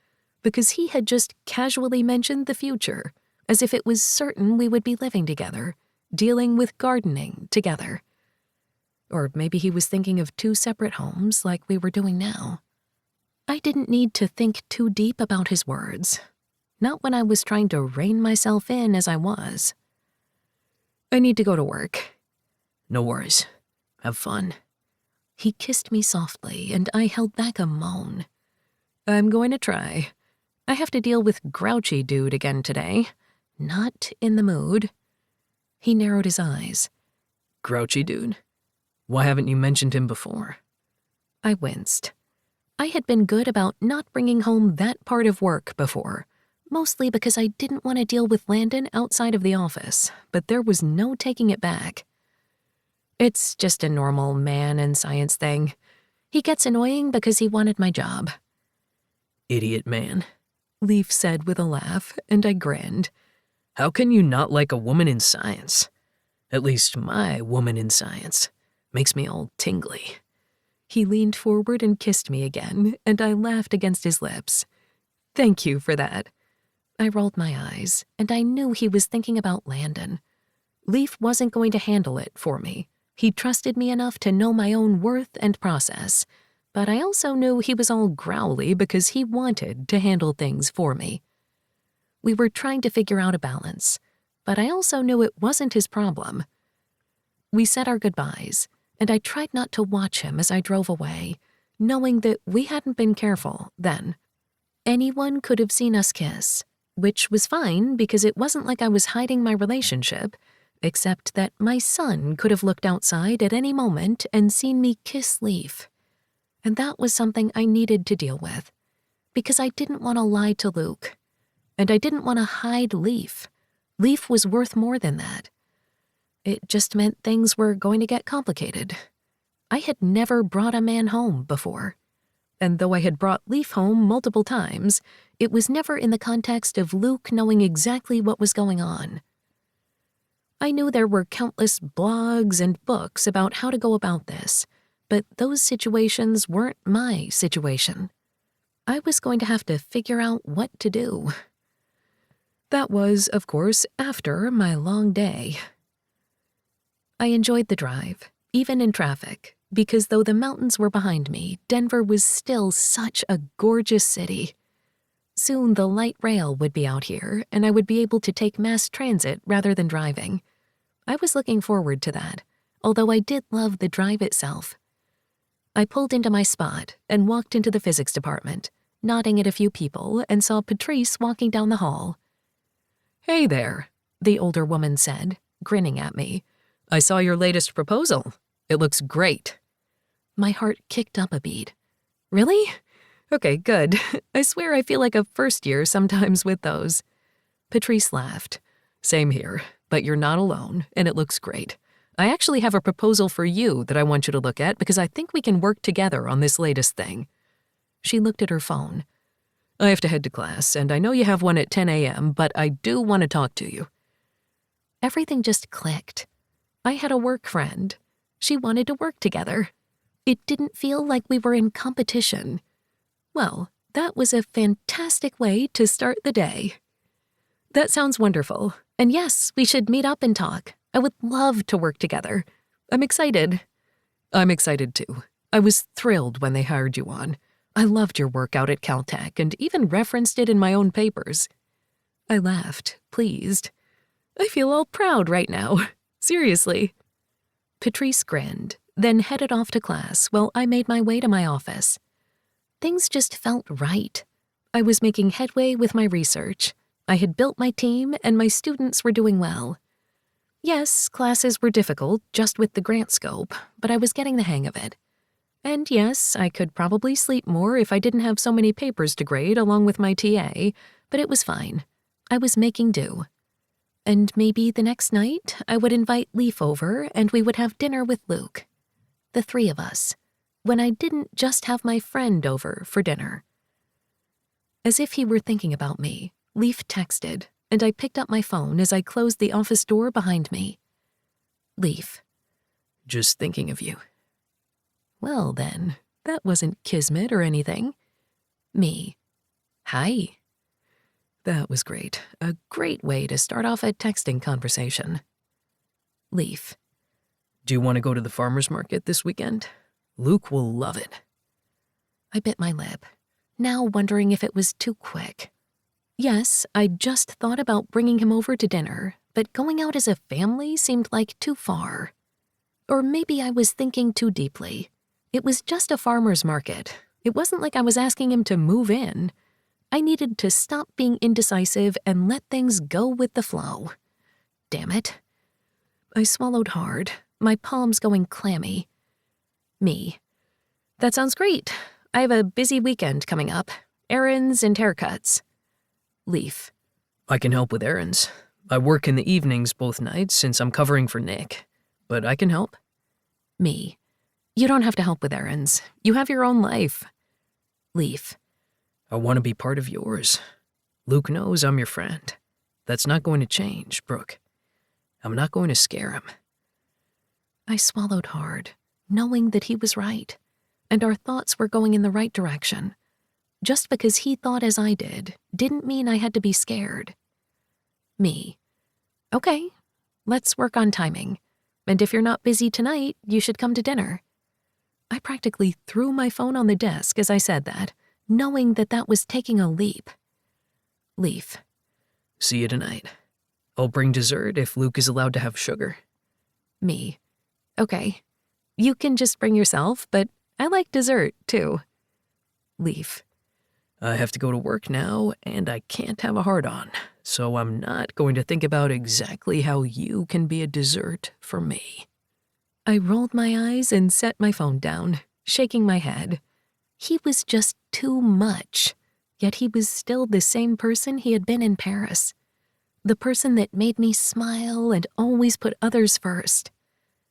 because he had just casually mentioned the future, as if it was certain we would be living together, dealing with gardening together. Or maybe he was thinking of 2 separate homes like we were doing now. I didn't need to think too deep about his words. Not when I was trying to rein myself in as I was. I need to go to work. No worries. Have fun. He kissed me softly, and I held back a moan. I'm going to try. I have to deal with grouchy dude again today. Not in the mood. He narrowed his eyes. Grouchy dude? Why haven't you mentioned him before? I winced. I had been good about not bringing home that part of work before, mostly because I didn't want to deal with Landon outside of the office, but there was no taking it back. It's just a normal man and science thing. He gets annoying because he wanted my job. Idiot man, Leaf said with a laugh, and I grinned. How can you not like a woman in science? At least my woman in science. Makes me all tingly. He leaned forward and kissed me again, and I laughed against his lips. Thank you for that. I rolled my eyes, and I knew he was thinking about Landon. Leaf wasn't going to handle it for me. He trusted me enough to know my own worth and process, but I also knew he was all growly because he wanted to handle things for me. We were trying to figure out a balance, but I also knew it wasn't his problem. We said our goodbyes, and I tried not to watch him as I drove away, knowing that we hadn't been careful then. Anyone could have seen us kiss, which was fine because it wasn't like I was hiding my relationship, except that my son could have looked outside at any moment and seen me kiss Leaf. And that was something I needed to deal with, because I didn't want to lie to Luke, and I didn't want to hide Leaf. Leaf was worth more than that. It just meant things were going to get complicated. I had never brought a man home before, and though I had brought Leaf home multiple times, it was never in the context of Luke knowing exactly what was going on. I knew there were countless blogs and books about how to go about this, but those situations weren't my situation. I was going to have to figure out what to do. That was, of course, after my long day. I enjoyed the drive, even in traffic, because though the mountains were behind me, Denver was still such a gorgeous city. Soon the light rail would be out here, and I would be able to take mass transit rather than driving. I was looking forward to that, although I did love the drive itself. I pulled into my spot and walked into the physics department, nodding at a few people, and saw Patrice walking down the hall. "Hey there," the older woman said, grinning at me. "I saw your latest proposal. It looks great." My heart kicked up a beat. Really? Okay, good. I swear I feel like a first year sometimes with those. Patrice laughed. "Same here, but you're not alone, and it looks great. I actually have a proposal for you that I want you to look at because I think we can work together on this latest thing." She looked at her phone. "I have to head to class, and I know you have one at 10 a.m., but I do want to talk to you." Everything just clicked. I had a work friend. She wanted to work together. It didn't feel like we were in competition. Well, that was a fantastic way to start the day. That sounds wonderful. And yes, we should meet up and talk. I would love to work together. I'm excited. I'm excited too. I was thrilled when they hired you on. I loved your work out at Caltech and even referenced it in my own papers. I laughed, pleased. I feel all proud right now. Seriously. Patrice grinned, then headed off to class while I made my way to my office. Things just felt right. I was making headway with my research. I had built my team, and my students were doing well. Yes, classes were difficult, just with the grant scope, but I was getting the hang of it. And yes, I could probably sleep more if I didn't have so many papers to grade along with my TA, but it was fine. I was making do. And maybe the next night, I would invite Leaf over and we would have dinner with Luke. The three of us, when I didn't just have my friend over for dinner. As if he were thinking about me, Leaf texted, and I picked up my phone as I closed the office door behind me. Leaf. "Just thinking of you." Well then, that wasn't kismet or anything. Me. Hi. That was great. A great way to start off a texting conversation. Leaf. "Do you want to go to the farmer's market this weekend? Luke will love it." I bit my lip, now wondering if it was too quick. Yes, I just thought about bringing him over to dinner, but going out as a family seemed like too far. Or maybe I was thinking too deeply. It was just a farmer's market. It wasn't like I was asking him to move in. I needed to stop being indecisive and let things go with the flow. Damn it. I swallowed hard, my palms going clammy. Me. That sounds great. I have a busy weekend coming up. Errands and haircuts. Leaf. "I can help with errands. I work in the evenings both nights since I'm covering for Nick, but I can help." Me. You don't have to help with errands. You have your own life. Leaf. "I want to be part of yours. Luke knows I'm your friend. That's not going to change, Brooke. I'm not going to scare him." I swallowed hard, knowing that he was right, and our thoughts were going in the right direction. Just because he thought as I did didn't mean I had to be scared. Me. Okay, let's work on timing. And if you're not busy tonight, you should come to dinner. I practically threw my phone on the desk as I said that, knowing that that was taking a leap. Leaf. See you tonight. I'll bring dessert if Luke is allowed to have sugar. Me. Okay. You can just bring yourself, but I like dessert, too. Leaf. I have to go to work now, and I can't have a hard-on, so I'm not going to think about exactly how you can be a dessert for me. I rolled my eyes and set my phone down, shaking my head. He was just too much, yet he was still the same person he had been in Paris. The person that made me smile and always put others first.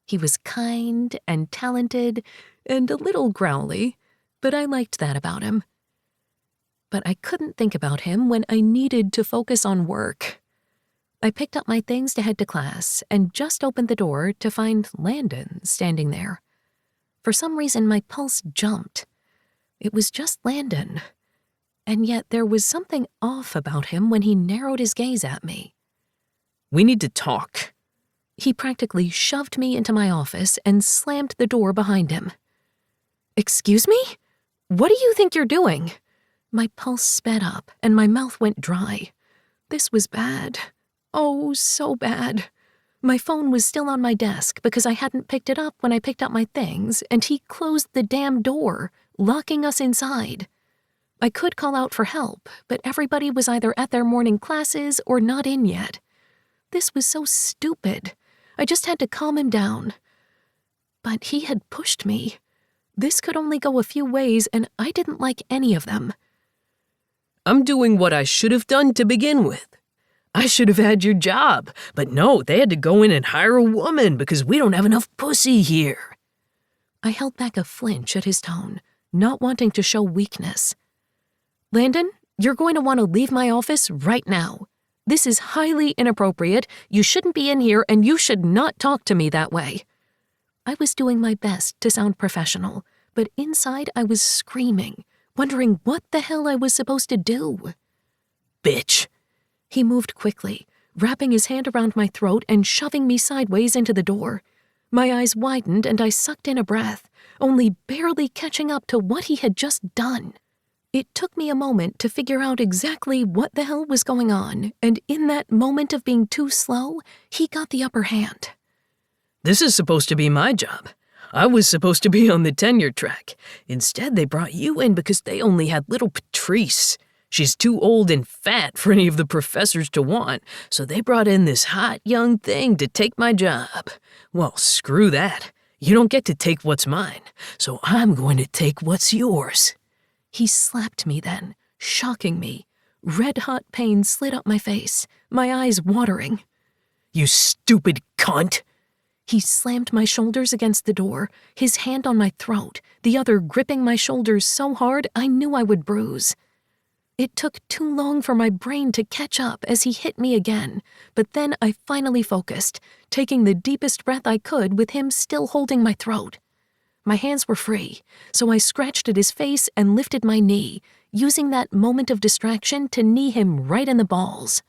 He was kind and talented and a little growly, but I liked that about him. But I couldn't think about him when I needed to focus on work. I picked up my things to head to class and just opened the door to find Landon standing there. For some reason, my pulse jumped. It was just Landon. And yet there was something off about him when he narrowed his gaze at me. We need to talk. He practically shoved me into my office and slammed the door behind him. Excuse me? What do you think you're doing? My pulse sped up and my mouth went dry. This was bad. Oh, so bad. My phone was still on my desk because I hadn't picked it up when I picked up my things, and he closed the damn door, locking us inside. I could call out for help, but everybody was either at their morning classes or not in yet. This was so stupid. I just had to calm him down. But he had pushed me. This could only go a few ways, and I didn't like any of them. I'm doing what I should have done to begin with. I should have had your job, but no, they had to go in and hire a woman because we don't have enough pussy here. I held back a flinch at his tone, not wanting to show weakness. Landon, you're going to want to leave my office right now. This is highly inappropriate. You shouldn't be in here, and you should not talk to me that way. I was doing my best to sound professional, but inside I was screaming, wondering what the hell I was supposed to do. Bitch. He moved quickly, wrapping his hand around my throat and shoving me sideways into the door. My eyes widened and I sucked in a breath, only barely catching up to what he had just done. It took me a moment to figure out exactly what the hell was going on, and in that moment of being too slow, he got the upper hand. This is supposed to be my job. I was supposed to be on the tenure track. Instead, they brought you in because they only had little Patrice. She's too old and fat for any of the professors to want, so they brought in this hot young thing to take my job. Well, screw that. You don't get to take what's mine, so I'm going to take what's yours. He slapped me then, shocking me. Red-hot pain slid up my face, my eyes watering. You stupid cunt! He slammed my shoulders against the door, his hand on my throat, the other gripping my shoulders so hard I knew I would bruise. It took too long for my brain to catch up as he hit me again, but then I finally focused, taking the deepest breath I could with him still holding my throat. My hands were free, so I scratched at his face and lifted my knee, using that moment of distraction to knee him right in the balls.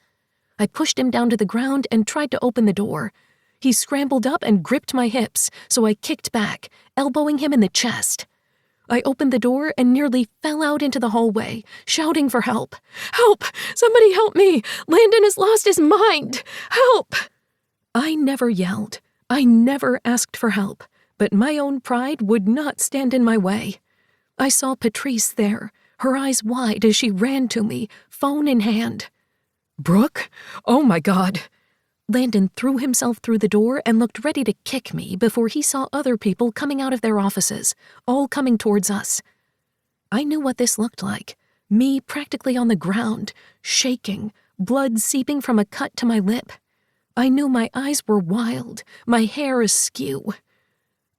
I pushed him down to the ground and tried to open the door. He scrambled up and gripped my hips, so I kicked back, elbowing him in the chest. I opened the door and nearly fell out into the hallway, shouting for help. Help! Somebody help me! Landon has lost his mind! Help! I never yelled. I never asked for help, but my own pride would not stand in my way. I saw Patrice there, her eyes wide as she ran to me, phone in hand. Brooke? Oh my God! Landon threw himself through the door and looked ready to kick me before he saw other people coming out of their offices, all coming towards us. I knew what this looked like, me practically on the ground, shaking, blood seeping from a cut to my lip. I knew my eyes were wild, my hair askew.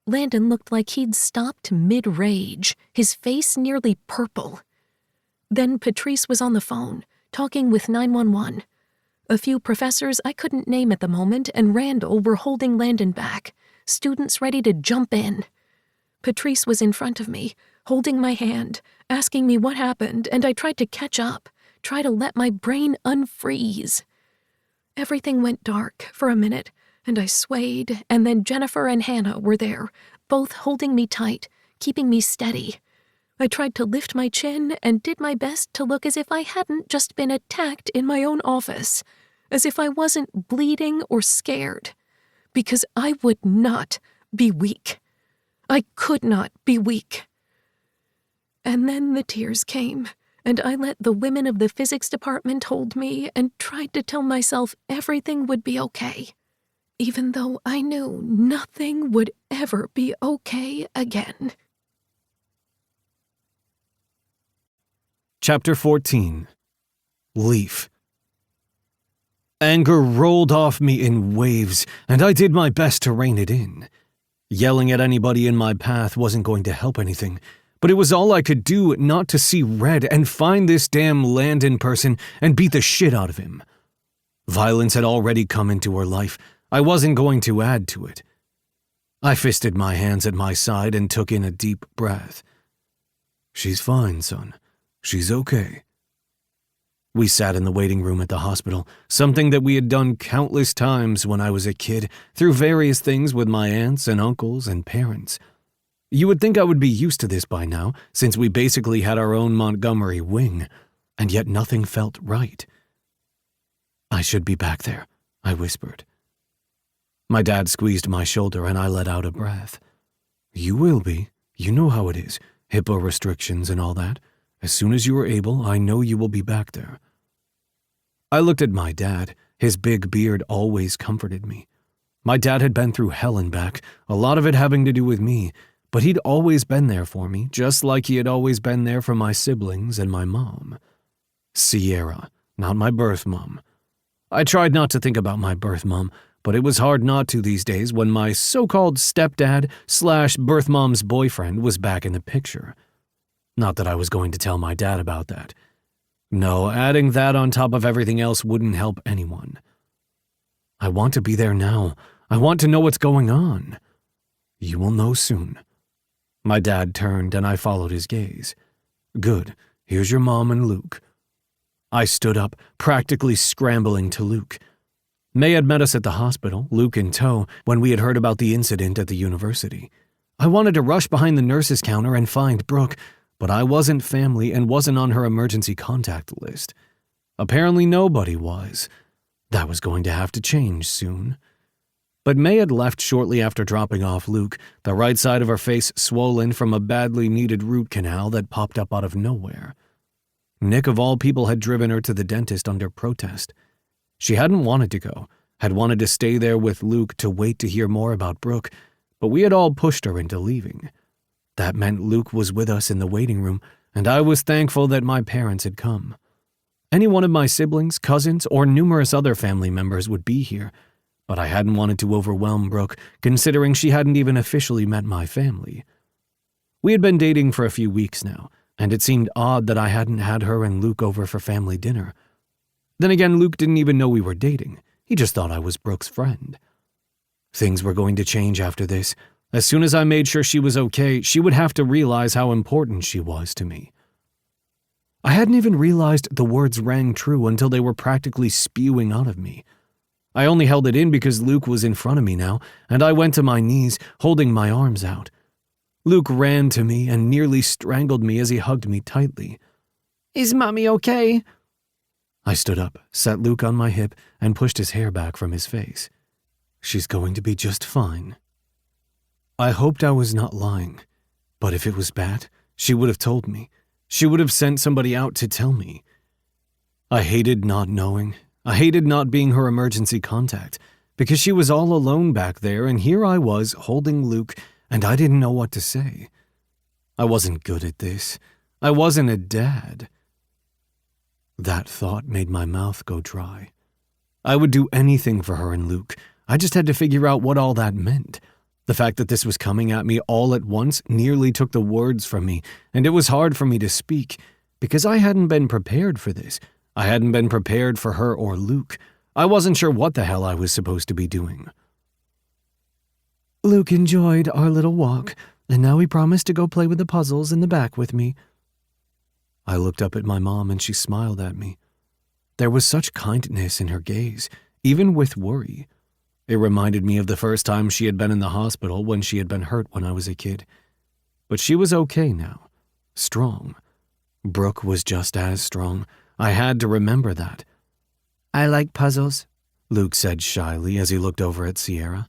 Landon looked like he'd stopped mid-rage, his face nearly purple. Then Patrice was on the phone, talking with 911. A few professors I couldn't name at the moment and Randall were holding Landon back, students ready to jump in. Patrice was in front of me, holding my hand, asking me what happened, and I tried to catch up, try to let my brain unfreeze. Everything went dark for a minute, and I swayed, and then Jennifer and Hannah were there, both holding me tight, keeping me steady. I tried to lift my chin and did my best to look as if I hadn't just been attacked in my own office, as if I wasn't bleeding or scared, because I would not be weak. I could not be weak. And then the tears came, and I let the women of the physics department hold me and tried to tell myself everything would be okay, even though I knew nothing would ever be okay again. Chapter 14. Leaf. Anger rolled off me in waves, and I did my best to rein it in. Yelling at anybody in my path wasn't going to help anything, but it was all I could do not to see red and find this damn Landon person and beat the shit out of him. Violence had already come into her life. I wasn't going to add to it. I fisted my hands at my side and took in a deep breath. She's fine, son. She's okay. We sat in the waiting room at the hospital, something that we had done countless times when I was a kid, through various things with my aunts and uncles and parents. You would think I would be used to this by now, since we basically had our own Montgomery wing, and yet nothing felt right. I should be back there, I whispered. My dad squeezed my shoulder and I let out a breath. You will be. You know how it is. HIPAA restrictions and all that. As soon as you are able, I know you will be back there. I looked at my dad. His big beard always comforted me. My dad had been through hell and back, a lot of it having to do with me, but he'd always been there for me, just like he had always been there for my siblings and my mom. Sierra, not my birth mom. I tried not to think about my birth mom, but it was hard not to these days when my so-called stepdad/birth mom's boyfriend was back in the picture. Not that I was going to tell my dad about that. No, adding that on top of everything else wouldn't help anyone. I want to be there now. I want to know what's going on. You will know soon. My dad turned and I followed his gaze. Good. Here's your mom and Luke. I stood up, practically scrambling to Luke. May had met us at the hospital, Luke in tow, when we had heard about the incident at the university. I wanted to rush behind the nurse's counter and find Brooke, but I wasn't family and wasn't on her emergency contact list. Apparently nobody was. That was going to have to change soon. But May had left shortly after dropping off Luke, the right side of her face swollen from a badly needed root canal that popped up out of nowhere. Nick of all people had driven her to the dentist under protest. She hadn't wanted to go, had wanted to stay there with Luke to wait to hear more about Brooke, but we had all pushed her into leaving. That meant Luke was with us in the waiting room, and I was thankful that my parents had come. Any one of my siblings, cousins, or numerous other family members would be here, but I hadn't wanted to overwhelm Brooke, considering she hadn't even officially met my family. We had been dating for a few weeks now, and it seemed odd that I hadn't had her and Luke over for family dinner. Then again, Luke didn't even know we were dating. He just thought I was Brooke's friend. Things were going to change after this. As soon as I made sure she was okay, she would have to realize how important she was to me. I hadn't even realized the words rang true until they were practically spewing out of me. I only held it in because Luke was in front of me now, and I went to my knees, holding my arms out. Luke ran to me and nearly strangled me as he hugged me tightly. Is Mommy okay? I stood up, sat Luke on my hip, and pushed his hair back from his face. She's going to be just fine. I hoped I was not lying, but if it was bad, she would have told me. She would have sent somebody out to tell me. I hated not knowing. I hated not being her emergency contact, because she was all alone back there, and here I was holding Luke, and I didn't know what to say. I wasn't good at this. I wasn't a dad. That thought made my mouth go dry. I would do anything for her and Luke. I just had to figure out what all that meant. The fact that this was coming at me all at once nearly took the words from me, and it was hard for me to speak, because I hadn't been prepared for this. I hadn't been prepared for her or Luke. I wasn't sure what the hell I was supposed to be doing. Luke enjoyed our little walk. And now he promised to go play with the puzzles in the back with me. I looked up at my mom and she smiled at me. There was such kindness in her gaze, even with worry. It reminded me of the first time she had been in the hospital when she had been hurt when I was a kid. But she was okay now. Strong. Brooke was just as strong. I had to remember that. I like puzzles, Luke said shyly as he looked over at Sierra.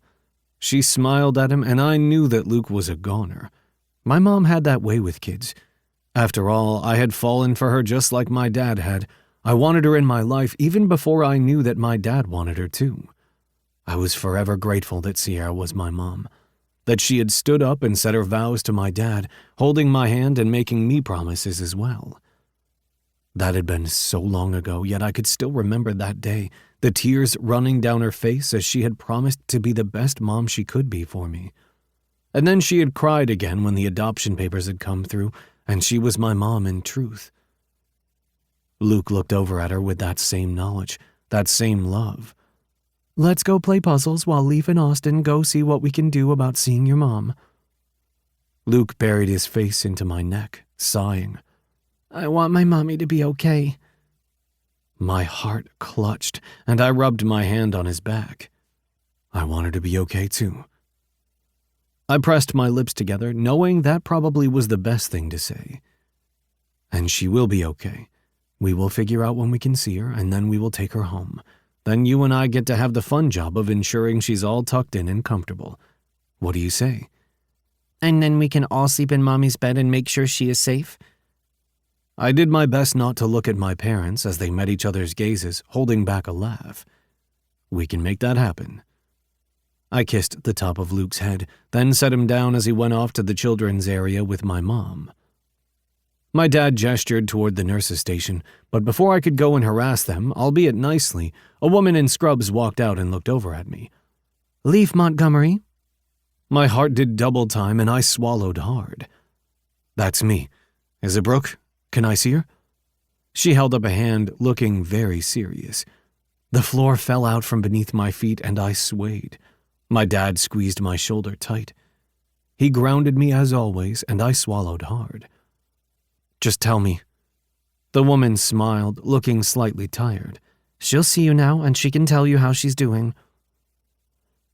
She smiled at him, and I knew that Luke was a goner. My mom had that way with kids. After all, I had fallen for her just like my dad had. I wanted her in my life even before I knew that my dad wanted her too. I was forever grateful that Sierra was my mom, that she had stood up and said her vows to my dad, holding my hand and making me promises as well. That had been so long ago, yet I could still remember that day, the tears running down her face as she had promised to be the best mom she could be for me. And then she had cried again when the adoption papers had come through, and she was my mom in truth. Luke looked over at her with that same knowledge, that same love. Let's go play puzzles while Leaf and Austin go see what we can do about seeing your mom. Luke buried his face into my neck, sighing. I want my mommy to be okay. My heart clutched, and I rubbed my hand on his back. I want her to be okay too. I pressed my lips together, knowing that probably was the best thing to say. And she will be okay. We will figure out when we can see her, and then we will take her home. Then you and I get to have the fun job of ensuring she's all tucked in and comfortable. What do you say? And then we can all sleep in Mommy's bed and make sure she is safe? I did my best not to look at my parents as they met each other's gazes, holding back a laugh. We can make that happen. I kissed the top of Luke's head, then set him down as he went off to the children's area with my mom. My dad gestured toward the nurse's station, but before I could go and harass them, albeit nicely, a woman in scrubs walked out and looked over at me. Leaf Montgomery. My heart did double time and I swallowed hard. That's me. Is it Brooke? Can I see her? She held up a hand, looking very serious. The floor fell out from beneath my feet and I swayed. My dad squeezed my shoulder tight. He grounded me as always, and I swallowed hard. Just tell me. The woman smiled, looking slightly tired. She'll see you now, and she can tell you how she's doing.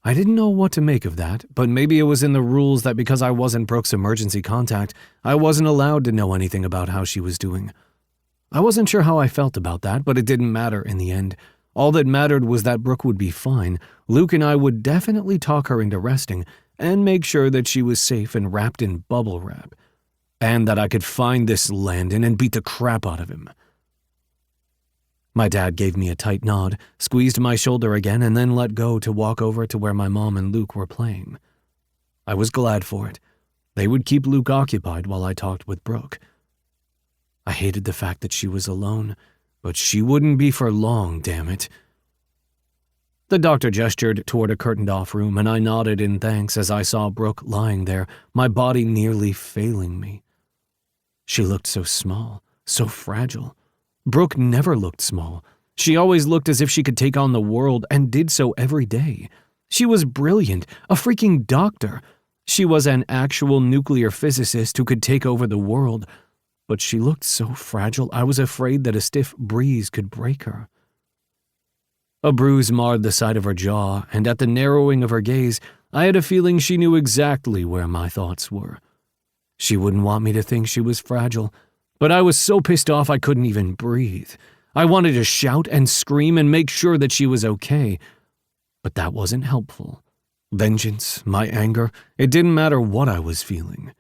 I didn't know what to make of that, but maybe it was in the rules that because I wasn't Brooke's emergency contact, I wasn't allowed to know anything about how she was doing. I wasn't sure how I felt about that, but it didn't matter in the end. All that mattered was that Brooke would be fine. Luke and I would definitely talk her into resting and make sure that she was safe and wrapped in bubble wrap. And that I could find this Landon and beat the crap out of him. My dad gave me a tight nod, squeezed my shoulder again, and then let go to walk over to where my mom and Luke were playing. I was glad for it. They would keep Luke occupied while I talked with Brooke. I hated the fact that she was alone, but she wouldn't be for long, damn it. The doctor gestured toward a curtained-off room, and I nodded in thanks as I saw Brooke lying there, my body nearly failing me. She looked so small, so fragile. Brooke never looked small. She always looked as if she could take on the world, and did so every day. She was brilliant, a freaking doctor. She was an actual nuclear physicist who could take over the world. But she looked so fragile, I was afraid that a stiff breeze could break her. A bruise marred the side of her jaw, and at the narrowing of her gaze, I had a feeling she knew exactly where my thoughts were. She wouldn't want me to think she was fragile, but I was so pissed off I couldn't even breathe. I wanted to shout and scream and make sure that she was okay, but that wasn't helpful. Vengeance, my anger, it didn't matter what I was feeling.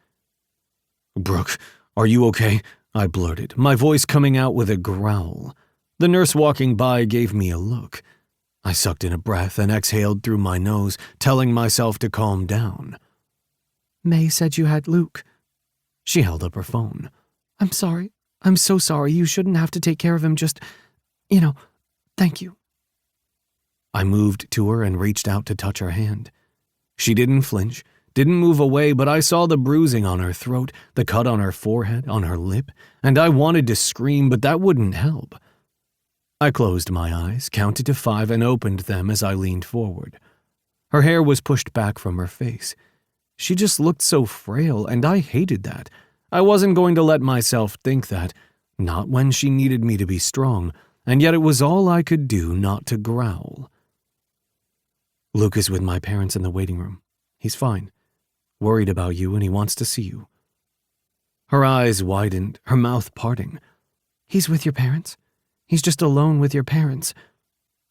"Brooke, are you okay?" I blurted, my voice coming out with a growl. The nurse walking by gave me a look. I sucked in a breath and exhaled through my nose, telling myself to calm down. May said you had Luke. She held up her phone. I'm sorry. I'm so sorry. You shouldn't have to take care of him. Just, thank you. I moved to her and reached out to touch her hand. She didn't flinch, didn't move away, but I saw the bruising on her throat, the cut on her forehead, on her lip, and I wanted to scream, but that wouldn't help. I closed my eyes, counted to 5, and opened them as I leaned forward. Her hair was pushed back from her face. She just looked so frail, and I hated that. I wasn't going to let myself think that, not when she needed me to be strong, and yet it was all I could do not to growl. Luke is with my parents in the waiting room. He's fine. Worried about you, and he wants to see you. Her eyes widened, her mouth parting. He's with your parents? He's just alone with your parents.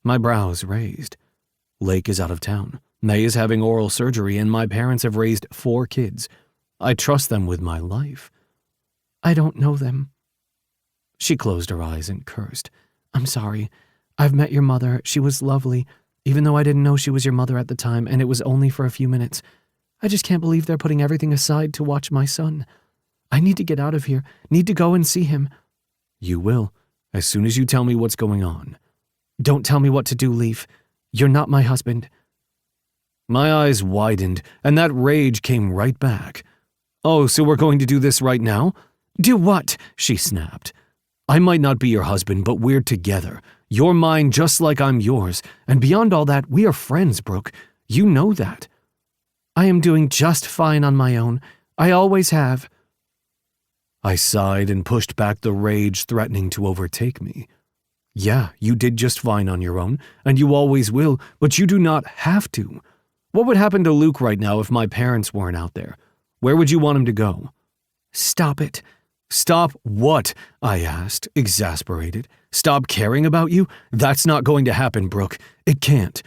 My brows raised. Lake is out of town. May is having oral surgery, and my parents have raised 4 kids. I trust them with my life. I don't know them. She closed her eyes and cursed. I'm sorry. I've met your mother. She was lovely, even though I didn't know she was your mother at the time, and it was only for a few minutes. I just can't believe they're putting everything aside to watch my son. I need to get out of here, need to go and see him. You will, as soon as you tell me what's going on. Don't tell me what to do, Leaf. You're not my husband. My eyes widened, and that rage came right back. Oh, so we're going to do this right now? Do what? She snapped. I might not be your husband, but we're together. You're mine just like I'm yours, and beyond all that, we are friends, Brooke. You know that. I am doing just fine on my own. I always have. I sighed and pushed back the rage threatening to overtake me. Yeah, you did just fine on your own, and you always will, but you do not have to. What would happen to Luke right now if my parents weren't out there? Where would you want him to go? Stop it. Stop what? I asked, exasperated. Stop caring about you? That's not going to happen, Brooke. It can't.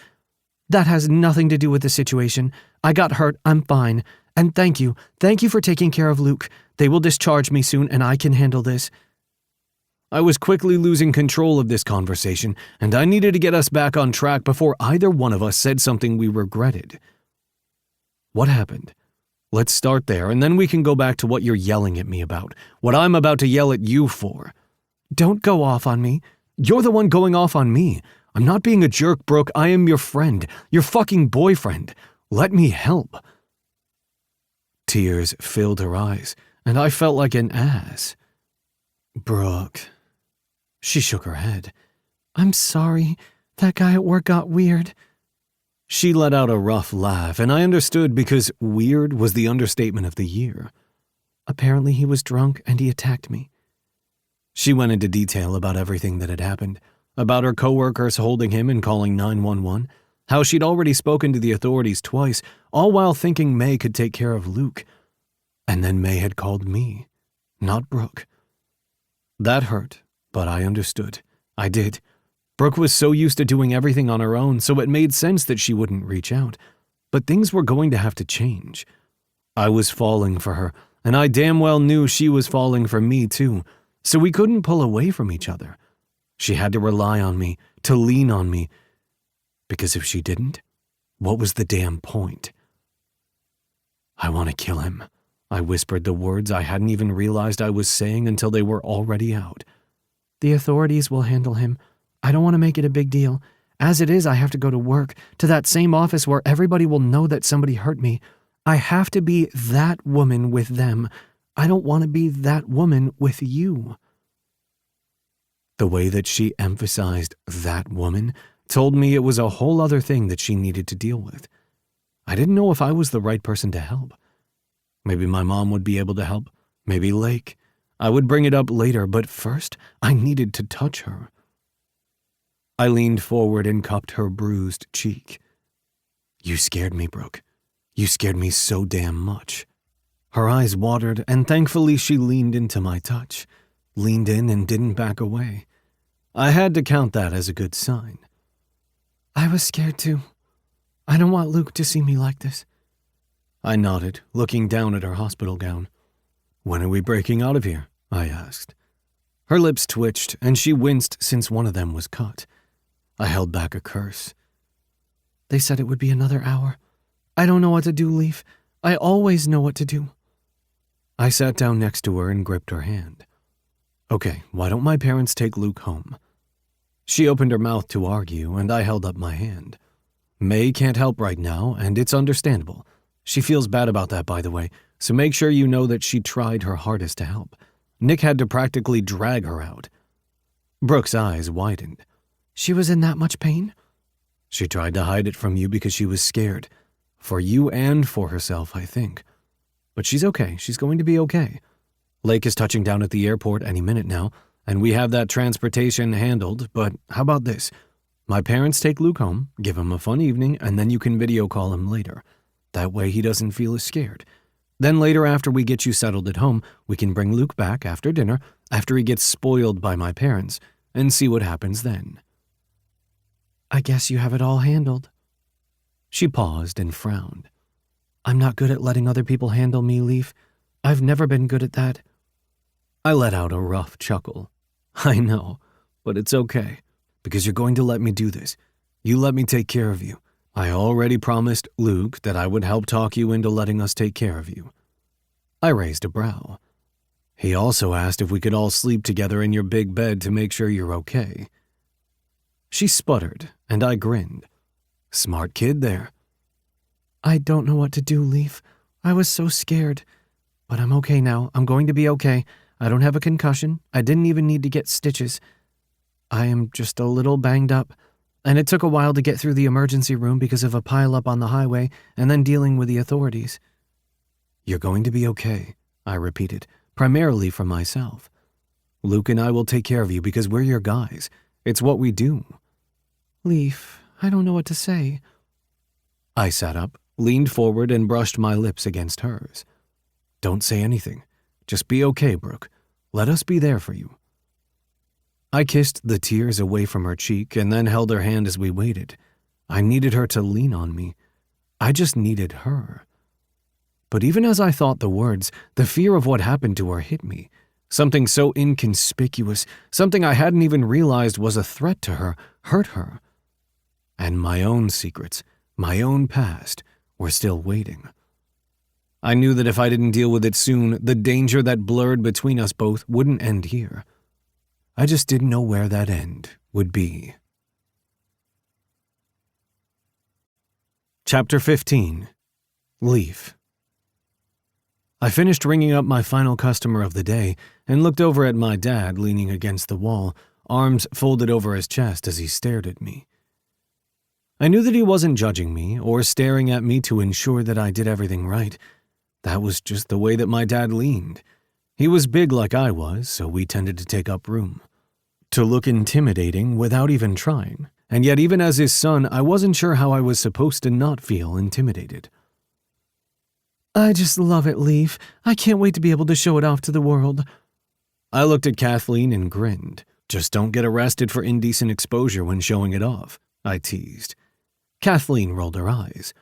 That has nothing to do with the situation. I got hurt. I'm fine. And thank you. Thank you for taking care of Luke. They will discharge me soon, and I can handle this. I was quickly losing control of this conversation, and I needed to get us back on track before either one of us said something we regretted. What happened? Let's start there, and then we can go back to what you're yelling at me about, what I'm about to yell at you for. Don't go off on me. You're the one going off on me. I'm not being a jerk, Brooke. I am your friend, your fucking boyfriend. Let me help. Tears filled her eyes, and I felt like an ass. Brooke. She shook her head. I'm sorry. That guy at work got weird. She let out a rough laugh, and I understood because weird was the understatement of the year. Apparently he was drunk and he attacked me. She went into detail about everything that had happened, about her coworkers holding him and calling 911, how she'd already spoken to the authorities twice, all while thinking May could take care of Luke. And then May had called me, not Brooke. That hurt, but I understood. I did. Brooke was so used to doing everything on her own, so it made sense that she wouldn't reach out. But things were going to have to change. I was falling for her, and I damn well knew she was falling for me too, so we couldn't pull away from each other. She had to rely on me, to lean on me, because if she didn't, what was the damn point? I want to kill him. I whispered the words I hadn't even realized I was saying until they were already out. The authorities will handle him. I don't want to make it a big deal. As it is, I have to go to work, to that same office where everybody will know that somebody hurt me. I have to be that woman with them. I don't want to be that woman with you. The way that she emphasized that woman told me it was a whole other thing that she needed to deal with. I didn't know if I was the right person to help. Maybe my mom would be able to help. Maybe Lake. I would bring it up later, but first, I needed to touch her. I leaned forward and cupped her bruised cheek. You scared me, Brooke. You scared me so damn much. Her eyes watered, and thankfully she leaned into my touch, leaned in and didn't back away. I had to count that as a good sign. I was scared too. I don't want Luke to see me like this. I nodded, looking down at her hospital gown. When are we breaking out of here? I asked. Her lips twitched, and she winced since one of them was cut. I held back a curse. They said it would be another hour. I don't know what to do, Leaf. I always know what to do. I sat down next to her and gripped her hand. Okay, why don't my parents take Luke home? She opened her mouth to argue, and I held up my hand. May can't help right now, and it's understandable. She feels bad about that, by the way, so make sure you know that she tried her hardest to help. Nick had to practically drag her out. Brooke's eyes widened. She was in that much pain? She tried to hide it from you because she was scared. For you and for herself, I think. But she's okay. She's going to be okay. Lake is touching down at the airport any minute now, and we have that transportation handled, but how about this? My parents take Luke home, give him a fun evening, and then you can video call him later. That way he doesn't feel as scared. Then later, after we get you settled at home, we can bring Luke back after dinner, after he gets spoiled by my parents, and see what happens then. I guess you have it all handled. She paused and frowned. I'm not good at letting other people handle me, Leaf. I've never been good at that. I let out a rough chuckle. I know, but it's okay, because you're going to let me do this. You let me take care of you. I already promised Luke that I would help talk you into letting us take care of you. I raised a brow. He also asked if we could all sleep together in your big bed to make sure you're okay. She sputtered, and I grinned. Smart kid there. I don't know what to do, Leaf. I was so scared. But I'm okay now. I'm going to be okay. I don't have a concussion. I didn't even need to get stitches. I am just a little banged up. And it took a while to get through the emergency room because of a pileup on the highway and then dealing with the authorities. You're going to be okay, I repeated, primarily for myself. Luke and I will take care of you because we're your guys. It's what we do. Leaf, I don't know what to say. I sat up, leaned forward, and brushed my lips against hers. Don't say anything. Just be okay, Brooke. Let us be there for you. I kissed the tears away from her cheek and then held her hand as we waited. I needed her to lean on me. I just needed her. But even as I thought the words, the fear of what happened to her hit me. Something so inconspicuous, something I hadn't even realized was a threat to her, hurt her. And my own secrets, my own past, were still waiting. I knew that if I didn't deal with it soon, the danger that blurred between us both wouldn't end here. I just didn't know where that end would be. Chapter 15. Leaf. I finished ringing up my final customer of the day and looked over at my dad leaning against the wall, arms folded over his chest as he stared at me. I knew that he wasn't judging me or staring at me to ensure that I did everything right. That was just the way that my dad leaned. He was big like I was, so we tended to take up room. To look intimidating without even trying, and yet even as his son, I wasn't sure how I was supposed to not feel intimidated. I just love it, Leaf. I can't wait to be able to show it off to the world. I looked at Kathleen and grinned. Just don't get arrested for indecent exposure when showing it off, I teased. Kathleen rolled her eyes.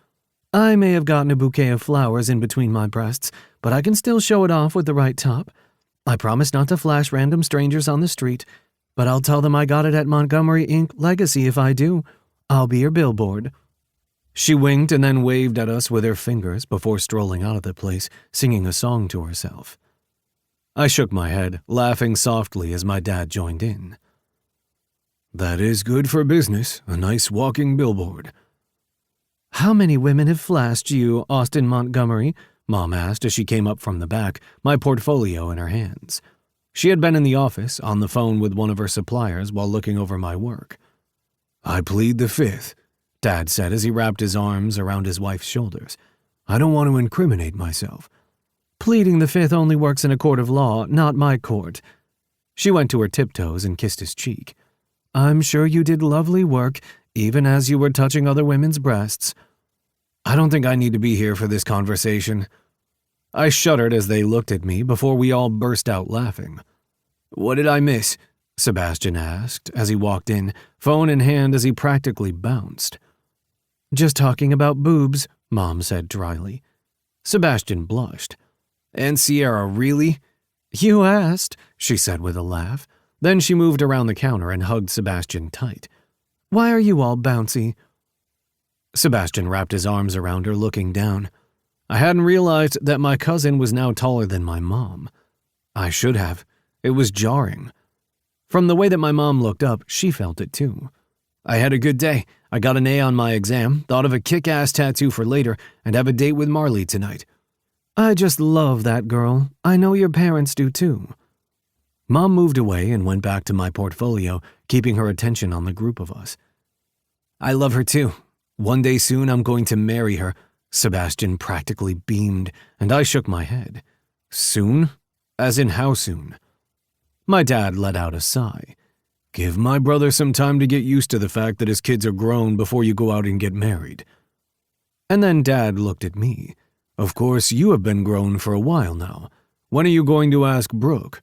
I may have gotten a bouquet of flowers in between my breasts, but I can still show it off with the right top. I promise not to flash random strangers on the street, but I'll tell them I got it at Montgomery Ink Legacy if I do. I'll be your billboard. She winked and then waved at us with her fingers before strolling out of the place, singing a song to herself. I shook my head, laughing softly as my dad joined in. That is good for business, a nice walking billboard. How many women have flashed you, Austin Montgomery? Mom asked as she came up from the back, my portfolio in her hands. She had been in the office, on the phone with one of her suppliers while looking over my work. I plead the fifth, Dad said as he wrapped his arms around his wife's shoulders. I don't want to incriminate myself. Pleading the fifth only works in a court of law, not my court. She went to her tiptoes and kissed his cheek. I'm sure you did lovely work, even as you were touching other women's breasts. I don't think I need to be here for this conversation. I shuddered as they looked at me before we all burst out laughing. What did I miss? Sebastian asked as he walked in, phone in hand as he practically bounced. Just talking about boobs, Mom said dryly. Sebastian blushed. And Sierra, really? You asked, she said with a laugh. Then she moved around the counter and hugged Sebastian tight. Why are you all bouncy? Sebastian wrapped his arms around her, looking down. I hadn't realized that my cousin was now taller than my mom. I should have. It was jarring. From the way that my mom looked up, she felt it too. I had a good day. I got an A on my exam, thought of a kick-ass tattoo for later, and have a date with Marley tonight. I just love that girl. I know your parents do too. Mom moved away and went back to my portfolio, keeping her attention on the group of us. I love her too. One day soon I'm going to marry her, Sebastian practically beamed, and I shook my head. Soon? As in how soon? My dad let out a sigh. Give my brother some time to get used to the fact that his kids are grown before you go out and get married. And then Dad looked at me. Of course, you have been grown for a while now. When are you going to ask Brooke?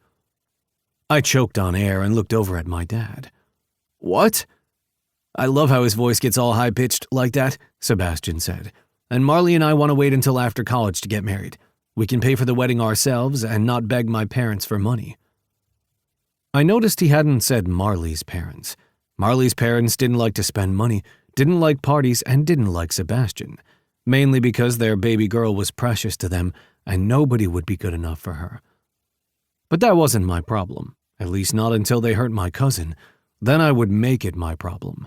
I choked on air and looked over at my dad. What? I love how his voice gets all high-pitched like that, Sebastian said. And Marley and I want to wait until after college to get married. We can pay for the wedding ourselves and not beg my parents for money. I noticed he hadn't said Marley's parents. Marley's parents didn't like to spend money, didn't like parties, and didn't like Sebastian, mainly because their baby girl was precious to them and nobody would be good enough for her. But that wasn't my problem, at least not until they hurt my cousin. Then I would make it my problem.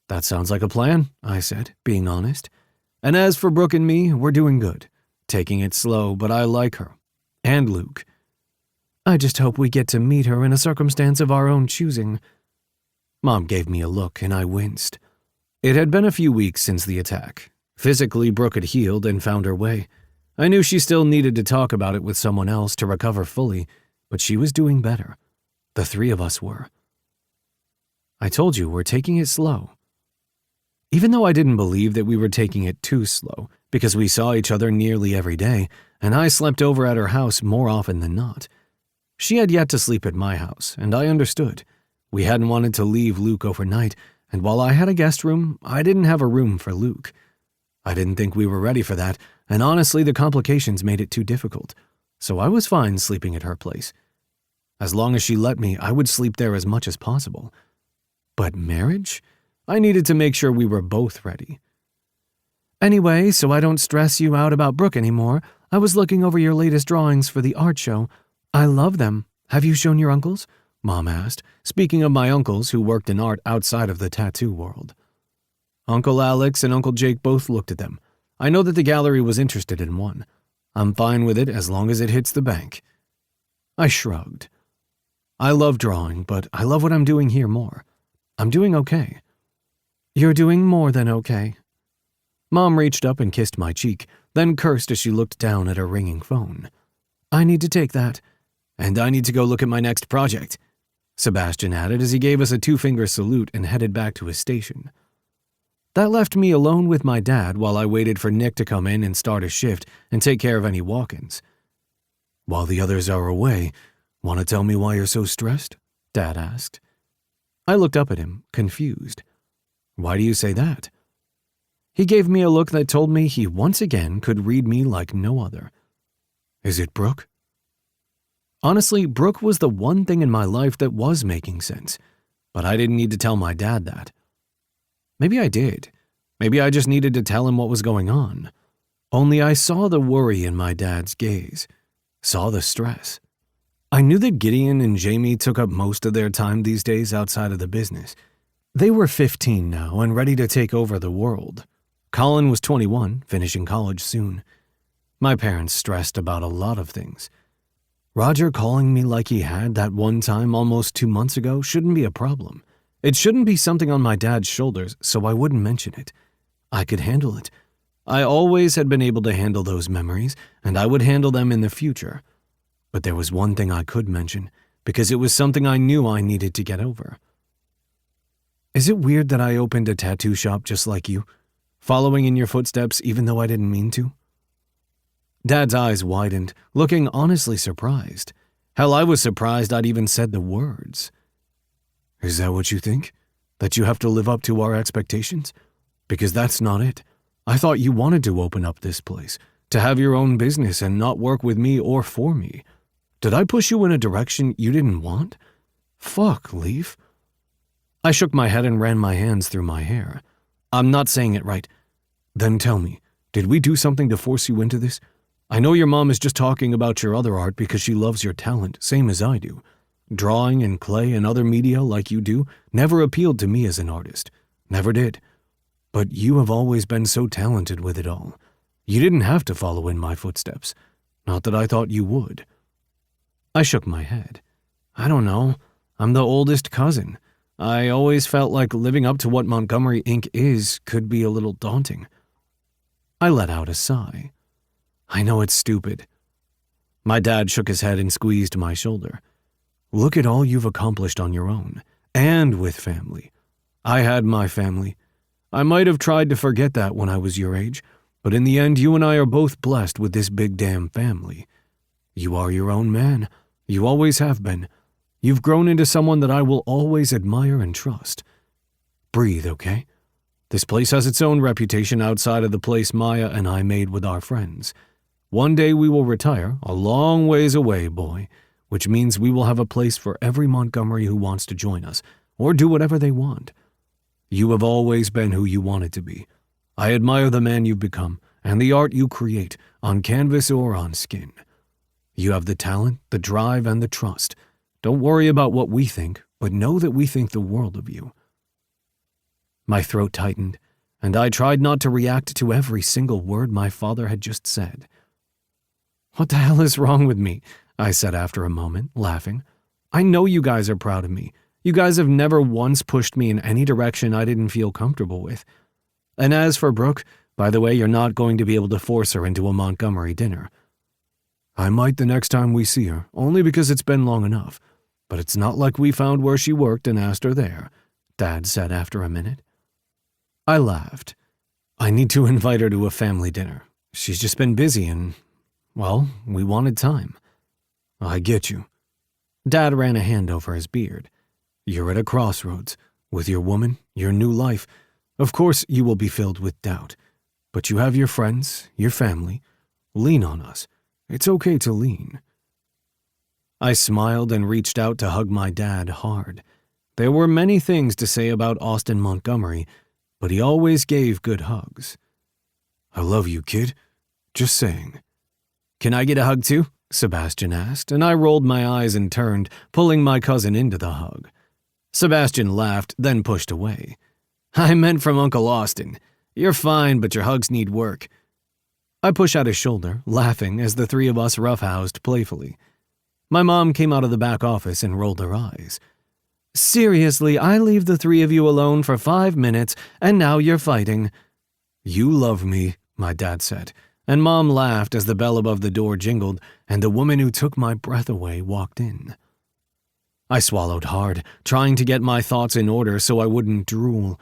That sounds like a plan, I said, being honest. And as for Brooke and me, we're doing good. Taking it slow, but I like her. And Luke. I just hope we get to meet her in a circumstance of our own choosing. Mom gave me a look and I winced. It had been a few weeks since the attack. Physically, Brooke had healed and found her way. I knew she still needed to talk about it with someone else to recover fully, but she was doing better. The three of us were. I told you we're taking it slow. Even though I didn't believe that we were taking it too slow, because we saw each other nearly every day, and I slept over at her house more often than not. She had yet to sleep at my house, and I understood. We hadn't wanted to leave Luke overnight, and while I had a guest room, I didn't have a room for Luke. I didn't think we were ready for that, and honestly the complications made it too difficult, so I was fine sleeping at her place. As long as she let me, I would sleep there as much as possible. But marriage? I needed to make sure we were both ready. Anyway, so I don't stress you out about Brooke anymore, I was looking over your latest drawings for the art show. I love them. Have you shown your uncles? Mom asked, speaking of my uncles who worked in art outside of the tattoo world. Uncle Alex and Uncle Jake both looked at them. I know that the gallery was interested in one. I'm fine with it as long as it hits the bank. I shrugged. I love drawing, but I love what I'm doing here more. I'm doing okay. You're doing more than okay. Mom reached up and kissed my cheek, then cursed as she looked down at her ringing phone. I need to take that. And I need to go look at my next project, Sebastian added as he gave us a two-finger salute and headed back to his station. That left me alone with my dad while I waited for Nick to come in and start his shift and take care of any walk-ins. While the others are away, want to tell me why you're so stressed? Dad asked. I looked up at him, confused. Why do you say that? He gave me a look that told me he once again could read me like no other. Is it Brooke? Honestly, Brooke was the one thing in my life that was making sense, but I didn't need to tell my dad that. Maybe I did. Maybe I just needed to tell him what was going on. Only I saw the worry in my dad's gaze, saw the stress. I knew that Gideon and Jamie took up most of their time these days outside of the business. They were 15 now and ready to take over the world. Colin was 21, finishing college soon. My parents stressed about a lot of things. Roger calling me like he had that one time almost 2 months ago shouldn't be a problem. It shouldn't be something on my dad's shoulders, so I wouldn't mention it. I could handle it. I always had been able to handle those memories, and I would handle them in the future. But there was one thing I could mention, because it was something I knew I needed to get over. Is it weird that I opened a tattoo shop just like you, following in your footsteps even though I didn't mean to? Dad's eyes widened, looking honestly surprised. Hell, I was surprised I'd even said the words. Is that what you think? That you have to live up to our expectations? Because that's not it. I thought you wanted to open up this place, to have your own business and not work with me or for me. Did I push you in a direction you didn't want? Fuck, Leaf. I shook my head and ran my hands through my hair. I'm not saying it right. Then tell me, did we do something to force you into this? I know your mom is just talking about your other art because she loves your talent, same as I do. Drawing and clay and other media like you do never appealed to me as an artist. Never did. But you have always been so talented with it all. You didn't have to follow in my footsteps. Not that I thought you would. I shook my head. I don't know. I'm the oldest cousin. I always felt like living up to what Montgomery Inc. is could be a little daunting. I let out a sigh. I know it's stupid. My dad shook his head and squeezed my shoulder. Look at all you've accomplished on your own, and with family. I had my family. I might have tried to forget that when I was your age, but in the end, you and I are both blessed with this big damn family. You are your own man. You always have been. You've grown into someone that I will always admire and trust. Breathe, okay? This place has its own reputation outside of the place Maya and I made with our friends. One day we will retire, a long ways away, boy, which means we will have a place for every Montgomery who wants to join us, or do whatever they want. You have always been who you wanted to be. I admire the man you've become, and the art you create, on canvas or on skin. You have the talent, the drive, and the trust. Don't worry about what we think, but know that we think the world of you. My throat tightened, and I tried not to react to every single word my father had just said. What the hell is wrong with me? I said after a moment, laughing. I know you guys are proud of me. You guys have never once pushed me in any direction I didn't feel comfortable with. And as for Brooke, by the way, you're not going to be able to force her into a Montgomery dinner. I might the next time we see her, only because it's been long enough. But it's not like we found where she worked and asked her there, Dad said after a minute. I laughed. I need to invite her to a family dinner. She's just been busy and, well, we wanted time. I get you. Dad ran a hand over his beard. You're at a crossroads. With your woman, your new life. Of course, you will be filled with doubt. But you have your friends, your family. Lean on us. It's okay to lean. I smiled and reached out to hug my dad hard. There were many things to say about Austin Montgomery, but he always gave good hugs. I love you, kid. Just saying. Can I get a hug too? Sebastian asked, and I rolled my eyes and turned, pulling my cousin into the hug. Sebastian laughed, then pushed away. I meant from Uncle Austin. You're fine, but your hugs need work. I pushed out his shoulder, laughing as the three of us roughhoused playfully. My mom came out of the back office and rolled her eyes. Seriously, I leave the three of you alone for 5 minutes, and now you're fighting. You love me, my dad said, and Mom laughed as the bell above the door jingled, and the woman who took my breath away walked in. I swallowed hard, trying to get my thoughts in order so I wouldn't drool.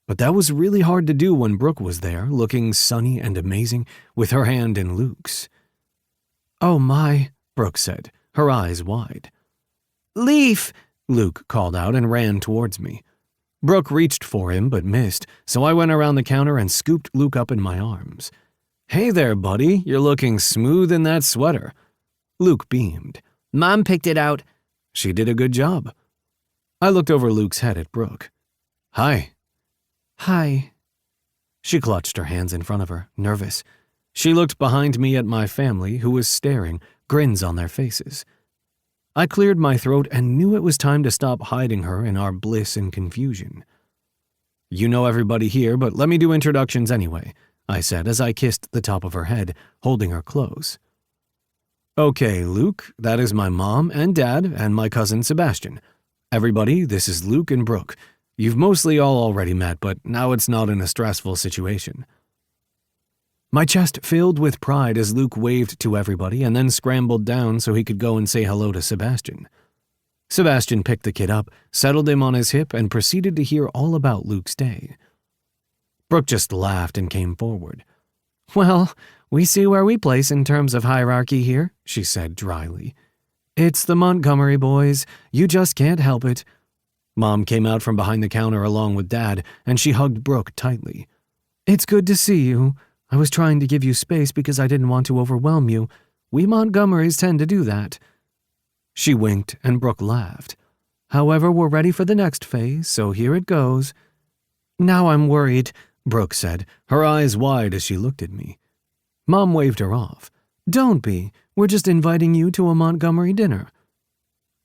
But that was really hard to do when Brooke was there, looking sunny and amazing, with her hand in Luke's. Oh my, Brooke said, her eyes wide. Leaf, Luke called out and ran towards me. Brooke reached for him but missed, so I went around the counter and scooped Luke up in my arms. Hey there, buddy, you're looking smooth in that sweater. Luke beamed. Mom picked it out. She did a good job. I looked over Luke's head at Brooke. Hi. Hi. She clutched her hands in front of her, nervous. She looked behind me at my family, who was staring, grins on their faces. I cleared my throat and knew it was time to stop hiding her in our bliss and confusion. You know everybody here, but let me do introductions anyway, I said as I kissed the top of her head, holding her close. Okay, Luke, that is my mom and dad and my cousin Sebastian. Everybody, this is Luke and Brooke. You've mostly all already met, but now it's not in a stressful situation. My chest filled with pride as Luke waved to everybody and then scrambled down so he could go and say hello to Sebastian. Sebastian picked the kid up, settled him on his hip, and proceeded to hear all about Luke's day. Brooke just laughed and came forward. Well, we see where we place in terms of hierarchy here, she said dryly. It's the Montgomery boys. You just can't help it. Mom came out from behind the counter along with Dad, and she hugged Brooke tightly. It's good to see you. I was trying to give you space because I didn't want to overwhelm you. We Montgomerys tend to do that. She winked, and Brooke laughed. However, we're ready for the next phase, so here it goes. Now I'm worried, Brooke said, her eyes wide as she looked at me. Mom waved her off. Don't be. We're just inviting you to a Montgomery dinner.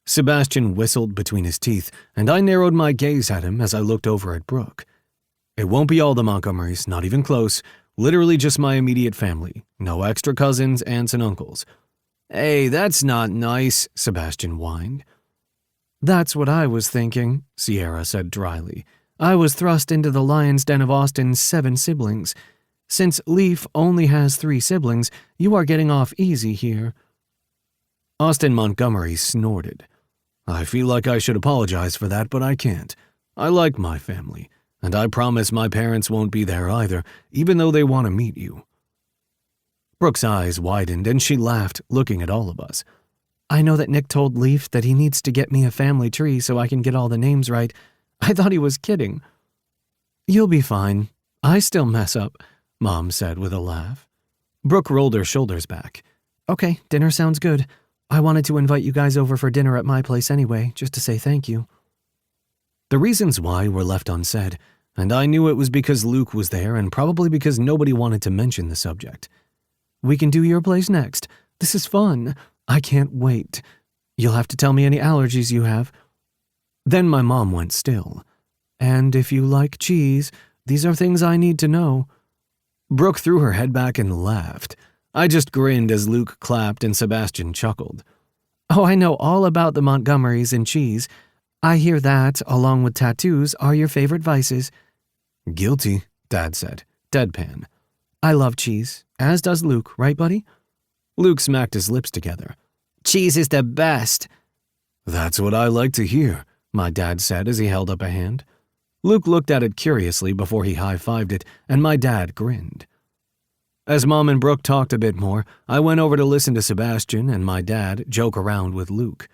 Sebastian whistled between his teeth, and I narrowed my gaze at him as I looked over at Brooke. It won't be all the Montgomerys, not even close. Literally just my immediate family. No extra cousins, aunts, and uncles. Hey, that's not nice, Sebastian whined. That's what I was thinking, Sierra said dryly. I was thrust into the lion's den of Austin's 7 siblings. Since Leaf only has 3 siblings, you are getting off easy here." Austin Montgomery snorted. "I feel like I should apologize for that, but I can't. I like my family, and I promise my parents won't be there either, even though they want to meet you." Brooke's eyes widened and she laughed, looking at all of us. "I know that Nick told Leaf that he needs to get me a family tree so I can get all the names right. I thought he was kidding." "You'll be fine. I still mess up," Mom said with a laugh. Brooke rolled her shoulders back. "Okay, dinner sounds good. I wanted to invite you guys over for dinner at my place anyway, just to say thank you." The reasons why were left unsaid, and I knew it was because Luke was there and probably because nobody wanted to mention the subject. "We can do your place next. This is fun. I can't wait. You'll have to tell me any allergies you have." Then my mom went still. "And if you like cheese, these are things I need to know." Brooke threw her head back and laughed. I just grinned as Luke clapped and Sebastian chuckled. "Oh, I know all about the Montgomerys and cheese. I hear that, along with tattoos, are your favorite vices." "Guilty," Dad said, deadpan. "I love cheese, as does Luke, right, buddy?" Luke smacked his lips together. "Cheese is the best." "That's what I like to hear," my dad said as he held up a hand. Luke looked at it curiously before he high-fived it, and my dad grinned. As Mom and Brooke talked a bit more, I went over to listen to Sebastian and my dad joke around with Luke.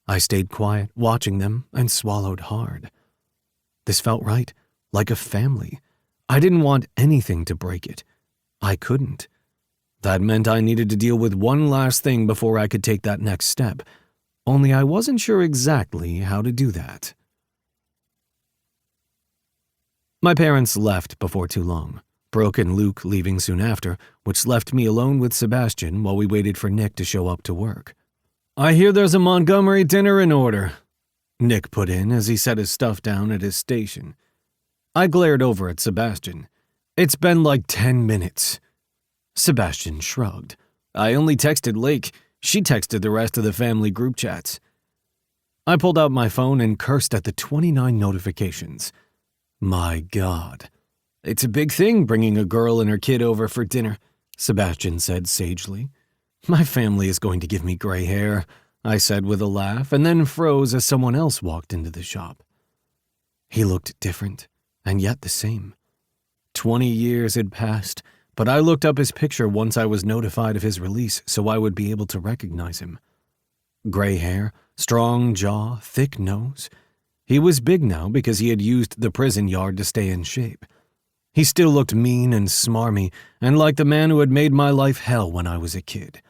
I stayed quiet, watching them, and swallowed hard. This felt right, like a family. I didn't want anything to break it. I couldn't. That meant I needed to deal with one last thing before I could take that next step, only I wasn't sure exactly how to do that. My parents left before too long, Brooke and Luke leaving soon after, which left me alone with Sebastian while we waited for Nick to show up to work. "I hear there's a Montgomery dinner in order," Nick put in as he set his stuff down at his station. I glared over at Sebastian. "It's been like 10 minutes. Sebastian shrugged. "I only texted Lake. She texted the rest of the family group chats." I pulled out my phone and cursed at the 29 notifications. My God. "It's a big thing bringing a girl and her kid over for dinner," Sebastian said sagely. "My family is going to give me gray hair," I said with a laugh, and then froze as someone else walked into the shop. He looked different, and yet the same. 20 years had passed, but I looked up his picture once I was notified of his release so I would be able to recognize him. Gray hair, strong jaw, thick nose. He was big now because he had used the prison yard to stay in shape. He still looked mean and smarmy and like the man who had made my life hell when I was a kid.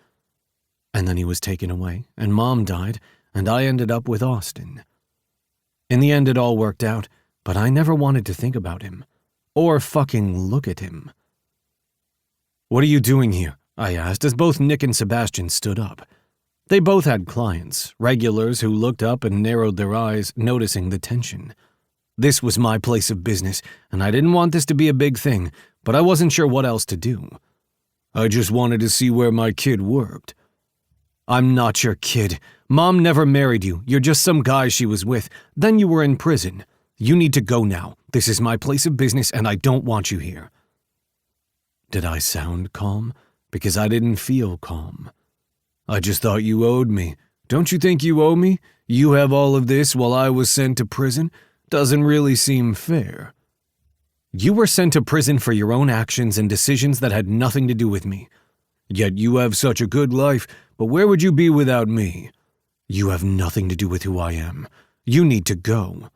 And then he was taken away, and Mom died, and I ended up with Austin. In the end, it all worked out, but I never wanted to think about him. Or fucking look at him. "What are you doing here?" I asked as both Nick and Sebastian stood up. They both had clients, regulars who looked up and narrowed their eyes, noticing the tension. This was my place of business, and I didn't want this to be a big thing, but I wasn't sure what else to do. "I just wanted to see where my kid worked." "I'm not your kid. Mom never married you. You're just some guy she was with. Then you were in prison. You need to go now. This is my place of business, and I don't want you here." Did I sound calm? Because I didn't feel calm. "I just thought you owed me. Don't you think you owe me? You have all of this while I was sent to prison? Doesn't really seem fair." "You were sent to prison for your own actions and decisions that had nothing to do with me. Yet you have such a good life, but where would you be without me? You have nothing to do with who I am. You need to go.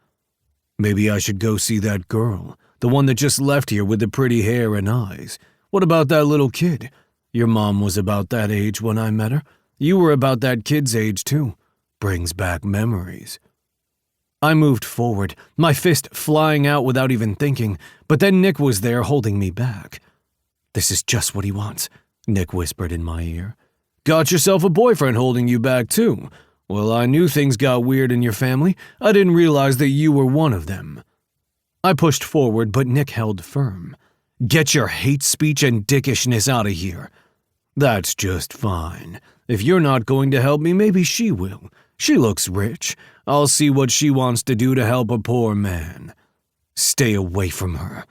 Maybe I should go see that girl, the one that just left here with the pretty hair and eyes. What about that little kid? Your mom was about that age when I met her. You were about that kid's age too. Brings back memories." I moved forward, my fist flying out without even thinking, but then Nick was there holding me back. "This is just what he wants," Nick whispered in my ear. "Got yourself a boyfriend holding you back too. Well, I knew things got weird in your family. I didn't realize that you were one of them." I pushed forward, but Nick held firm. "Get your hate speech and dickishness out of here." "That's just fine. If you're not going to help me, maybe she will. She looks rich. I'll see what she wants to do to help a poor man." "Stay away from her."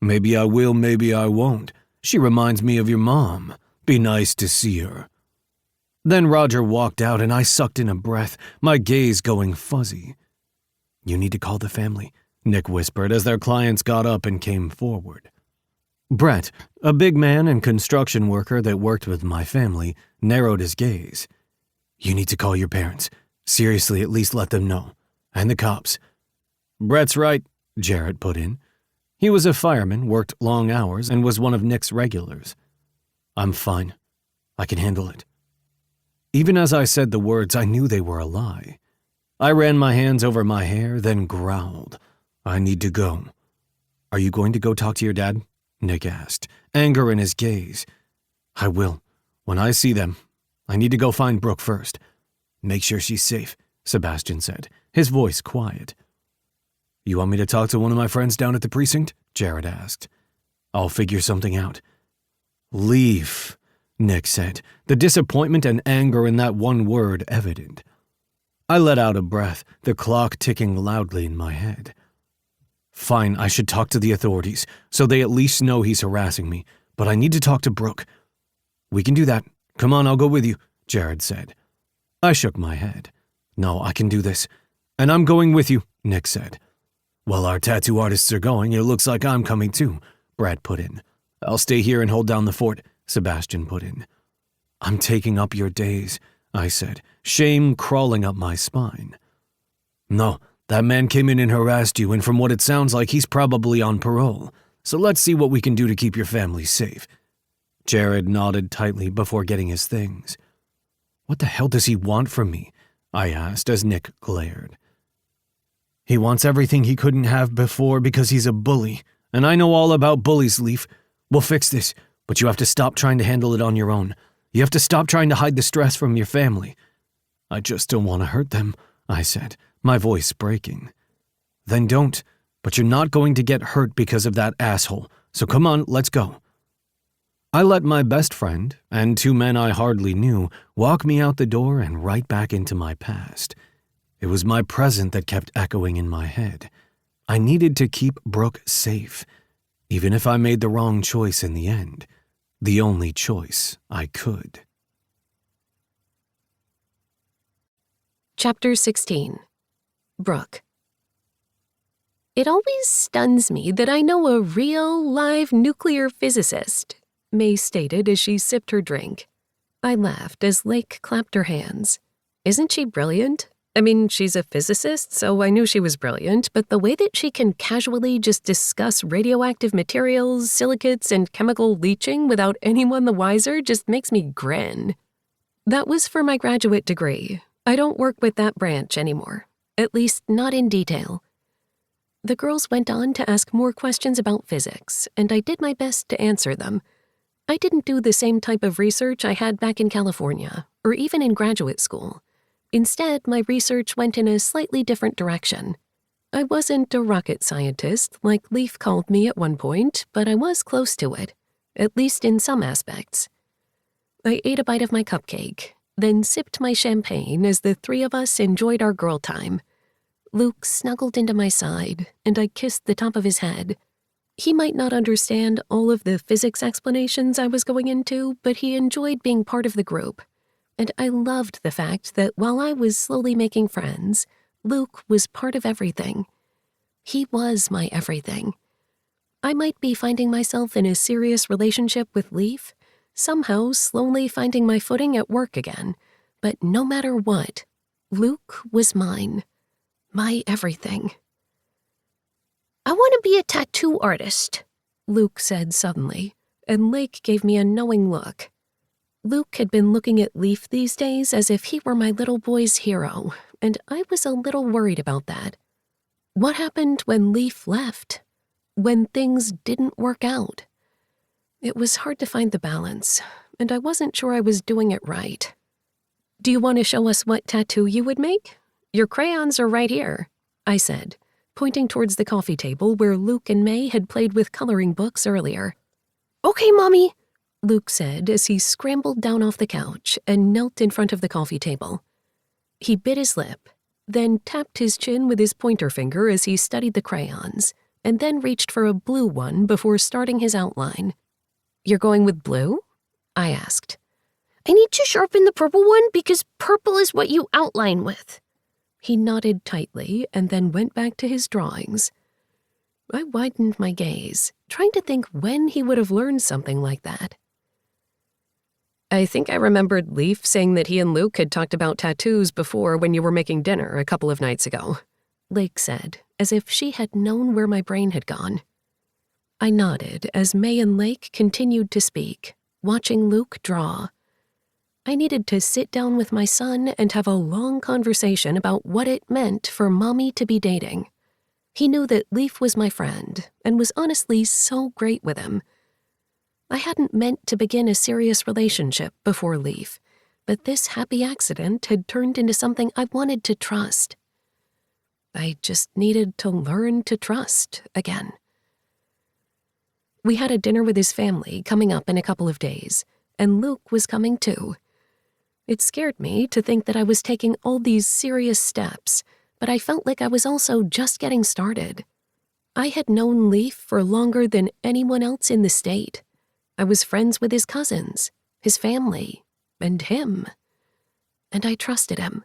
Maybe I will, maybe I won't. She reminds me of your mom. Be nice to see her." Then Roger walked out and I sucked in a breath, my gaze going fuzzy. "You need to call the family," Nick whispered as their clients got up and came forward. Brett, a big man and construction worker that worked with my family, narrowed his gaze. "You need to call your parents. Seriously, at least let them know. And the cops." "Brett's right," Jarrett put in. He was a fireman, worked long hours, and was one of Nick's regulars. "I'm fine. I can handle it." Even as I said the words, I knew they were a lie. I ran my hands over my hair, then growled. "I need to go." "Are you going to go talk to your dad?" Nick asked, anger in his gaze. "I will. When I see them. I need to go find Brooke first." "Make sure she's safe," Sebastian said, his voice quiet. "You want me to talk to one of my friends down at the precinct?" Jared asked. "I'll figure something out." "Leave," Nick said, the disappointment and anger in that one word evident. I let out a breath, the clock ticking loudly in my head. "Fine, I should talk to the authorities, so they at least know he's harassing me, but I need to talk to Brooke." "We can do that. Come on, I'll go with you," Jared said. I shook my head. "No, I can do this. And I'm going with you," Nick said. "Well, our tattoo artists are going, it looks like I'm coming too," Brad put in. "I'll stay here and hold down the fort," Sebastian put in. "I'm taking up your days," I said, shame crawling up my spine. "No, that man came in and harassed you, and from what it sounds like, he's probably on parole. So let's see what we can do to keep your family safe." Jared nodded tightly before getting his things. "What the hell does he want from me?" I asked as Nick glared. "He wants everything he couldn't have before because he's a bully, and I know all about bullies, Leaf. We'll fix this, but you have to stop trying to handle it on your own. You have to stop trying to hide the stress from your family." "I just don't want to hurt them," I said, my voice breaking. "Then don't, but you're not going to get hurt because of that asshole, so come on, let's go." I let my best friend, and two men I hardly knew, walk me out the door and right back into my past. It was my present that kept echoing in my head. I needed to keep Brooke safe, even if I made the wrong choice in the end. The only choice I could. Chapter 16. Brooke. It always stuns me that I know a real, live nuclear physicist, May stated as she sipped her drink. I laughed as Lake clapped her hands. Isn't she brilliant? I mean, she's a physicist, so I knew she was brilliant, but the way that she can casually just discuss radioactive materials, silicates, and chemical leaching without anyone the wiser just makes me grin. That was for my graduate degree. I don't work with that branch anymore, at least not in detail. The girls went on to ask more questions about physics, and I did my best to answer them. I didn't do the same type of research I had back in California, or even in graduate school. Instead, my research went in a slightly different direction. I wasn't a rocket scientist, like Leaf called me at one point, but I was close to it, at least in some aspects. I ate a bite of my cupcake, then sipped my champagne as the three of us enjoyed our girl time. Luke snuggled into my side, and I kissed the top of his head. He might not understand all of the physics explanations I was going into, but he enjoyed being part of the group. And I loved the fact that while I was slowly making friends, Luke was part of everything. He was my everything. I might be finding myself in a serious relationship with Leaf, somehow slowly finding my footing at work again, but no matter what, Luke was mine. My everything. I want to be a tattoo artist, Luke said suddenly, and Lake gave me a knowing look. Luke had been looking at Leaf these days as if he were my little boy's hero, and I was a little worried about that. What happened when Leaf left? When things didn't work out? It was hard to find the balance, and I wasn't sure I was doing it right. "Do you want to show us what tattoo you would make? Your crayons are right here," I said, pointing towards the coffee table where Luke and May had played with coloring books earlier. "Okay, Mommy," Luke said as he scrambled down off the couch and knelt in front of the coffee table. He bit his lip, then tapped his chin with his pointer finger as he studied the crayons, and then reached for a blue one before starting his outline. "You're going with blue?" I asked. I need to sharpen the purple one because purple is what you outline with. He nodded tightly and then went back to his drawings. I widened my gaze, trying to think when he would have learned something like that. "I think I remembered Leaf saying that he and Luke had talked about tattoos before when you were making dinner a couple of nights ago," Lake said, as if she had known where my brain had gone. I nodded as May and Lake continued to speak, watching Luke draw. I needed to sit down with my son and have a long conversation about what it meant for Mommy to be dating. He knew that Leaf was my friend and was honestly so great with him. I hadn't meant to begin a serious relationship before Leaf, but this happy accident had turned into something I wanted to trust. I just needed to learn to trust again. We had a dinner with his family coming up in a couple of days, and Luke was coming too. It scared me to think that I was taking all these serious steps, but I felt like I was also just getting started. I had known Leaf for longer than anyone else in the state. I was friends with his cousins, his family, and him. And I trusted him.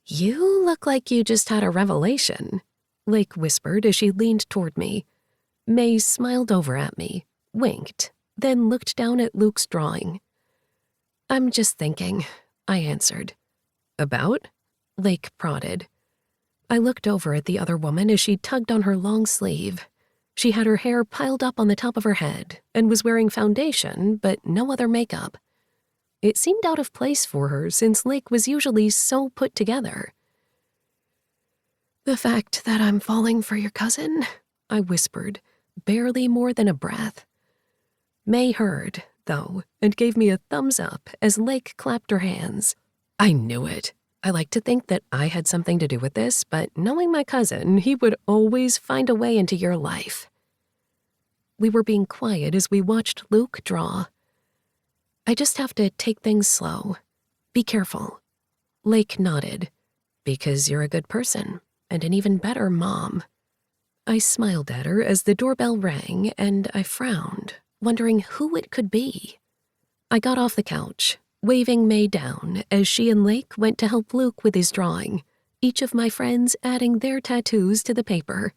"You look like you just had a revelation," Lake whispered as she leaned toward me. May smiled over at me, winked, then looked down at Luke's drawing. "I'm just thinking," I answered. "About?" Lake prodded. I looked over at the other woman as she tugged on her long sleeve. She had her hair piled up on the top of her head and was wearing foundation, but no other makeup. It seemed out of place for her since Lake was usually so put together. "The fact that I'm falling for your cousin," I whispered, barely more than a breath. May heard, though, and gave me a thumbs up as Lake clapped her hands. I knew it. I like to think that I had something to do with this, but knowing my cousin, he would always find a way into your life. We were being quiet as we watched Luke draw. "I just have to take things slow. Be careful." Lake nodded. "Because you're a good person, and an even better mom." I smiled at her as the doorbell rang, and I frowned, wondering who it could be. I got off the couch, waving May down as she and Lake went to help Luke with his drawing, each of my friends adding their tattoos to the paper.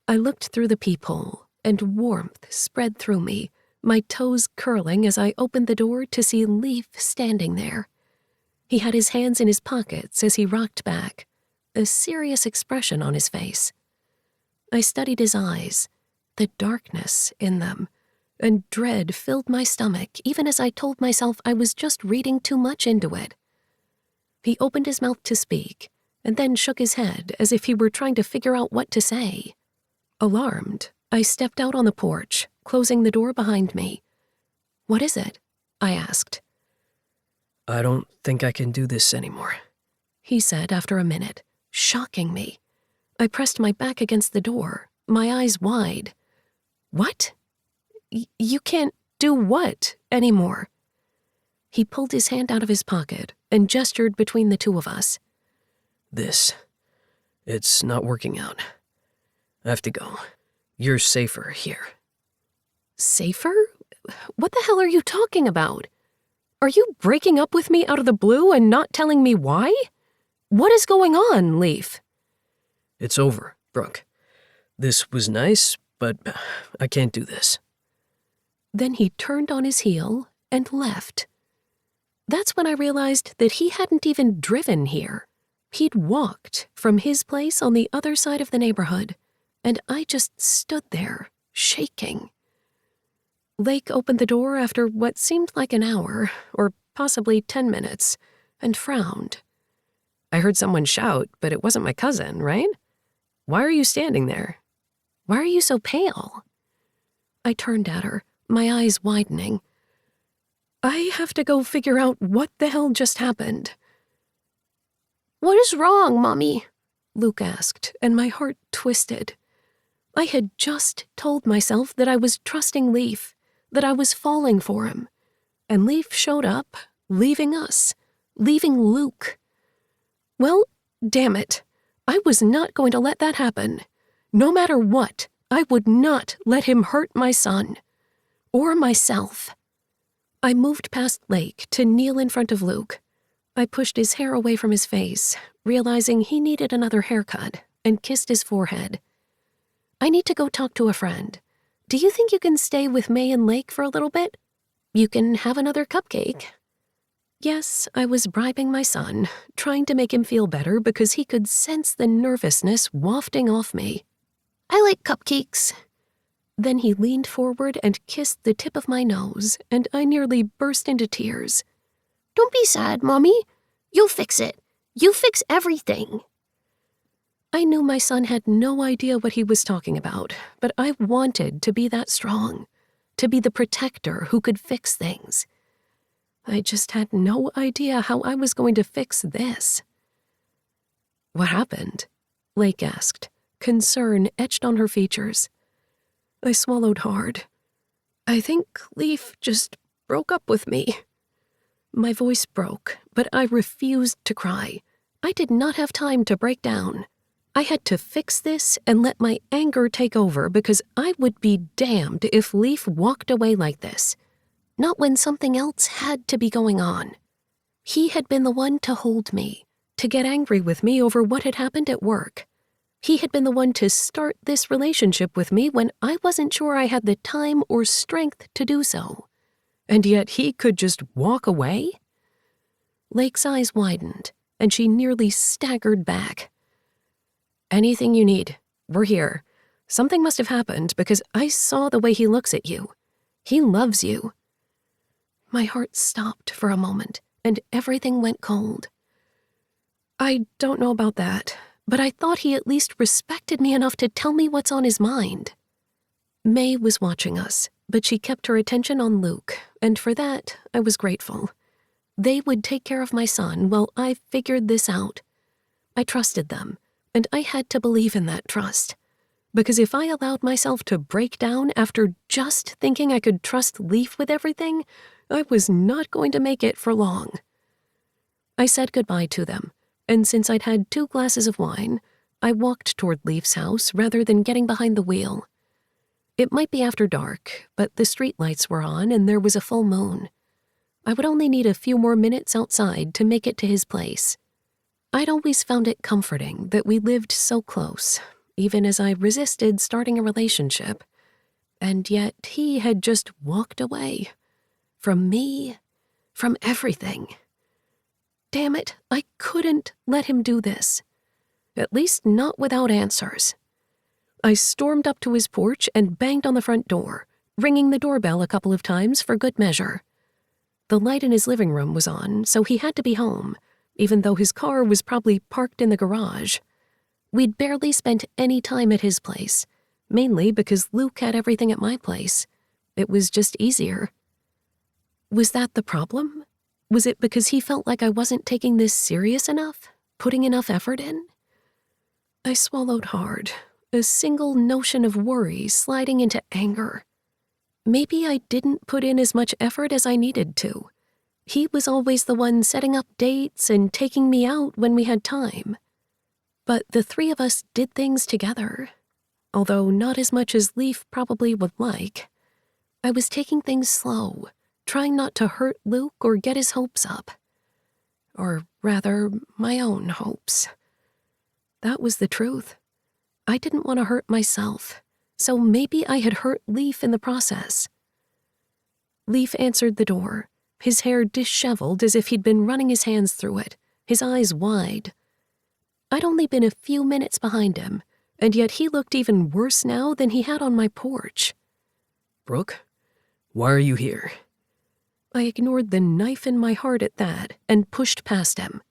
I looked through the peephole, and warmth spread through me, my toes curling as I opened the door to see Leaf standing there. He had his hands in his pockets as he rocked back, a serious expression on his face. I studied his eyes, the darkness in them, and dread filled my stomach even as I told myself I was just reading too much into it. He opened his mouth to speak, and then shook his head as if he were trying to figure out what to say. Alarmed, I stepped out on the porch, closing the door behind me. "What is it?" I asked. "I don't think I can do this anymore," he said after a minute, shocking me. I pressed my back against the door, my eyes wide. "What? You can't do what anymore?" He pulled his hand out of his pocket and gestured between the two of us. It's not working out. I have to go. You're safer here." "Safer? What the hell are you talking about? Are you breaking up with me out of the blue and not telling me why? What is going on, Leaf?" "It's over, Brooke. This was nice, but I can't do this." Then he turned on his heel and left. That's when I realized that he hadn't even driven here. He'd walked from his place on the other side of the neighborhood, and I just stood there, shaking. Lake opened the door after what seemed like an hour, or possibly 10 minutes, and frowned. "I heard someone shout, but it wasn't my cousin, right? Why are you standing there? Why are you so pale?" I turned at her, my eyes widening. "I have to go figure out what the hell just happened." "What is wrong, Mommy?" Luke asked, and my heart twisted. I had just told myself that I was trusting Leaf, that I was falling for him. And Leaf showed up, leaving us, leaving Luke. Well, damn it. I was not going to let that happen. No matter what, I would not let him hurt my son. Or myself. I moved past Lake to kneel in front of Luke. I pushed his hair away from his face, realizing he needed another haircut, and kissed his forehead. I need to go talk to a friend. Do you think you can stay with May and Lake for a little bit? You can have another cupcake. Yes, I was bribing my son, trying to make him feel better because he could sense the nervousness wafting off me. I like cupcakes. Then he leaned forward and kissed the tip of my nose, and I nearly burst into tears. Don't be sad, Mommy. You'll fix it. You fix everything. I knew my son had no idea what he was talking about, but I wanted to be that strong, to be the protector who could fix things. I just had no idea how I was going to fix this. What happened? Lake asked, concern etched on her features. I swallowed hard. I think Leaf just broke up with me. My voice broke, but I refused to cry. I did not have time to break down. I had to fix this and let my anger take over because I would be damned if Leaf walked away like this. Not when something else had to be going on. He had been the one to hold me, to get angry with me over what had happened at work. He had been the one to start this relationship with me when I wasn't sure I had the time or strength to do so. And yet he could just walk away? Lake's eyes widened, and she nearly staggered back. Anything you need. We're here. Something must have happened because I saw the way he looks at you. He loves you. My heart stopped for a moment, and everything went cold. I don't know about that, but I thought he at least respected me enough to tell me what's on his mind. May was watching us, but she kept her attention on Luke, and for that, I was grateful. They would take care of my son while I figured this out. I trusted them, and I had to believe in that trust. Because if I allowed myself to break down after just thinking I could trust Leaf with everything, I was not going to make it for long. I said goodbye to them, and since I'd had 2 glasses of wine, I walked toward Leaf's house rather than getting behind the wheel. It might be after dark, but the streetlights were on and there was a full moon. I would only need a few more minutes outside to make it to his place. I'd always found it comforting that we lived so close, even as I resisted starting a relationship. And yet he had just walked away. From me, from everything. Damn it, I couldn't let him do this. At least not without answers. I stormed up to his porch and banged on the front door, ringing the doorbell a couple of times for good measure. The light in his living room was on, so he had to be home, even though his car was probably parked in the garage. We'd barely spent any time at his place, mainly because Luke had everything at my place. It was just easier. Was that the problem? Was it because he felt like I wasn't taking this serious enough, putting enough effort in? I swallowed hard, a single notion of worry sliding into anger. Maybe I didn't put in as much effort as I needed to. He was always the one setting up dates and taking me out when we had time. But the 3 of us did things together, although not as much as Leaf probably would like. I was taking things slow, trying not to hurt Luke or get his hopes up. Or rather, my own hopes. That was the truth. I didn't want to hurt myself, so maybe I had hurt Leaf in the process. Leaf answered the door, his hair disheveled as if he'd been running his hands through it, his eyes wide. I'd only been a few minutes behind him, and yet he looked even worse now than he had on my porch. Brooke, why are you here? I ignored the knife in my heart at that and pushed past him.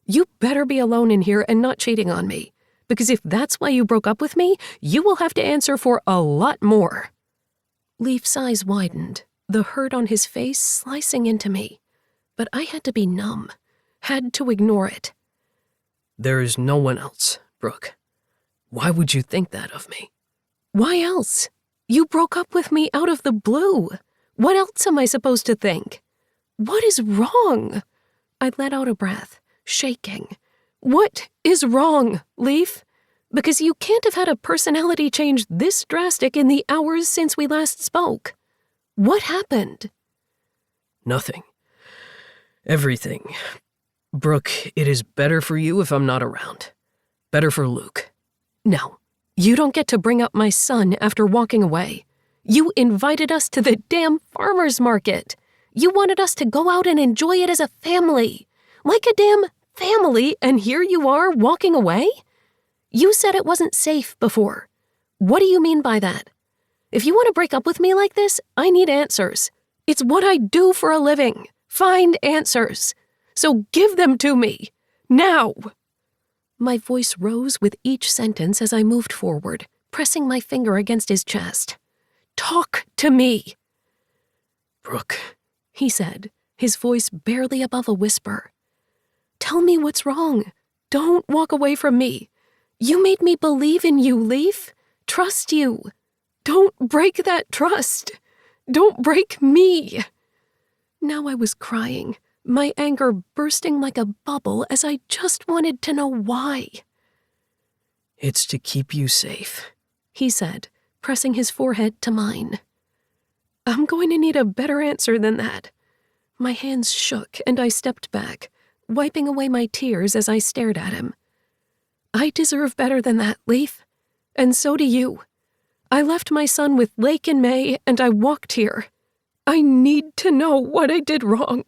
You better be alone in here and not cheating on me, because if that's why you broke up with me, you will have to answer for a lot more. Leaf's eyes widened, the hurt on his face slicing into me, but I had to be numb, had to ignore it. There is no one else, Brooke. Why would you think that of me? Why else? You broke up with me out of the blue. What else am I supposed to think? What is wrong? I let out a breath, shaking. What is wrong, Leaf? Because you can't have had a personality change this drastic in the hours since we last spoke. What happened? Nothing. Everything. Brooke, it is better for you if I'm not around. Better for Luke. No, you don't get to bring up my son after walking away. You invited us to the damn farmer's market. You wanted us to go out and enjoy it as a family. Like a damn family, and here you are walking away? You said it wasn't safe before. What do you mean by that? If you want to break up with me like this, I need answers. It's what I do for a living. Find answers. So give them to me. Now. My voice rose with each sentence as I moved forward, pressing my finger against his chest. Talk to me. Brooke, he said, his voice barely above a whisper. Tell me what's wrong. Don't walk away from me. You made me believe in you, Leaf. Trust you. Don't break that trust. Don't break me. Now I was crying, my anger bursting like a bubble as I just wanted to know why. It's to keep you safe, he said, pressing his forehead to mine. I'm going to need a better answer than that. My hands shook and I stepped back, wiping away my tears as I stared at him. I deserve better than that, Leaf. And so do you. I left my son with Lake and May, and I walked here. I need to know what I did wrong.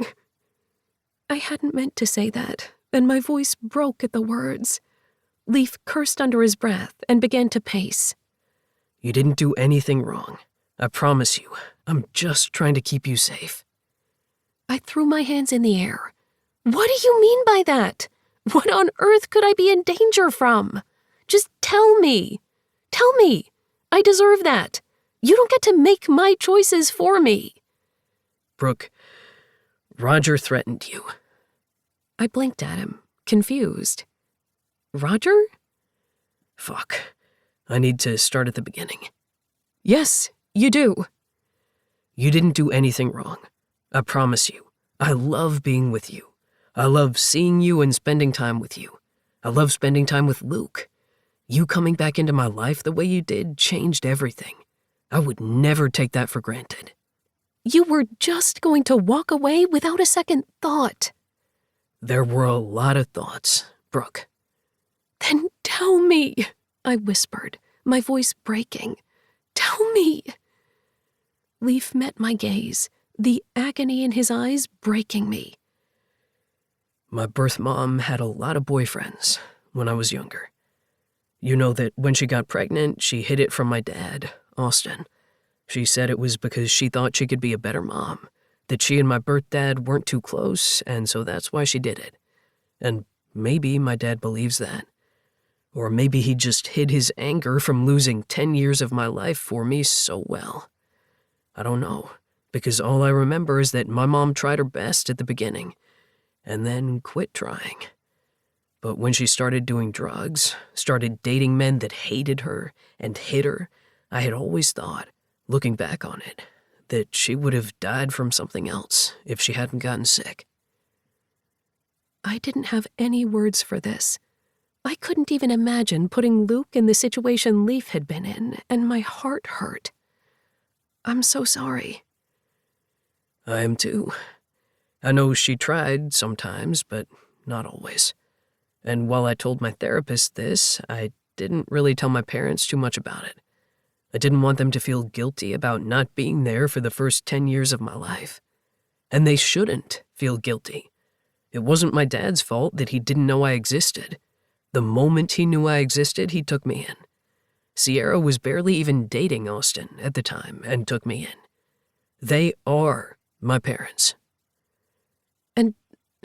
I hadn't meant to say that, and my voice broke at the words. Leaf cursed under his breath and began to pace. You didn't do anything wrong. I promise you. I'm just trying to keep you safe. I threw my hands in the air. What do you mean by that? What on earth could I be in danger from? Just tell me. Tell me. I deserve that. You don't get to make my choices for me. Brooke, Roger threatened you. I blinked at him, confused. Roger? Fuck. I need to start at the beginning. Yes, you do. You didn't do anything wrong. I promise you. I love being with you. I love seeing you and spending time with you. I love spending time with Luke. You coming back into my life the way you did changed everything. I would never take that for granted. You were just going to walk away without a second thought. There were a lot of thoughts, Brooke. Then tell me, I whispered, my voice breaking. Tell me. Leaf met my gaze, the agony in his eyes breaking me. My birth mom had a lot of boyfriends when I was younger. You know that when she got pregnant, she hid it from my dad, Austin. She said it was because she thought she could be a better mom, that she and my birth dad weren't too close, and so that's why she did it. And maybe my dad believes that. Or maybe he just hid his anger from losing 10 years of my life for me so well. I don't know, because all I remember is that my mom tried her best at the beginning, and then quit trying. But when she started doing drugs, started dating men that hated her and hit her, I had always thought, looking back on it, that she would have died from something else if she hadn't gotten sick. I didn't have any words for this. I couldn't even imagine putting Luke in the situation Leaf had been in, and my heart hurt. I'm so sorry. I am too. I know she tried sometimes, but not always. And while I told my therapist this, I didn't really tell my parents too much about it. I didn't want them to feel guilty about not being there for the first 10 years of my life. And they shouldn't feel guilty. It wasn't my dad's fault that he didn't know I existed. The moment he knew I existed, he took me in. Sierra was barely even dating Austin at the time and took me in. They are my parents. And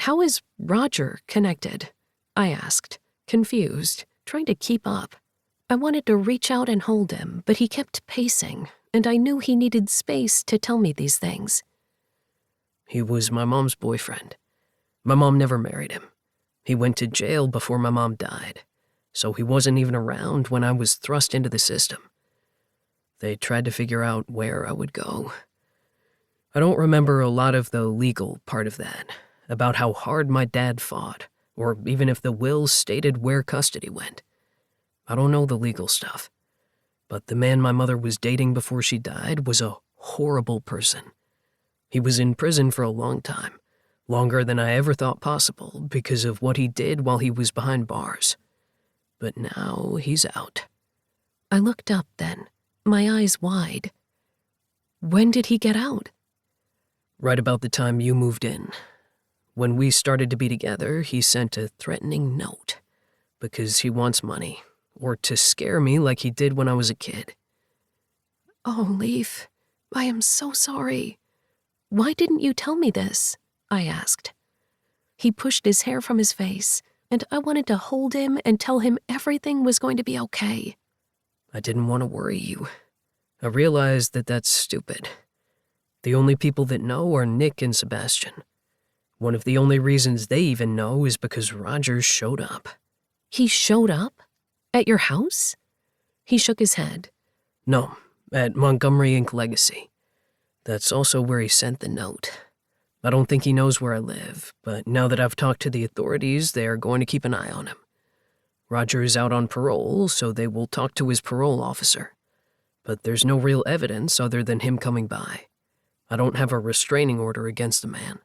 how is Roger connected? I asked, confused, trying to keep up. I wanted to reach out and hold him, but he kept pacing, and I knew he needed space to tell me these things. He was my mom's boyfriend. My mom never married him. He went to jail before my mom died, so he wasn't even around when I was thrust into the system. They tried to figure out where I would go. I don't remember a lot of the legal part of that, about how hard my dad fought, or even if the will stated where custody went. I don't know the legal stuff, but the man my mother was dating before she died was a horrible person. He was in prison for a long time, longer than I ever thought possible because of what he did while he was behind bars. But now he's out. I looked up then, my eyes wide. When did he get out? Right about the time you moved in. When we started to be together, he sent a threatening note because he wants money, or to scare me like he did when I was a kid. Oh, Leaf, I am so sorry. Why didn't you tell me this? I asked. He pushed his hair from his face, and I wanted to hold him and tell him everything was going to be okay. I didn't want to worry you. I realized that that's stupid. The only people that know are Nick and Sebastian. One of the only reasons they even know is because Roger showed up. He showed up? At your house? He shook his head. No, at Montgomery Inc. Legacy. That's also where he sent the note. I don't think he knows where I live, but now that I've talked to the authorities, they are going to keep an eye on him. Roger is out on parole, so they will talk to his parole officer. But there's no real evidence other than him coming by. I don't have a restraining order against the man.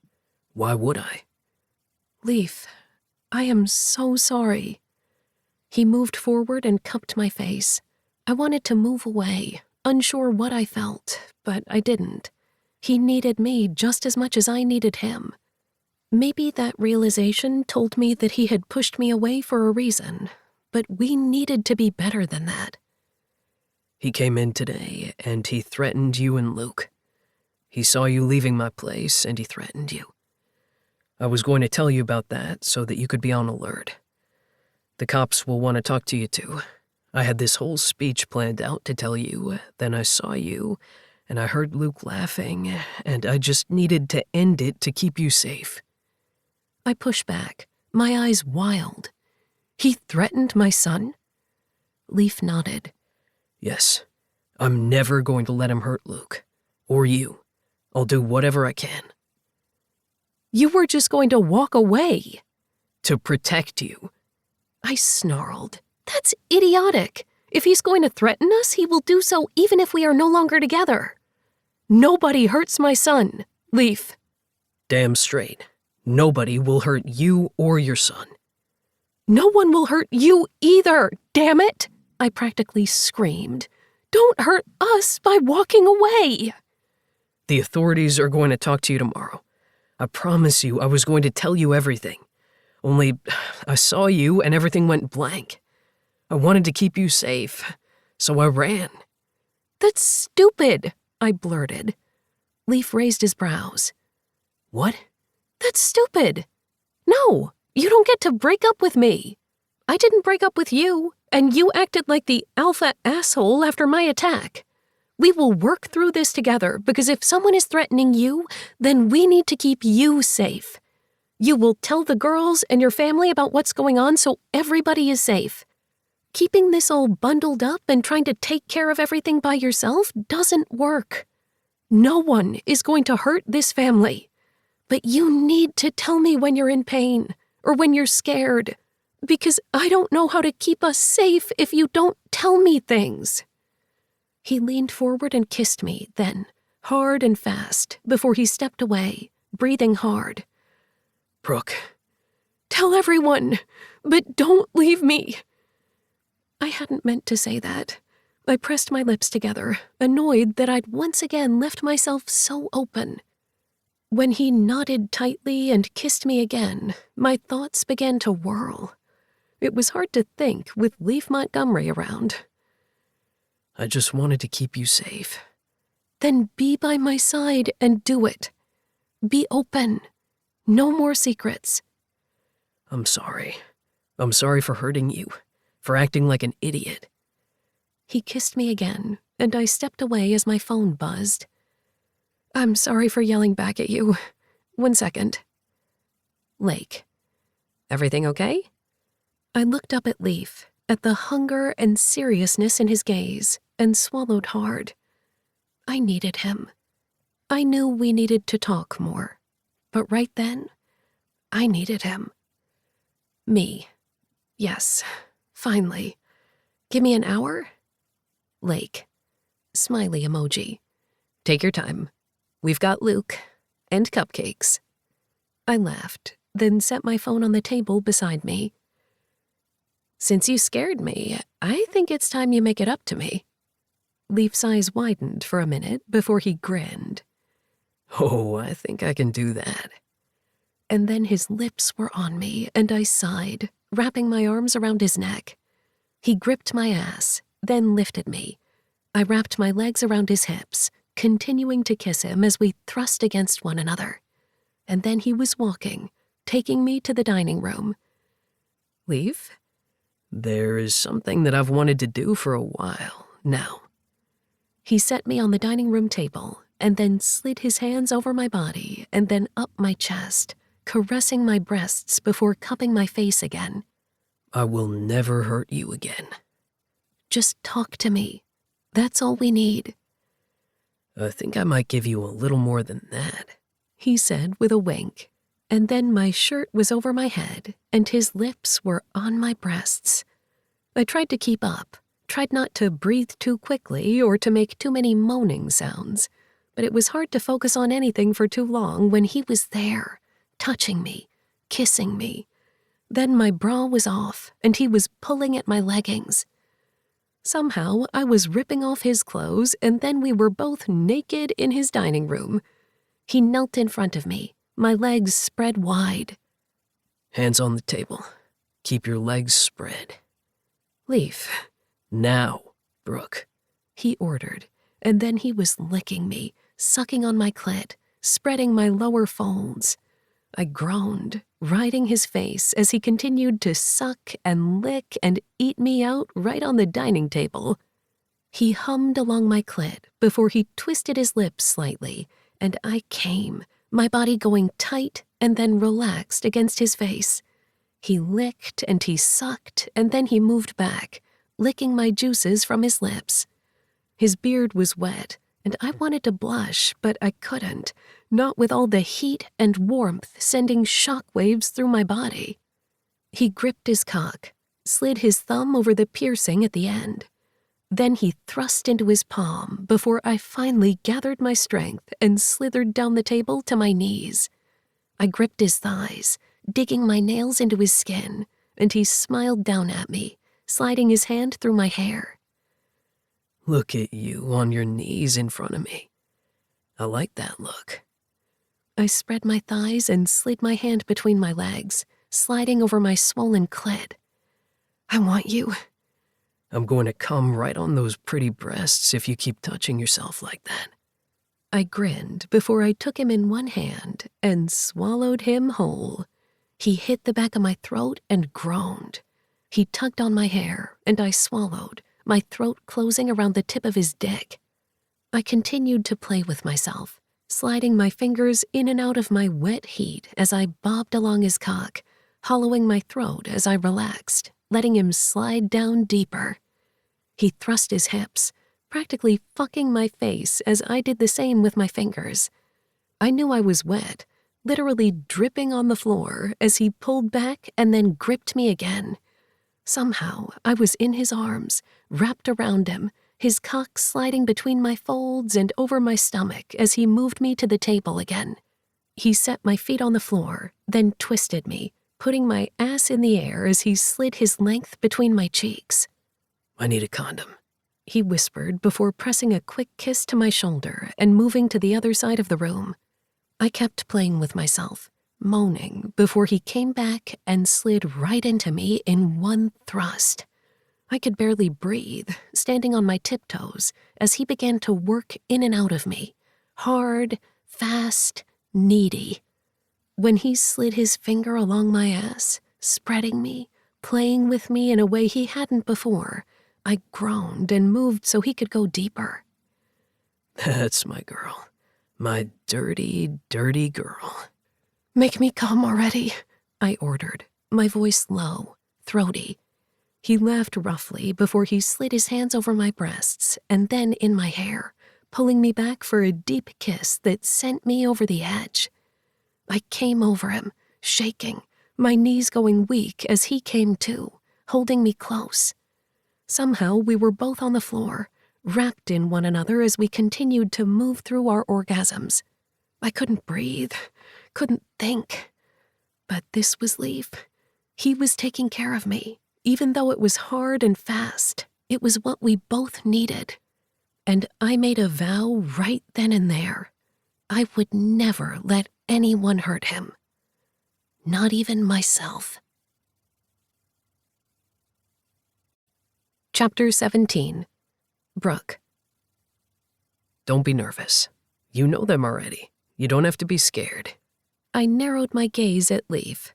Why would I? Leaf, I am so sorry. He moved forward and cupped my face. I wanted to move away, unsure what I felt, but I didn't. He needed me just as much as I needed him. Maybe that realization told me that he had pushed me away for a reason, but we needed to be better than that. He came in today, and he threatened you and Luke. He saw you leaving my place, and he threatened you. I was going to tell you about that so that you could be on alert. The cops will want to talk to you too. I had this whole speech planned out to tell you, then I saw you, and I heard Luke laughing, and I just needed to end it to keep you safe. I pushed back, my eyes wild. He threatened my son? Leaf nodded. Yes, I'm never going to let him hurt Luke. Or you. I'll do whatever I can. You were just going to walk away. To protect you. I snarled. That's idiotic. If he's going to threaten us, he will do so even if we are no longer together. Nobody hurts my son, Leaf. Damn straight. Nobody will hurt you or your son. No one will hurt you either, damn it! I practically screamed. Don't hurt us by walking away. The authorities are going to talk to you tomorrow. I promise you I was going to tell you everything. Only, I saw you and everything went blank. I wanted to keep you safe, so I ran. That's stupid, I blurted. Leaf raised his brows. What? That's stupid. No, you don't get to break up with me. I didn't break up with you, and you acted like the alpha asshole after my attack. We will work through this together because if someone is threatening you, then we need to keep you safe. You will tell the girls and your family about what's going on so everybody is safe. Keeping this all bundled up and trying to take care of everything by yourself doesn't work. No one is going to hurt this family. But you need to tell me when you're in pain or when you're scared, because I don't know how to keep us safe if you don't tell me things. He leaned forward and kissed me, then, hard and fast, before he stepped away, breathing hard. Brooke. Tell everyone, but don't leave me. I hadn't meant to say that. I pressed my lips together, annoyed that I'd once again left myself so open. When he nodded tightly and kissed me again, my thoughts began to whirl. It was hard to think with Leaf Montgomery around. I just wanted to keep you safe. Then be by my side and do it. Be open. No more secrets. I'm sorry. I'm sorry for hurting you, for acting like an idiot. He kissed me again, and I stepped away as my phone buzzed. I'm sorry for yelling back at you. 1 second. Lake. Everything okay? I looked up at Leaf, at the hunger and seriousness in his gaze, and swallowed hard. I needed him. I knew we needed to talk more. But right then, I needed him. Me. Yes, finally. Give me an hour? Lake. Smiley emoji. Take your time. We've got Luke and cupcakes. I laughed, then set my phone on the table beside me. Since you scared me, I think it's time you make it up to me. Leaf's eyes widened for a minute before he grinned. Oh, I think I can do that. And then his lips were on me, and I sighed, wrapping my arms around his neck. He gripped my ass, then lifted me. I wrapped my legs around his hips, continuing to kiss him as we thrust against one another. And then he was walking, taking me to the dining room. Leaf, there is something that I've wanted to do for a while now. He set me on the dining room table and then slid his hands over my body and then up my chest, caressing my breasts before cupping my face again. I will never hurt you again. Just talk to me. That's all we need. I think I might give you a little more than that, he said with a wink. And then my shirt was over my head and his lips were on my breasts. I tried to keep up, tried not to breathe too quickly or to make too many moaning sounds, but it was hard to focus on anything for too long when he was there, touching me, kissing me. Then my bra was off and he was pulling at my leggings. Somehow I was ripping off his clothes and then we were both naked in his dining room. He knelt in front of me, my legs spread wide. Hands on the table. Keep your legs spread. Leaf. Now, Brooke, he ordered, and then he was licking me, sucking on my clit, spreading my lower folds. I groaned, riding his face as he continued to suck and lick and eat me out right on the dining table. He hummed along my clit before he twisted his lips slightly, and I came, my body going tight and then relaxed against his face. He licked and he sucked, and then he moved back, licking my juices from his lips. His beard was wet, and I wanted to blush, but I couldn't, not with all the heat and warmth sending shock waves through my body. He gripped his cock, slid his thumb over the piercing at the end. Then he thrust into his palm before I finally gathered my strength and slithered down the table to my knees. I gripped his thighs, digging my nails into his skin, and he smiled down at me, sliding his hand through my hair. Look at you on your knees in front of me. I like that look. I spread my thighs and slid my hand between my legs, sliding over my swollen clit. I want you. I'm going to come right on those pretty breasts if you keep touching yourself like that. I grinned before I took him in one hand and swallowed him whole. He hit the back of my throat and groaned. He tugged on my hair, and I swallowed, my throat closing around the tip of his dick. I continued to play with myself, sliding my fingers in and out of my wet heat as I bobbed along his cock, hollowing my throat as I relaxed, letting him slide down deeper. He thrust his hips, practically fucking my face as I did the same with my fingers. I knew I was wet, literally dripping on the floor as he pulled back and then gripped me again. Somehow, I was in his arms, wrapped around him, his cock sliding between my folds and over my stomach as he moved me to the table again. He set my feet on the floor, then twisted me, putting my ass in the air as he slid his length between my cheeks. I need a condom, he whispered before pressing a quick kiss to my shoulder and moving to the other side of the room. I kept playing with myself, moaning before he came back and slid right into me in one thrust. I could barely breathe, standing on my tiptoes as he began to work in and out of me, hard, fast, needy. When he slid his finger along my ass, spreading me, playing with me in a way he hadn't before, I groaned and moved so he could go deeper. That's my girl. My dirty, dirty girl. Make me come already, I ordered, my voice low, throaty. He laughed roughly before he slid his hands over my breasts and then in my hair, pulling me back for a deep kiss that sent me over the edge. I came over him, shaking, my knees going weak as he came too, holding me close. Somehow we were both on the floor, wrapped in one another as we continued to move through our orgasms. I couldn't breathe, couldn't think. But this was Leif. He was taking care of me, even though it was hard and fast. It was what we both needed. And I made a vow right then and there. I would never let anyone hurt him. Not even myself. Chapter 17. Brooke. Don't be nervous. You know them already. You don't have to be scared. I narrowed my gaze at Leif.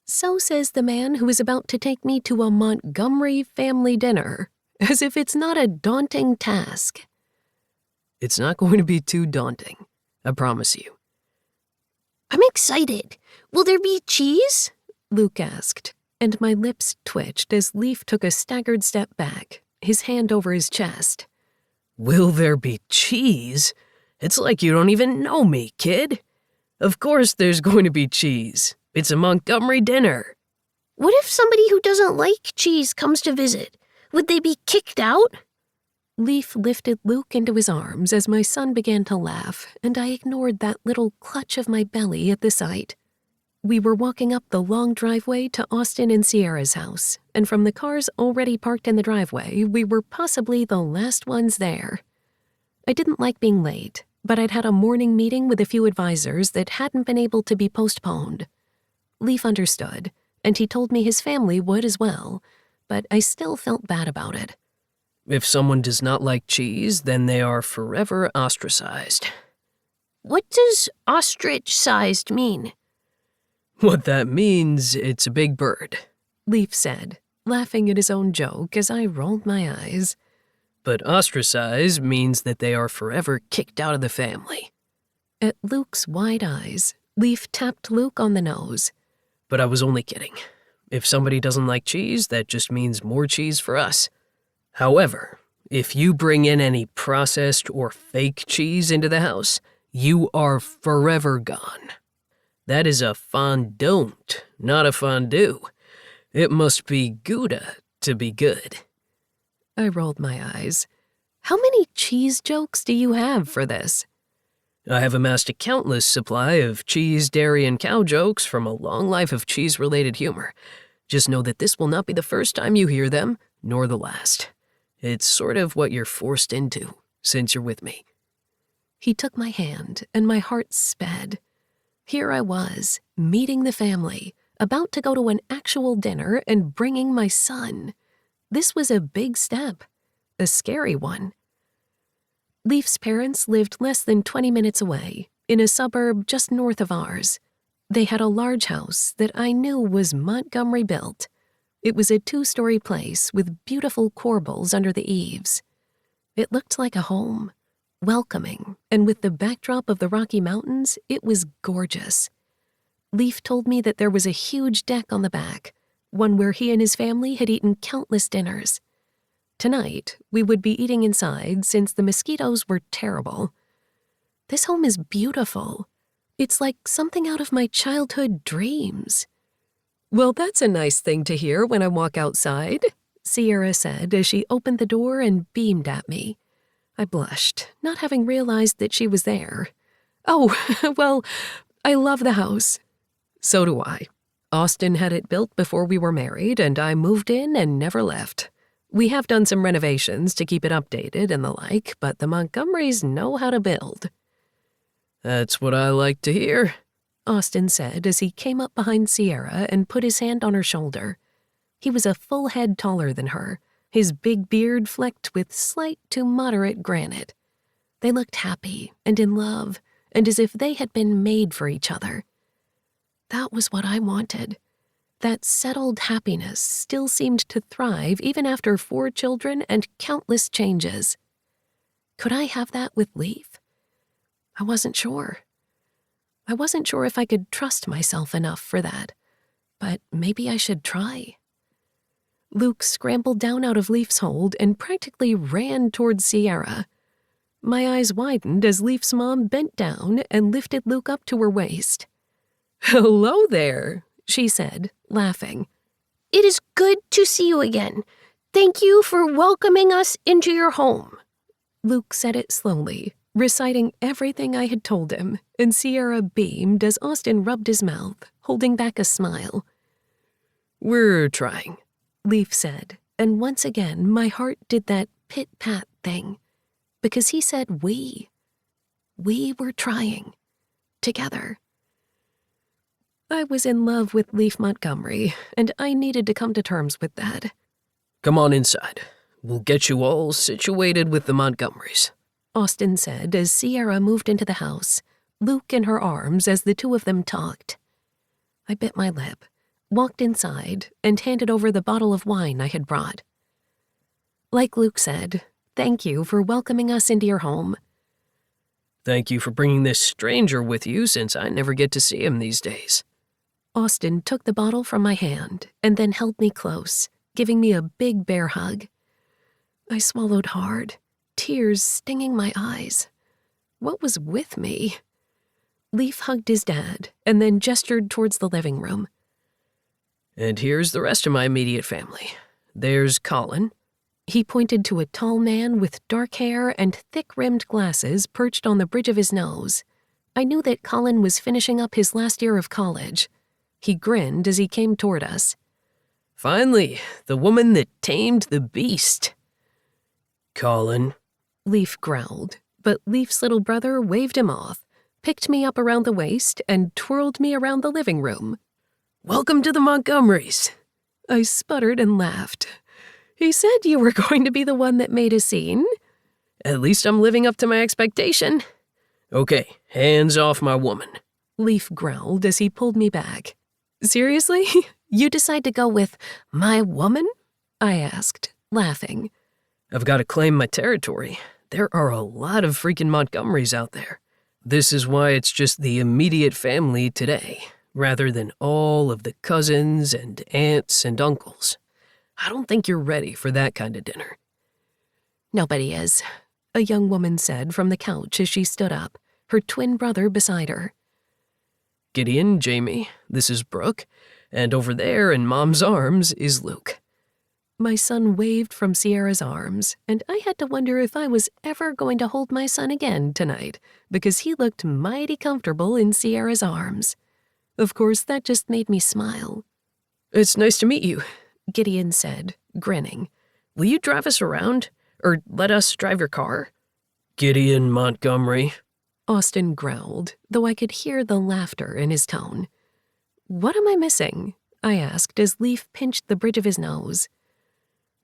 So says the man who is about to take me to a Montgomery family dinner, as if it's not a daunting task. It's not going to be too daunting, I promise you. I'm excited. Will there be cheese? Luke asked, and my lips twitched as Leif took a staggered step back, his hand over his chest. Will there be cheese? It's like you don't even know me, kid. Of course there's going to be cheese. It's a Montgomery dinner. What if somebody who doesn't like cheese comes to visit? Would they be kicked out? Leif lifted Luke into his arms as my son began to laugh, and I ignored that little clutch of my belly at the sight. We were walking up the long driveway to Austin and Sierra's house, and from the cars already parked in the driveway, we were possibly the last ones there. I didn't like being late, but I'd had a morning meeting with a few advisors that hadn't been able to be postponed. Leif understood, and he told me his family would as well, but I still felt bad about it. If someone does not like cheese, then they are forever ostracized. What does ostrich-sized mean? What that means, it's a big bird. Leif said, laughing at his own joke as I rolled my eyes. But ostracized means that they are forever kicked out of the family. At Luke's wide eyes, Leif tapped Luke on the nose. But I was only kidding. If somebody doesn't like cheese, that just means more cheese for us. However, if you bring in any processed or fake cheese into the house, you are forever gone. That is a fondant, not a fondue. It must be Gouda to be good. I rolled my eyes. How many cheese jokes do you have for this? I have amassed a countless supply of cheese, dairy, and cow jokes from a long life of cheese-related humor. Just know that this will not be the first time you hear them, nor the last. It's sort of what you're forced into, since you're with me. He took my hand, and my heart sped. Here I was, meeting the family, about to go to an actual dinner and bringing my son. This was a big step, a scary one. Leif's parents lived less than 20 minutes away, in a suburb just north of ours. They had a large house that I knew was Montgomery built. It was a 2-story place with beautiful corbels under the eaves. It looked like a home, welcoming, and with the backdrop of the Rocky Mountains, it was gorgeous. Leif told me that there was a huge deck on the back, one where he and his family had eaten countless dinners. Tonight, we would be eating inside since the mosquitoes were terrible. This home is beautiful. It's like something out of my childhood dreams. Well, that's a nice thing to hear when I walk outside, Sierra said as she opened the door and beamed at me. I blushed, not having realized that she was there. Oh, well, I love the house. So do I. Austin had it built before we were married, and I moved in and never left. We have done some renovations to keep it updated and the like, but the Montgomerys know how to build. That's what I like to hear, Austin said as he came up behind Sierra and put his hand on her shoulder. He was a full head taller than her, his big beard flecked with slight to moderate granite. They looked happy and in love, and as if they had been made for each other. That was what I wanted. That settled happiness still seemed to thrive even after 4 children and countless changes. Could I have that with Leif? I wasn't sure. I wasn't sure if I could trust myself enough for that, but maybe I should try. Luke scrambled down out of Leif's hold and practically ran towards Sierra. My eyes widened as Leif's mom bent down and lifted Luke up to her waist. "Hello there," she said, laughing. It is good to see you again. Thank you for welcoming us into your home. Luke said it slowly, reciting everything I had told him, and Sierra beamed as Austin rubbed his mouth, holding back a smile. We're trying, Leaf said, and once again my heart did that pit-pat thing, because he said we. We were trying. Together. I was in love with Leaf Montgomery, and I needed to come to terms with that. Come on inside. We'll get you all situated with the Montgomerys, Austin said as Sierra moved into the house, Luke in her arms as the two of them talked. I bit my lip, walked inside, and handed over the bottle of wine I had brought. Like Luke said, thank you for welcoming us into your home. Thank you for bringing this stranger with you since I never get to see him these days. Austin took the bottle from my hand and then held me close, giving me a big bear hug. I swallowed hard, tears stinging my eyes. What was with me? Leaf hugged his dad and then gestured towards the living room. And here's the rest of my immediate family. There's Colin. He pointed to a tall man with dark hair and thick-rimmed glasses perched on the bridge of his nose. I knew that Colin was finishing up his last year of college. He grinned as he came toward us. Finally, the woman that tamed the beast. Colin, Leaf growled, but Leaf's little brother waved him off, picked me up around the waist, and twirled me around the living room. Welcome to the Montgomerys. I sputtered and laughed. He said you were going to be the one that made a scene. At least I'm living up to my expectation. Okay, hands off my woman. Leaf growled as he pulled me back. Seriously? You decide to go with my woman? I asked, laughing. I've got to claim my territory. There are a lot of freaking Montgomerys out there. This is why it's just the immediate family today, rather than all of the cousins and aunts and uncles. I don't think you're ready for that kind of dinner. Nobody is, a young woman said from the couch as she stood up, her twin brother beside her. Gideon, Jamie, this is Brooke, and over there in Mom's arms is Luke. My son waved from Sierra's arms, and I had to wonder if I was ever going to hold my son again tonight, because he looked mighty comfortable in Sierra's arms. Of course, that just made me smile. It's nice to meet you, Gideon said, grinning. Will you drive us around? Or let us drive your car? Gideon Montgomery, Austin growled, though I could hear the laughter in his tone. What am I missing? I asked as Leaf pinched the bridge of his nose.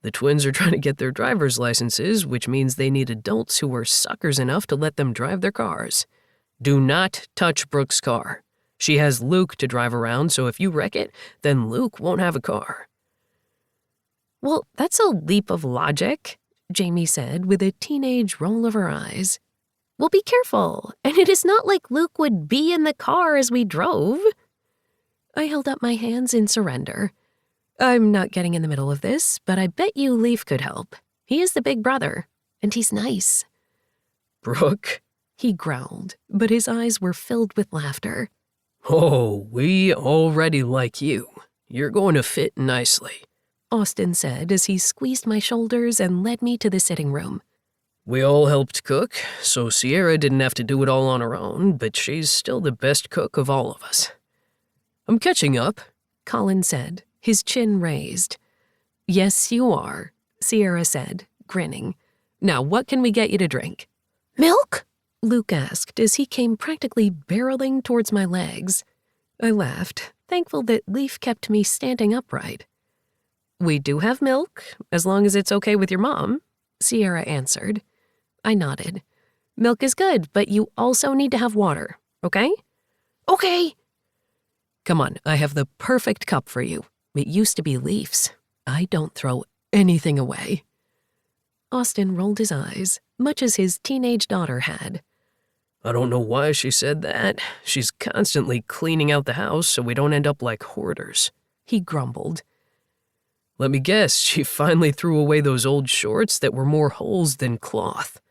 The twins are trying to get their driver's licenses, which means they need adults who are suckers enough to let them drive their cars. Do not touch Brooke's car. She has Luke to drive around, so if you wreck it, then Luke won't have a car. Well, that's a leap of logic, Jamie said with a teenage roll of her eyes. Well, be careful, and it is not like Luke would be in the car as we drove. I held up my hands in surrender. I'm not getting in the middle of this, but I bet you Leaf could help. He is the big brother, and he's nice. Brooke, he growled, but his eyes were filled with laughter. Oh, we already like you. You're going to fit nicely, Austin said as he squeezed my shoulders and led me to the sitting room. We all helped cook, so Sierra didn't have to do it all on her own, but she's still the best cook of all of us. I'm catching up, Colin said, his chin raised. Yes, you are, Sierra said, grinning. Now, what can we get you to drink? Milk? Luke asked as he came practically barreling towards my legs. I laughed, thankful that Leaf kept me standing upright. We do have milk, as long as it's okay with your mom, Sierra answered. I nodded. Milk is good, but you also need to have water, okay? Okay. Come on, I have the perfect cup for you. It used to be Leaf's. I don't throw anything away. Austin rolled his eyes, much as his teenage daughter had. I don't know why she said that. She's constantly cleaning out the house so we don't end up like hoarders, he grumbled. Let me guess, she finally threw away those old shorts that were more holes than cloth.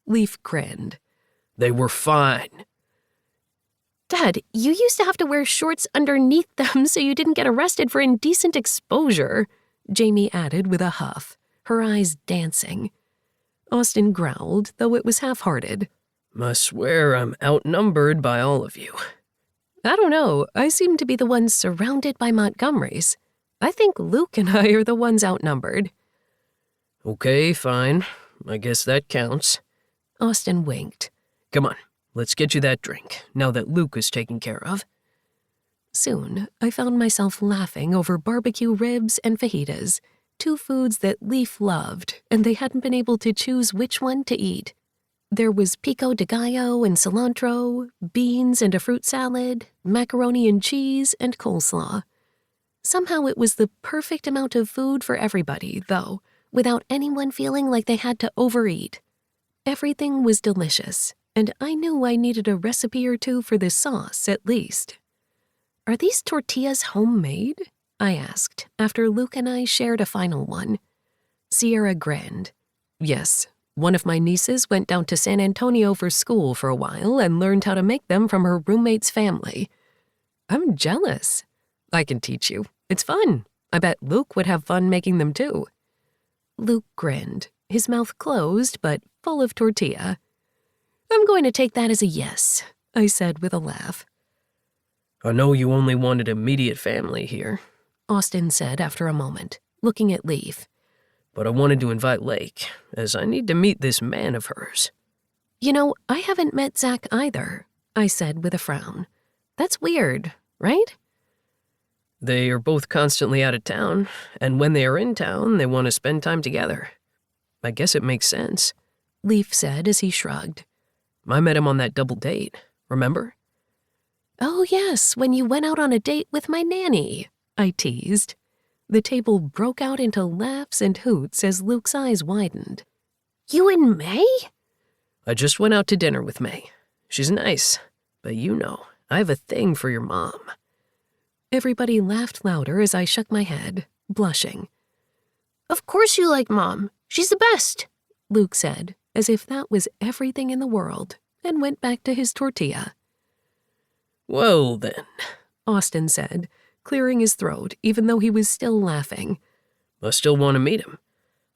Leaf grinned. They were fine. Dad, you used to have to wear shorts underneath them so you didn't get arrested for indecent exposure, Jamie added with a huff. her eyes dancing. Austin growled, though it was half-hearted. Must swear I'm outnumbered by all of you. I don't know, I seem to be the one surrounded by Montgomerys. I think Luke and I are the ones outnumbered. Okay, fine. I guess that counts. Austin winked. Come on, let's get you that drink, now that Luke is taken care of. Soon, I found myself laughing over barbecue ribs and fajitas, two foods that Leaf loved, and they hadn't been able to choose which one to eat. There was pico de gallo and cilantro, beans and a fruit salad, macaroni and cheese, and coleslaw. Somehow it was the perfect amount of food for everybody, though, without anyone feeling like they had to overeat. Everything was delicious, and I knew I needed a recipe or two for this sauce, at least. Are these tortillas homemade? I asked, after Luke and I shared a final one. Sierra grinned. Yes, one of my nieces went down to San Antonio for school for a while and learned how to make them from her roommate's family. I'm jealous. I can teach you. It's fun. I bet Luke would have fun making them too. Luke grinned, his mouth closed but full of tortilla. I'm going to take that as a yes, I said with a laugh. I know you only wanted immediate family here, Austin said after a moment, looking at Leaf. but I wanted to invite Lake, as I need to meet this man of hers. You know, I haven't met Zach either, I said with a frown. That's weird, right? They are both constantly out of town, and when they are in town, they want to spend time together. I guess it makes sense, Leaf said as he shrugged. I met him on that double date, remember? Oh yes, when you went out on a date with my nanny, I teased. The table broke out into laughs and hoots as Luke's eyes widened. You and May? I just went out to dinner with May. She's nice, but you know, I have a thing for your mom. Everybody laughed louder as I shook my head, blushing. Of course you like Mom. She's the best, Luke said, as if that was everything in the world, and went back to his tortilla. Well then, Austin said, clearing his throat even though he was still laughing. I still want to meet him.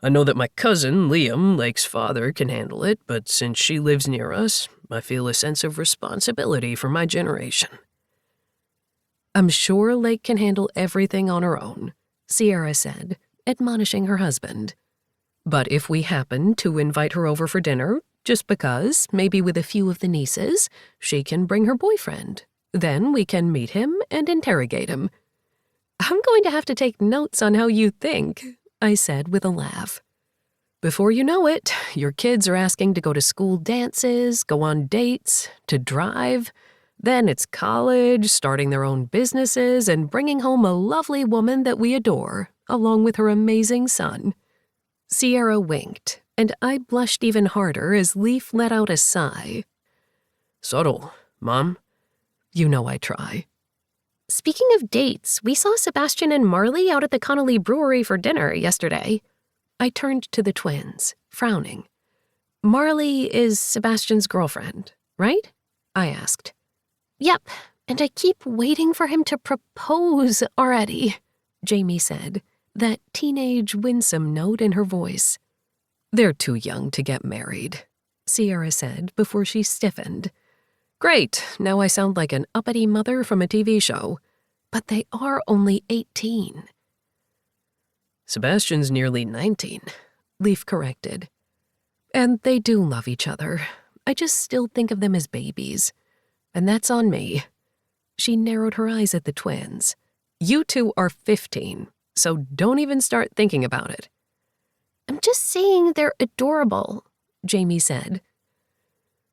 I know that my cousin, Liam, Lake's father, can handle it, but since she lives near us, I feel a sense of responsibility for my generation. I'm sure Lake can handle everything on her own, Sierra said, admonishing her husband. But if we happen to invite her over for dinner, just because, maybe with a few of the nieces, she can bring her boyfriend. Then we can meet him and interrogate him. I'm going to have to take notes on how you think, I said with a laugh. Before you know it, your kids are asking to go to school dances, go on dates, to drive. Then it's college, starting their own businesses, and bringing home a lovely woman that we adore, along with her amazing son. Sierra winked, and I blushed even harder as Leaf let out a sigh. Subtle, Mom. You know I try. Speaking of dates, we saw Sebastian and Marley out at the Connolly Brewery for dinner yesterday. I turned to the twins, frowning. Marley is Sebastian's girlfriend, right? I asked. Yep, and I keep waiting for him to propose already, Jamie said, that teenage winsome note in her voice. They're too young to get married, Sierra said before she stiffened. Great, now I sound like an uppity mother from a TV show. But they are only 18. Sebastian's nearly 19, Leaf corrected. And they do love each other. I just still think of them as babies. And that's on me. She narrowed her eyes at the twins. You two are 15, so don't even start thinking about it. I'm just saying they're adorable, Jamie said.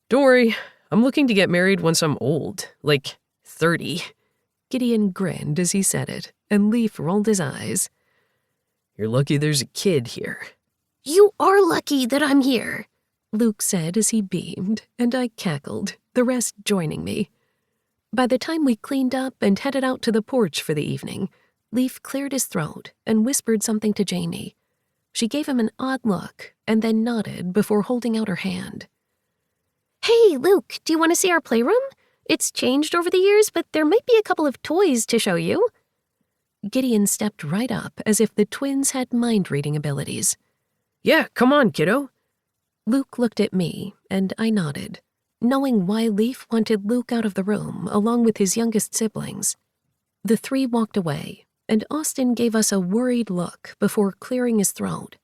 Don't worry, I'm looking to get married once I'm old, like 30. Gideon grinned as he said it, and Leaf rolled his eyes. You're lucky there's a kid here. You are lucky that I'm here, Luke said as he beamed, and I cackled, the rest joining me. By the time we cleaned up and headed out to the porch for the evening, Leaf cleared his throat and whispered something to Jamie. She gave him an odd look and then nodded before holding out her hand. Hey, Luke, do you want to see our playroom? It's changed over the years, but there might be a couple of toys to show you. Gideon stepped right up as if the twins had mind-reading abilities. Yeah, come on, kiddo. Luke looked at me, and I nodded, knowing why Leaf wanted Luke out of the room along with his youngest siblings. The three walked away, and Austin gave us a worried look before clearing his throat.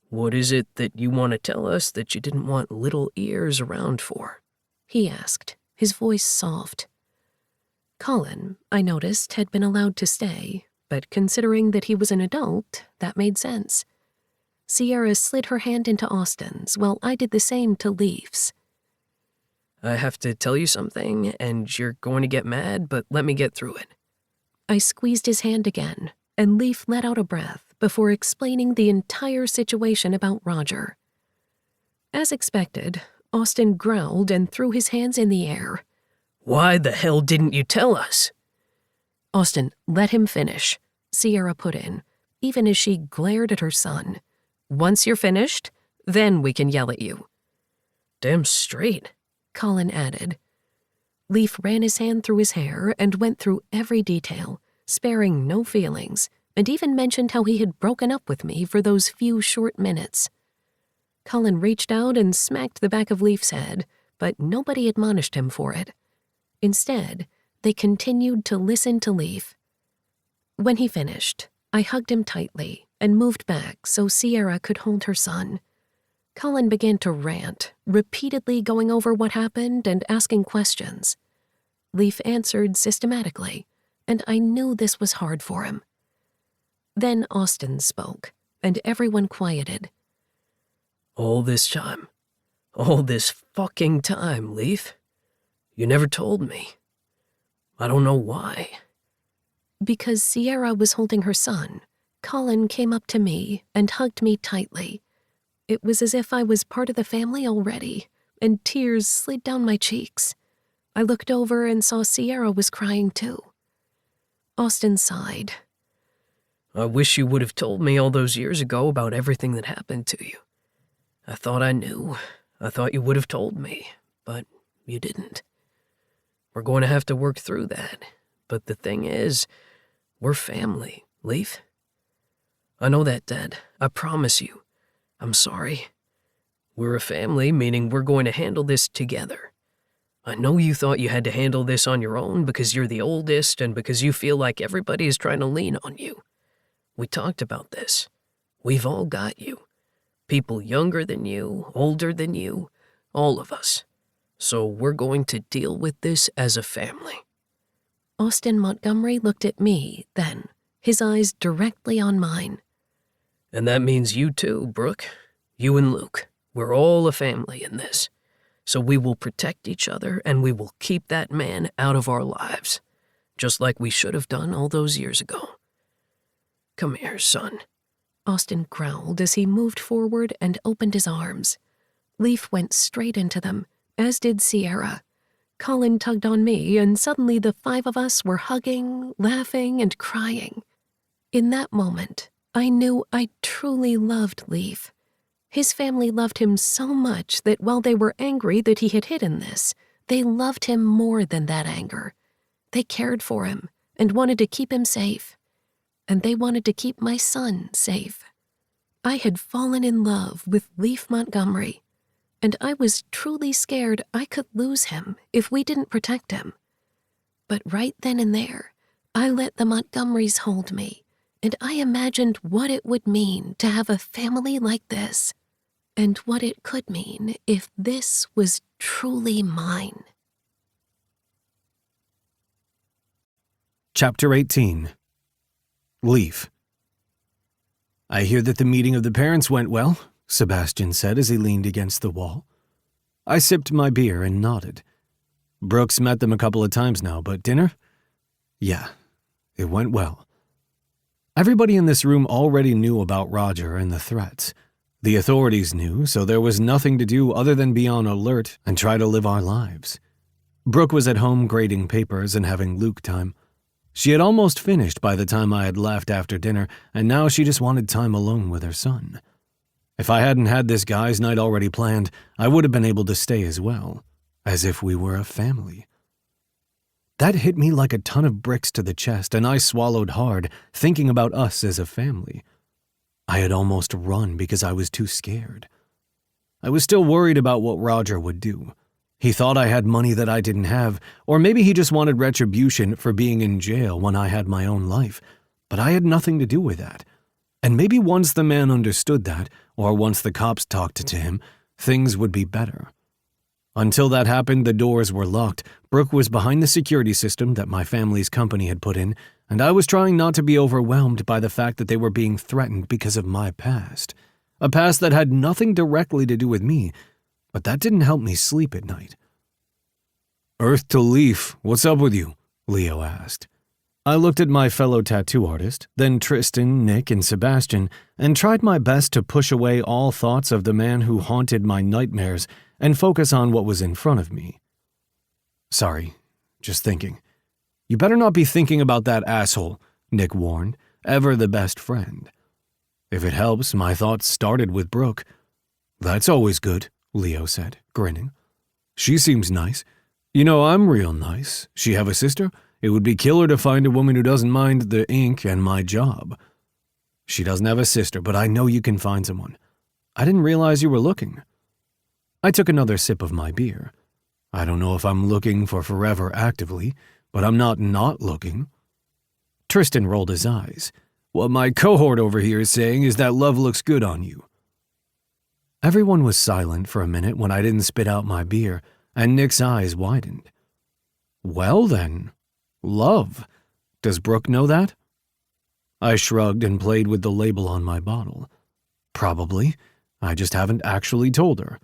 What is it that you want to tell us that you didn't want little ears around for? He asked, his voice soft. Colin, I noticed, had been allowed to stay, but considering that he was an adult, that made sense. Sierra slid her hand into Austin's while I did the same to Leaf's. I have to tell you something, and you're going to get mad, but let me get through it. I squeezed his hand again, and Leaf let out a breath before explaining the entire situation about Roger. As expected, Austin growled and threw his hands in the air. Why the hell didn't you tell us? Austin, let him finish, Sierra put in, even as she glared at her son. Once you're finished, then we can yell at you. Damn straight, Colin added. Leaf ran his hand through his hair and went through every detail, sparing no feelings, and even mentioned how he had broken up with me for those few short minutes. Colin reached out and smacked the back of Leaf's head, but nobody admonished him for it. Instead, they continued to listen to Leaf. When he finished, I hugged him tightly and moved back so Sierra could hold her son. Colin began to rant, repeatedly going over what happened and asking questions. Leaf answered systematically, and I knew this was hard for him. Then Austin spoke, and everyone quieted. All this fucking time, Leaf. You never told me. I don't know why. Because Sierra was holding her son, Colin came up to me and hugged me tightly. It was as if I was part of the family already, and tears slid down my cheeks. I looked over and saw Sierra was crying too. Austin sighed. I wish you would have told me all those years ago about everything that happened to you. I thought I knew. I thought you would have told me, but you didn't. We're going to have to work through that. But the thing is, we're family, Leaf. I know that, Dad. I promise you. I'm sorry. We're a family, meaning we're going to handle this together. I know you thought you had to handle this on your own because you're the oldest and because you feel like everybody is trying to lean on you. We talked about this. We've all got you. People younger than you, older than you, all of us. So we're going to deal with this as a family. Austin Montgomery looked at me then, his eyes directly on mine. And that means you too, Brooke. You and Luke. We're all a family in this. So we will protect each other and we will keep that man out of our lives. Just like we should have done all those years ago. Come here, son. Austin growled as he moved forward and opened his arms. Leaf went straight into them, as did Sierra. Colin tugged on me, and suddenly the five of us were hugging, laughing, and crying. In that moment, I knew I truly loved Leaf. His family loved him so much that while they were angry that he had hidden this, they loved him more than that anger. They cared for him and wanted to keep him safe. And they wanted to keep my son safe. I had fallen in love with Leaf Montgomery, and I was truly scared I could lose him if we didn't protect him. But right then and there, I let the Montgomerys hold me, and I imagined what it would mean to have a family like this, and what it could mean if this was truly mine. Chapter 18. Leaf. I hear that the meeting of the parents went well, Sebastian said as he leaned against the wall. I sipped my beer and nodded. Brooks met them a couple of times now, but dinner? Yeah, it went well. Everybody in this room already knew about Roger and the threats. The authorities knew, so there was nothing to do other than be on alert and try to live our lives. Brooke was at home grading papers and having Luke time. She had almost finished by the time I had left after dinner, and now she just wanted time alone with her son. If I hadn't had this guys' night already planned, I would have been able to stay as well, as if we were a family. That hit me like a ton of bricks to the chest, and I swallowed hard, thinking about us as a family. I had almost run because I was too scared. I was still worried about what Roger would do. He thought I had money that I didn't have, or maybe he just wanted retribution for being in jail when I had my own life, but I had nothing to do with that. And maybe once the man understood that, or once the cops talked to him, things would be better. Until that happened, the doors were locked. Brooke was behind the security system that my family's company had put in, and I was trying not to be overwhelmed by the fact that they were being threatened because of my past. A past that had nothing directly to do with me, but that didn't help me sleep at night. "Earth to Leaf, what's up with you?" Leo asked. I looked at my fellow tattoo artist, then Tristan, Nick, and Sebastian, and tried my best to push away all thoughts of the man who haunted my nightmares and focus on what was in front of me. "Sorry, just thinking." "You better not be thinking about that asshole," Nick warned, ever the best friend. "If it helps, my thoughts started with Brooke." "That's always good," Leo said, grinning. "She seems nice. You know, I'm real nice. She have a sister? It would be killer to find a woman who doesn't mind the ink and my job." "She doesn't have a sister, but I know you can find someone. I didn't realize you were looking." I took another sip of my beer. I don't know if I'm looking for forever actively, but I'm not looking. Tristan rolled his eyes. "What my cohort over here is saying is that love looks good on you." Everyone was silent for a minute when I didn't spit out my beer, and Nick's eyes widened. "Well then, love. Does Brooke know that?" I shrugged and played with the label on my bottle. "Probably. I just haven't actually told her."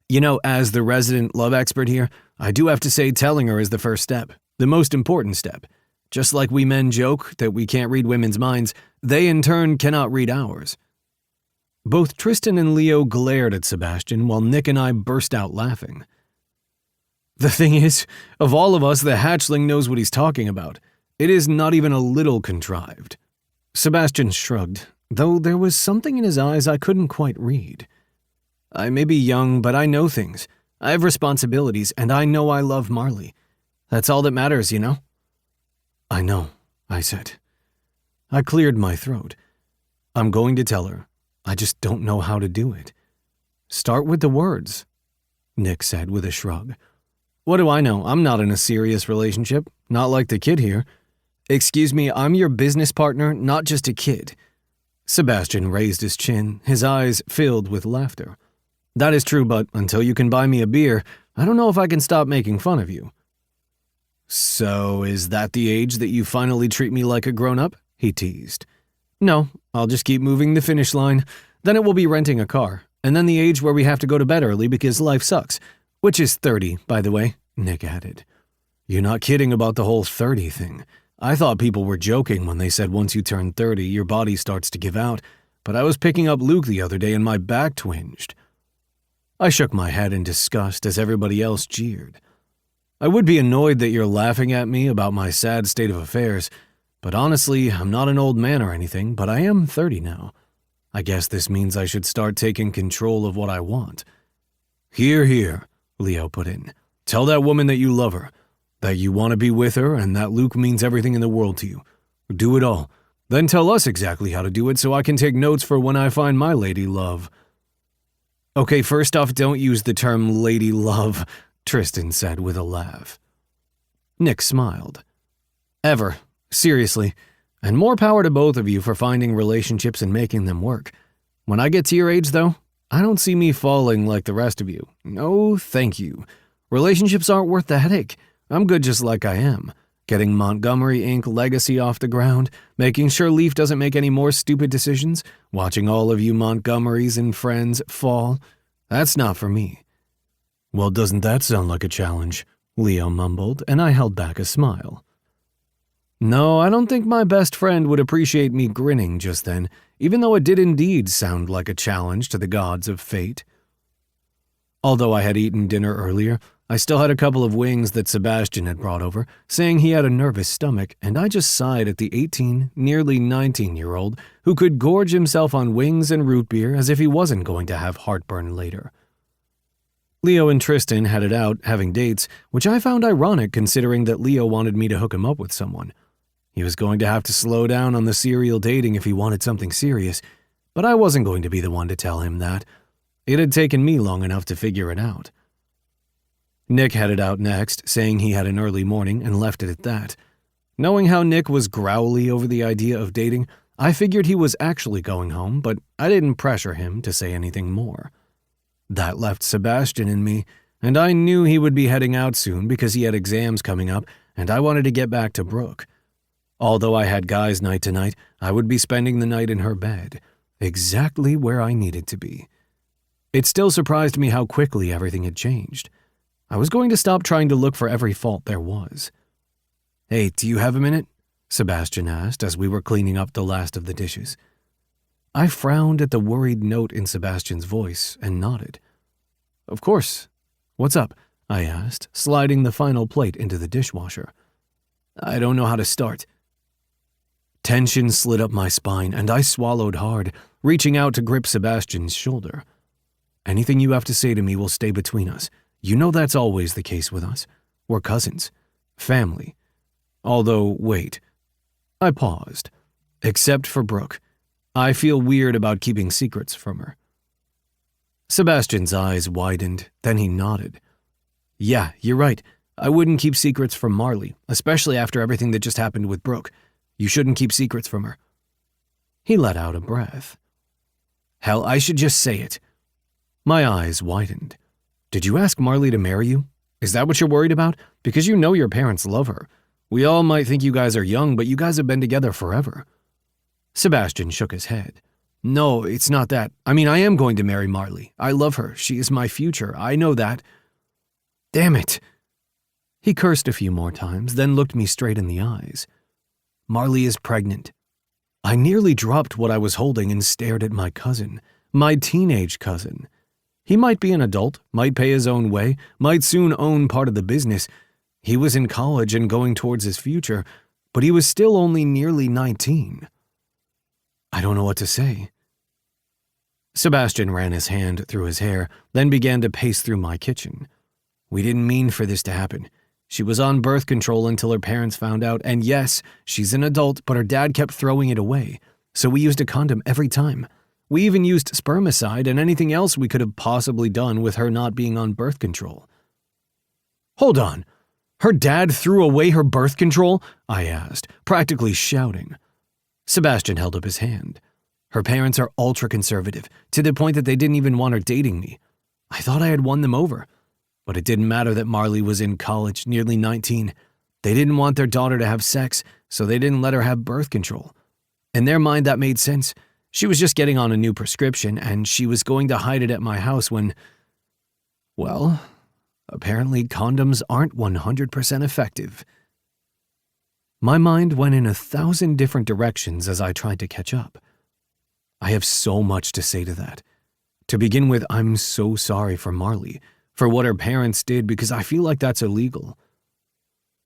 "You know, as the resident love expert here, I do have to say telling her is the first step, the most important step. Just like we men joke that we can't read women's minds, they in turn cannot read ours." Both Tristan and Leo glared at Sebastian while Nick and I burst out laughing. "The thing is, of all of us, the hatchling knows what he's talking about. It is not even a little contrived." Sebastian shrugged, though there was something in his eyes I couldn't quite read. "I may be young, but I know things. I have responsibilities, and I know I love Marley. That's all that matters, you know?" "I know," I said. I cleared my throat. "I'm going to tell her. I just don't know how to do it." "Start with the words," Nick said with a shrug. "What do I know? I'm not in a serious relationship, not like the kid here." "Excuse me, I'm your business partner, not just a kid." Sebastian raised his chin, his eyes filled with laughter. "That is true, but until you can buy me a beer, I don't know if I can stop making fun of you." "So is that the age that you finally treat me like a grown-up?" he teased. "No, I'll just keep moving the finish line. Then it will be renting a car, and then the age where we have to go to bed early because life sucks. Which is 30, by the way," Nick added. "You're not kidding about the whole 30 thing. I thought people were joking when they said once you turn 30, your body starts to give out, but I was picking up Luke the other day and my back twinged." I shook my head in disgust as everybody else jeered. "I would be annoyed that you're laughing at me about my sad state of affairs, but honestly, I'm not an old man or anything, but I am 30 now. I guess this means I should start taking control of what I want." "Hear, hear," Leo put in. "Tell that woman that you love her, that you want to be with her, and that Luke means everything in the world to you. Do it all. Then tell us exactly how to do it so I can take notes for when I find my lady love." "Okay, first off, don't use the term lady love," Tristan said with a laugh. Nick smiled. "Ever. Seriously. And more power to both of you for finding relationships and making them work. When I get to your age, though, I don't see me falling like the rest of you. No, thank you. Relationships aren't worth the headache. I'm good just like I am. Getting Montgomery Inc. legacy off the ground, making sure Leaf doesn't make any more stupid decisions, watching all of you Montgomerys and friends fall. That's not for me." "Well, doesn't that sound like a challenge?" Leo mumbled, and I held back a smile. No, I don't think my best friend would appreciate me grinning just then, even though it did indeed sound like a challenge to the gods of fate. Although I had eaten dinner earlier, I still had a couple of wings that Sebastian had brought over, saying he had a nervous stomach, and I just sighed at the 18, nearly 19-year-old who could gorge himself on wings and root beer as if he wasn't going to have heartburn later. Leo and Tristan had it out, having dates, which I found ironic considering that Leo wanted me to hook him up with someone. He was going to have to slow down on the serial dating if he wanted something serious, but I wasn't going to be the one to tell him that. It had taken me long enough to figure it out. Nick headed out next, saying he had an early morning, and left it at that. Knowing how Nick was growly over the idea of dating, I figured he was actually going home, but I didn't pressure him to say anything more. That left Sebastian and me, and I knew he would be heading out soon because he had exams coming up, and I wanted to get back to Brooke. Although I had guys' night tonight, I would be spending the night in her bed, exactly where I needed to be. It still surprised me how quickly everything had changed. I was going to stop trying to look for every fault there was. "Hey, do you have a minute?" Sebastian asked as we were cleaning up the last of the dishes. I frowned at the worried note in Sebastian's voice and nodded. "Of course. What's up?" I asked, sliding the final plate into the dishwasher. "I don't know how to start." Tension slid up my spine and I swallowed hard, reaching out to grip Sebastian's shoulder. "Anything you have to say to me will stay between us. You know that's always the case with us. We're cousins. Family. Although, wait." I paused. "Except for Brooke. I feel weird about keeping secrets from her." Sebastian's eyes widened, then he nodded. "Yeah, you're right. I wouldn't keep secrets from Marley, especially after everything that just happened with Brooke. You shouldn't keep secrets from her." He let out a breath. "Hell, I should just say it." My eyes widened. "Did you ask Marley to marry you? Is that what you're worried about? Because you know your parents love her. We all might think you guys are young, but you guys have been together forever." Sebastian shook his head. "No, it's not that. I mean, I am going to marry Marley. I love her. She is my future. I know that." "Damn it." He cursed a few more times, then looked me straight in the eyes. "Marley is pregnant." I nearly dropped what I was holding and stared at my cousin, my teenage cousin. He might be an adult, might pay his own way, might soon own part of the business. He was in college and going towards his future, but he was still only nearly 19. I don't know what to say. Sebastian ran his hand through his hair, then began to pace through my kitchen. "We didn't mean for this to happen. She was on birth control until her parents found out, and yes, she's an adult, but her dad kept throwing it away, so we used a condom every time. We even used spermicide and anything else we could have possibly done with her not being on birth control." "Hold on. Her dad threw away her birth control?" I asked, practically shouting. Sebastian held up his hand. "Her parents are ultra-conservative, to the point that they didn't even want her dating me. I thought I had won them over. But it didn't matter that Marley was in college, nearly 19. They didn't want their daughter to have sex, so they didn't let her have birth control. In their mind, that made sense. She was just getting on a new prescription, and she was going to hide it at my house when... Well, apparently condoms aren't 100% effective." My mind went in 1,000 different directions as I tried to catch up. I have so much to say to that. To begin with, I'm so sorry for Marley, for what her parents did, because I feel like that's illegal.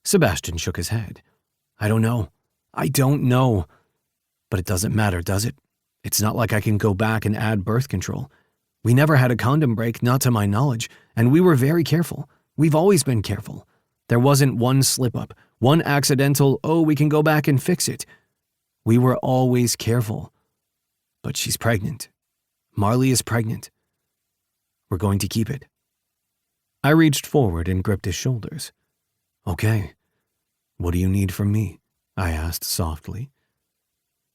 Sebastian shook his head. "I don't know. I don't know. But it doesn't matter, does it? It's not like I can go back and add birth control. We never had a condom break, not to my knowledge, and we were very careful. We've always been careful. There wasn't one slip-up, one accidental, oh, we can go back and fix it. We were always careful. But she's pregnant. Marley is pregnant. We're going to keep it." I reached forward and gripped his shoulders. "Okay. What do you need from me?" I asked softly.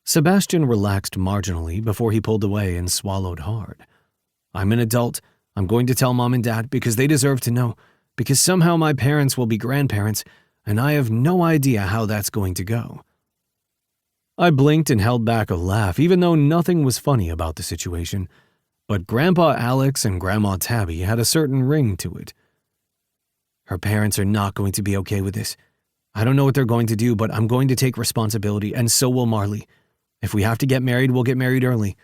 Sebastian relaxed marginally before he pulled away and swallowed hard. "I'm an adult. I'm going to tell Mom and Dad because they deserve to know, because somehow my parents will be grandparents, and I have no idea how that's going to go." I blinked and held back a laugh, even though nothing was funny about the situation. But Grandpa Alex and Grandma Tabby had a certain ring to it. "Her parents are not going to be okay with this. I don't know what they're going to do, but I'm going to take responsibility, and so will Marley. If we have to get married, we'll get married early.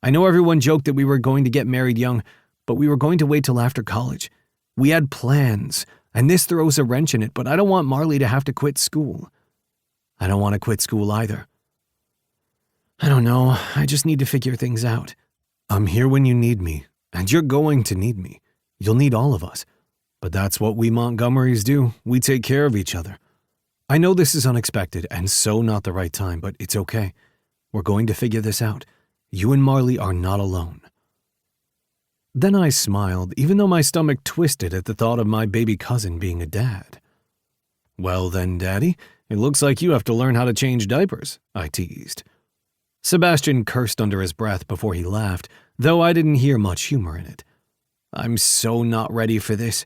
I know everyone joked that we were going to get married young, but we were going to wait till after college. We had plans, and this throws a wrench in it, but I don't want Marley to have to quit school. I don't want to quit school either. I don't know, I just need to figure things out. I'm here when you need me, and you're going to need me. You'll need all of us. But that's what we Montgomerys do. We take care of each other. I know this is unexpected and so not the right time, but it's okay. We're going to figure this out. You and Marley are not alone." Then I smiled, even though my stomach twisted at the thought of my baby cousin being a dad. "Well then, Daddy, it looks like you have to learn how to change diapers," I teased. Sebastian cursed under his breath before he laughed, though I didn't hear much humor in it. "I'm so not ready for this."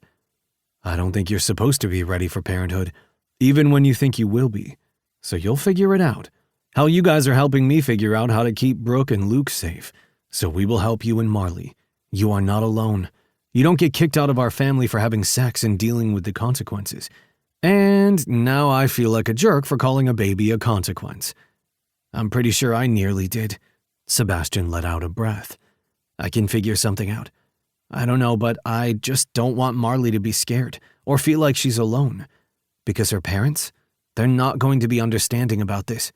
"I don't think you're supposed to be ready for parenthood, even when you think you will be. So you'll figure it out. How you guys are helping me figure out how to keep Brooke and Luke safe. So we will help you and Marley. You are not alone. You don't get kicked out of our family for having sex and dealing with the consequences. And now I feel like a jerk for calling a baby a consequence. I'm pretty sure I nearly did." Sebastian let out a breath. "I can figure something out. I don't know, but I just don't want Marley to be scared or feel like she's alone. Because her parents, they're not going to be understanding about this."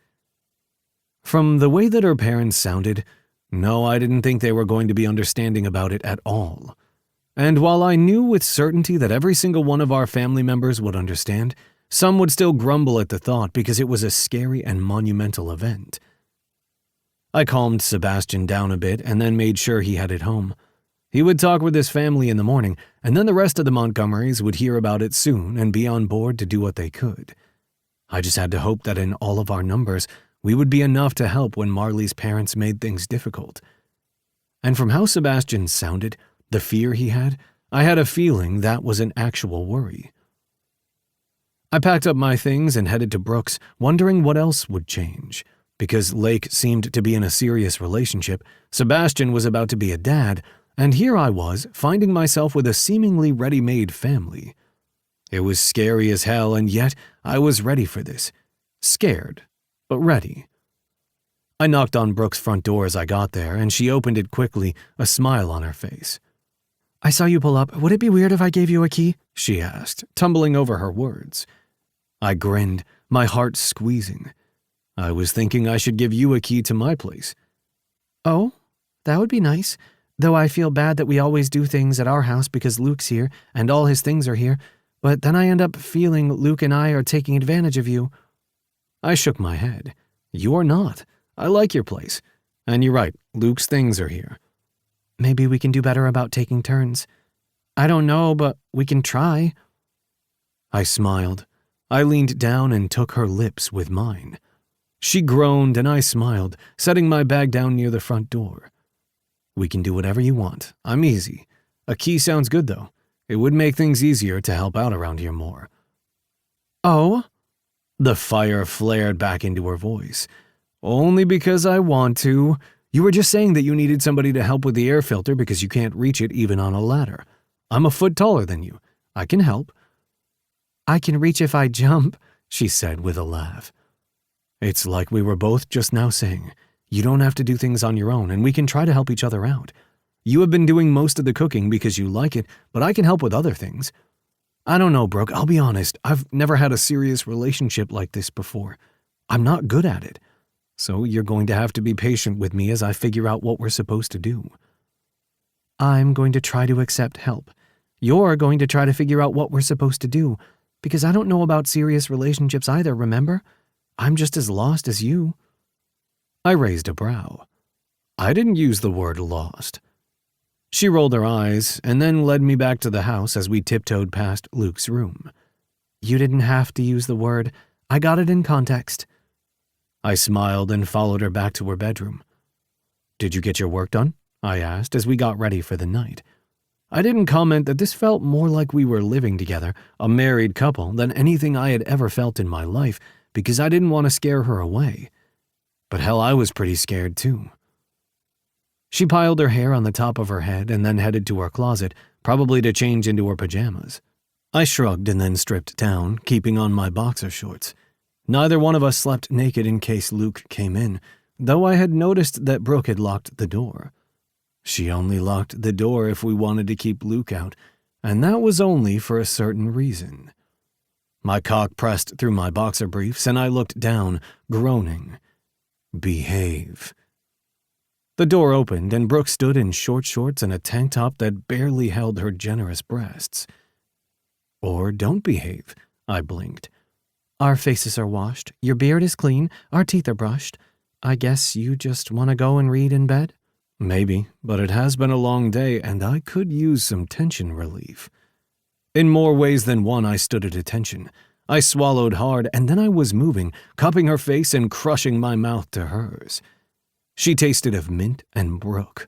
From the way that her parents sounded, no, I didn't think they were going to be understanding about it at all. And while I knew with certainty that every single one of our family members would understand, some would still grumble at the thought because it was a scary and monumental event. I calmed Sebastian down a bit and then made sure he headed home. He would talk with his family in the morning, and then the rest of the Montgomerys would hear about it soon and be on board to do what they could. I just had to hope that in all of our numbers, we would be enough to help when Marley's parents made things difficult. And from how Sebastian sounded, the fear he had, I had a feeling that was an actual worry. I packed up my things and headed to Brooks, wondering what else would change. Because Lake seemed to be in a serious relationship, Sebastian was about to be a dad, and here I was, finding myself with a seemingly ready-made family. It was scary as hell, and yet I was ready for this. Scared, but ready. I knocked on Brooke's front door as I got there, and she opened it quickly, a smile on her face. "I saw you pull up. Would it be weird if I gave you a key?" she asked, tumbling over her words. I grinned, my heart squeezing. I was thinking I should give you a key to my place. "Oh, that would be nice. Though I feel bad that we always do things at our house because Luke's here and all his things are here, but then I end up feeling Luke and I are taking advantage of you." I shook my head. "You are not. I like your place. And you're right, Luke's things are here." "Maybe we can do better about taking turns. I don't know, but we can try." I smiled. I leaned down and took her lips with mine. She groaned and I smiled, setting my bag down near the front door. "We can do whatever you want. I'm easy. A key sounds good, though. It would make things easier to help out around here more." "Oh?" The fire flared back into her voice. "Only because I want to. You were just saying that you needed somebody to help with the air filter because you can't reach it even on a ladder. I'm a foot taller than you. I can help." "I can reach if I jump," she said with a laugh. It's like we were both just now saying, you don't have to do things on your own and we can try to help each other out. You have been doing most of the cooking because you like it, but I can help with other things. I don't know, Brooke, I'll be honest, I've never had a serious relationship like this before. I'm not good at it. So you're going to have to be patient with me as I figure out what we're supposed to do. I'm going to try to accept help. You're going to try to figure out what we're supposed to do, because I don't know about serious relationships either, remember? I'm just as lost as you. I raised a brow. I didn't use the word lost. She rolled her eyes and then led me back to the house as we tiptoed past Luke's room. You didn't have to use the word. I got it in context. I smiled and followed her back to her bedroom. Did you get your work done? I asked as we got ready for the night. I didn't comment that this felt more like we were living together, a married couple, than anything I had ever felt in my life because I didn't want to scare her away. But hell, I was pretty scared too. She piled her hair on the top of her head and then headed to her closet, probably to change into her pajamas. I shrugged and then stripped down, keeping on my boxer shorts. Neither one of us slept naked in case Luke came in, though I had noticed that Brooke had locked the door. She only locked the door if we wanted to keep Luke out, and that was only for a certain reason. My cock pressed through my boxer briefs and I looked down, groaning. Behave. The door opened and Brooke stood in short shorts and a tank top that barely held her generous breasts. Or don't behave, I blinked. Our faces are washed, your beard is clean, our teeth are brushed. I guess you just want to go and read in bed? Maybe, but it has been a long day and I could use some tension relief. In more ways than one, I stood at attention. I swallowed hard and then I was moving, cupping her face and crushing my mouth to hers. She tasted of mint and Brooke.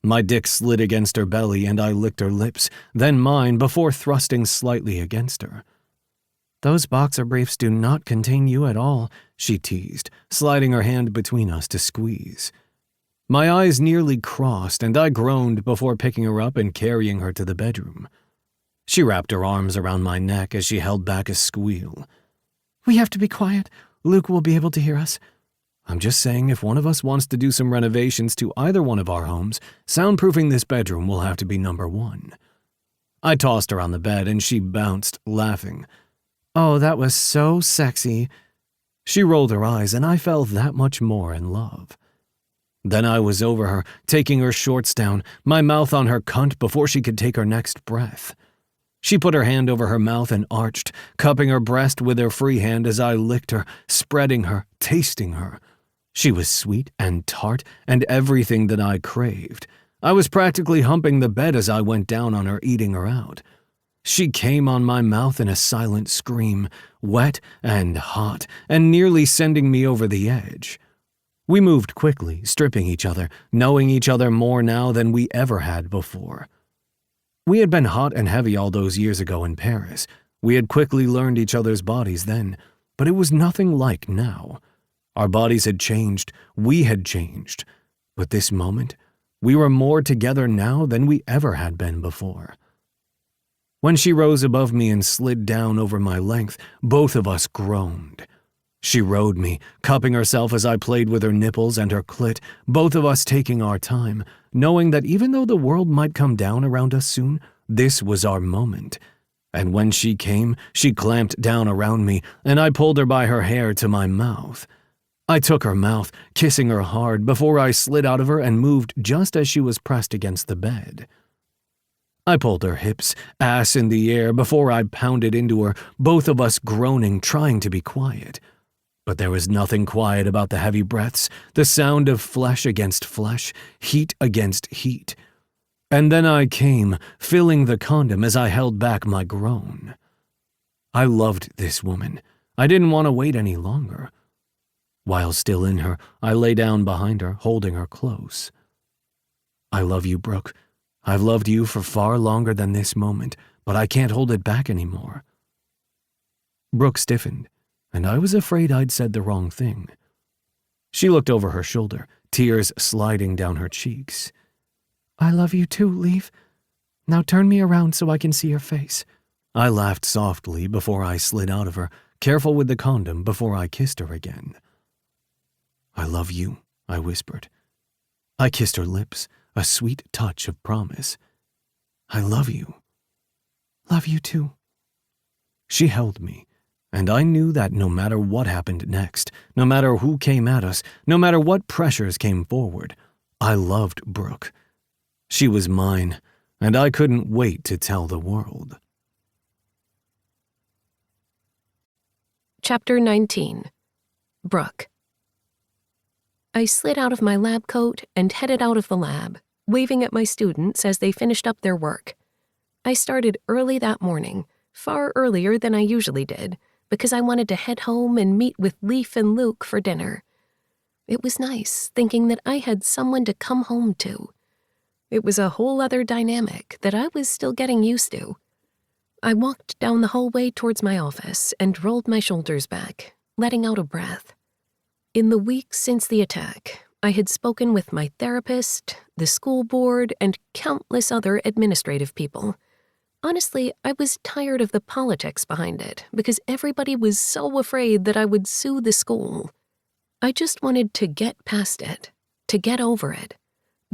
My dick slid against her belly and I licked her lips, then mine before thrusting slightly against her. Those boxer briefs do not contain you at all, she teased, sliding her hand between us to squeeze. My eyes nearly crossed and I groaned before picking her up and carrying her to the bedroom. She wrapped her arms around my neck as she held back a squeal. We have to be quiet. Luke will be able to hear us. I'm just saying if one of us wants to do some renovations to either one of our homes, soundproofing this bedroom will have to be number one. I tossed her on the bed and she bounced, laughing. Oh, that was so sexy. She rolled her eyes and I fell that much more in love. Then I was over her, taking her shorts down, my mouth on her cunt before she could take her next breath. She put her hand over her mouth and arched, cupping her breast with her free hand as I licked her, spreading her, tasting her. She was sweet and tart and everything that I craved. I was practically humping the bed as I went down on her, eating her out. She came on my mouth in a silent scream, wet and hot, and nearly sending me over the edge. We moved quickly, stripping each other, knowing each other more now than we ever had before. We had been hot and heavy all those years ago in Paris. We had quickly learned each other's bodies then, but it was nothing like now. Our bodies had changed, we had changed. But this moment, we were more together now than we ever had been before. When she rose above me and slid down over my length, both of us groaned. She rode me, cupping herself as I played with her nipples and her clit, both of us taking our time, knowing that even though the world might come down around us soon, this was our moment. And when she came, she clamped down around me, and I pulled her by her hair to my mouth. I took her mouth, kissing her hard, before I slid out of her and moved just as she was pressed against the bed. I pulled her hips, ass in the air, before I pounded into her, both of us groaning, trying to be quiet. But there was nothing quiet about the heavy breaths, the sound of flesh against flesh, heat against heat. And then I came, filling the condom as I held back my groan. I loved this woman. I didn't want to wait any longer. While still in her, I lay down behind her, holding her close. I love you, Brooke. I've loved you for far longer than this moment, but I can't hold it back anymore. Brooke stiffened, and I was afraid I'd said the wrong thing. She looked over her shoulder, tears sliding down her cheeks. I love you too, Leaf. Now turn me around so I can see your face. I laughed softly before I slid out of her, careful with the condom before I kissed her again. I love you, I whispered. I kissed her lips, a sweet touch of promise. I love you. Love you too. She held me, and I knew that no matter what happened next, no matter who came at us, no matter what pressures came forward, I loved Brooke. She was mine, and I couldn't wait to tell the world. Chapter 19. Brooke. I slid out of my lab coat and headed out of the lab, waving at my students as they finished up their work. I started early that morning, far earlier than I usually did, because I wanted to head home and meet with Leaf and Luke for dinner. It was nice thinking that I had someone to come home to. It was a whole other dynamic that I was still getting used to. I walked down the hallway towards my office and rolled my shoulders back, letting out a breath. In the weeks since the attack, I had spoken with my therapist, the school board, and countless other administrative people. Honestly, I was tired of the politics behind it because everybody was so afraid that I would sue the school. I just wanted to get past it, to get over it.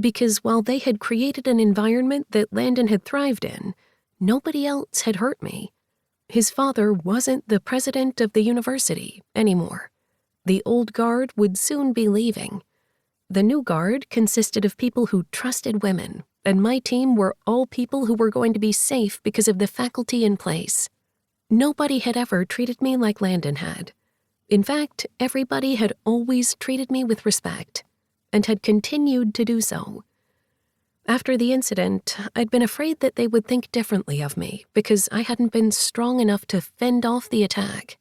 Because while they had created an environment that Landon had thrived in, nobody else had hurt me. His father wasn't the president of the university anymore. The old guard would soon be leaving. The new guard consisted of people who trusted women, and my team were all people who were going to be safe because of the faculty in place. Nobody had ever treated me like Landon had. In fact, everybody had always treated me with respect, and had continued to do so. After the incident, I'd been afraid that they would think differently of me because I hadn't been strong enough to fend off the attack.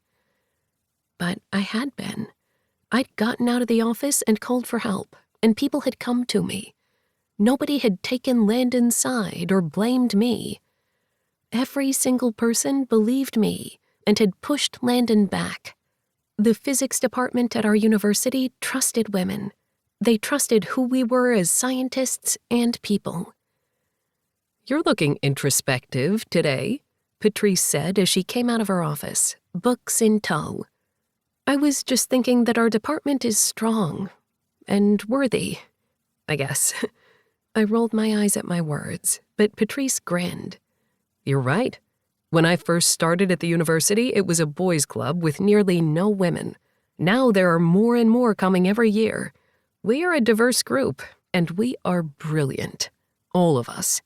But I had been. I'd gotten out of the office and called for help, and people had come to me. Nobody had taken Landon's side or blamed me. Every single person believed me and had pushed Landon back. The physics department at our university trusted women. They trusted who we were as scientists and people. "You're looking introspective today," Patrice said as she came out of her office, books in tow. I was just thinking that our department is strong and worthy, I guess. I rolled my eyes at my words, but Patrice grinned. "You're right. When I first started at the university, it was a boys' club with nearly no women. Now there are more and more coming every year. We are a diverse group, and we are brilliant. All of us."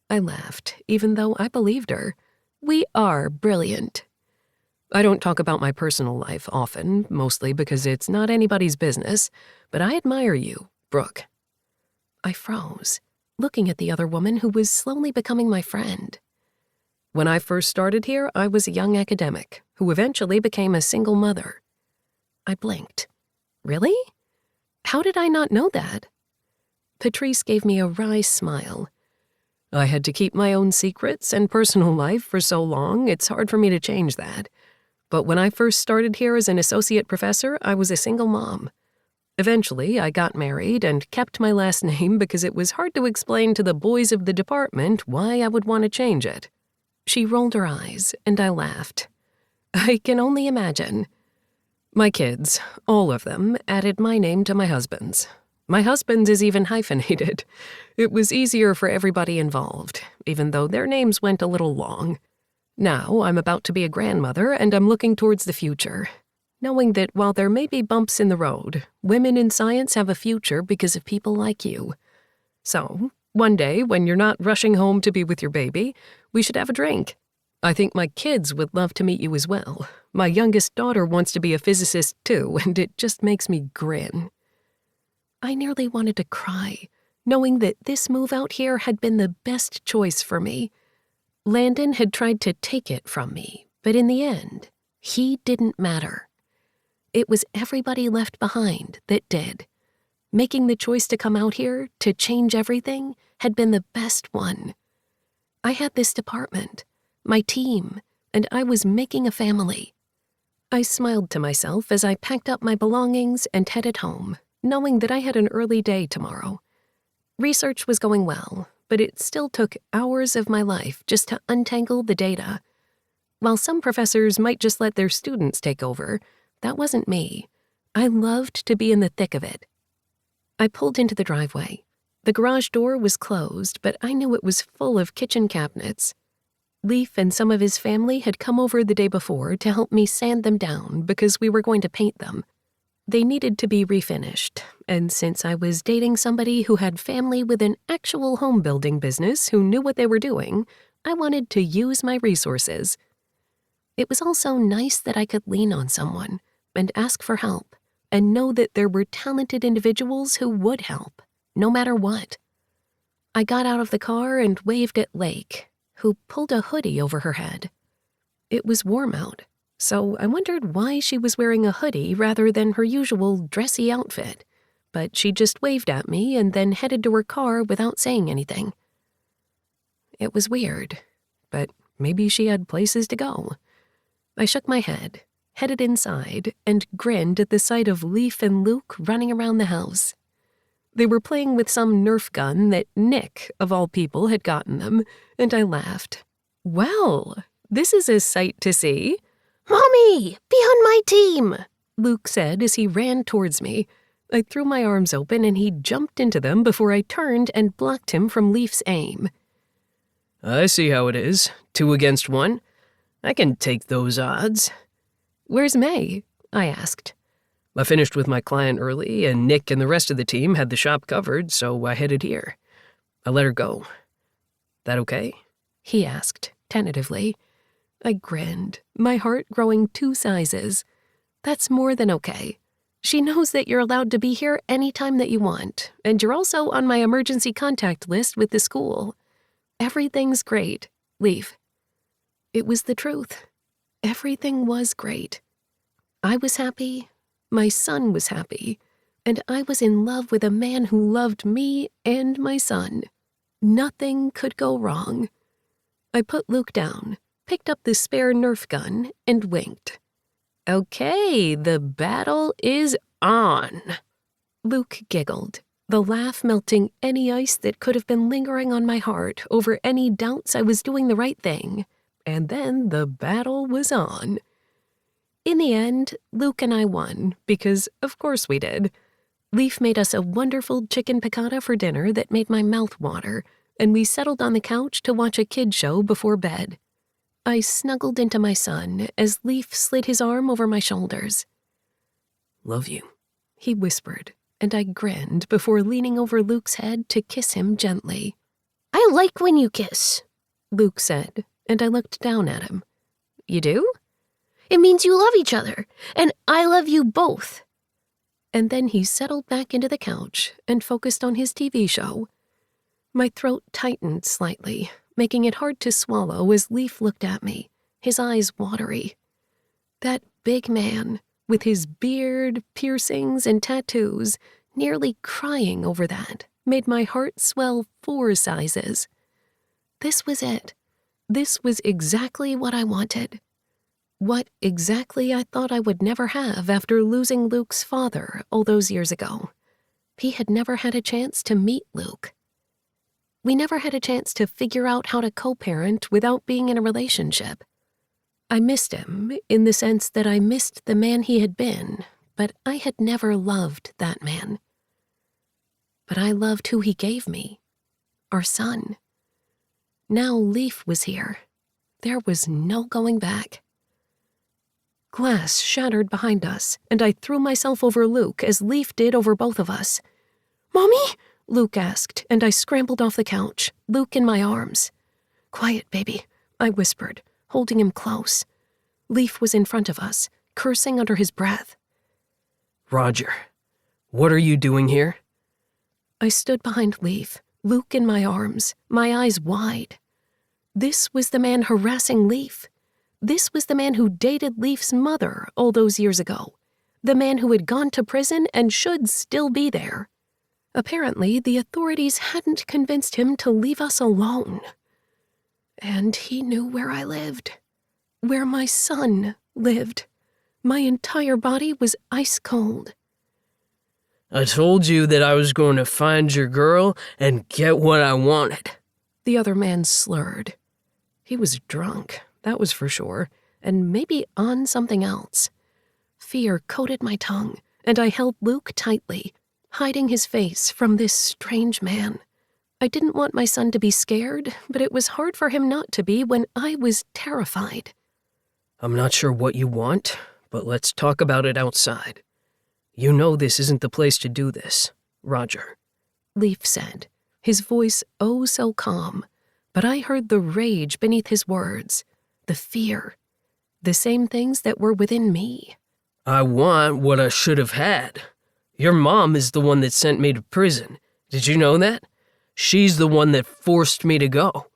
I laughed, even though I believed her. We are brilliant. I don't talk about my personal life often, mostly because it's not anybody's business, but I admire you, Brooke. I froze, looking at the other woman who was slowly becoming my friend. When I first started here, I was a young academic who eventually became a single mother. I blinked. Really? How did I not know that? Patrice gave me a wry smile. I had to keep my own secrets and personal life for so long, it's hard for me to change that. But when I first started here as an associate professor, I was a single mom. Eventually, I got married and kept my last name because it was hard to explain to the boys of the department why I would want to change it. She rolled her eyes, and I laughed. I can only imagine. My kids, all of them, added my name to my husband's. My husband's is even hyphenated. It was easier for everybody involved, even though their names went a little long. Now I'm about to be a grandmother, and I'm looking towards the future, knowing that while there may be bumps in the road, women in science have a future because of people like you. So, one day, when you're not rushing home to be with your baby, we should have a drink. I think my kids would love to meet you as well. My youngest daughter wants to be a physicist too, and it just makes me grin. I nearly wanted to cry, knowing that this move out here had been the best choice for me. Landon had tried to take it from me, but in the end, he didn't matter. It was everybody left behind that did. Making the choice to come out here, to change everything, had been the best one. I had this department, my team, and I was making a family. I smiled to myself as I packed up my belongings and headed home, knowing that I had an early day tomorrow. Research was going well, but it still took hours of my life just to untangle the data. While some professors might just let their students take over, that wasn't me. I loved to be in the thick of it. I pulled into the driveway. The garage door was closed, but I knew it was full of kitchen cabinets. Leaf and some of his family had come over the day before to help me sand them down because we were going to paint them. They needed to be refinished, and since I was dating somebody who had family with an actual home building business who knew what they were doing, I wanted to use my resources. It was also nice that I could lean on someone and ask for help and know that there were talented individuals who would help, no matter what. I got out of the car and waved at Lake, who pulled a hoodie over her head. It was warm out, so I wondered why she was wearing a hoodie rather than her usual dressy outfit, but she just waved at me and then headed to her car without saying anything. It was weird, but maybe she had places to go. I shook my head, headed inside, and grinned at the sight of Leaf and Luke running around the house. They were playing with some Nerf gun that Nick, of all people, had gotten them, and I laughed. "Well, this is a sight to see." "Mommy, be on my team," Luke said as he ran towards me. I threw my arms open and he jumped into them before I turned and blocked him from Leaf's aim. I see how it is. 2 against 1. I can take those odds. "Where's May?" I asked. I finished with my client early, and Nick and the rest of the team had the shop covered, so I headed here. I let her go. That okay? He asked, tentatively. I grinned, my heart growing 2 sizes. That's more than okay. She knows that you're allowed to be here anytime that you want, and you're also on my emergency contact list with the school. Everything's great, Leaf. It was the truth. Everything was great. I was happy, my son was happy, and I was in love with a man who loved me and my son. Nothing could go wrong. I put Luke down, picked up the spare Nerf gun, and winked. Okay, the battle is on. Luke giggled, the laugh melting any ice that could have been lingering on my heart over any doubts I was doing the right thing. And then the battle was on. In the end, Luke and I won, because of course we did. Leaf made us a wonderful chicken piccata for dinner that made my mouth water, and we settled on the couch to watch a kid show before bed. I snuggled into my son as Leaf slid his arm over my shoulders. Love you, he whispered, and I grinned before leaning over Luke's head to kiss him gently. I like when you kiss, Luke said, and I looked down at him. You do? It means you love each other, and I love you both. And then he settled back into the couch and focused on his TV show. My throat tightened slightly, making it hard to swallow as Leaf looked at me, his eyes watery. That big man, with his beard, piercings, and tattoos, nearly crying over that, made my heart swell 4 sizes. This was it. This was exactly what I wanted. What exactly I thought I would never have after losing Luke's father all those years ago. He had never had a chance to meet Luke. We never had a chance to figure out how to co-parent without being in a relationship. I missed him in the sense that I missed the man he had been, but I had never loved that man. But I loved who he gave me, our son. Now Leaf was here. There was no going back. Glass shattered behind us, and I threw myself over Luke as Leaf did over both of us. "Mommy?" Luke asked, and I scrambled off the couch, Luke in my arms. "Quiet, baby," I whispered, holding him close. Leaf was in front of us, cursing under his breath. Roger, what are you doing here? I stood behind Leaf, Luke in my arms, my eyes wide. This was the man harassing Leaf. This was the man who dated Leaf's mother all those years ago. The man who had gone to prison and should still be there. Apparently, the authorities hadn't convinced him to leave us alone. And he knew where I lived. Where my son lived. My entire body was ice cold. I told you that I was going to find your girl and get what I wanted. The other man slurred. He was drunk, that was for sure, and maybe on something else. Fear coated my tongue, and I held Luke tightly, hiding his face from this strange man. I didn't want my son to be scared, but it was hard for him not to be when I was terrified. I'm not sure what you want, but let's talk about it outside. You know this isn't the place to do this, Roger. Leaf said, his voice oh so calm, but I heard the rage beneath his words, the fear, the same things that were within me. I want what I should have had. Your mom is the one that sent me to prison. Did you know that? She's the one that forced me to go.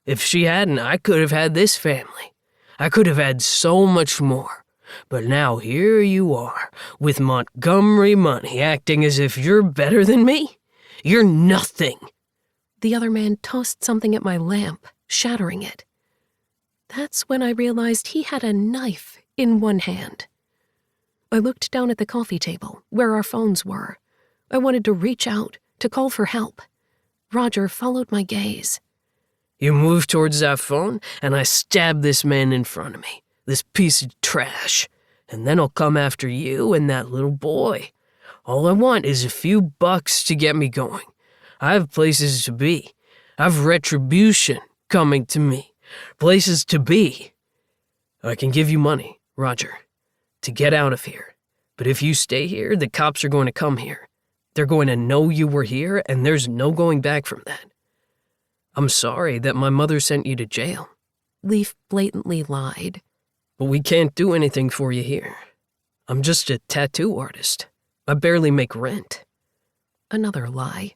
If she hadn't, I could have had this family. I could have had so much more. But now here you are, with Montgomery money, acting as if you're better than me. You're nothing. The other man tossed something at my lamp, shattering it. That's when I realized he had a knife in one hand. I looked down at the coffee table, where our phones were. I wanted to reach out, to call for help. Roger followed my gaze. You move towards that phone, and I stab this man in front of me, this piece of trash, and then I'll come after you and that little boy. All I want is a few bucks to get me going. I have places to be. I've retribution coming to me. Places to be. I can give you money, Roger, to get out of here. But if you stay here, the cops are going to come here. They're going to know you were here, and there's no going back from that. I'm sorry that my mother sent you to jail. Leaf blatantly lied. But we can't do anything for you here. I'm just a tattoo artist. I barely make rent. Another lie.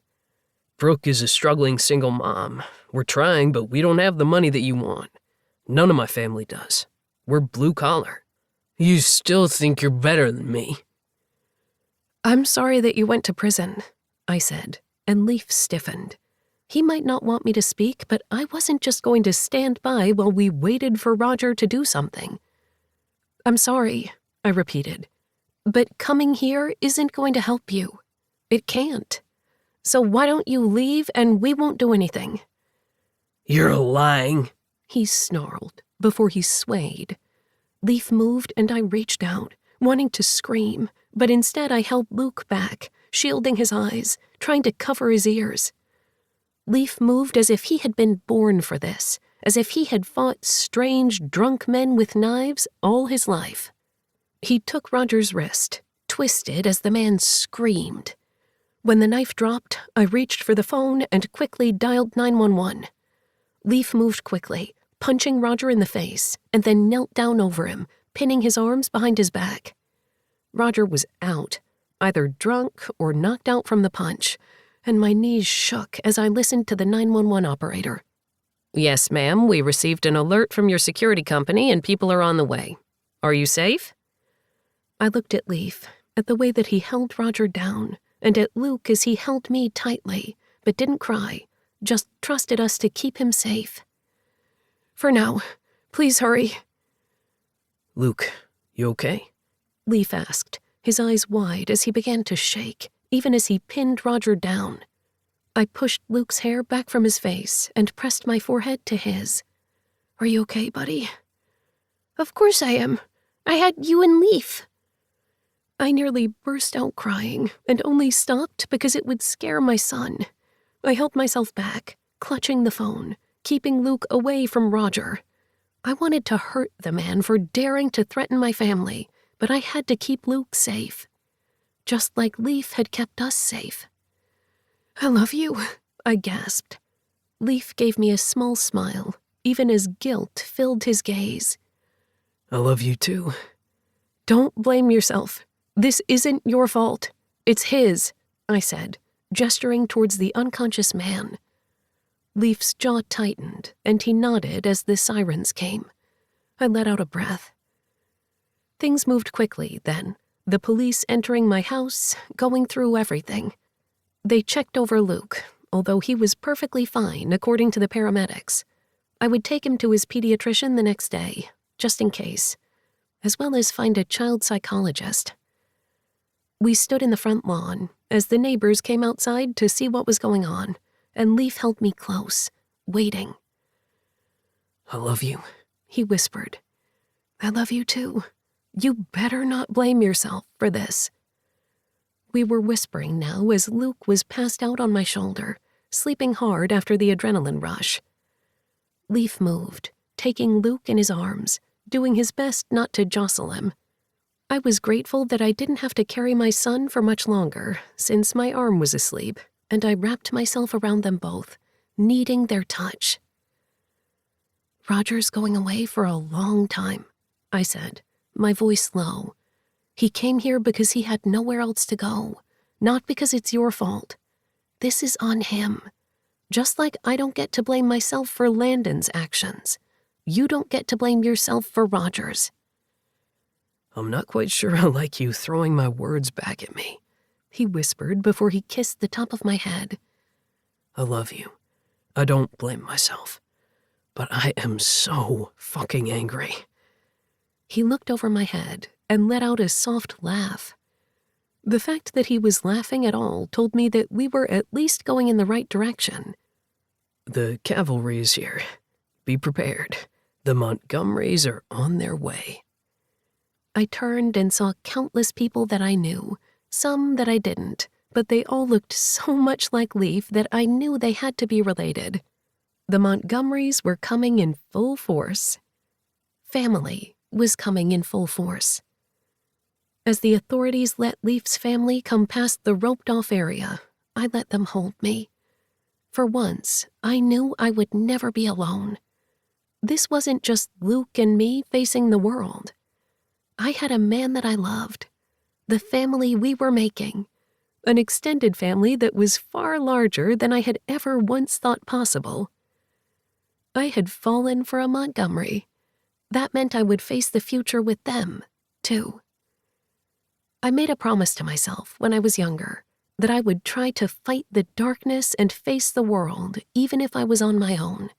Brooke is a struggling single mom. We're trying, but we don't have the money that you want. None of my family does. We're blue collar. You still think you're better than me. I'm sorry that you went to prison, I said, and Leaf stiffened. He might not want me to speak, but I wasn't just going to stand by while we waited for Roger to do something. I'm sorry, I repeated, but coming here isn't going to help you. It can't. So why don't you leave and we won't do anything? You're lying, he snarled before he swayed. Leaf moved and I reached out, wanting to scream, but instead I held Luke back, shielding his eyes, trying to cover his ears. Leaf moved as if he had been born for this, as if he had fought strange, drunk men with knives all his life. He took Roger's wrist, twisted as the man screamed. When the knife dropped, I reached for the phone and quickly dialed 911. Leaf moved quickly, punching Roger in the face, and then knelt down over him, pinning his arms behind his back. Roger was out, either drunk or knocked out from the punch, and my knees shook as I listened to the 911 operator. Yes, ma'am, we received an alert from your security company and people are on the way. Are you safe? I looked at Leaf, at the way that he held Roger down, and at Luke as he held me tightly, but didn't cry, just trusted us to keep him safe. For now, please hurry. Luke, you okay? Leaf asked, his eyes wide as he began to shake, even as he pinned Roger down. I pushed Luke's hair back from his face and pressed my forehead to his. Are you okay, buddy? Of course I am. I had you and Leaf. I nearly burst out crying and only stopped because it would scare my son. I held myself back, clutching the phone, keeping Luke away from Roger. I wanted to hurt the man for daring to threaten my family, but I had to keep Luke safe. Just like Leaf had kept us safe. I love you, I gasped. Leaf gave me a small smile, even as guilt filled his gaze. I love you too. Don't blame yourself. This isn't your fault. It's his, I said, gesturing towards the unconscious man. Leaf's jaw tightened, and he nodded as the sirens came. I let out a breath. Things moved quickly then, the police entering my house, going through everything. They checked over Luke, although he was perfectly fine according to the paramedics. I would take him to his pediatrician the next day, just in case, as well as find a child psychologist. We stood in the front lawn as the neighbors came outside to see what was going on, and Leaf held me close, waiting. I love you, he whispered. I love you too. You better not blame yourself for this. We were whispering now as Luke was passed out on my shoulder, sleeping hard after the adrenaline rush. Leaf moved, taking Luke in his arms, doing his best not to jostle him. I was grateful that I didn't have to carry my son for much longer, since my arm was asleep, and I wrapped myself around them both, needing their touch. Roger's going away for a long time, I said, my voice low. He came here because he had nowhere else to go, not because it's your fault. This is on him. Just like I don't get to blame myself for Landon's actions. You don't get to blame yourself for Roger's. I'm not quite sure I like you throwing my words back at me, he whispered before he kissed the top of my head. I love you. I don't blame myself. But I am so fucking angry. He looked over my head and let out a soft laugh. The fact that he was laughing at all told me that we were at least going in the right direction. The cavalry is here. Be prepared. The Montgomerys are on their way. I turned and saw countless people that I knew, some that I didn't, but they all looked so much like Leaf that I knew they had to be related. The Montgomerys were coming in full force. Family was coming in full force. As the authorities let Leaf's family come past the roped-off area, I let them hold me. For once, I knew I would never be alone. This wasn't just Luke and me facing the world. I had a man that I loved, the family we were making, an extended family that was far larger than I had ever once thought possible. I had fallen for a Montgomery. That meant I would face the future with them, too. I made a promise to myself when I was younger that I would try to fight the darkness and face the world even if I was on my own.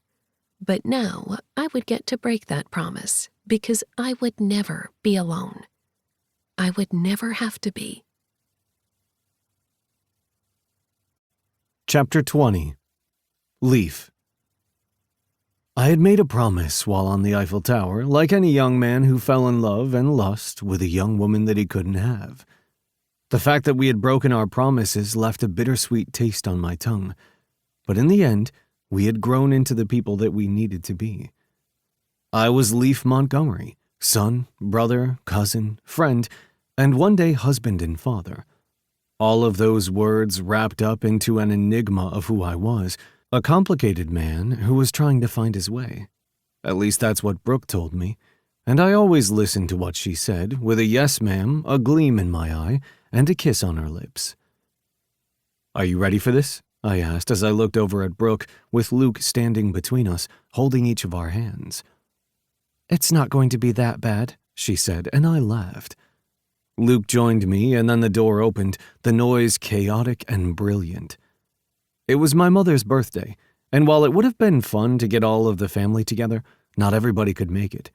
But now I would get to break that promise because I would never be alone. I would never have to be. Chapter 20. Leaf. I had made a promise while on the Eiffel Tower, like any young man who fell in love and lust with a young woman that he couldn't have. The fact that we had broken our promises left a bittersweet taste on my tongue, but in the end, we had grown into the people that we needed to be. I was Leaf Montgomery, son, brother, cousin, friend, and one day husband and father. All of those words wrapped up into an enigma of who I was, a complicated man who was trying to find his way. At least that's what Brooke told me, and I always listened to what she said, with a yes ma'am, a gleam in my eye, and a kiss on her lips. "Are you ready for this?" I asked as I looked over at Brooke, with Luke standing between us, holding each of our hands. It's not going to be that bad, she said, and I laughed. Luke joined me, and then the door opened, the noise chaotic and brilliant. It was my mother's birthday, and while it would have been fun to get all of the family together, not everybody could make it.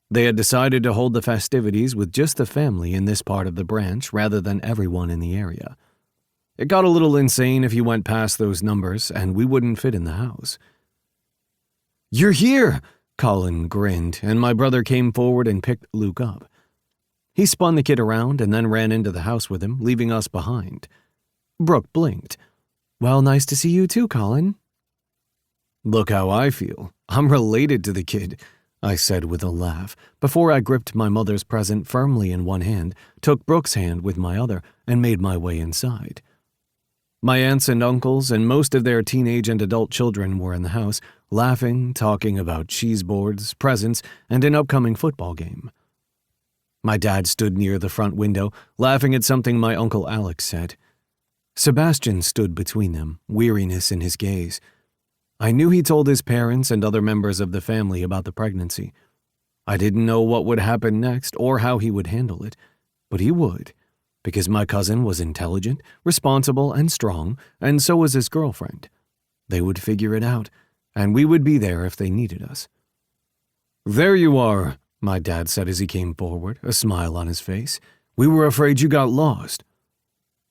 They had decided to hold the festivities with just the family in this part of the branch rather than everyone in the area. It got a little insane if you went past those numbers, and we wouldn't fit in the house. "You're here!" Colin grinned, and my brother came forward and picked Luke up. He spun the kid around and then ran into the house with him, leaving us behind. Brooke blinked. "Well, nice to see you too, Colin." "Look how I feel. I'm related to the kid," I said with a laugh, before I gripped my mother's present firmly in one hand, took Brooke's hand with my other, and made my way inside. My aunts and uncles and most of their teenage and adult children were in the house, laughing, talking about cheese boards, presents, and an upcoming football game. My dad stood near the front window, laughing at something my Uncle Alex said. Sebastian stood between them, weariness in his gaze. I knew he told his parents and other members of the family about the pregnancy. I didn't know what would happen next or how he would handle it, but he would, because my cousin was intelligent, responsible, and strong, and so was his girlfriend. They would figure it out, and we would be there if they needed us. "There you are," my dad said as he came forward, a smile on his face. "We were afraid you got lost."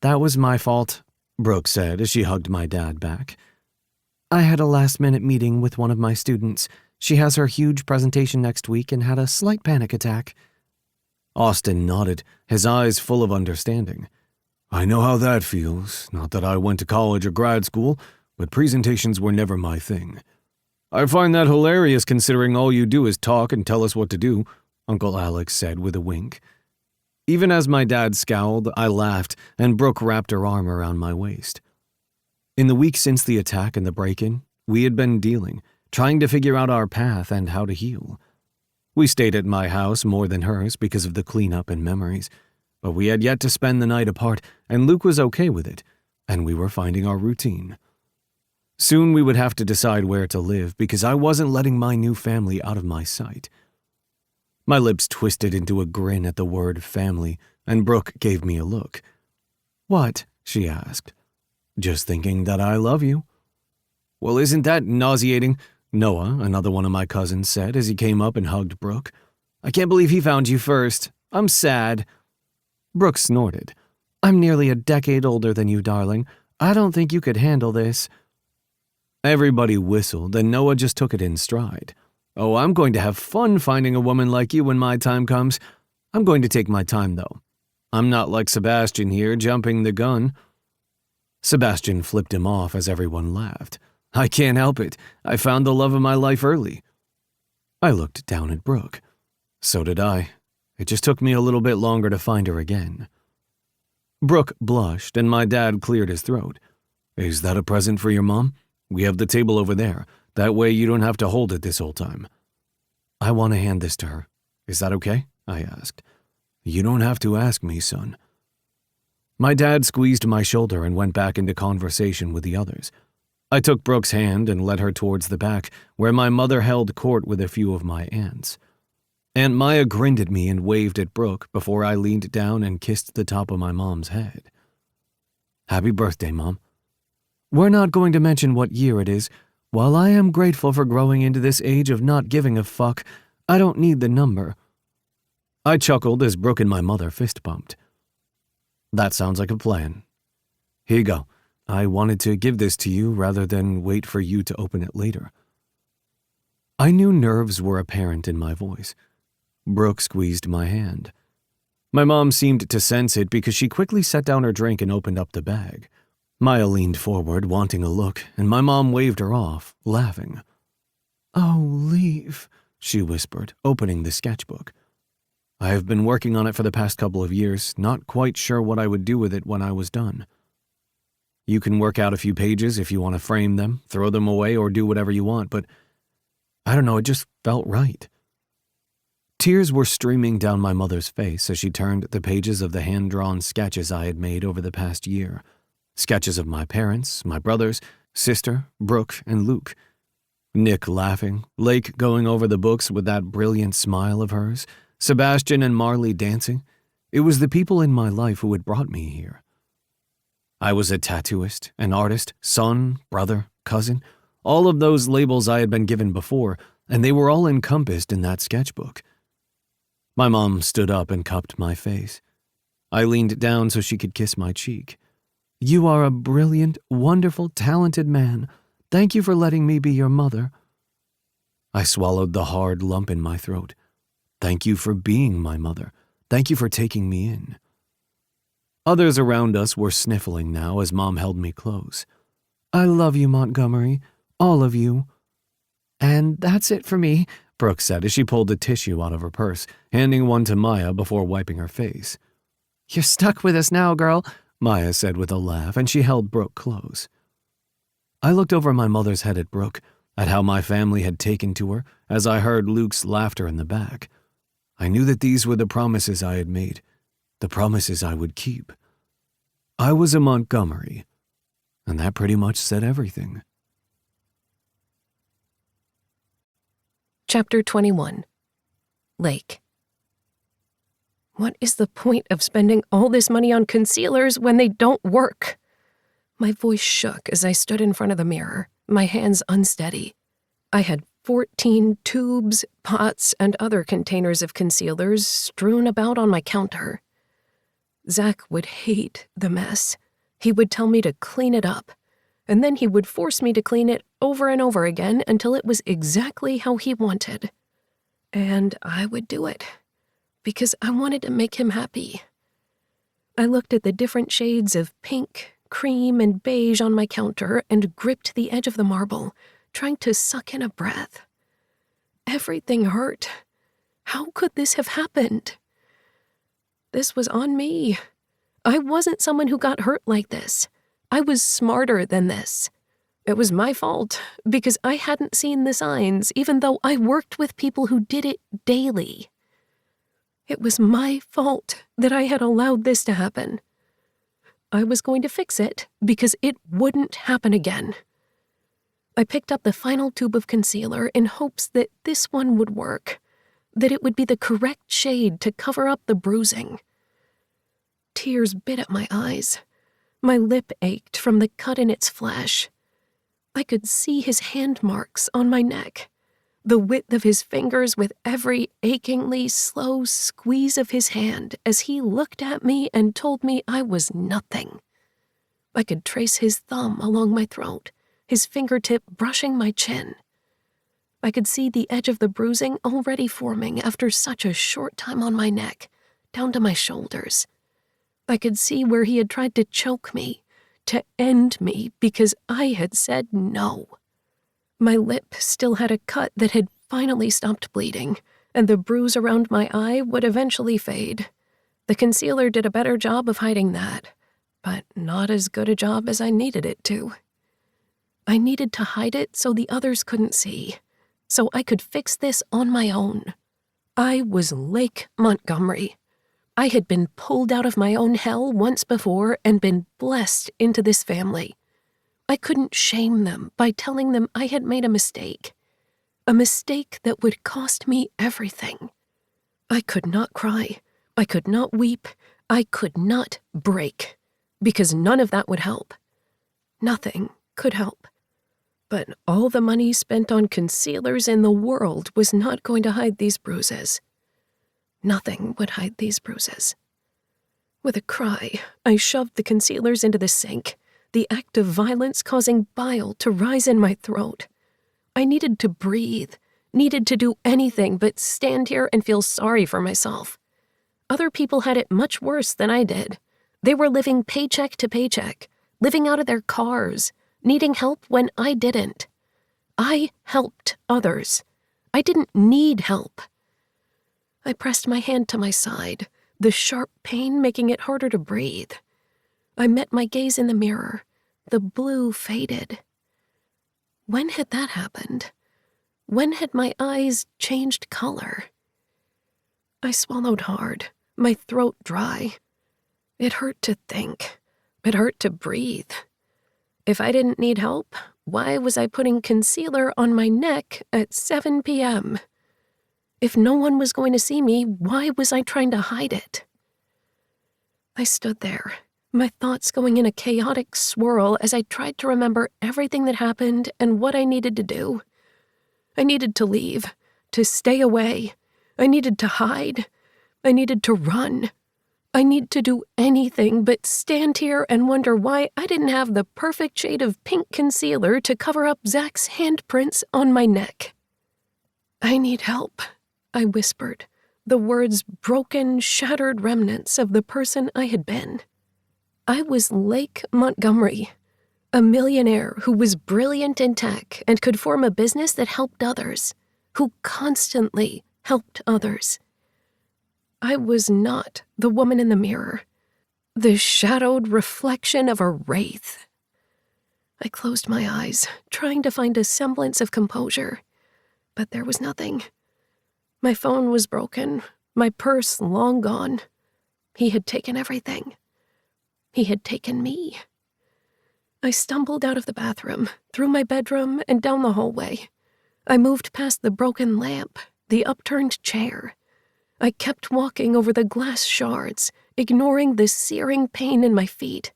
"That was my fault," Brooke said as she hugged my dad back. "I had a last-minute meeting with one of my students. She has her huge presentation next week and had a slight panic attack." Austin nodded, his eyes full of understanding. "I know how that feels. Not that I went to college or grad school, but presentations were never my thing." "I find that hilarious considering all you do is talk and tell us what to do," Uncle Alex said with a wink. Even as my dad scowled, I laughed, and Brooke wrapped her arm around my waist. In the weeks since the attack and the break-in, we had been dealing, trying to figure out our path and how to heal. We stayed at my house more than hers because of the cleanup and memories, but we had yet to spend the night apart, and Luke was okay with it, and we were finding our routine. Soon we would have to decide where to live because I wasn't letting my new family out of my sight. My lips twisted into a grin at the word family, and Brooke gave me a look. "What?" she asked. "Just thinking that I love you." "Well, isn't that nauseating?" Noah, another one of my cousins, said as he came up and hugged Brooke. "I can't believe he found you first. I'm sad." Brooke snorted. "I'm nearly a decade older than you, darling. I don't think you could handle this." Everybody whistled, and Noah just took it in stride. "Oh, I'm going to have fun finding a woman like you when my time comes. I'm going to take my time, though. I'm not like Sebastian here, jumping the gun." Sebastian flipped him off as everyone laughed. "I can't help it. I found the love of my life early." I looked down at Brooke. So did I. It just took me a little bit longer to find her again. Brooke blushed, and my dad cleared his throat. "Is that a present for your mom? We have the table over there. That way you don't have to hold it this whole time." I want to hand this to her. Is that okay? I asked. You don't have to ask me, son. My dad squeezed my shoulder and went back into conversation with the others. I took Brooke's hand and led her towards the back, where my mother held court with a few of my aunts. Aunt Maya grinned at me and waved at Brooke before I leaned down and kissed the top of my mom's head. Happy birthday, Mom. We're not going to mention what year it is. While I am grateful for growing into this age of not giving a fuck, I don't need the number. I chuckled as Brooke and my mother fist bumped. That sounds like a plan. Here you go. I wanted to give this to you rather than wait for you to open it later. I knew nerves were apparent in my voice. Brooke squeezed my hand. My mom seemed to sense it because she quickly set down her drink and opened up the bag. Maya leaned forward, wanting a look, and my mom waved her off, laughing. Oh, leave, she whispered, opening the sketchbook. I have been working on it for the past couple of years, not quite sure what I would do with it when I was done. You can work out a few pages if you want to frame them, throw them away, or do whatever you want, but I don't know, it just felt right. Tears were streaming down my mother's face as she turned the pages of the hand-drawn sketches I had made over the past year. Sketches of my parents, my brothers, sister, Brooke, and Luke. Nick laughing, Lake going over the books with that brilliant smile of hers, Sebastian and Marley dancing. It was the people in my life who had brought me here. I was a tattooist, an artist, son, brother, cousin, all of those labels I had been given before, and they were all encompassed in that sketchbook. My mom stood up and cupped my face. I leaned down so she could kiss my cheek. You are a brilliant, wonderful, talented man. Thank you for letting me be your mother. I swallowed the hard lump in my throat. Thank you for being my mother. Thank you for taking me in. Others around us were sniffling now as Mom held me close. I love you, Montgomery. All of you. And that's it for me, Brooke said as she pulled a tissue out of her purse, handing one to Maya before wiping her face. You're stuck with us now, girl, Maya said with a laugh, and she held Brooke close. I looked over my mother's head at Brooke, at how my family had taken to her, as I heard Luke's laughter in the back. I knew that these were the promises I had made, the promises I would keep. I was a Montgomery, and that pretty much said everything. Chapter 21. Lake. What is the point of spending all this money on concealers when they don't work? My voice shook as I stood in front of the mirror, my hands unsteady. I had 14 tubes, pots, and other containers of concealers strewn about on my counter. Zach would hate the mess. He would tell me to clean it up, and then he would force me to clean it over and over again until it was exactly how he wanted. And I would do it, because I wanted to make him happy. I looked at the different shades of pink, cream, and beige on my counter and gripped the edge of the marble, trying to suck in a breath. Everything hurt. How could this have happened? This was on me. I wasn't someone who got hurt like this. I was smarter than this. It was my fault, because I hadn't seen the signs, even though I worked with people who did it daily. It was my fault that I had allowed this to happen. I was going to fix it, because it wouldn't happen again. I picked up the final tube of concealer in hopes that this one would work, that it would be the correct shade to cover up the bruising. Tears bit at my eyes. My lip ached from the cut in its flesh. I could see his hand marks on my neck, the width of his fingers with every achingly slow squeeze of his hand as he looked at me and told me I was nothing. I could trace his thumb along my throat, his fingertip brushing my chin. I could see the edge of the bruising already forming after such a short time on my neck, down to my shoulders. I could see where he had tried to choke me, to end me because I had said no. My lip still had a cut that had finally stopped bleeding, and the bruise around my eye would eventually fade. The concealer did a better job of hiding that, but not as good a job as I needed it to. I needed to hide it so the others couldn't see, so I could fix this on my own. I was Lake Montgomery. I had been pulled out of my own hell once before and been blessed into this family. I couldn't shame them by telling them I had made a mistake that would cost me everything. I could not cry, I could not weep, I could not break, because none of that would help. Nothing could help. But all the money spent on concealers in the world was not going to hide these bruises. Nothing would hide these bruises. With a cry, I shoved the concealers into the sink, the act of violence causing bile to rise in my throat. I needed to breathe, needed to do anything but stand here and feel sorry for myself. Other people had it much worse than I did. They were living paycheck to paycheck, living out of their cars, needing help when I didn't. I helped others. I didn't need help. I pressed my hand to my side, the sharp pain making it harder to breathe. I met my gaze in the mirror. The blue faded. When had that happened? When had my eyes changed color? I swallowed hard, my throat dry. It hurt to think. It hurt to breathe. If I didn't need help, why was I putting concealer on my neck at 7 p.m.? If no one was going to see me, why was I trying to hide it? I stood there, my thoughts going in a chaotic swirl as I tried to remember everything that happened and what I needed to do. I needed to leave, to stay away. I needed to hide. I needed to run. I need to do anything but stand here and wonder why I didn't have the perfect shade of pink concealer to cover up Zach's handprints on my neck. I need help, I whispered, the words broken, shattered remnants of the person I had been. I was Lake Montgomery, a millionaire who was brilliant in tech and could form a business that helped others, who constantly helped others. I was not the woman in the mirror, the shadowed reflection of a wraith. I closed my eyes, trying to find a semblance of composure, but there was nothing. My phone was broken, my purse long gone. He had taken everything. He had taken me. I stumbled out of the bathroom, through my bedroom, and down the hallway. I moved past the broken lamp, the upturned chair. I kept walking over the glass shards, ignoring the searing pain in my feet.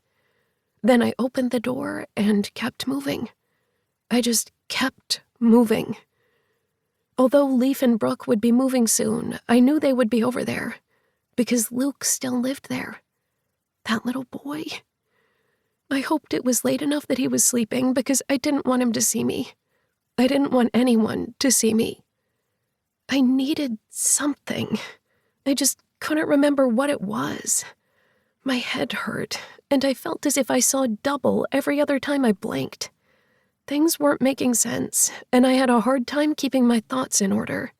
Then I opened the door and kept moving. I just kept moving. Although Leaf and Brooke would be moving soon, I knew they would be over there, because Luke still lived there. That little boy. I hoped it was late enough that he was sleeping because I didn't want him to see me. I didn't want anyone to see me. I needed something. I just couldn't remember what it was. My head hurt, and I felt as if I saw double every other time I blinked. Things weren't making sense, and I had a hard time keeping my thoughts in order.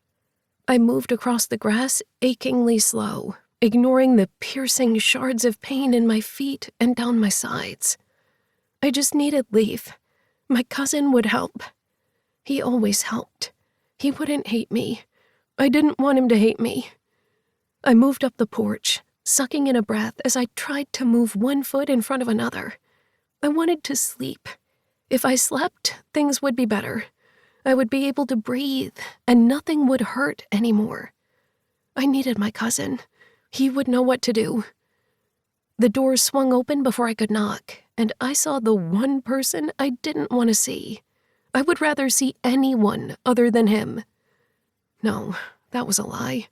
I moved across the grass achingly slow, ignoring the piercing shards of pain in my feet and down my sides. I just needed Leaf. My cousin would help. He always helped. He wouldn't hate me. I didn't want him to hate me. I moved up the porch, sucking in a breath as I tried to move one foot in front of another. I wanted to sleep. If I slept, things would be better. I would be able to breathe, and nothing would hurt anymore. I needed my cousin. He would know what to do. The door swung open before I could knock, and I saw the one person I didn't want to see. I would rather see anyone other than him. No, that was a lie.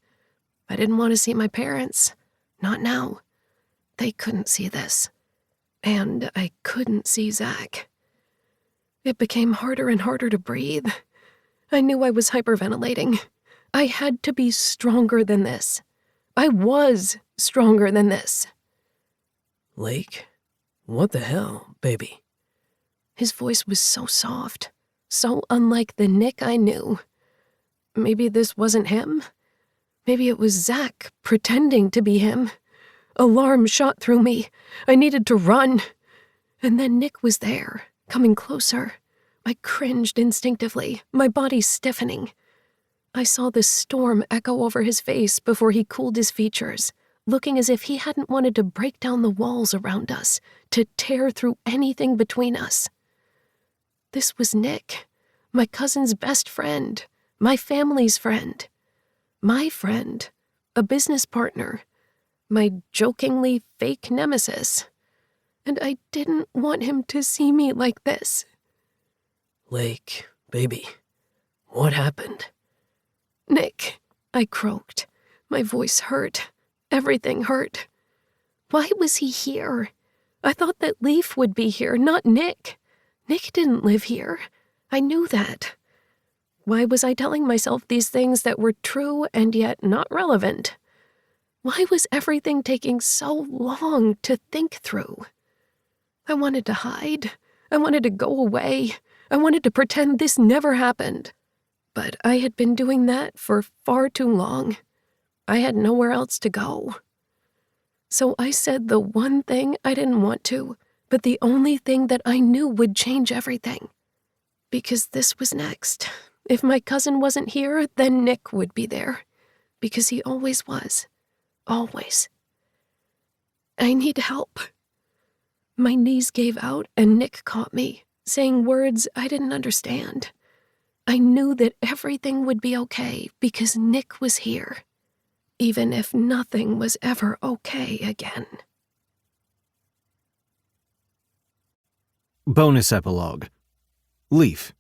I didn't want to see my parents. Not now. They couldn't see this. And I couldn't see Zach. It became harder and harder to breathe. I knew I was hyperventilating. I had to be stronger than this. I was stronger than this. Lake, what the hell, baby? His voice was so soft, so unlike the Nick I knew. Maybe this wasn't him? Maybe it was Zach pretending to be him. Alarm shot through me. I needed to run. And then Nick was there, coming closer, I cringed instinctively, my body stiffening. I saw the storm echo over his face before he cooled his features, looking as if he hadn't wanted to break down the walls around us, to tear through anything between us. This was Nick, my cousin's best friend, my family's friend, my friend, a business partner, my jokingly fake nemesis. And I didn't want him to see me like this. Lake, baby, what happened? Nick, I croaked. My voice hurt. Everything hurt. Why was he here? I thought that Leaf would be here, not Nick. Nick didn't live here. I knew that. Why was I telling myself these things that were true and yet not relevant? Why was everything taking so long to think through? I wanted to hide. I wanted to go away. I wanted to pretend this never happened. But I had been doing that for far too long. I had nowhere else to go. So I said the one thing I didn't want to, but the only thing that I knew would change everything. Because this was next. If my cousin wasn't here, then Nick would be there. Because he always was. Always. I need help. My knees gave out and Nick caught me, saying words I didn't understand. I knew that everything would be okay because Nick was here, even if nothing was ever okay again. Bonus epilogue. Leaf.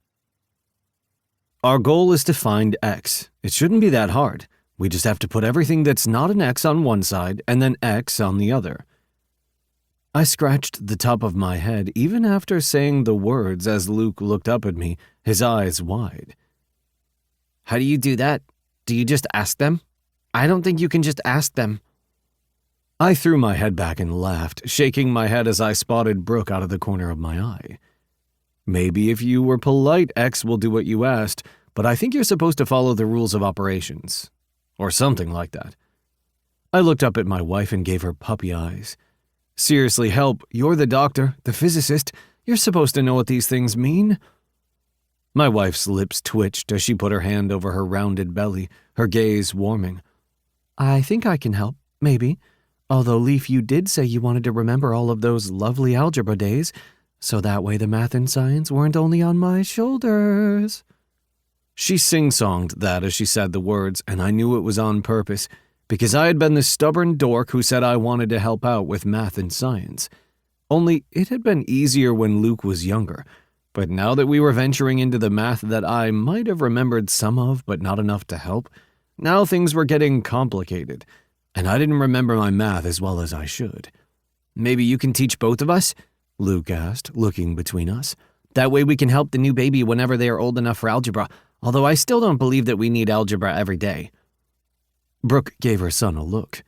Our goal is to find X. It shouldn't be that hard. We just have to put everything that's not an X on one side and then X on the other. I scratched the top of my head even after saying the words as Luke looked up at me, his eyes wide. How do you do that? Do you just ask them? I don't think you can just ask them. I threw my head back and laughed, shaking my head as I spotted Brooke out of the corner of my eye. Maybe if you were polite, X will do what you asked, but I think you're supposed to follow the rules of operations. Or something like that. I looked up at my wife and gave her puppy eyes. Seriously, help, you're the doctor, the physicist. You're supposed to know what these things mean. My wife's lips twitched as she put her hand over her rounded belly, her gaze warming. I think I can help, maybe. Although, Leaf, you did say you wanted to remember all of those lovely algebra days, so that way the math and science weren't only on my shoulders. She sing-songed that as she said the words, and I knew it was on purpose, because I had been the stubborn dork who said I wanted to help out with math and science. Only it had been easier when Luke was younger, but now that we were venturing into the math that I might have remembered some of but not enough to help, now things were getting complicated, and I didn't remember my math as well as I should. Maybe you can teach both of us? Luke asked, looking between us. That way we can help the new baby whenever they are old enough for algebra, although I still don't believe that we need algebra every day. Brooke gave her son a look.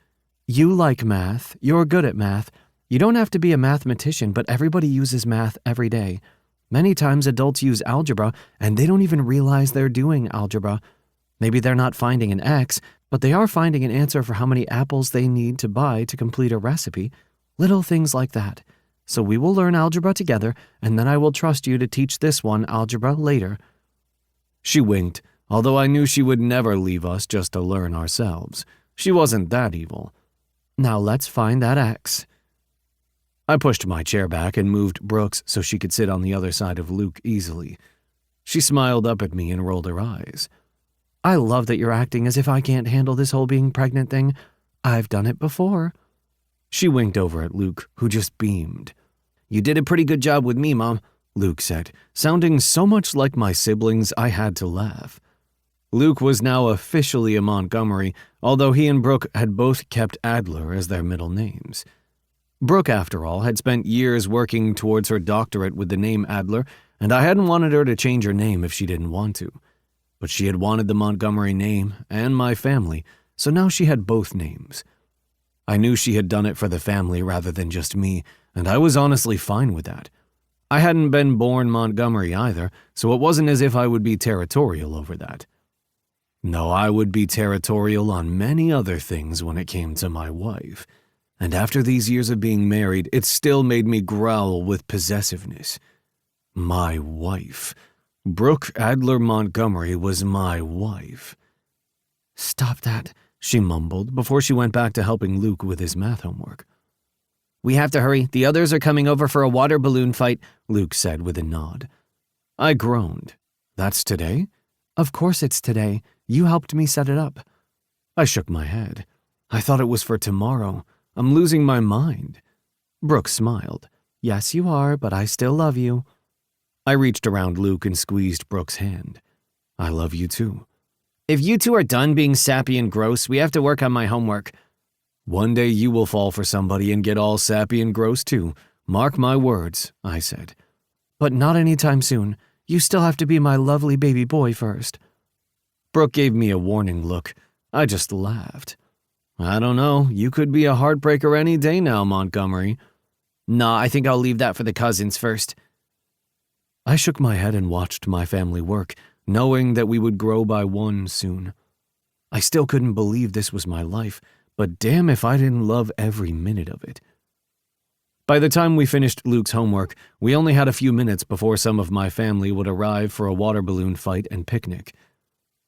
You like math. You're good at math. You don't have to be a mathematician, but everybody uses math every day. Many times adults use algebra, and they don't even realize they're doing algebra. Maybe they're not finding an X, but they are finding an answer for how many apples they need to buy to complete a recipe. Little things like that. So we will learn algebra together, and then I will trust you to teach this one algebra later. She winked, although I knew she would never leave us just to learn ourselves. She wasn't that evil. Now let's find that X. I pushed my chair back and moved Brooks so she could sit on the other side of Luke easily. She smiled up at me and rolled her eyes. I love that you're acting as if I can't handle this whole being pregnant thing. I've done it before. She winked over at Luke, who just beamed. You did a pretty good job with me, Mom, Luke said, sounding so much like my siblings I had to laugh. Luke was now officially a Montgomery, although he and Brooke had both kept Adler as their middle names. Brooke, after all, had spent years working towards her doctorate with the name Adler, and I hadn't wanted her to change her name if she didn't want to. But she had wanted the Montgomery name and my family, so now she had both names. I knew she had done it for the family rather than just me, and I was honestly fine with that. I hadn't been born Montgomery either, so it wasn't as if I would be territorial over that. No, I would be territorial on many other things when it came to my wife. And after these years of being married, it still made me growl with possessiveness. My wife. Brooke Adler Montgomery was my wife. Stop that, She mumbled before she went back to helping Luke with his math homework. We have to hurry. The others are coming over for a water balloon fight, Luke said with a nod. I groaned. That's today? Of course it's today. You helped me set it up. I shook my head. I thought it was for tomorrow. I'm losing my mind. Brooke smiled. Yes, you are, but I still love you. I reached around Luke and squeezed Brooke's hand. I love you too. If you two are done being sappy and gross, we have to work on my homework. One day you will fall for somebody and get all sappy and gross too. Mark my words, I said. But not anytime soon. You still have to be my lovely baby boy first. Brooke gave me a warning look. I just laughed. I don't know. You could be a heartbreaker any day now, Montgomery. Nah, I think I'll leave that for the cousins first. I shook my head and watched my family work, knowing that we would grow by one soon. I still couldn't believe this was my life, but damn if I didn't love every minute of it. By the time we finished Luke's homework, we only had a few minutes before some of my family would arrive for a water balloon fight and picnic.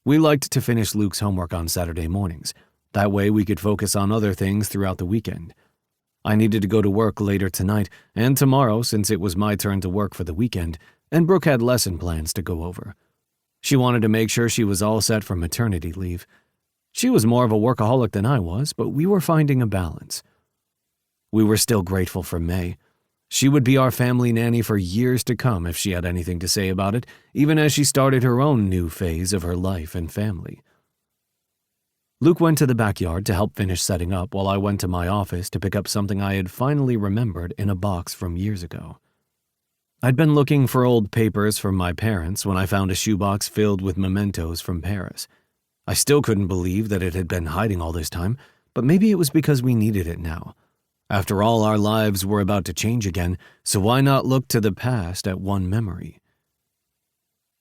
We liked to finish Luke's homework on Saturday mornings. That way we could focus on other things throughout the weekend. I needed to go to work later tonight and tomorrow since it was my turn to work for the weekend, and Brooke had lesson plans to go over. She wanted to make sure she was all set for maternity leave. She was more of a workaholic than I was, but we were finding a balance. We were still grateful for May. She would be our family nanny for years to come if she had anything to say about it, even as she started her own new phase of her life and family. Luke went to the backyard to help finish setting up while I went to my office to pick up something I had finally remembered in a box from years ago. I'd been looking for old papers from my parents when I found a shoebox filled with mementos from Paris. I still couldn't believe that it had been hiding all this time, but maybe it was because we needed it now. After all, our lives were about to change again, so why not look to the past at one memory?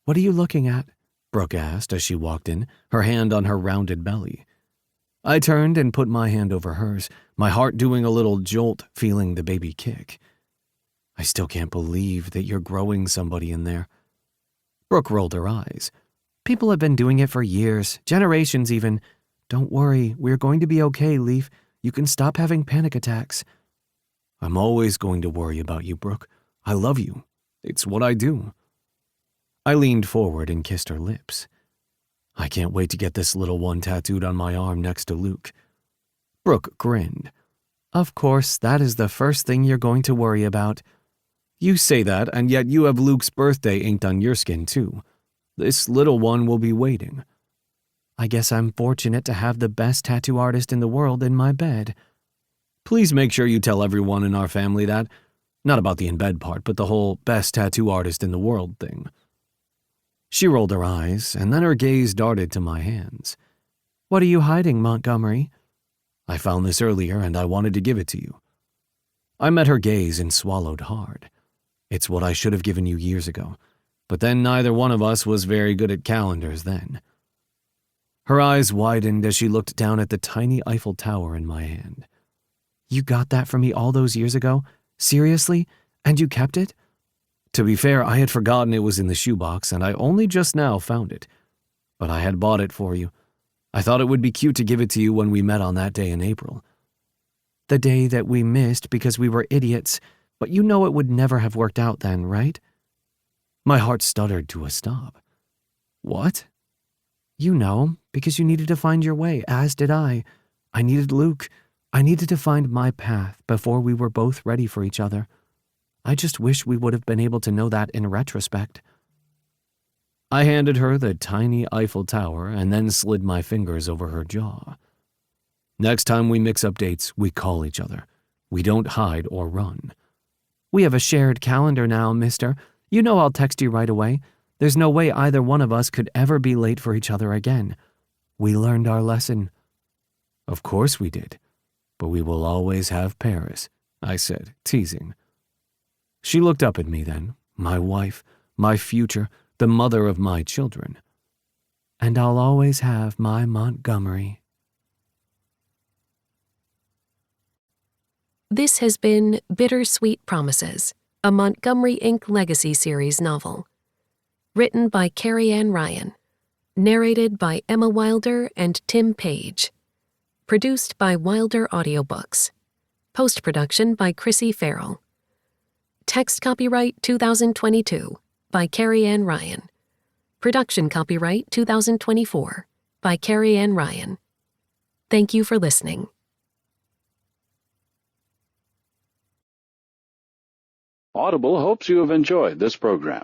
What are you looking at? Brooke asked as she walked in, her hand on her rounded belly. I turned and put my hand over hers, my heart doing a little jolt, feeling the baby kick. I still can't believe that you're growing somebody in there. Brooke rolled her eyes. People have been doing it for years, generations even. Don't worry, we're going to be okay, Leaf. You can stop having panic attacks. I'm always going to worry about you, Brooke. I love you. It's what I do. I leaned forward and kissed her lips. I can't wait to get this little one tattooed on my arm next to Luke. Brooke grinned. Of course, that is the first thing you're going to worry about. You say that, and yet you have Luke's birthday inked on your skin, too. This little one will be waiting. I guess I'm fortunate to have the best tattoo artist in the world in my bed. Please make sure you tell everyone in our family that. Not about the in bed part, but the whole best tattoo artist in the world thing. She rolled her eyes, and then her gaze darted to my hands. What are you hiding, Montgomery? I found this earlier, and I wanted to give it to you. I met her gaze and swallowed hard. It's what I should have given you years ago, but then neither one of us was very good at calendars then. Her eyes widened as she looked down at the tiny Eiffel Tower in my hand. You got that for me all those years ago? Seriously? And you kept it? To be fair, I had forgotten it was in the shoebox, and I only just now found it. But I had bought it for you. I thought it would be cute to give it to you when we met on that day in April. The day that we missed because we were idiots, but you know it would never have worked out then, right? My heart stuttered to a stop. What? You know, because you needed to find your way, as did I. I needed Luke. I needed to find my path before we were both ready for each other. I just wish we would have been able to know that in retrospect. I handed her the tiny Eiffel Tower and then slid my fingers over her jaw. Next time we mix up dates, we call each other. We don't hide or run. We have a shared calendar now, mister. You know I'll text you right away. There's no way either one of us could ever be late for each other again. We learned our lesson. Of course we did. But we will always have Paris, I said, teasing. She looked up at me then, my wife, my future, the mother of my children. And I'll always have my Montgomery. This has been Bittersweet Promises, a Montgomery Inc. Legacy Series novel. Written by Carrie Ann Ryan. Narrated by Emma Wilder and Tim Page. Produced by Wilder Audiobooks. Post-production by Chrissy Farrell. Text copyright 2022 by Carrie Ann Ryan. Production copyright 2024 by Carrie Ann Ryan. Thank you for listening. Audible hopes you have enjoyed this program.